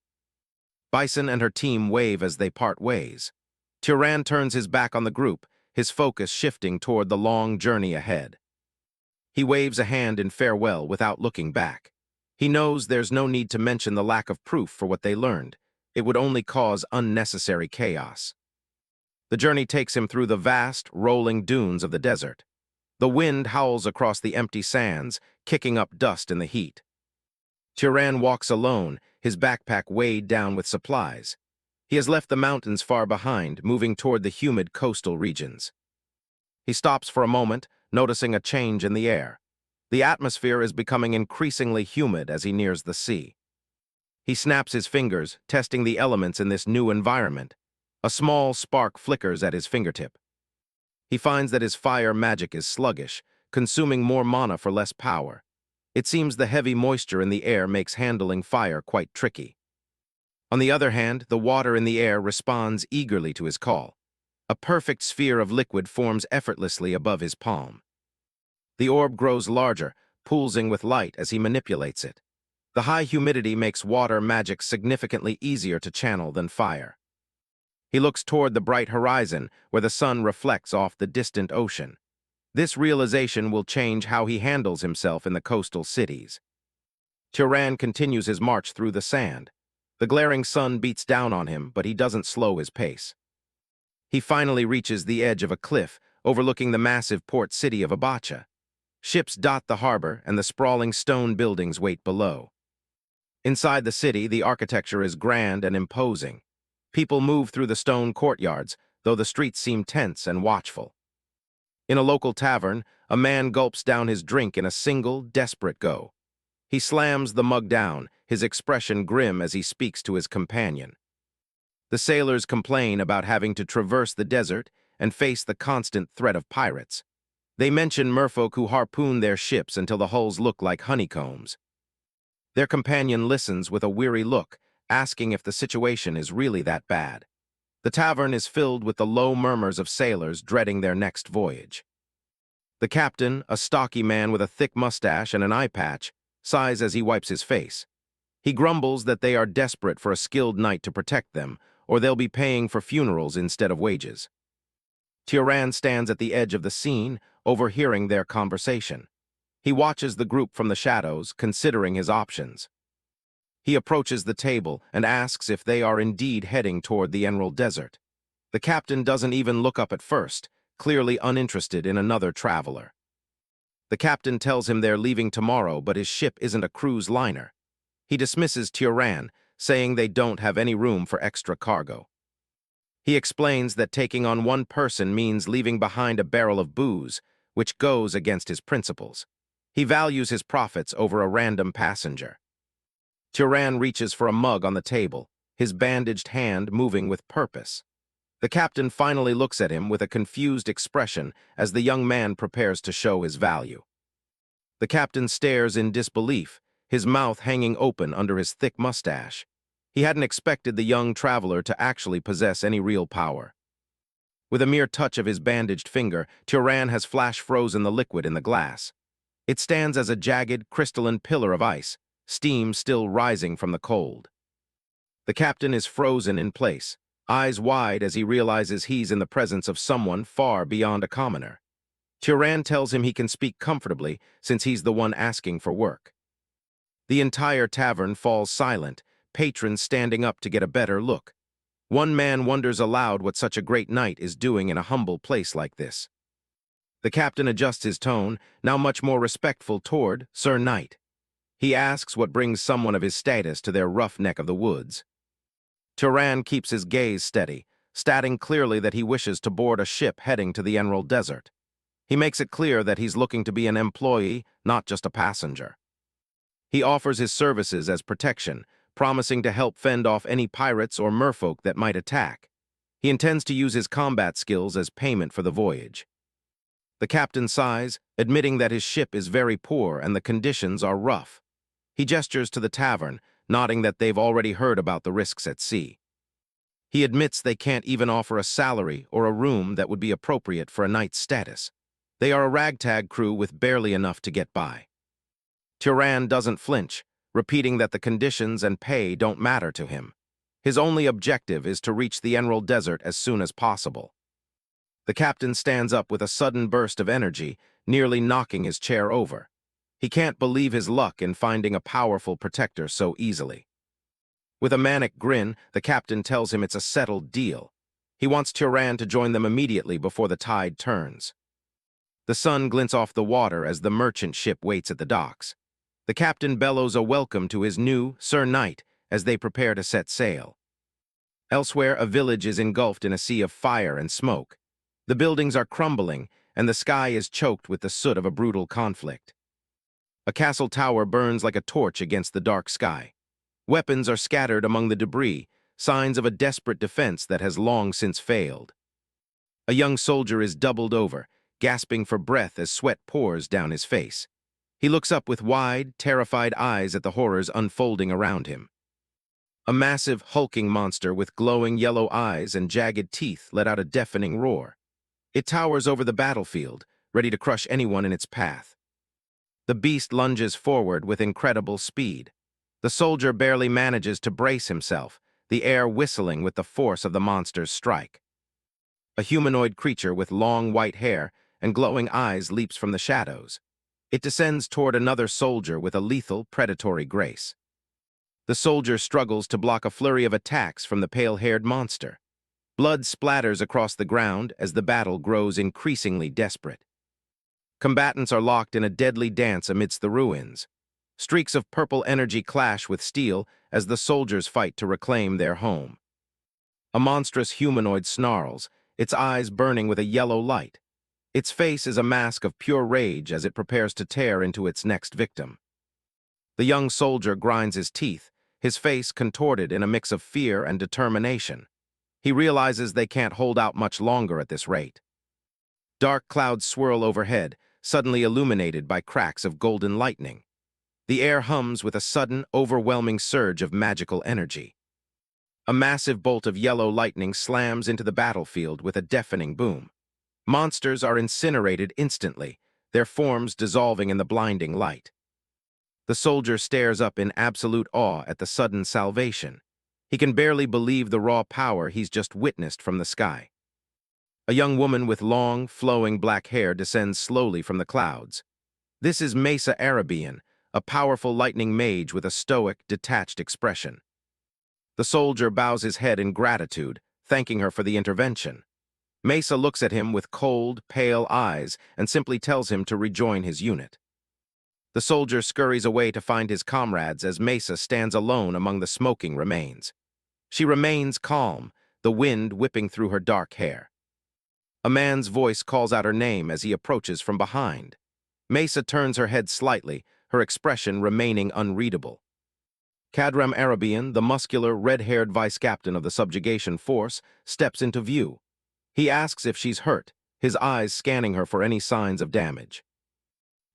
Bison and her team wave as they part ways. Turan turns his back on the group, his focus shifting toward the long journey ahead. He waves a hand in farewell without looking back. He knows there's no need to mention the lack of proof for what they learned. It would only cause unnecessary chaos. The journey takes him through the vast, rolling dunes of the desert. The wind howls across the empty sands, kicking up dust in the heat. Turan walks alone, his backpack weighed down with supplies. He has left the mountains far behind, moving toward the humid coastal regions. He stops for a moment, noticing a change in the air. The atmosphere is becoming increasingly humid as he nears the sea. He snaps his fingers, testing the elements in this new environment. A small spark flickers at his fingertip. He finds that his fire magic is sluggish, consuming more mana for less power. It seems the heavy moisture in the air makes handling fire quite tricky. On the other hand, the water in the air responds eagerly to his call. A perfect sphere of liquid forms effortlessly above his palm. The orb grows larger, pulsing with light as he manipulates it. The high humidity makes water magic significantly easier to channel than fire. He looks toward the bright horizon, where the sun reflects off the distant ocean. This realization will change how he handles himself in the coastal cities. Turan continues his march through the sand. The glaring sun beats down on him, but he doesn't slow his pace. He finally reaches the edge of a cliff, overlooking the massive port city of Abacha. Ships dot the harbor, and the sprawling stone buildings wait below. Inside the city, the architecture is grand and imposing. People move through the stone courtyards, though the streets seem tense and watchful. In a local tavern, a man gulps down his drink in a single, desperate go. He slams the mug down, his expression grim as he speaks to his companion. The sailors complain about having to traverse the desert and face the constant threat of pirates. They mention merfolk who harpoon their ships until the hulls look like honeycombs. Their companion listens with a weary look, asking if the situation is really that bad. The tavern is filled with the low murmurs of sailors dreading their next voyage. The captain, a stocky man with a thick mustache and an eye patch, sighs as he wipes his face. He grumbles that they are desperate for a skilled knight to protect them, or they'll be paying for funerals instead of wages. Turan stands at the edge of the scene, overhearing their conversation. He watches the group from the shadows, considering his options. He approaches the table and asks if they are indeed heading toward the Emerald Desert. The captain doesn't even look up at first, clearly uninterested in another traveler. The captain tells him they're leaving tomorrow, but his ship isn't a cruise liner. He dismisses Turan, saying they don't have any room for extra cargo. He explains that taking on one person means leaving behind a barrel of booze, which goes against his principles. He values his profits over a random passenger. Turan reaches for a mug on the table, his bandaged hand moving with purpose. The captain finally looks at him with a confused expression as the young man prepares to show his value. The captain stares in disbelief, his mouth hanging open under his thick mustache. He hadn't expected the young traveler to actually possess any real power. With a mere touch of his bandaged finger, Turan has flash-frozen the liquid in the glass. It stands as a jagged, crystalline pillar of ice, steam still rising from the cold. The captain is frozen in place, eyes wide as he realizes he's in the presence of someone far beyond a commoner. Turan tells him he can speak comfortably since he's the one asking for work. The entire tavern falls silent, patrons standing up to get a better look. One man wonders aloud what such a great knight is doing in a humble place like this. The captain adjusts his tone, now much more respectful toward Sir Knight. He asks what brings someone of his status to their rough neck of the woods. Turan keeps his gaze steady, stating clearly that he wishes to board a ship heading to the Emerald Desert. He makes it clear that he's looking to be an employee, not just a passenger. He offers his services as protection, promising to help fend off any pirates or merfolk that might attack. He intends to use his combat skills as payment for the voyage. The captain sighs, admitting that his ship is very poor and the conditions are rough. He gestures to the tavern, nodding that they've already heard about the risks at sea. He admits they can't even offer a salary or a room that would be appropriate for a knight's status. They are a ragtag crew with barely enough to get by. Turan doesn't flinch, repeating that the conditions and pay don't matter to him. His only objective is to reach the Emerald Desert as soon as possible. The captain stands up with a sudden burst of energy, nearly knocking his chair over. He can't believe his luck in finding a powerful protector so easily. With a manic grin, the captain tells him it's a settled deal. He wants Turan to join them immediately before the tide turns. The sun glints off the water as the merchant ship waits at the docks. The captain bellows a welcome to his new Sir Knight as they prepare to set sail. Elsewhere, a village is engulfed in a sea of fire and smoke. The buildings are crumbling, and the sky is choked with the soot of a brutal conflict. A castle tower burns like a torch against the dark sky. Weapons are scattered among the debris, signs of a desperate defense that has long since failed. A young soldier is doubled over, gasping for breath as sweat pours down his face. He looks up with wide, terrified eyes at the horrors unfolding around him. A massive, hulking monster with glowing yellow eyes and jagged teeth let out a deafening roar. It towers over the battlefield, ready to crush anyone in its path. The beast lunges forward with incredible speed. The soldier barely manages to brace himself, the air whistling with the force of the monster's strike. A humanoid creature with long white hair and glowing eyes leaps from the shadows. It descends toward another soldier with a lethal, predatory grace. The soldier struggles to block a flurry of attacks from the pale-haired monster. Blood splatters across the ground as the battle grows increasingly desperate. Combatants are locked in a deadly dance amidst the ruins. Streaks of purple energy clash with steel as the soldiers fight to reclaim their home. A monstrous humanoid snarls, its eyes burning with a yellow light. Its face is a mask of pure rage as it prepares to tear into its next victim. The young soldier grinds his teeth, his face contorted in a mix of fear and determination. He realizes they can't hold out much longer at this rate. Dark clouds swirl overhead, suddenly illuminated by cracks of golden lightning. The air hums with a sudden, overwhelming surge of magical energy. A massive bolt of yellow lightning slams into the battlefield with a deafening boom. Monsters are incinerated instantly, their forms dissolving in the blinding light. The soldier stares up in absolute awe at the sudden salvation. He can barely believe the raw power he's just witnessed from the sky. A young woman with long, flowing black hair descends slowly from the clouds. This is Mesa Arabian, a powerful lightning mage with a stoic, detached expression. The soldier bows his head in gratitude, thanking her for the intervention. Mesa looks at him with cold, pale eyes and simply tells him to rejoin his unit. The soldier scurries away to find his comrades as Mesa stands alone among the smoking remains. She remains calm, the wind whipping through her dark hair. A man's voice calls out her name as he approaches from behind. Mesa turns her head slightly, her expression remaining unreadable. Cadram Arabian, the muscular, red-haired vice-captain of the subjugation force, steps into view. He asks if she's hurt, his eyes scanning her for any signs of damage.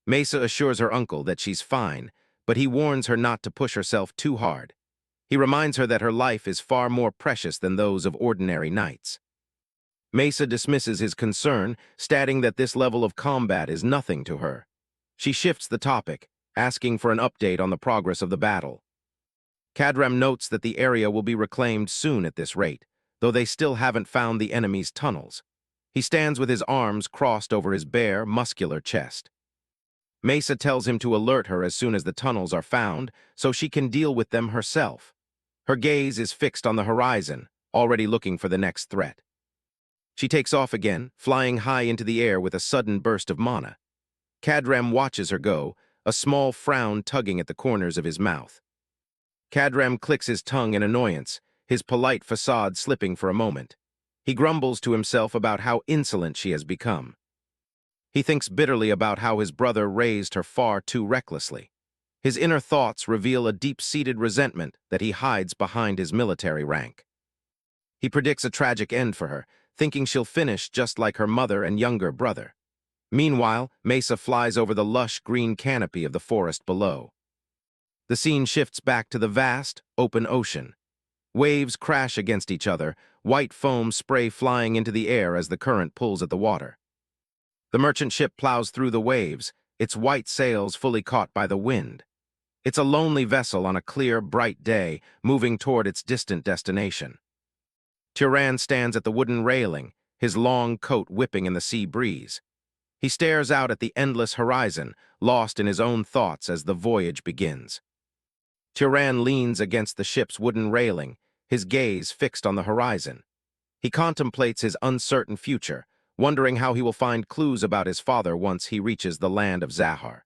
Mesa assures her uncle that she's fine, but he warns her not to push herself too hard. He reminds her that her life is far more precious than those of ordinary knights. Mesa dismisses his concern, stating that this level of combat is nothing to her. She shifts the topic, asking for an update on the progress of the battle. Cadram notes that the area will be reclaimed soon at this rate, though they still haven't found the enemy's tunnels. He stands with his arms crossed over his bare, muscular chest. Mesa tells him to alert her as soon as the tunnels are found, so she can deal with them herself. Her gaze is fixed on the horizon, already looking for the next threat. She takes off again, flying high into the air with a sudden burst of mana. Cadram watches her go, a small frown tugging at the corners of his mouth. Cadram clicks his tongue in annoyance, his polite facade slipping for a moment. He grumbles to himself about how insolent she has become. He thinks bitterly about how his brother raised her far too recklessly. His inner thoughts reveal a deep-seated resentment that he hides behind his military rank. He predicts a tragic end for her, thinking she'll finish just like her mother and younger brother. Meanwhile, Mesa flies over the lush green canopy of the forest below. The scene shifts back to the vast, open ocean. Waves crash against each other, white foam spray flying into the air as the current pulls at the water. The merchant ship plows through the waves, its white sails fully caught by the wind. It's a lonely vessel on a clear, bright day, moving toward its distant destination. Turan stands at the wooden railing, his long coat whipping in the sea breeze. He stares out at the endless horizon, lost in his own thoughts as the voyage begins. Turan leans against the ship's wooden railing, his gaze fixed on the horizon. He contemplates his uncertain future, wondering how he will find clues about his father once he reaches the land of Zahar.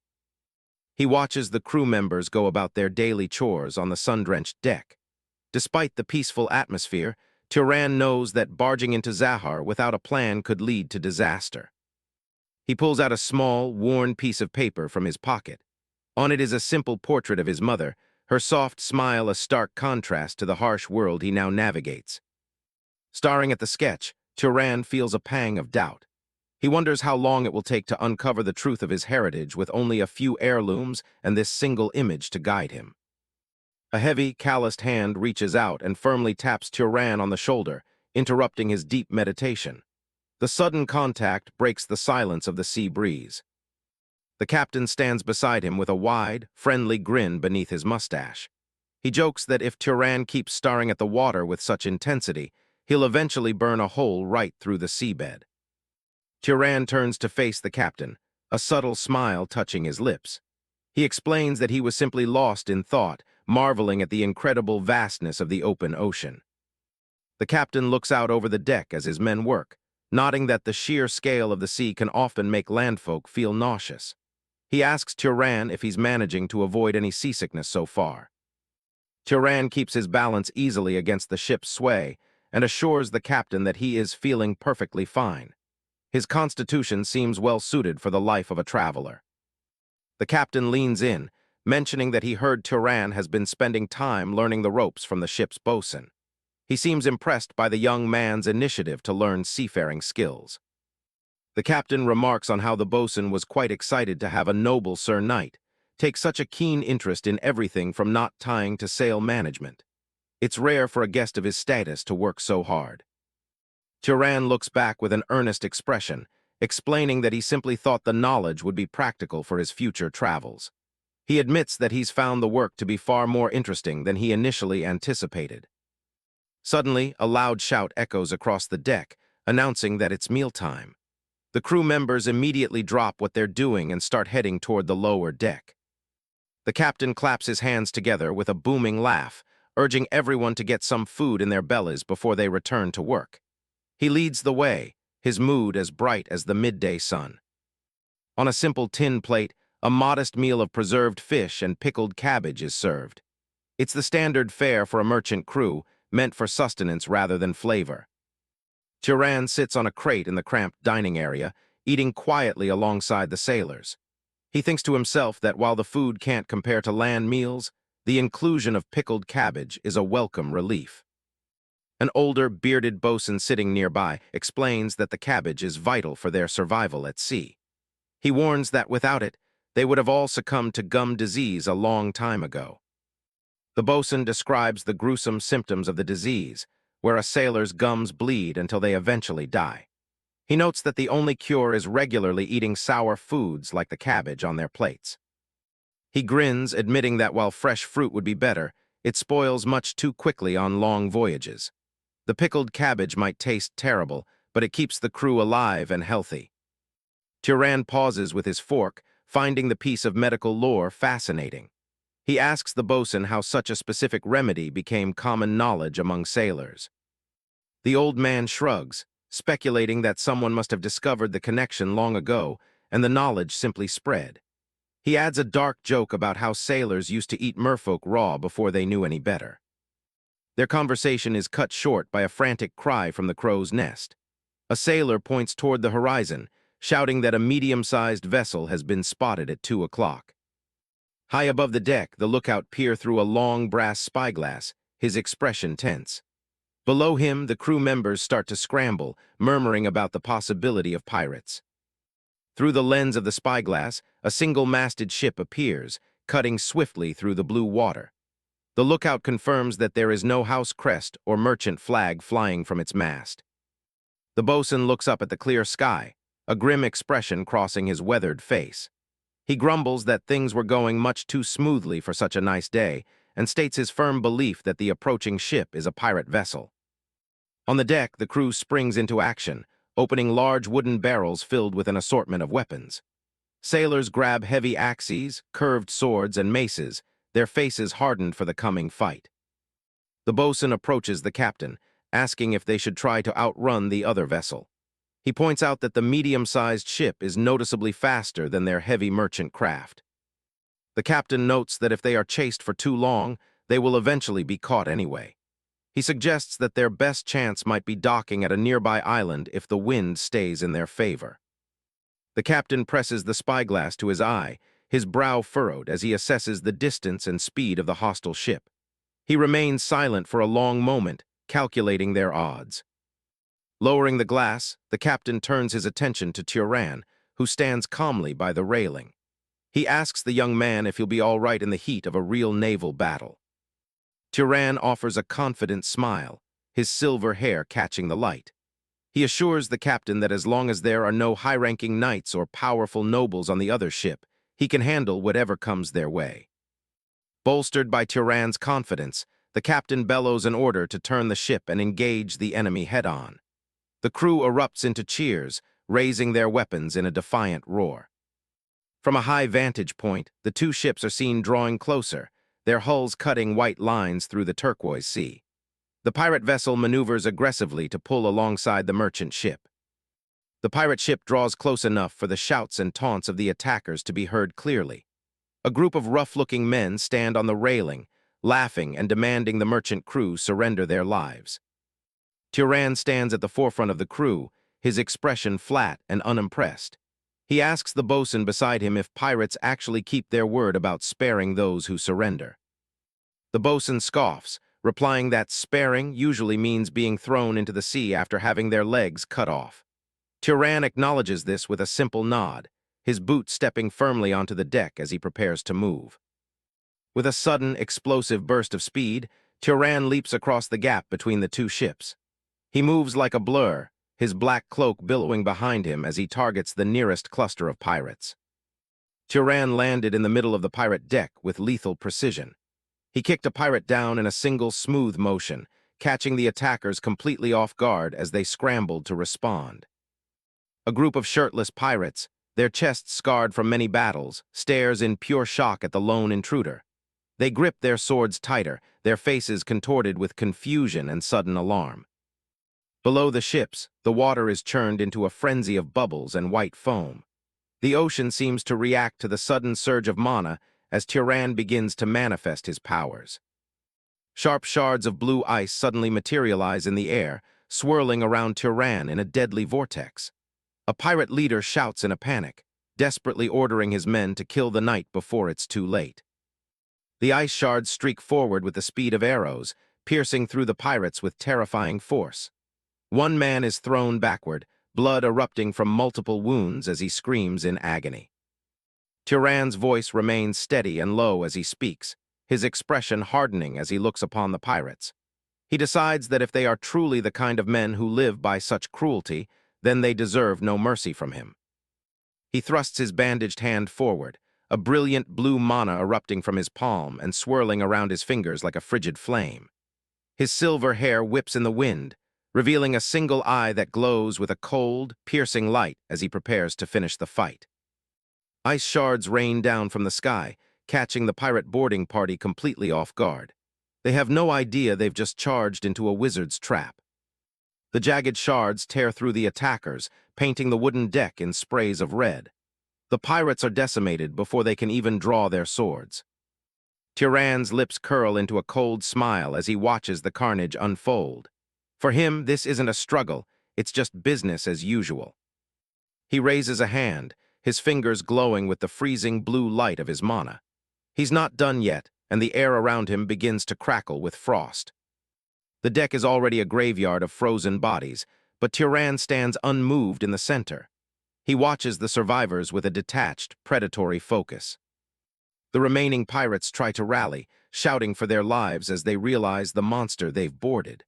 He watches the crew members go about their daily chores on the sun-drenched deck. Despite the peaceful atmosphere, Turan knows that barging into Zahar without a plan could lead to disaster. He pulls out a small, worn piece of paper from his pocket. On it is a simple portrait of his mother, her soft smile a stark contrast to the harsh world he now navigates. Staring at the sketch, Turan feels a pang of doubt. He wonders how long it will take to uncover the truth of his heritage with only a few heirlooms and this single image to guide him. A heavy, calloused hand reaches out and firmly taps Turan on the shoulder, interrupting his deep meditation. The sudden contact breaks the silence of the sea breeze. The captain stands beside him with a wide, friendly grin beneath his mustache. He jokes that if Turan keeps staring at the water with such intensity, he'll eventually burn a hole right through the seabed. Turan turns to face the captain, a subtle smile touching his lips. He explains that he was simply lost in thought, marveling at the incredible vastness of the open ocean. The captain looks out over the deck as his men work, nodding that the sheer scale of the sea can often make landfolk feel nauseous. He asks Turan if he's managing to avoid any seasickness so far. Turan keeps his balance easily against the ship's sway and assures the captain that he is feeling perfectly fine. His constitution seems well suited for the life of a traveler. The captain leans in, mentioning that he heard Turan has been spending time learning the ropes from the ship's bosun. He seems impressed by the young man's initiative to learn seafaring skills. The captain remarks on how the bosun was quite excited to have a noble Sir Knight take such a keen interest in everything from knot tying to sail management. It's rare for a guest of his status to work so hard. Turan looks back with an earnest expression, explaining that he simply thought the knowledge would be practical for his future travels. He admits that he's found the work to be far more interesting than he initially anticipated. Suddenly, a loud shout echoes across the deck, announcing that it's mealtime. The crew members immediately drop what they're doing and start heading toward the lower deck. The captain claps his hands together with a booming laugh, urging everyone to get some food in their bellies before they return to work. He leads the way, his mood as bright as the midday sun. On a simple tin plate, a modest meal of preserved fish and pickled cabbage is served. It's the standard fare for a merchant crew, meant for sustenance rather than flavor. Turan sits on a crate in the cramped dining area, eating quietly alongside the sailors. He thinks to himself that while the food can't compare to land meals, the inclusion of pickled cabbage is a welcome relief. An older, bearded bosun sitting nearby explains that the cabbage is vital for their survival at sea. He warns that without it, they would have all succumbed to gum disease a long time ago. The bosun describes the gruesome symptoms of the disease, where a sailor's gums bleed until they eventually die. He notes that the only cure is regularly eating sour foods like the cabbage on their plates. He grins, admitting that while fresh fruit would be better, it spoils much too quickly on long voyages. The pickled cabbage might taste terrible, but it keeps the crew alive and healthy. Turan pauses with his fork, finding the piece of medical lore fascinating. He asks the bosun how such a specific remedy became common knowledge among sailors. The old man shrugs, speculating that someone must have discovered the connection long ago, and the knowledge simply spread. He adds a dark joke about how sailors used to eat merfolk raw before they knew any better. Their conversation is cut short by a frantic cry from the crow's nest. A sailor points toward the horizon, shouting that a medium-sized vessel has been spotted at 2 o'clock. High above the deck, the lookout peers through a long brass spyglass, his expression tense. Below him, the crew members start to scramble, murmuring about the possibility of pirates. Through the lens of the spyglass, a single-masted ship appears, cutting swiftly through the blue water. The lookout confirms that there is no house crest or merchant flag flying from its mast. The bosun looks up at the clear sky, a grim expression crossing his weathered face. He grumbles that things were going much too smoothly for such a nice day, and states his firm belief that the approaching ship is a pirate vessel. On the deck, the crew springs into action, opening large wooden barrels filled with an assortment of weapons. Sailors grab heavy axes, curved swords, and maces, their faces hardened for the coming fight. The bosun approaches the captain, asking if they should try to outrun the other vessel. He points out that the medium-sized ship is noticeably faster than their heavy merchant craft. The captain notes that if they are chased for too long, they will eventually be caught anyway. He suggests that their best chance might be docking at a nearby island if the wind stays in their favor. The captain presses the spyglass to his eye, his brow furrowed as he assesses the distance and speed of the hostile ship. He remains silent for a long moment, calculating their odds. Lowering the glass, the captain turns his attention to Turan, who stands calmly by the railing. He asks the young man if he'll be all right in the heat of a real naval battle. Turan offers a confident smile, his silver hair catching the light. He assures the captain that as long as there are no high-ranking knights or powerful nobles on the other ship, he can handle whatever comes their way. Bolstered by Turan's confidence, the captain bellows an order to turn the ship and engage the enemy head-on. The crew erupts into cheers, raising their weapons in a defiant roar. From a high vantage point, the two ships are seen drawing closer, their hulls cutting white lines through the turquoise sea. The pirate vessel maneuvers aggressively to pull alongside the merchant ship. The pirate ship draws close enough for the shouts and taunts of the attackers to be heard clearly. A group of rough-looking men stand on the railing, laughing and demanding the merchant crew surrender their lives. Turan stands at the forefront of the crew, his expression flat and unimpressed. He asks the bosun beside him if pirates actually keep their word about sparing those who surrender. The bosun scoffs, replying that sparing usually means being thrown into the sea after having their legs cut off. Turan acknowledges this with a simple nod, his boot stepping firmly onto the deck as he prepares to move. With a sudden, explosive burst of speed, Turan leaps across the gap between the two ships. He moves like a blur, his black cloak billowing behind him as he targets the nearest cluster of pirates. Turan landed in the middle of the pirate deck with lethal precision. He kicked a pirate down in a single smooth motion, catching the attackers completely off guard as they scrambled to respond. A group of shirtless pirates, their chests scarred from many battles, stares in pure shock at the lone intruder. They grip their swords tighter, their faces contorted with confusion and sudden alarm. Below the ships, the water is churned into a frenzy of bubbles and white foam. The ocean seems to react to the sudden surge of mana as Turan begins to manifest his powers. Sharp shards of blue ice suddenly materialize in the air, swirling around Turan in a deadly vortex. A pirate leader shouts in a panic, desperately ordering his men to kill the knight before it's too late. The ice shards streak forward with the speed of arrows, piercing through the pirates with terrifying force. One man is thrown backward, blood erupting from multiple wounds as he screams in agony. Turan's voice remains steady and low as he speaks, his expression hardening as he looks upon the pirates. He decides that if they are truly the kind of men who live by such cruelty, then they deserve no mercy from him. He thrusts his bandaged hand forward, a brilliant blue mana erupting from his palm and swirling around his fingers like a frigid flame. His silver hair whips in the wind, revealing a single eye that glows with a cold, piercing light as he prepares to finish the fight. Ice shards rain down from the sky, catching the pirate boarding party completely off guard. They have no idea they've just charged into a wizard's trap. The jagged shards tear through the attackers, painting the wooden deck in sprays of red. The pirates are decimated before they can even draw their swords. Turan's lips curl into a cold smile as he watches the carnage unfold. For him, this isn't a struggle, it's just business as usual. He raises a hand, his fingers glowing with the freezing blue light of his mana. He's not done yet, and the air around him begins to crackle with frost. The deck is already a graveyard of frozen bodies, but Turan stands unmoved in the center. He watches the survivors with a detached, predatory focus. The remaining pirates try to rally, shouting for their lives as they realize the monster they've boarded.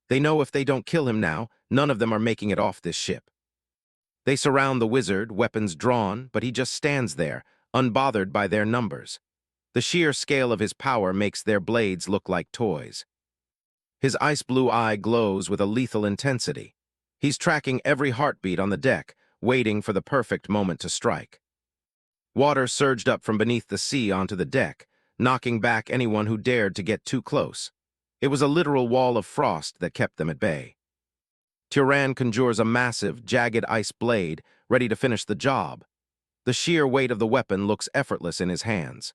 They know if they don't kill him now, none of them are making it off this ship. They surround the wizard, weapons drawn, but he just stands there, unbothered by their numbers. The sheer scale of his power makes their blades look like toys. His ice-blue eye glows with a lethal intensity. He's tracking every heartbeat on the deck, waiting for the perfect moment to strike. Water surged up from beneath the sea onto the deck, knocking back anyone who dared to get too close. It was a literal wall of frost that kept them at bay. Turan conjures a massive, jagged ice blade, ready to finish the job. The sheer weight of the weapon looks effortless in his hands.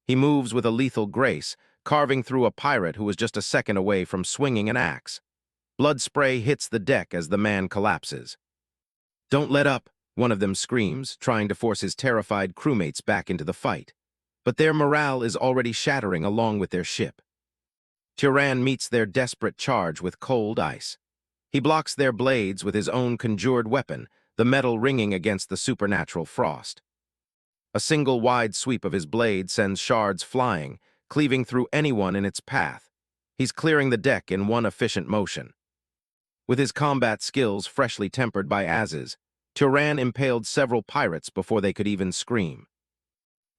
He moves with a lethal grace, carving through a pirate who was just a second away from swinging an axe. Blood spray hits the deck as the man collapses. "Don't let up," one of them screams, trying to force his terrified crewmates back into the fight. But their morale is already shattering along with their ship. Turan meets their desperate charge with cold ice. He blocks their blades with his own conjured weapon, the metal ringing against the supernatural frost. A single wide sweep of his blade sends shards flying, cleaving through anyone in its path. He's clearing the deck in one efficient motion. With his combat skills freshly tempered by Az's, Turan impaled several pirates before they could even scream.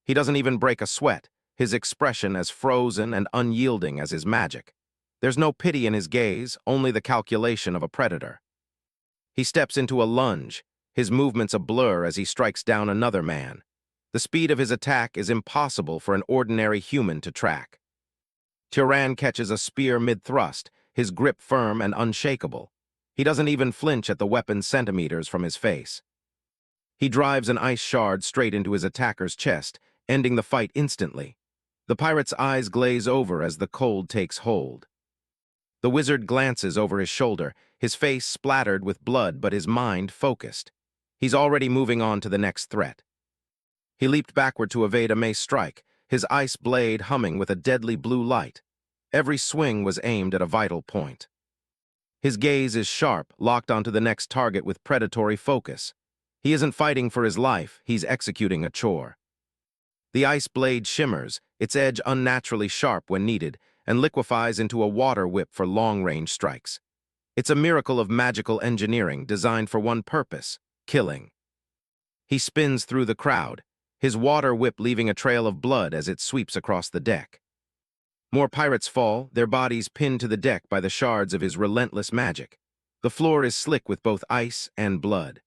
He doesn't even break a sweat, his expression as frozen and unyielding as his magic. There's no pity in his gaze, only the calculation of a predator. He steps into a lunge, his movements a blur as he strikes down another man. The speed of his attack is impossible for an ordinary human to track. Turan catches a spear mid-thrust, his grip firm and unshakable. He doesn't even flinch at the weapon centimeters from his face. He drives an ice shard straight into his attacker's chest, ending the fight instantly. The pirate's eyes glaze over as the cold takes hold. The wizard glances over his shoulder, his face splattered with blood but his mind focused. He's already moving on to the next threat. He leaped backward to evade a mace strike, his ice blade humming with a deadly blue light. Every swing was aimed at a vital point. His gaze is sharp, locked onto the next target with predatory focus. He isn't fighting for his life, he's executing a chore. The ice blade shimmers, its edge unnaturally sharp when needed, and liquefies into a water whip for long-range strikes. It's a miracle of magical engineering designed for one purpose: killing. He spins through the crowd, his water whip leaving a trail of blood as it sweeps across the deck. More pirates fall, their bodies pinned to the deck by the shards of his relentless magic. The floor is slick with both ice and blood.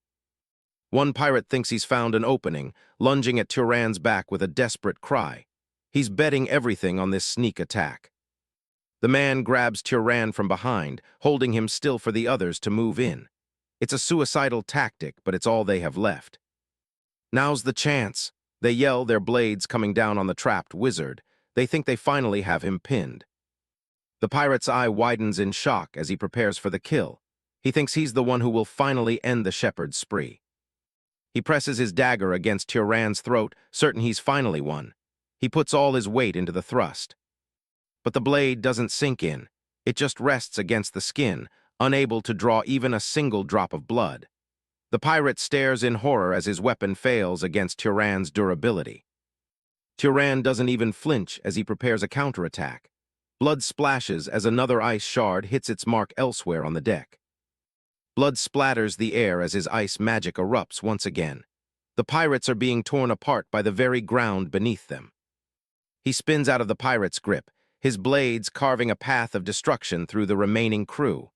One pirate thinks he's found an opening, lunging at Turan's back with a desperate cry. He's betting everything on this sneak attack. The man grabs Turan from behind, holding him still for the others to move in. It's a suicidal tactic, but it's all they have left. Now's the chance. They yell, their blades coming down on the trapped wizard. They think they finally have him pinned. The pirate's eye widens in shock as he prepares for the kill. He thinks he's the one who will finally end the shepherd's spree. He presses his dagger against Turan's throat, certain he's finally won. He puts all his weight into the thrust. But the blade doesn't sink in. It just rests against the skin, unable to draw even a single drop of blood. The pirate stares in horror as his weapon fails against Turan's durability. Turan doesn't even flinch as he prepares a counterattack. Blood splashes as another ice shard hits its mark elsewhere on the deck. Blood splatters the air as his ice magic erupts once again. The pirates are being torn apart by the very ground beneath them. He spins out of the pirate's grip, his blades carving a path of destruction through the remaining crew.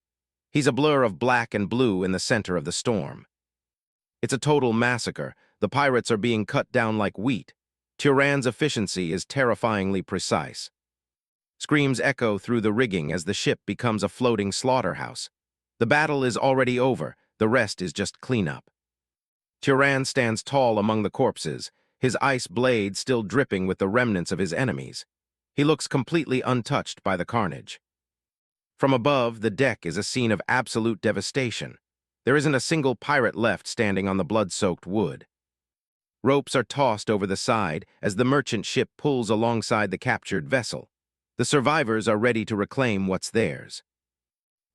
He's a blur of black and blue in the center of the storm. It's a total massacre. The pirates are being cut down like wheat. Turan's efficiency is terrifyingly precise. Screams echo through the rigging as the ship becomes a floating slaughterhouse. The battle is already over, the rest is just cleanup. Turan stands tall among the corpses, his ice blade still dripping with the remnants of his enemies. He looks completely untouched by the carnage. From above, the deck is a scene of absolute devastation. There isn't a single pirate left standing on the blood-soaked wood. Ropes are tossed over the side as the merchant ship pulls alongside the captured vessel. The survivors are ready to reclaim what's theirs.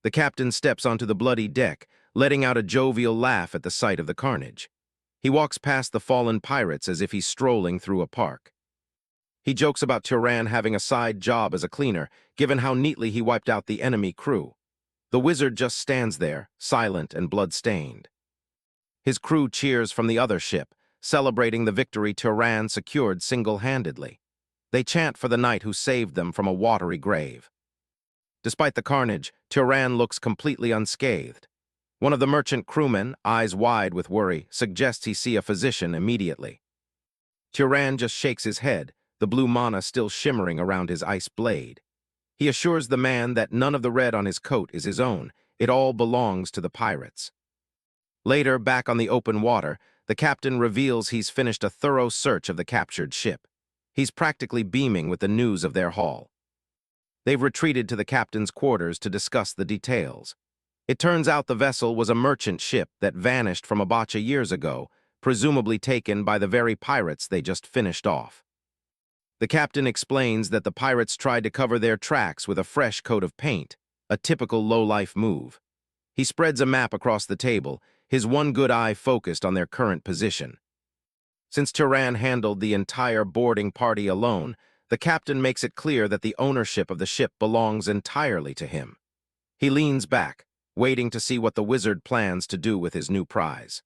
The captain steps onto the bloody deck, letting out a jovial laugh at the sight of the carnage. He walks past the fallen pirates as if he's strolling through a park. He jokes about Turan having a side job as a cleaner, given how neatly he wiped out the enemy crew. The wizard just stands there, silent and blood-stained. His crew cheers from the other ship, celebrating the victory Turan secured single-handedly. They chant for the knight who saved them from a watery grave. Despite the carnage, Turan looks completely unscathed. One of the merchant crewmen, eyes wide with worry, suggests he see a physician immediately. Turan just shakes his head, the blue mana still shimmering around his ice blade. He assures the man that none of the red on his coat is his own. It all belongs to the pirates. Later, back on the open water, the captain reveals he's finished a thorough search of the captured ship. He's practically beaming with the news of their haul. They've retreated to the captain's quarters to discuss the details. It turns out the vessel was a merchant ship that vanished from Abacha years ago, presumably taken by the very pirates they just finished off. The captain explains that the pirates tried to cover their tracks with a fresh coat of paint, a typical low-life move. He spreads a map across the table, his one good eye focused on their current position. Since Turan handled the entire boarding party alone, The captain makes it clear that the ownership of the ship belongs entirely to him. He leans back, waiting to see what the wizard plans to do with his new prize.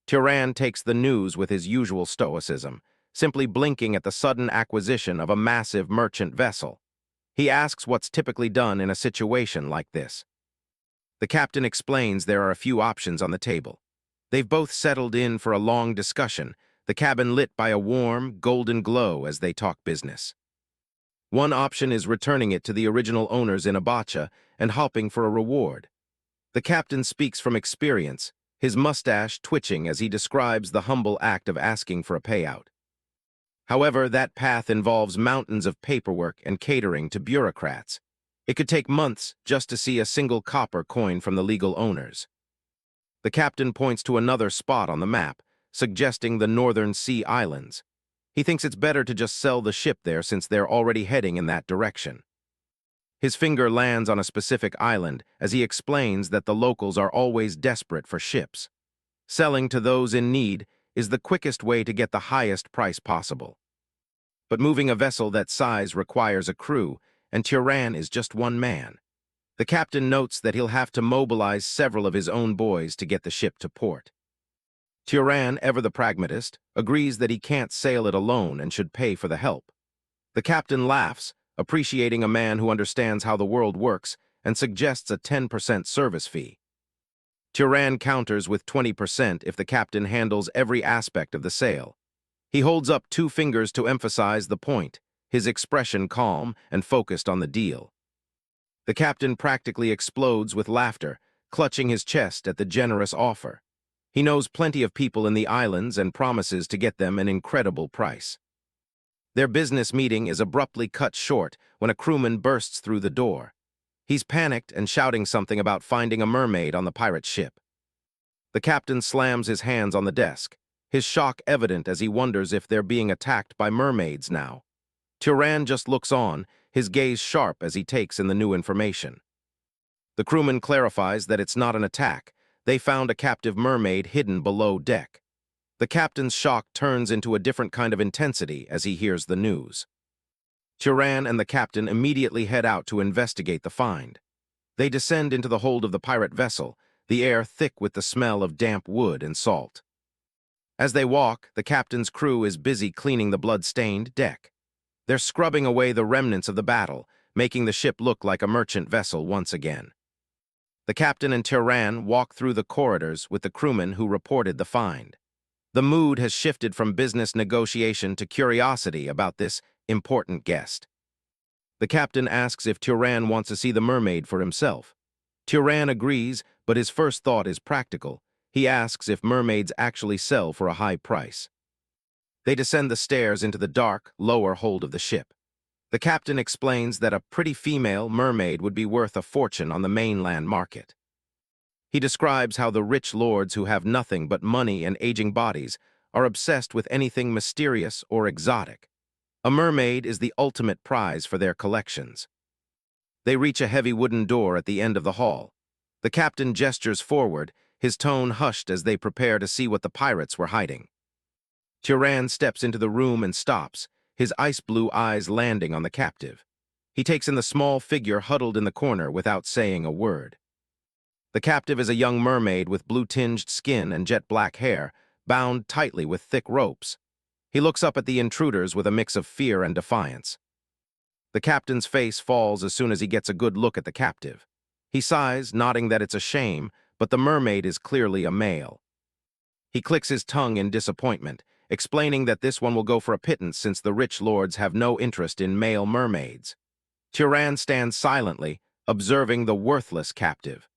Turan takes the news with his usual stoicism, simply blinking at the sudden acquisition of a massive merchant vessel. He asks what's typically done in a situation like this. The captain explains there are a few options on the table. They've both settled in for a long discussion, the cabin lit by a warm, golden glow as they talk business. One option is returning it to the original owners in Abacha and hoping for a reward. The captain speaks from experience, his mustache twitching as he describes the humble act of asking for a payout. However, that path involves mountains of paperwork and catering to bureaucrats. It could take months just to see a single copper coin from the legal owners. The captain points to another spot on the map, suggesting the Northern Sea Islands. He thinks it's better to just sell the ship there since they're already heading in that direction. His finger lands on a specific island as he explains that the locals are always desperate for ships. Selling to those in need is the quickest way to get the highest price possible. But moving a vessel that size requires a crew, and Turan is just one man. The captain notes that he'll have to mobilize several of his own boys to get the ship to port. Turan, ever the pragmatist, agrees that he can't sail it alone and should pay for the help. The captain laughs, appreciating a man who understands how the world works, and suggests a 10% service fee. Turan counters with 20% if the captain handles every aspect of the sale. He holds up two fingers to emphasize the point, his expression calm and focused on the deal. The captain practically explodes with laughter, clutching his chest at the generous offer. He knows plenty of people in the islands and promises to get them an incredible price. Their business meeting is abruptly cut short when a crewman bursts through the door. He's panicked and shouting something about finding a mermaid on the pirate ship. The captain slams his hands on the desk, his shock evident as he wonders if they're being attacked by mermaids now. Turan just looks on, his gaze sharp as he takes in the new information. The crewman clarifies that it's not an attack. They found a captive mermaid hidden below deck. The captain's shock turns into a different kind of intensity as he hears the news. Turan and the captain immediately head out to investigate the find. They descend into the hold of the pirate vessel, the air thick with the smell of damp wood and salt. As they walk, the captain's crew is busy cleaning the blood-stained deck. They're scrubbing away the remnants of the battle, making the ship look like a merchant vessel once again. The captain and Turan walk through the corridors with the crewman who reported the find. The mood has shifted from business negotiation to curiosity about this important guest. The captain asks if Turan wants to see the mermaid for himself. Turan agrees, but his first thought is practical. He asks if mermaids actually sell for a high price. They descend the stairs into the dark, lower hold of the ship. The captain explains that a pretty female mermaid would be worth a fortune on the mainland market. He describes how the rich lords who have nothing but money and aging bodies are obsessed with anything mysterious or exotic. A mermaid is the ultimate prize for their collections. They reach a heavy wooden door at the end of the hall. The captain gestures forward, his tone hushed as they prepare to see what the pirates were hiding. Turan steps into the room and stops, his ice-blue eyes landing on the captive. He takes in the small figure huddled in the corner without saying a word. The captive is a young mermaid with blue-tinged skin and jet-black hair, bound tightly with thick ropes. He looks up at the intruders with a mix of fear and defiance. The captain's face falls as soon as he gets a good look at the captive. He sighs, nodding that it's a shame, but the mermaid is clearly a male. He clicks his tongue in disappointment, explaining that this one will go for a pittance since the rich lords have no interest in male mermaids. Turan stands silently, observing the worthless captive.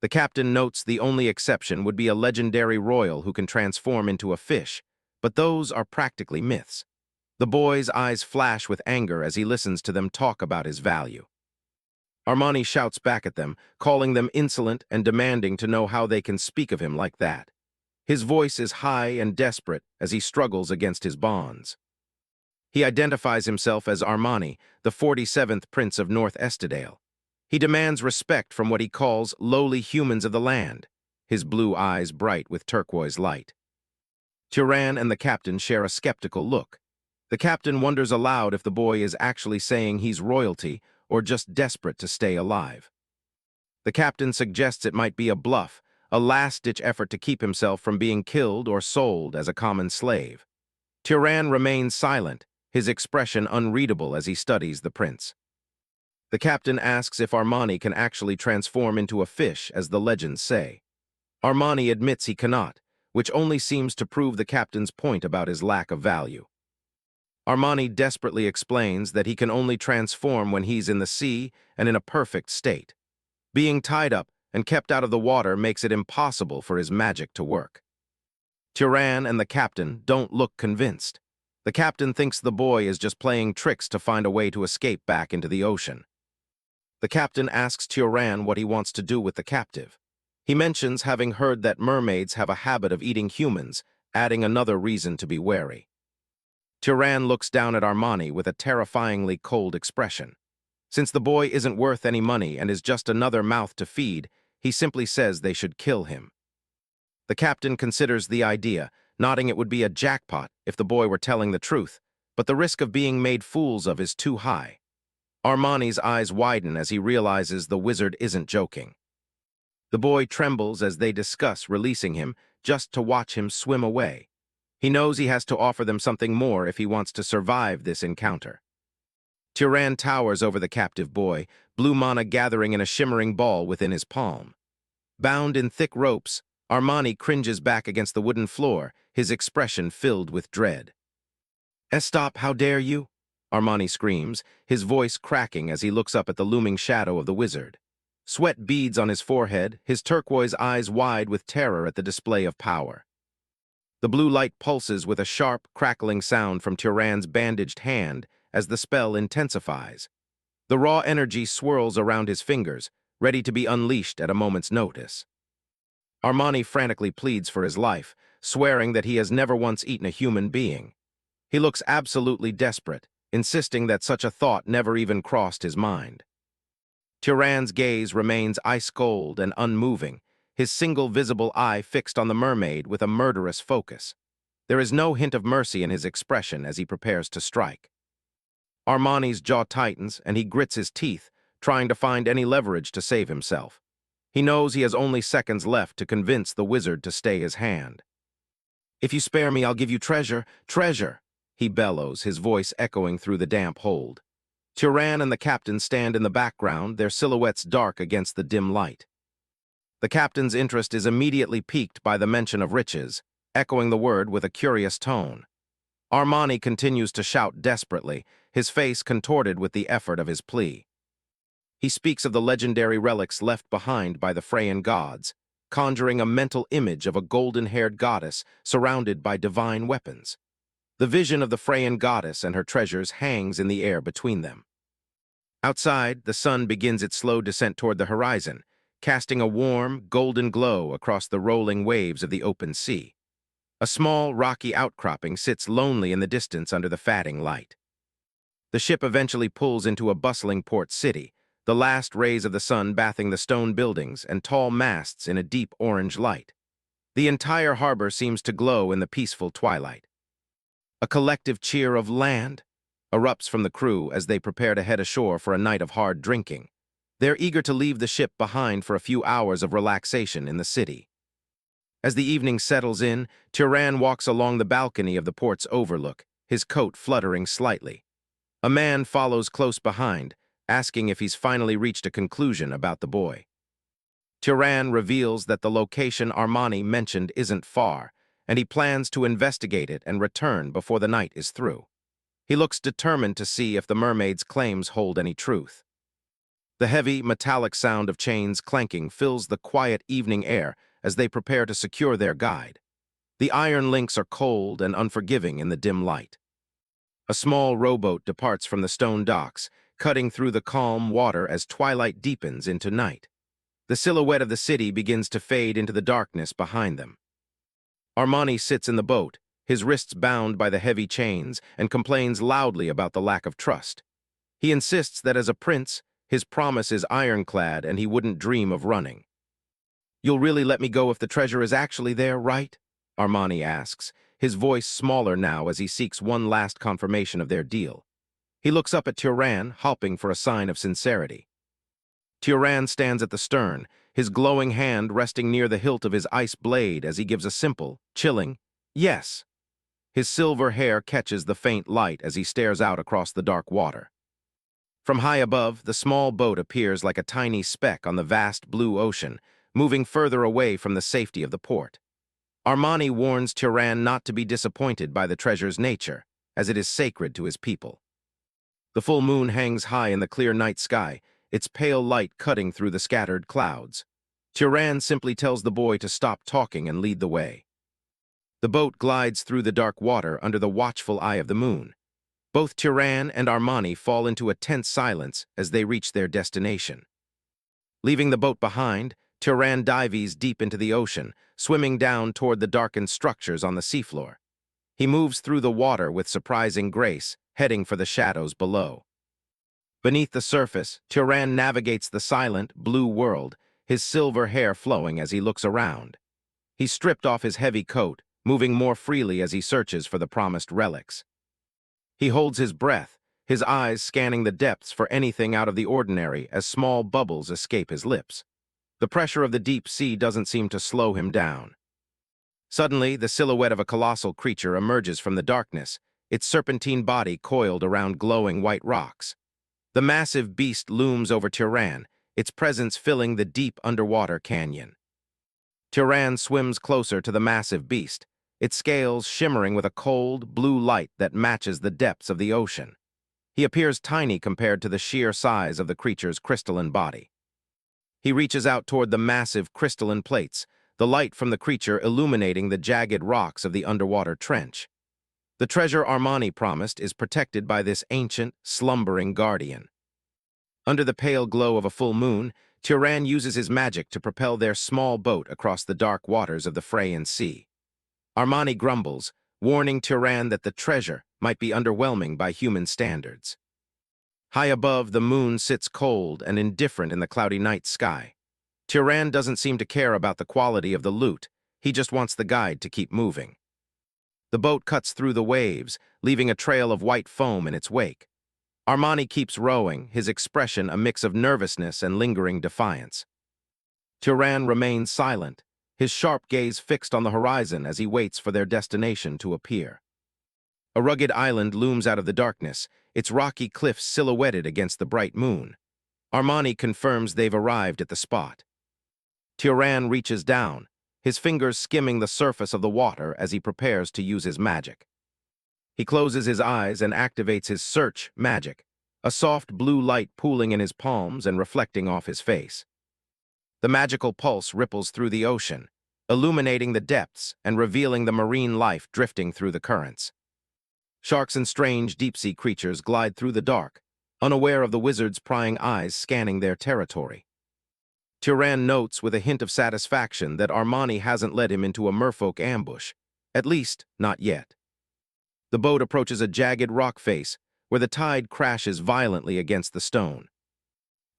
The captain notes the only exception would be a legendary royal who can transform into a fish, but those are practically myths. The boy's eyes flash with anger as he listens to them talk about his value. Armani shouts back at them, calling them insolent and demanding to know how they can speak of him like that. His voice is high and desperate as he struggles against his bonds. He identifies himself as Armani, the 47th Prince of North Estadale. He demands respect from what he calls lowly humans of the land, his blue eyes bright with turquoise light. Turan and the captain share a skeptical look. The captain wonders aloud if the boy is actually saying he's royalty or just desperate to stay alive. The captain suggests it might be a bluff, a last-ditch effort to keep himself from being killed or sold as a common slave. Turan remains silent, his expression unreadable as he studies the prince. The captain asks if Armani can actually transform into a fish, as the legends say. Armani admits he cannot, which only seems to prove the captain's point about his lack of value. Armani desperately explains that he can only transform when he's in the sea and in a perfect state. Being tied up and kept out of the water makes it impossible for his magic to work. Turan and the captain don't look convinced. The captain thinks the boy is just playing tricks to find a way to escape back into the ocean. The captain asks Turan what he wants to do with the captive. He mentions having heard that mermaids have a habit of eating humans, adding another reason to be wary. Turan looks down at Armani with a terrifyingly cold expression. Since the boy isn't worth any money and is just another mouth to feed, he simply says they should kill him. The captain considers the idea, nodding it would be a jackpot if the boy were telling the truth, but the risk of being made fools of is too high. Armani's eyes widen as he realizes the wizard isn't joking. The boy trembles as they discuss releasing him, just to watch him swim away. He knows he has to offer them something more if he wants to survive this encounter. Turan towers over the captive boy, blue mana gathering in a shimmering ball within his palm. Bound in thick ropes, Armani cringes back against the wooden floor, his expression filled with dread. "Stop, how dare you?" Armani screams, his voice cracking as he looks up at the looming shadow of the wizard. Sweat beads on his forehead, his turquoise eyes wide with terror at the display of power. The blue light pulses with a sharp, crackling sound from Turan's bandaged hand as the spell intensifies. The raw energy swirls around his fingers, ready to be unleashed at a moment's notice. Armani frantically pleads for his life, swearing that he has never once eaten a human being. He looks absolutely desperate, insisting that such a thought never even crossed his mind. Turan's gaze remains ice-cold and unmoving, his single visible eye fixed on the mermaid with a murderous focus. There is no hint of mercy in his expression as he prepares to strike. Armani's jaw tightens and he grits his teeth, trying to find any leverage to save himself. He knows he has only seconds left to convince the wizard to stay his hand. "If you spare me, I'll give you treasure, treasure," he bellows, his voice echoing through the damp hold. Turan and the captain stand in the background, their silhouettes dark against the dim light. The captain's interest is immediately piqued by the mention of riches, echoing the word with a curious tone. Armani continues to shout desperately, his face contorted with the effort of his plea. He speaks of the legendary relics left behind by the Freyan gods, conjuring a mental image of a golden-haired goddess surrounded by divine weapons. The vision of the Freyan goddess and her treasures hangs in the air between them. Outside, the sun begins its slow descent toward the horizon, casting a warm, golden glow across the rolling waves of the open sea. A small, rocky outcropping sits lonely in the distance under the fading light. The ship eventually pulls into a bustling port city, the last rays of the sun bathing the stone buildings and tall masts in a deep orange light. The entire harbor seems to glow in the peaceful twilight. A collective cheer of "land" erupts from the crew as they prepare to head ashore for a night of hard drinking. They're eager to leave the ship behind for a few hours of relaxation in the city. As the evening settles in, Turan walks along the balcony of the port's overlook, his coat fluttering slightly. A man follows close behind, asking if he's finally reached a conclusion about the boy. Turan reveals that the location Armani mentioned isn't far, and he plans to investigate it and return before the night is through. He looks determined to see if the mermaid's claims hold any truth. The heavy, metallic sound of chains clanking fills the quiet evening air as they prepare to secure their guide. The iron links are cold and unforgiving in the dim light. A small rowboat departs from the stone docks, cutting through the calm water as twilight deepens into night. The silhouette of the city begins to fade into the darkness behind them. Armani sits in the boat, his wrists bound by the heavy chains, and complains loudly about the lack of trust. He insists that as a prince, his promise is ironclad and he wouldn't dream of running. "You'll really let me go if the treasure is actually there, right?" Armani asks, his voice smaller now as he seeks one last confirmation of their deal. He looks up at Turan, hoping for a sign of sincerity. Turan stands at the stern, his glowing hand resting near the hilt of his ice blade as he gives a simple, chilling, yes. His silver hair catches the faint light as he stares out across the dark water. From high above, the small boat appears like a tiny speck on the vast blue ocean, moving further away from the safety of the port. Armani warns Turan not to be disappointed by the treasure's nature, as it is sacred to his people. The full moon hangs high in the clear night sky, its pale light cutting through the scattered clouds. Turan simply tells the boy to stop talking and lead the way. The boat glides through the dark water under the watchful eye of the moon. Both Turan and Armani fall into a tense silence as they reach their destination. Leaving the boat behind, Turan dives deep into the ocean, swimming down toward the darkened structures on the seafloor. He moves through the water with surprising grace, heading for the shadows below. Beneath the surface, Turan navigates the silent, blue world, his silver hair flowing as he looks around. He stripped off his heavy coat, moving more freely as he searches for the promised relics. He holds his breath, his eyes scanning the depths for anything out of the ordinary as small bubbles escape his lips. The pressure of the deep sea doesn't seem to slow him down. Suddenly, the silhouette of a colossal creature emerges from the darkness, its serpentine body coiled around glowing white rocks. The massive beast looms over Turan, its presence filling the deep underwater canyon. Turan swims closer to the massive beast, its scales shimmering with a cold, blue light that matches the depths of the ocean. He appears tiny compared to the sheer size of the creature's crystalline body. He reaches out toward the massive crystalline plates, the light from the creature illuminating the jagged rocks of the underwater trench. The treasure Armani promised is protected by this ancient, slumbering guardian. Under the pale glow of a full moon, Turan uses his magic to propel their small boat across the dark waters of the Freyan Sea. Armani grumbles, warning Turan that the treasure might be underwhelming by human standards. High above, the moon sits cold and indifferent in the cloudy night sky. Turan doesn't seem to care about the quality of the loot, he just wants the guide to keep moving. The boat cuts through the waves, leaving a trail of white foam in its wake. Armani keeps rowing, his expression a mix of nervousness and lingering defiance. Turan remains silent, his sharp gaze fixed on the horizon as he waits for their destination to appear. A rugged island looms out of the darkness, its rocky cliffs silhouetted against the bright moon. Armani confirms they've arrived at the spot. Turan reaches down, his fingers skimming the surface of the water as he prepares to use his magic. He closes his eyes and activates his search magic, a soft blue light pooling in his palms and reflecting off his face. The magical pulse ripples through the ocean, illuminating the depths and revealing the marine life drifting through the currents. Sharks and strange deep-sea creatures glide through the dark, unaware of the wizard's prying eyes scanning their territory. Turan notes with a hint of satisfaction that Armani hasn't led him into a merfolk ambush, at least not yet. The boat approaches a jagged rock face where the tide crashes violently against the stone.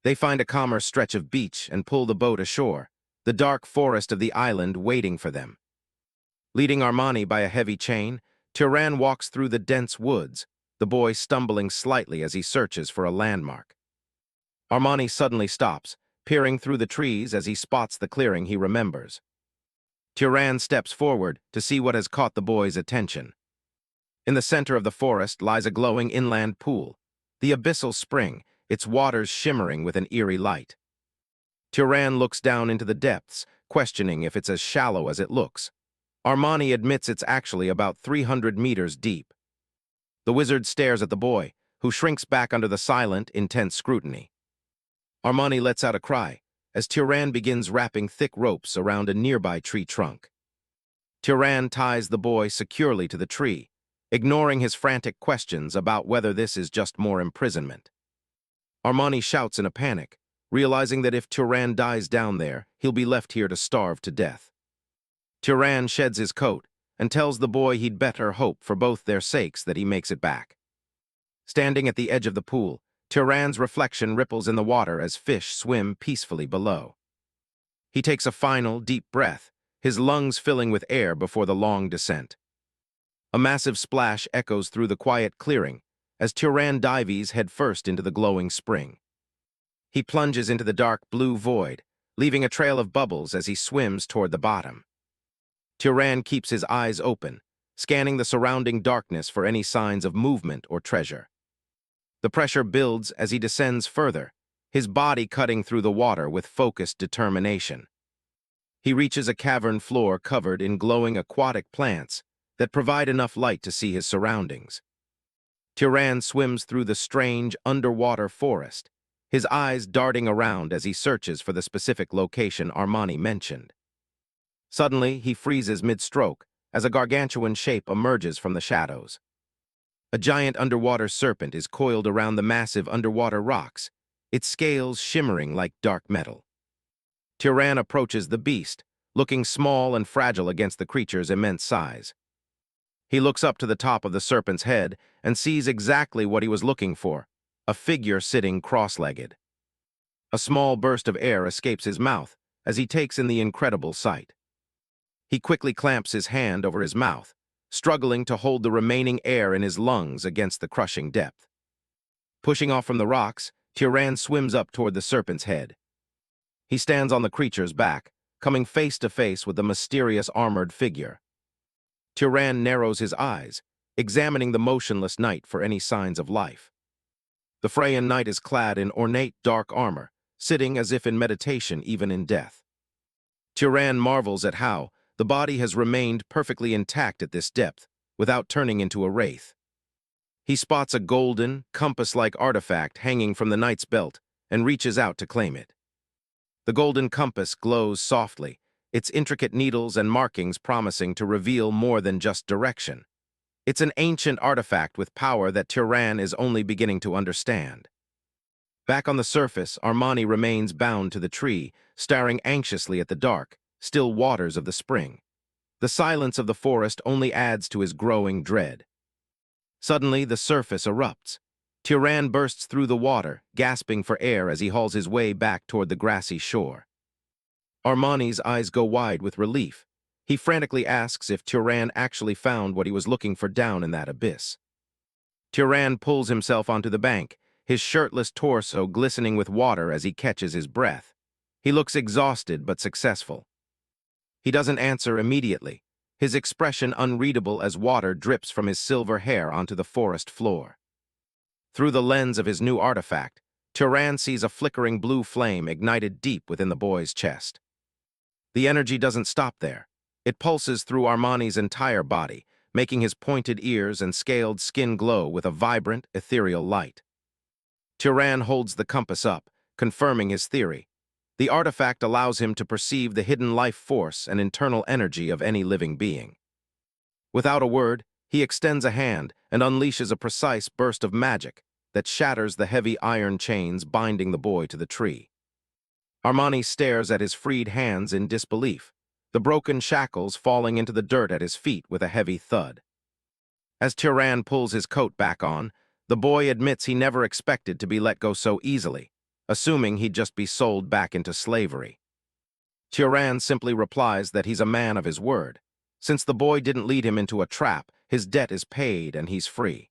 They find a calmer stretch of beach and pull the boat ashore, the dark forest of the island waiting for them. Leading Armani by a heavy chain, Turan walks through the dense woods, the boy stumbling slightly as he searches for a landmark. Armani suddenly stops, peering through the trees as he spots the clearing he remembers. Turan steps forward to see what has caught the boy's attention. In the center of the forest lies a glowing inland pool, the abyssal spring, its waters shimmering with an eerie light. Turan looks down into the depths, questioning if it's as shallow as it looks. Armani admits it's actually about 300 meters deep. The wizard stares at the boy, who shrinks back under the silent, intense scrutiny. Armani lets out a cry as Turan begins wrapping thick ropes around a nearby tree trunk. Turan ties the boy securely to the tree, ignoring his frantic questions about whether this is just more imprisonment. Armani shouts in a panic, realizing that if Turan dies down there, he'll be left here to starve to death. Turan sheds his coat and tells the boy he'd better hope for both their sakes that he makes it back. Standing at the edge of the pool, Turan's reflection ripples in the water as fish swim peacefully below. He takes a final, deep breath, his lungs filling with air before the long descent. A massive splash echoes through the quiet clearing as Turan dives headfirst into the glowing spring. He plunges into the dark blue void, leaving a trail of bubbles as he swims toward the bottom. Turan keeps his eyes open, scanning the surrounding darkness for any signs of movement or treasure. The pressure builds as he descends further, his body cutting through the water with focused determination. He reaches a cavern floor covered in glowing aquatic plants that provide enough light to see his surroundings. Turan swims through the strange underwater forest, his eyes darting around as he searches for the specific location Armani mentioned. Suddenly, he freezes mid-stroke as a gargantuan shape emerges from the shadows. A giant underwater serpent is coiled around the massive underwater rocks, its scales shimmering like dark metal. Turan approaches the beast, looking small and fragile against the creature's immense size. He looks up to the top of the serpent's head and sees exactly what he was looking for, a figure sitting cross-legged. A small burst of air escapes his mouth as he takes in the incredible sight. He quickly clamps his hand over his mouth, struggling to hold the remaining air in his lungs against the crushing depth. Pushing off from the rocks, Turan swims up toward the serpent's head. He stands on the creature's back, coming face to face with the mysterious armored figure. Turan narrows his eyes, examining the motionless knight for any signs of life. The Freyan knight is clad in ornate dark armor, sitting as if in meditation even in death. Turan marvels at how the body has remained perfectly intact at this depth, without turning into a wraith. He spots a golden, compass-like artifact hanging from the knight's belt and reaches out to claim it. The golden compass glows softly, its intricate needles and markings promising to reveal more than just direction. It's an ancient artifact with power that Turan is only beginning to understand. Back on the surface, Armani remains bound to the tree, staring anxiously at the dark, still waters of the spring. The silence of the forest only adds to his growing dread. Suddenly, the surface erupts. Turan bursts through the water, gasping for air as he hauls his way back toward the grassy shore. Armani's eyes go wide with relief. He frantically asks if Turan actually found what he was looking for down in that abyss. Turan pulls himself onto the bank, his shirtless torso glistening with water as he catches his breath. He looks exhausted but successful. He doesn't answer immediately, his expression unreadable as water drips from his silver hair onto the forest floor. Through the lens of his new artifact, Turan sees a flickering blue flame ignited deep within the boy's chest. The energy doesn't stop there. It pulses through Armani's entire body, making his pointed ears and scaled skin glow with a vibrant, ethereal light. Turan holds the compass up, confirming his theory. The artifact allows him to perceive the hidden life force and internal energy of any living being. Without a word, he extends a hand and unleashes a precise burst of magic that shatters the heavy iron chains binding the boy to the tree. Armani stares at his freed hands in disbelief, the broken shackles falling into the dirt at his feet with a heavy thud. As Turan pulls his coat back on, the boy admits he never expected to be let go so easily, assuming he'd just be sold back into slavery. Turan simply replies that he's a man of his word. Since the boy didn't lead him into a trap, his debt is paid and he's free.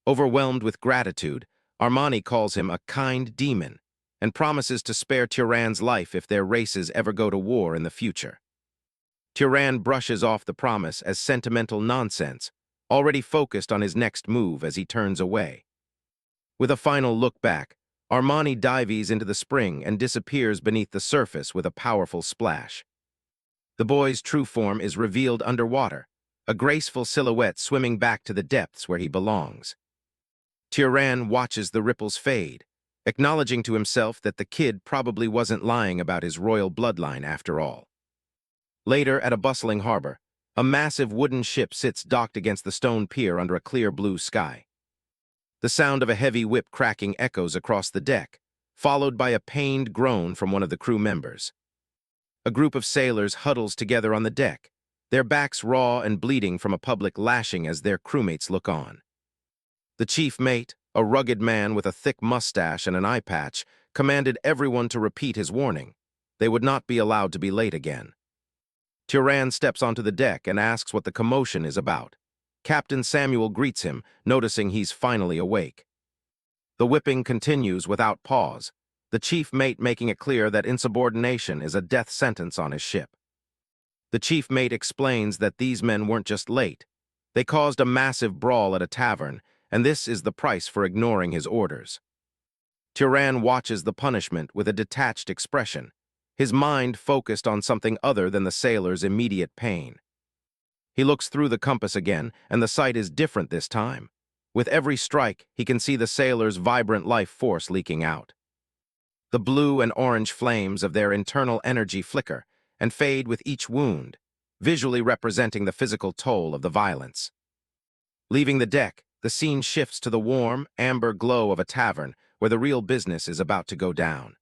Overwhelmed with gratitude, Armani calls him a kind demon and promises to spare Turan's life if their races ever go to war in the future. Turan brushes off the promise as sentimental nonsense, already focused on his next move as he turns away. With a final look back, Armani dives into the spring and disappears beneath the surface with a powerful splash. The boy's true form is revealed underwater, a graceful silhouette swimming back to the depths where he belongs. Turan watches the ripples fade, acknowledging to himself that the kid probably wasn't lying about his royal bloodline after all. Later, at a bustling harbor, a massive wooden ship sits docked against the stone pier under a clear blue sky. The sound of a heavy whip cracking echoes across the deck, followed by a pained groan from one of the crew members. A group of sailors huddles together on the deck, their backs raw and bleeding from a public lashing as their crewmates look on. The chief mate, a rugged man with a thick mustache and an eye patch, commanded everyone to repeat his warning. They would not be allowed to be late again. Turan steps onto the deck and asks what the commotion is about. Captain Samuel greets him, noticing he's finally awake. The whipping continues without pause, the chief mate making it clear that insubordination is a death sentence on his ship. The chief mate explains that these men weren't just late. They caused a massive brawl at a tavern, and this is the price for ignoring his orders. Turan watches the punishment with a detached expression, his mind focused on something other than the sailors' immediate pain. He looks through the compass again, and the sight is different this time. With every strike, he can see the sailors' vibrant life force leaking out. The blue and orange flames of their internal energy flicker and fade with each wound, visually representing the physical toll of the violence. Leaving the deck, the scene shifts to the warm, amber glow of a tavern where the real business is about to go down.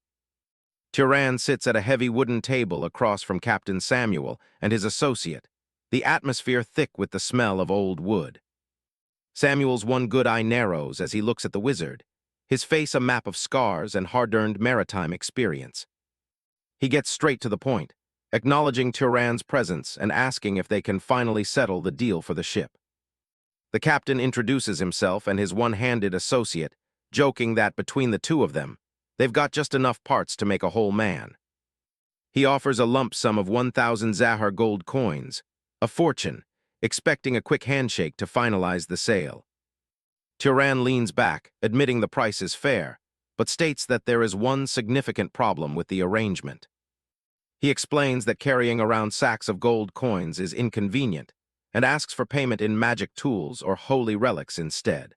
Turan sits at a heavy wooden table across from Captain Samuel and his associate, the atmosphere thick with the smell of old wood. Samuel's one good eye narrows as he looks at the wizard, his face a map of scars and hard-earned maritime experience. He gets straight to the point, acknowledging Turan's presence and asking if they can finally settle the deal for the ship. The captain introduces himself and his one-handed associate, joking that between the two of them, they've got just enough parts to make a whole man. He offers a lump sum of 1,000 Zahar gold coins, a fortune, expecting a quick handshake to finalize the sale. Turan leans back, admitting the price is fair, but states that there is one significant problem with the arrangement. He explains that carrying around sacks of gold coins is inconvenient and asks for payment in magic tools or holy relics instead.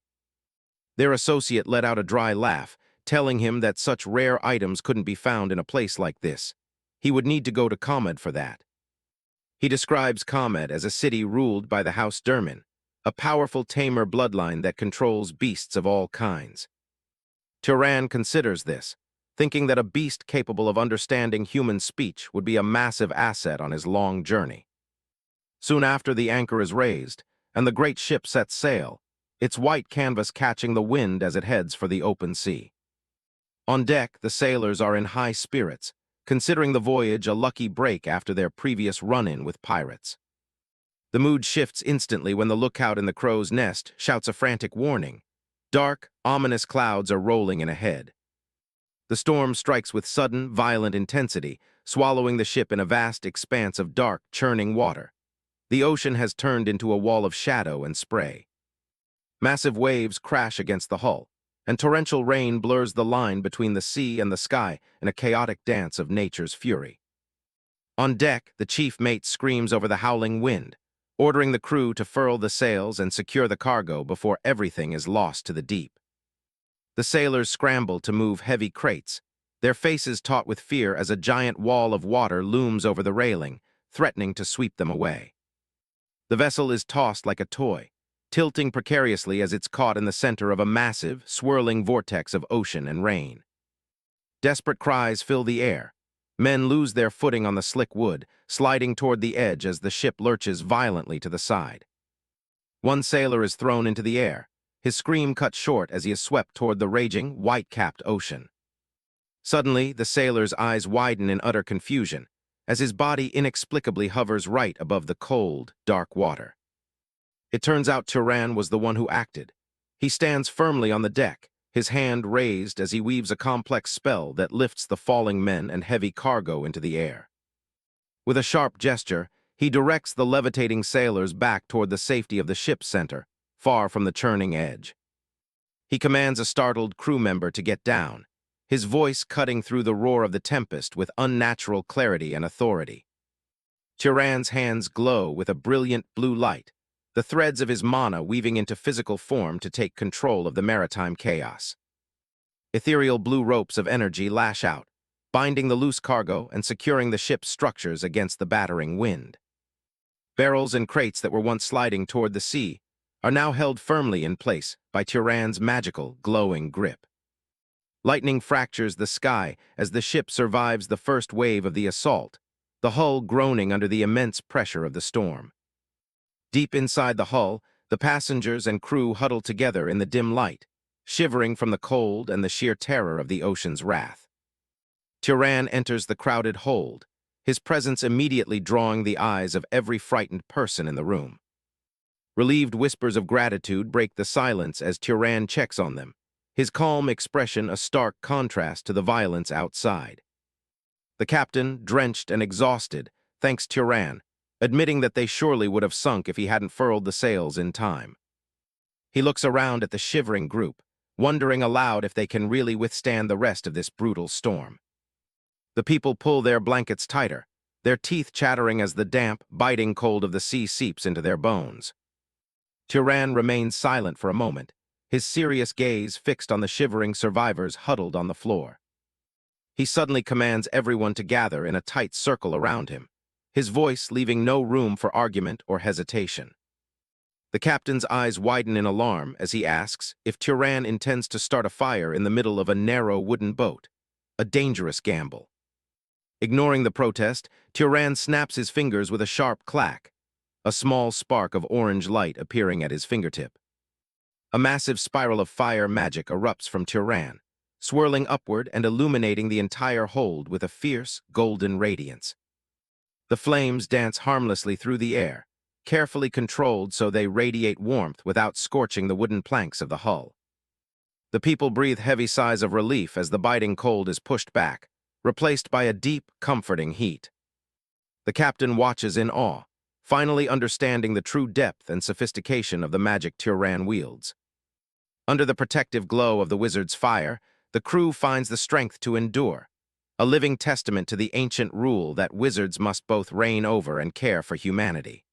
Their associate let out a dry laugh, telling him that such rare items couldn't be found in a place like this. He would need to go to Kamed for that. He describes Kamed as a city ruled by the House Derman, a powerful tamer bloodline that controls beasts of all kinds. Turan considers this, thinking that a beast capable of understanding human speech would be a massive asset on his long journey. Soon after, the anchor is raised, and the great ship sets sail, its white canvas catching the wind as it heads for the open sea. On deck, the sailors are in high spirits, considering the voyage a lucky break after their previous run-in with pirates. The mood shifts instantly when the lookout in the crow's nest shouts a frantic warning. Dark, ominous clouds are rolling in ahead. The storm strikes with sudden, violent intensity, swallowing the ship in a vast expanse of dark, churning water. The ocean has turned into a wall of shadow and spray. Massive waves crash against the hull, and torrential rain blurs the line between the sea and the sky in a chaotic dance of nature's fury. On deck, the chief mate screams over the howling wind, ordering the crew to furl the sails and secure the cargo before everything is lost to the deep. The sailors scramble to move heavy crates, their faces taut with fear as a giant wall of water looms over the railing, threatening to sweep them away. The vessel is tossed like a toy, tilting precariously as it's caught in the center of a massive, swirling vortex of ocean and rain. Desperate cries fill the air. Men lose their footing on the slick wood, sliding toward the edge as the ship lurches violently to the side. One sailor is thrown into the air, his scream cut short as he is swept toward the raging, white-capped ocean. Suddenly, the sailor's eyes widen in utter confusion, as his body inexplicably hovers right above the cold, dark water. It turns out Turan was the one who acted. He stands firmly on the deck, his hand raised as he weaves a complex spell that lifts the falling men and heavy cargo into the air. With a sharp gesture, he directs the levitating sailors back toward the safety of the ship's center, far from the churning edge. He commands a startled crew member to get down, his voice cutting through the roar of the tempest with unnatural clarity and authority. Turan's hands glow with a brilliant blue light, the threads of his mana weaving into physical form to take control of the maritime chaos. Ethereal blue ropes of energy lash out, binding the loose cargo and securing the ship's structures against the battering wind. Barrels and crates that were once sliding toward the sea are now held firmly in place by Turan's magical, glowing grip. Lightning fractures the sky as the ship survives the first wave of the assault, the hull groaning under the immense pressure of the storm. Deep inside the hull, the passengers and crew huddle together in the dim light, shivering from the cold and the sheer terror of the ocean's wrath. Turan enters the crowded hold, his presence immediately drawing the eyes of every frightened person in the room. Relieved whispers of gratitude break the silence as Turan checks on them, his calm expression a stark contrast to the violence outside. The captain, drenched and exhausted, thanks Turan, admitting that they surely would have sunk if he hadn't furled the sails in time. He looks around at the shivering group, wondering aloud if they can really withstand the rest of this brutal storm. The people pull their blankets tighter, their teeth chattering as the damp, biting cold of the sea seeps into their bones. Turan remains silent for a moment, his serious gaze fixed on the shivering survivors huddled on the floor. He suddenly commands everyone to gather in a tight circle around him, his voice leaving no room for argument or hesitation. The captain's eyes widen in alarm as he asks if Turan intends to start a fire in the middle of a narrow wooden boat, a dangerous gamble. Ignoring the protest, Turan snaps his fingers with a sharp clack, a small spark of orange light appearing at his fingertip. A massive spiral of fire magic erupts from Turan, swirling upward and illuminating the entire hold with a fierce, golden radiance. The flames dance harmlessly through the air, carefully controlled so they radiate warmth without scorching the wooden planks of the hull. The people breathe heavy sighs of relief as the biting cold is pushed back, replaced by a deep, comforting heat. The captain watches in awe, finally understanding the true depth and sophistication of the magic Turan wields. Under the protective glow of the wizard's fire, the crew finds the strength to endure, a living testament to the ancient rule that wizards must both reign over and care for humanity.